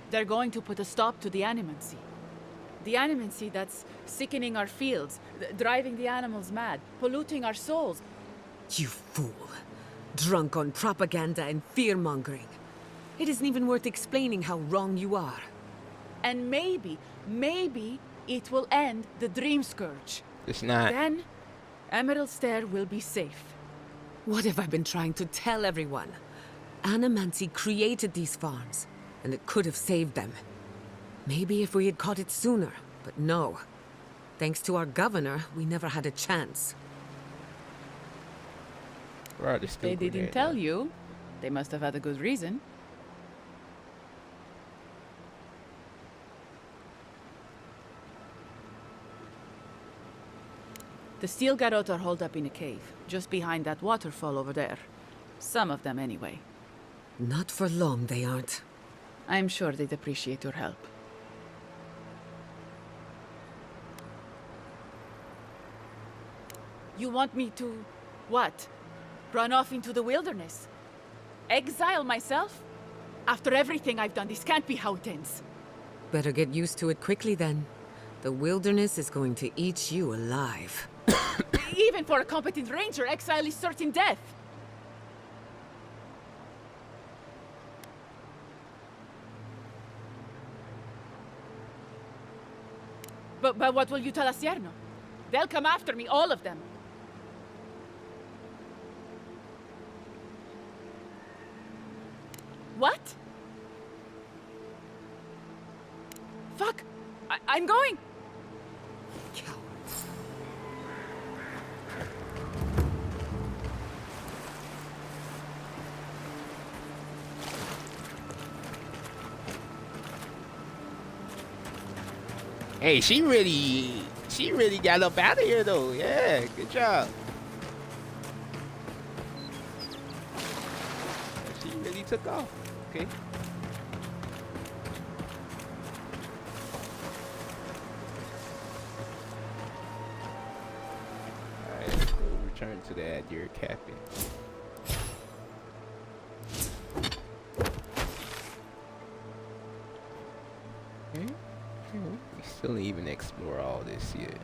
They're going to put a stop to the animancy. The animancy that's sickening our fields, driving the animals mad, polluting our souls. You fool. Drunk on propaganda and fear-mongering. It isn't even worth explaining how wrong you are. And maybe it will end the Dream Scourge. It's not. Then, Emerald Stair will be safe. What have I been trying to tell everyone? Animancy created these farms, and it could have saved them. Maybe if we had caught it sooner, but no. Thanks to our governor, we never had a chance. They didn't tell you. They must have had a good reason. The steel garrote are holed up in a cave, just behind that waterfall over there. Some of them, anyway. Not for long, they aren't. I'm sure they'd appreciate your help. You want me to... what? Run off into the wilderness? Exile myself? After everything I've done, this can't be how it ends. Better get used to it quickly, then. The wilderness is going to eat you alive. Even for a competent ranger, exile is certain death. But what will you tell Asierno? They'll come after me, all of them. What? Fuck! I'm going! Hey, she really got up out of here though. Yeah, good job. She really took off. Okay. Alright, let's go return to the Adir cabin. Okay. We still didn't even explore all this yet.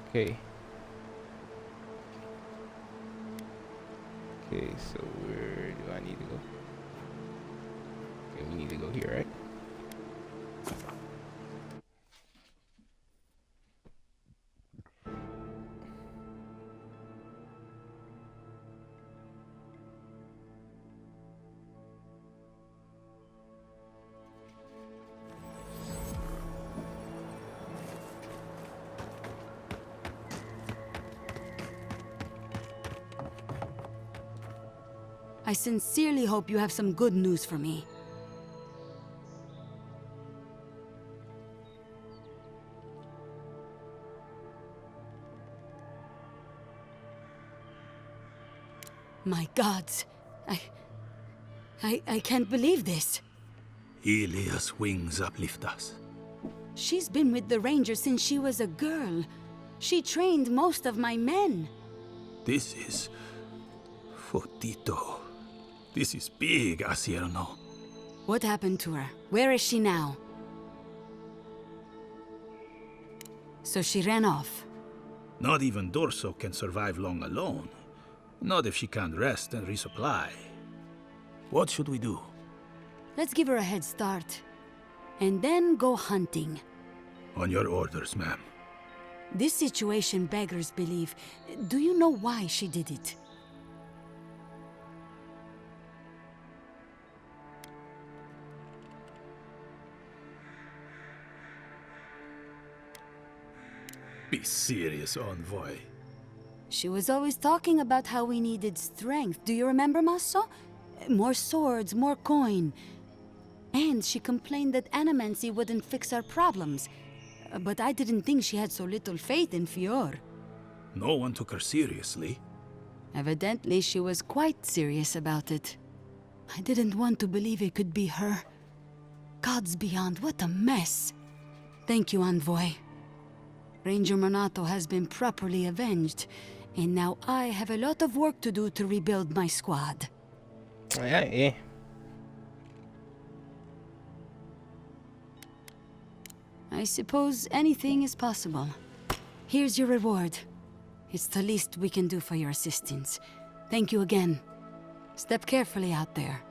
Okay. Okay, so where do I need to go? Okay, we need to go here, right? I sincerely hope you have some good news for me. My gods, I can't believe this. Ilia's wings uplift us. She's been with the Ranger since she was a girl. She trained most of my men. This is... for Tito. This is big, Acierno. What happened to her? Where is she now? So she ran off. Not even Dorso can survive long alone. Not if she can't rest and resupply. What should we do? Let's give her a head start. And then go hunting. On your orders, ma'am. This situation beggars belief. Do you know why she did it? Be serious, envoy. She was always talking about how we needed strength. Do you remember, Masso? More swords, more coin. And she complained that animancy wouldn't fix our problems. But I didn't think she had so little faith in Fior. No one took her seriously. Evidently, she was quite serious about it. I didn't want to believe it could be her. Gods beyond, what a mess. Thank you, Envoy. Ranger Monato has been properly avenged, and now I have a lot of work to do to rebuild my squad. Yeah. I suppose anything is possible. Here's your reward. It's the least we can do for your assistance. Thank you again. Step carefully out there.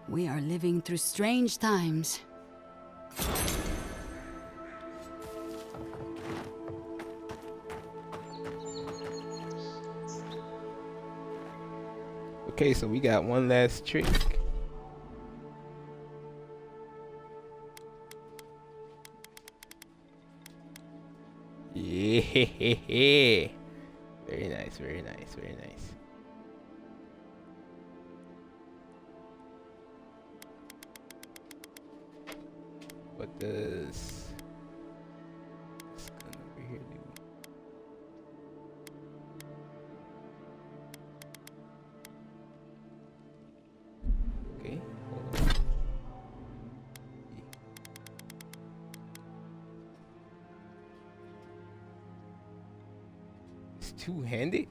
We are living through strange times. Okay, so we got one last trick. Yeah. Very nice, very nice, very nice. What does this gun over here do? Okay, hold on. It's two-handed?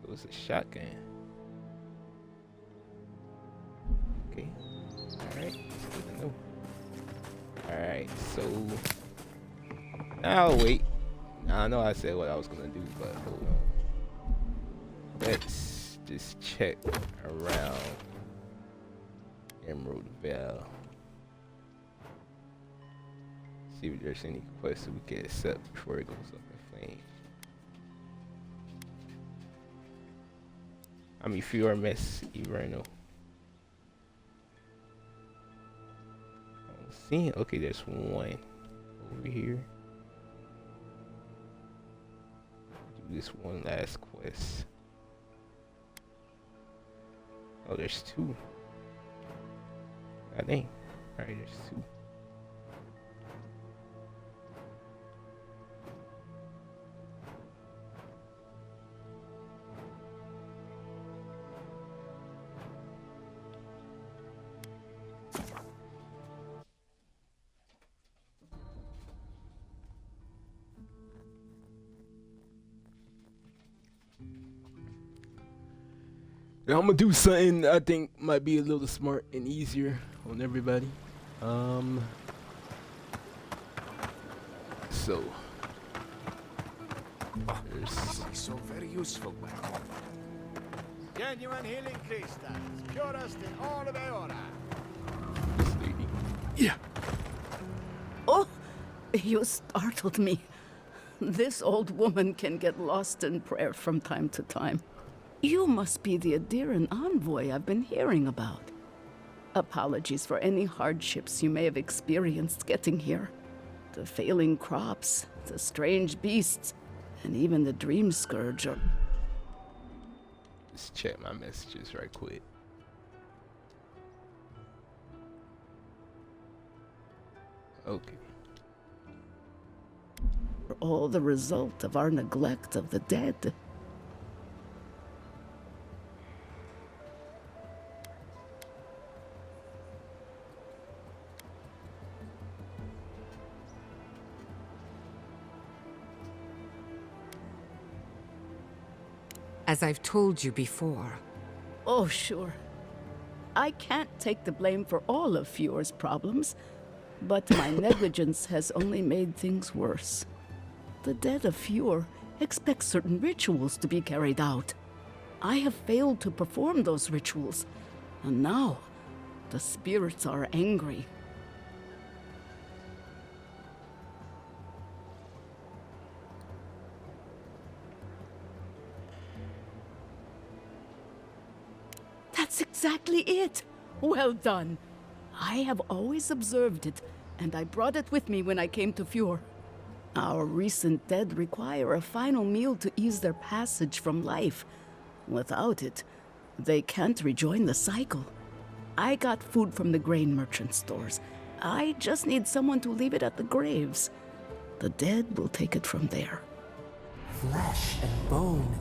So it's a shotgun. Okay. Alright. That's good to know. Alright, so now wait. Now I know I said what I was gonna do, but hold on. Let's just check around Emerald Vale. See if there's any quests we can accept before it goes up in flames. I mean, Fior Mess Everno. See, okay, there's one over here. Do this one last quest. Oh, there's two. God dang. Alright, there's two. Now I'm gonna do something I think might be a little smart and easier on everybody. So This is so very useful back home. Genuine healing crystals, purest in all of Eora. this lady. Yeah. Oh, you startled me. This old woman can get lost in prayer from time to time. You must be the Adiran envoy I've been hearing about. Apologies for any hardships you may have experienced getting here. The failing crops, the strange beasts, and even the dream scourge are... Just check my messages right quick. Okay. all the result of our neglect of the dead. as I've told you before. Oh, sure. I can't take the blame for all of Fjord's problems, but my negligence has only made things worse. The dead of Fjord expect certain rituals to be carried out. I have failed to perform those rituals, and now the spirits are angry. That's exactly it! Well done! I have always observed it, and I brought it with me when I came to Fjord. Our recent dead require a final meal to ease their passage from life. Without it, they can't rejoin the cycle. I got food from the grain merchant stores. I just need someone to leave it at the graves. The dead will take it from there. Flesh and bone,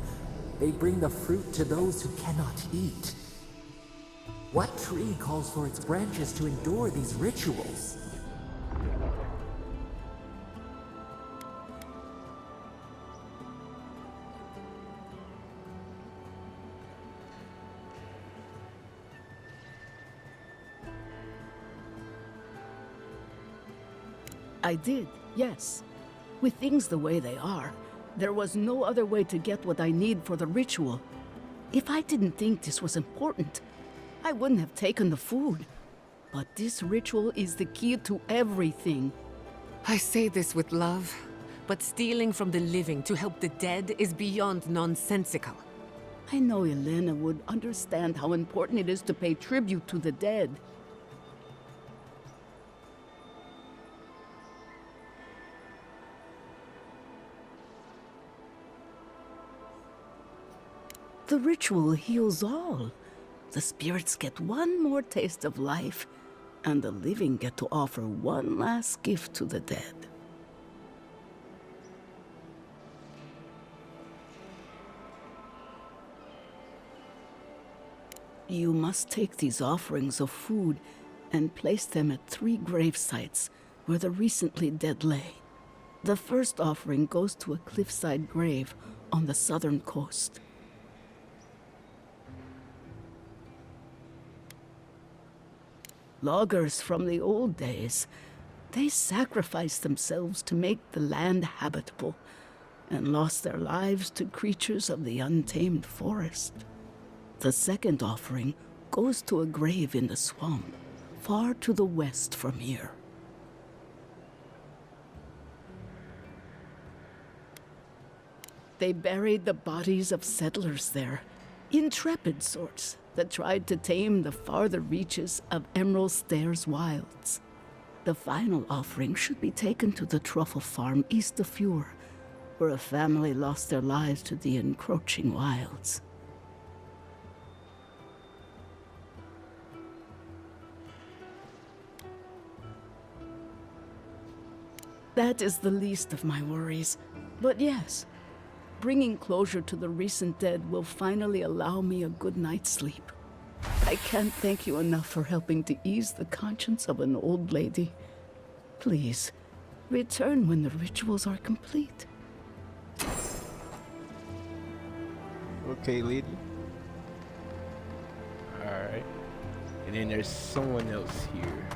they bring the fruit to those who cannot eat. What tree calls for its branches to endure these rituals? I did, yes. With things the way they are, there was no other way to get what I need for the ritual. If I didn't think this was important, I wouldn't have taken the food. But this ritual is the key to everything. I say this with love, but stealing from the living to help the dead is beyond nonsensical. I know Elena would understand how important it is to pay tribute to the dead. The ritual heals all. The spirits get one more taste of life, and the living get to offer one last gift to the dead. You must take these offerings of food and place them at 3 grave sites where the recently dead lay. The first offering goes to a cliffside grave on the southern coast. Loggers from the old days, they sacrificed themselves to make the land habitable and lost their lives to creatures of the untamed forest. The second offering goes to a grave in the swamp, far to the west from here. They buried the bodies of settlers there, intrepid sorts that tried to tame the farther reaches of Emerald Stairs wilds. The final offering should be taken to the truffle farm east of Fjord, where a family lost their lives to the encroaching wilds. That is the least of my worries, but yes, bringing closure to the recent dead will finally allow me a good night's sleep. I can't thank you enough for helping to ease the conscience of an old lady. Please, return when the rituals are complete. Okay, lady. Alright. And then there's someone else here.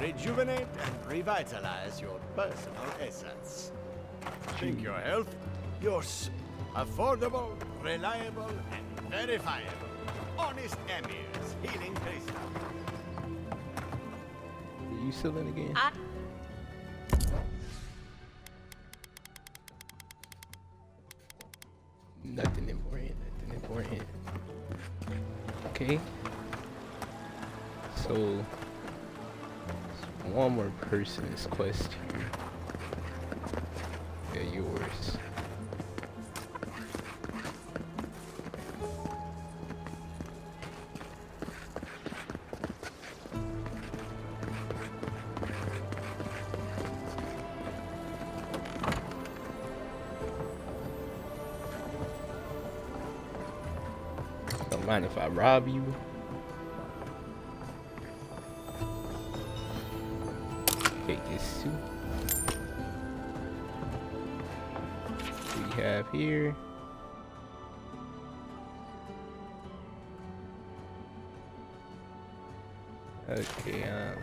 Rejuvenate and revitalize your personal essence. Think your health, yours. Affordable, reliable, and verifiable. Honest Emir's healing crystal. Are you still in the game? Nothing important, nothing important. Okay. So, one more person's quest here. Yeah, yours. Don't mind if I rob you. Take this too. We have here. Okay, yeah.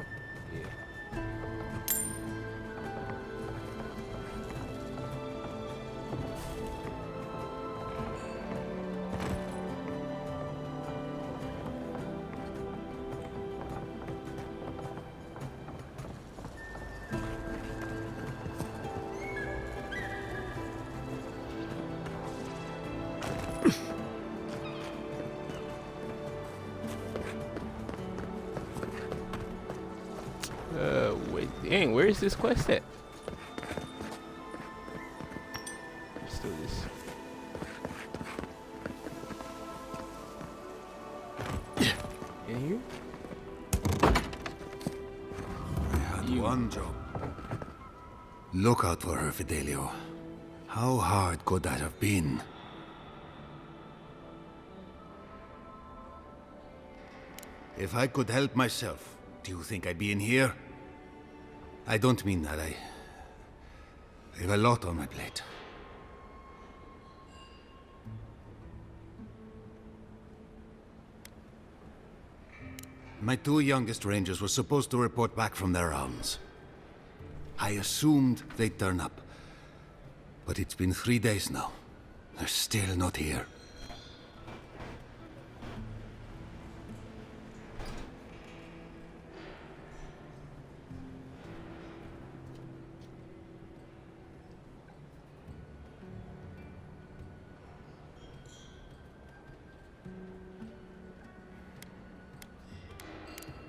Wait, dang, where is this quest at? Let's do this. In here? I had one job. Look out for her, Fidelio. How hard could that have been? If I could help myself, do you think I'd be in here? I don't mean that. I have a lot on my plate. My two youngest rangers were supposed to report back from their rounds. I assumed they'd turn up. But it's been 3 days now. They're still not here.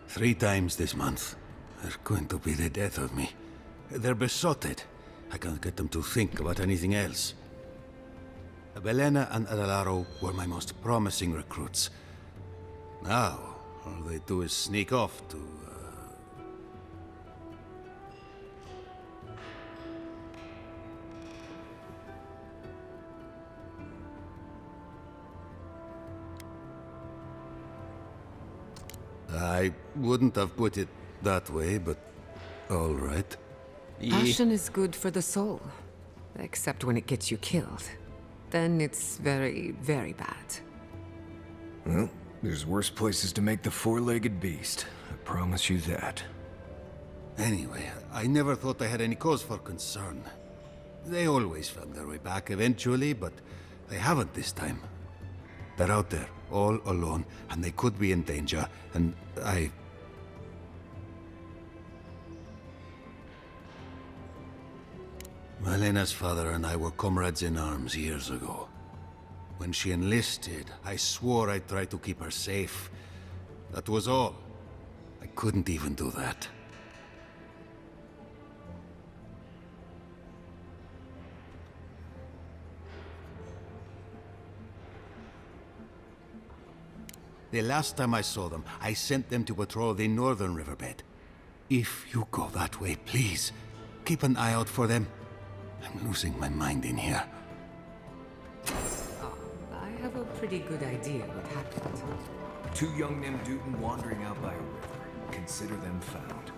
Three times this month. They're going to be the death of me. They're besotted. I can't get them to think about anything else. Belena and Adelaro were my most promising recruits. Now, all they do is sneak off to... I wouldn't have put it that way, but all right. Passion is good for the soul, except when it gets you killed. Then it's very, very bad. Well, there's worse places to make the four-legged beast. I promise you that. Anyway, I never thought I had any cause for concern. They always found their way back eventually, but they haven't this time. They're out there, all alone, and they could be in danger, and I... Malena's father and I were comrades in arms years ago. When she enlisted, I swore I'd try to keep her safe. That was all. I couldn't even do that. The last time I saw them, I sent them to patrol the northern riverbed. If you go that way, please, keep an eye out for them. I'm losing my mind in here. Oh, I have a pretty good idea what happened. Two young Nemdutin wandering out by a river. Consider them found.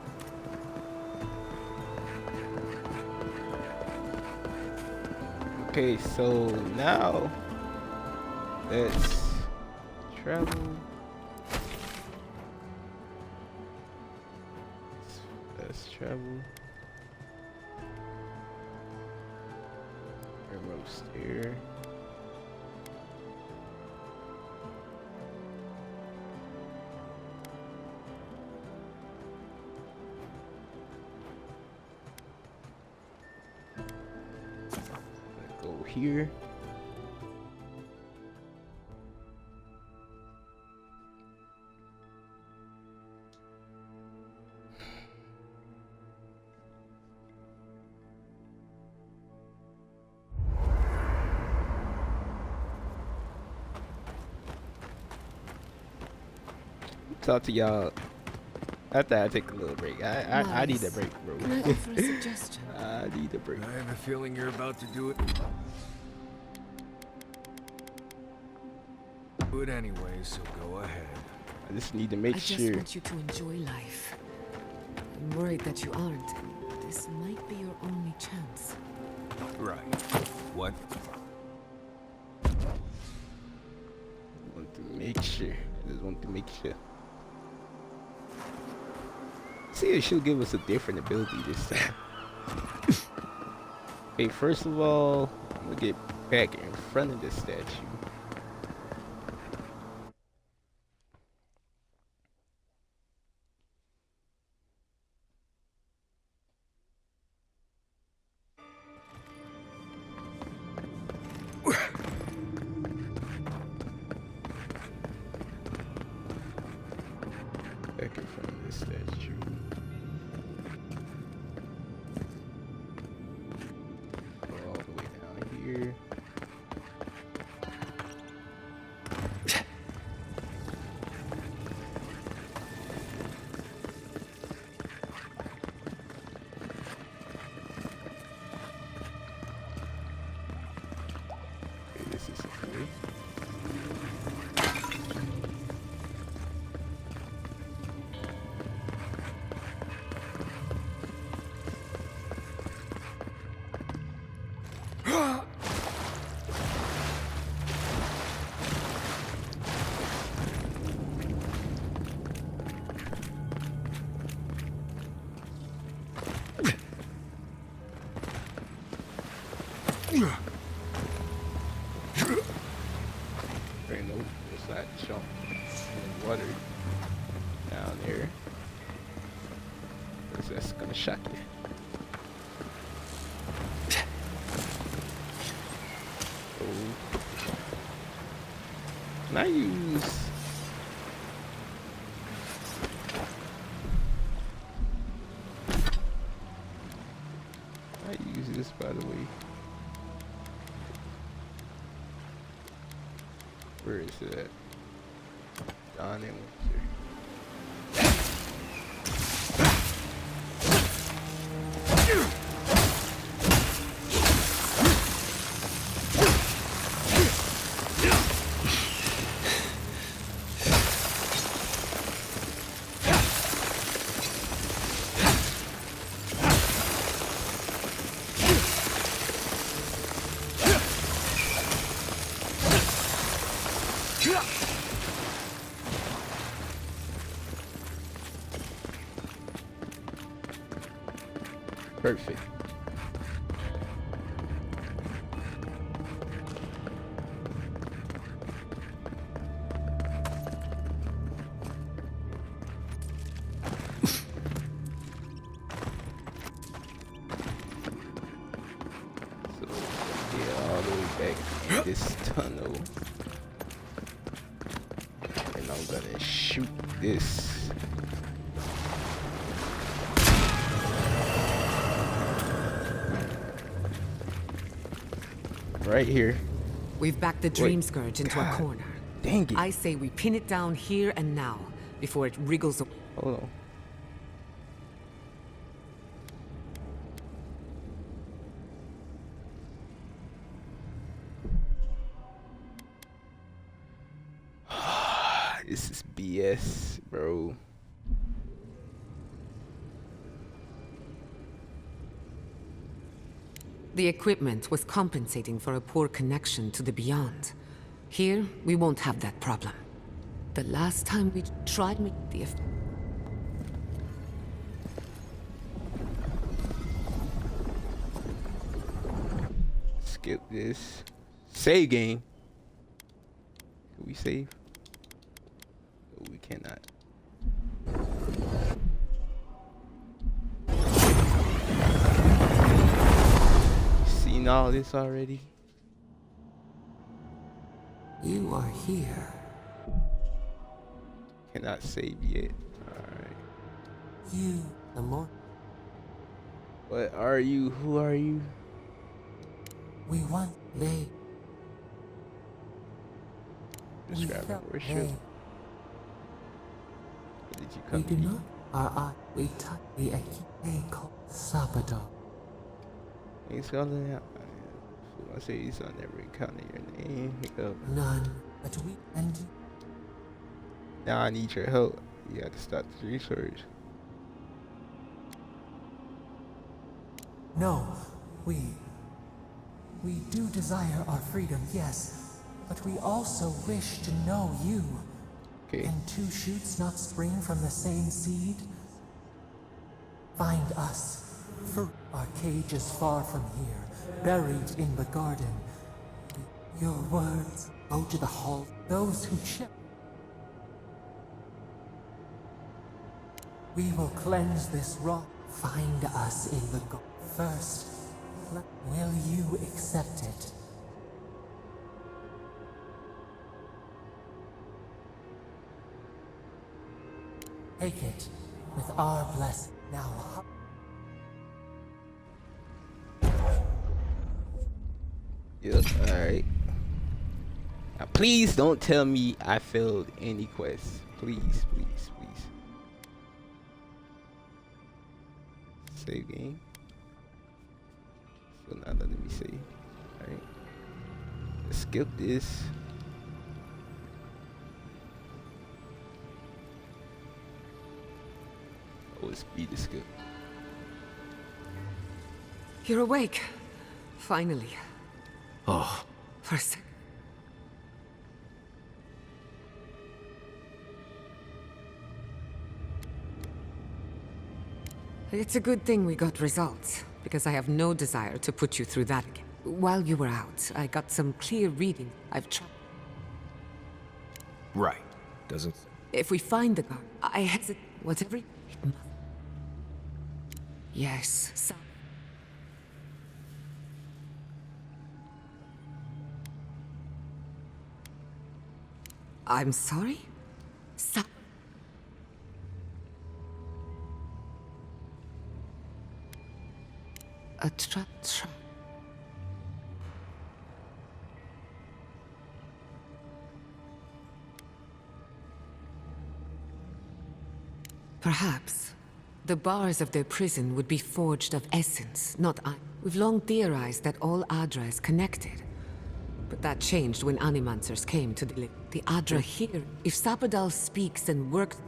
Okay, so now let's travel. Let's travel. Remote stair. Let's go here. Talk to y'all after I take a little break. I need a break, bro. Can I offer a suggestion? I need a break. I have a feeling you're about to do it. Do it anyway, so go ahead. I just need to make I sure. just want you to enjoy life. I'm worried that you aren't, and this might be your only chance. Right. What? I want to make sure. I just want to make sure. See if she'll give us a different ability this time. Okay, first of all, I'm gonna get back in front of the statue. Back in front of the statue. Go all the way down here. Okay, this is okay. Okay, no, it's not jump in the water down there. 'Cause that's gonna shock you. Oh. Can I use? I use this, by the way. Where is it at? John and Winter. Perfect. So get all the way back in this tunnel, and I'm gonna shoot this. Right here. We've backed the Dream Scourge into a corner. Dang it. I say we pin it down here and now, before it wriggles away. Hold on. This is BS, bro. The equipment was compensating for a poor connection to the beyond. Here, we won't have that problem. The last time we tried the skip this. Save game. Can we save? No, we cannot. Seen all this already? You are here. Cannot save yet. Alright. You, the more. What are you? Who are you? We want they. Describe it. Worship. What did you come We do not. We touch the Akite called Sabado. He's calling out. I say he's on every encounter your name. None, but we and now I need your help. You have to stop the research. no, we do desire our freedom, yes, but we also wish to know you. Okay. Can two shoots not spring from the same seed? Find us. For our cage is far from here, buried in the garden. Your words go to the hall. Those who check. We will cleanse this rock. Find us in the garden. First, will you accept it? Take it with our blessing. Now, yep, alright. Now, please don't tell me I failed any quests. Please, please, please. Save game. So now let me see. Alright. Let's skip this. Oh, speed to skip. You're awake. Finally. Oh. For a sec. It's a good thing we got results, because I have no desire to put you through that again. While you were out, I got some clear reading. I've tried. Right. Doesn't... If we find the gun, I hesitate. Whatever it must... Yes, some... I'm sorry? A trap. Perhaps the bars of their prison would be forged of essence, not iron. We've long theorized that all Adra is connected. But that changed when Animancers came to the Adra here. If Sapadal speaks and works...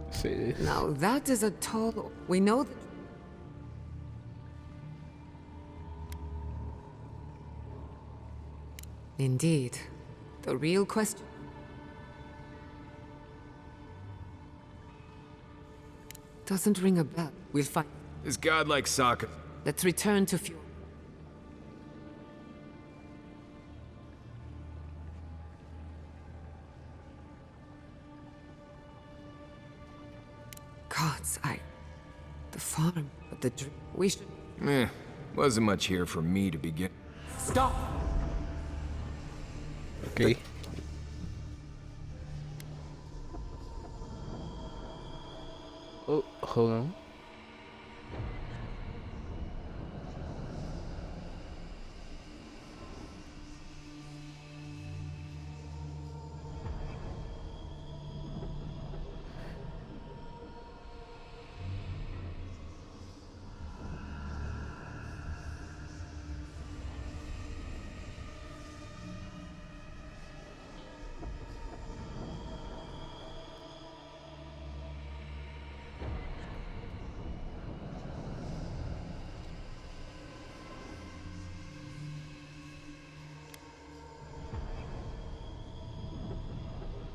Say this. Now that is a tall... We know that... Indeed. The real question... Doesn't ring a bell. We'll find... Is God like soccer? Let's return to fuel. Gods, the farm, but the dream... We should... Wasn't much here for me to begin. Stop! Okay. Oh, hold on.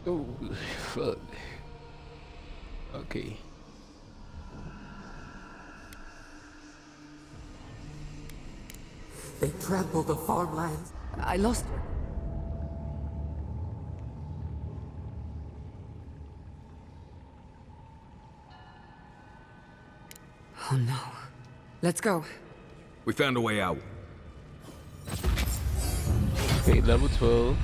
Oh, fuck. Okay. They trample the farmlands. I lost her. Oh no. Let's go. We found a way out. Okay, level 12.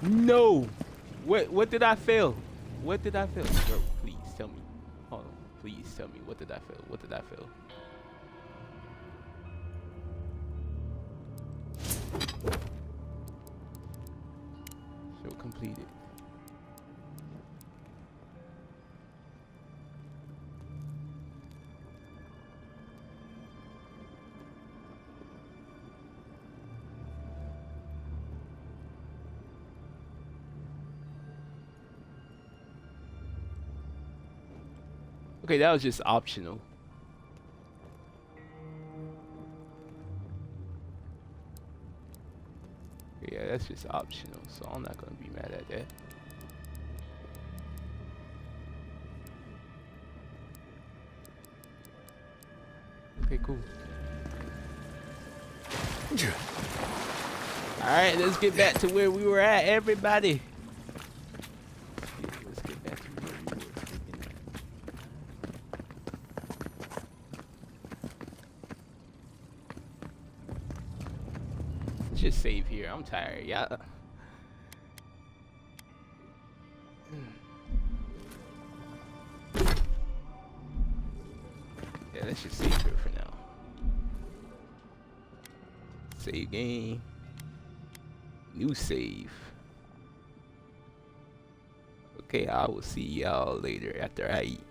No! What did I fail? What did I fail? Bro, please tell me. Hold on. Please tell me. What did I fail? What did I fail? Show completed. Okay, that was just optional. that's just optional, so I'm not gonna be mad at that. Okay, cool. Alright, let's get back to where we were at, everybody. Let's get back to where we were. Let's just save here. I'm tired, y'all. Yeah, let's just save here for now. Save game. New save. Okay, I will see y'all later after I eat.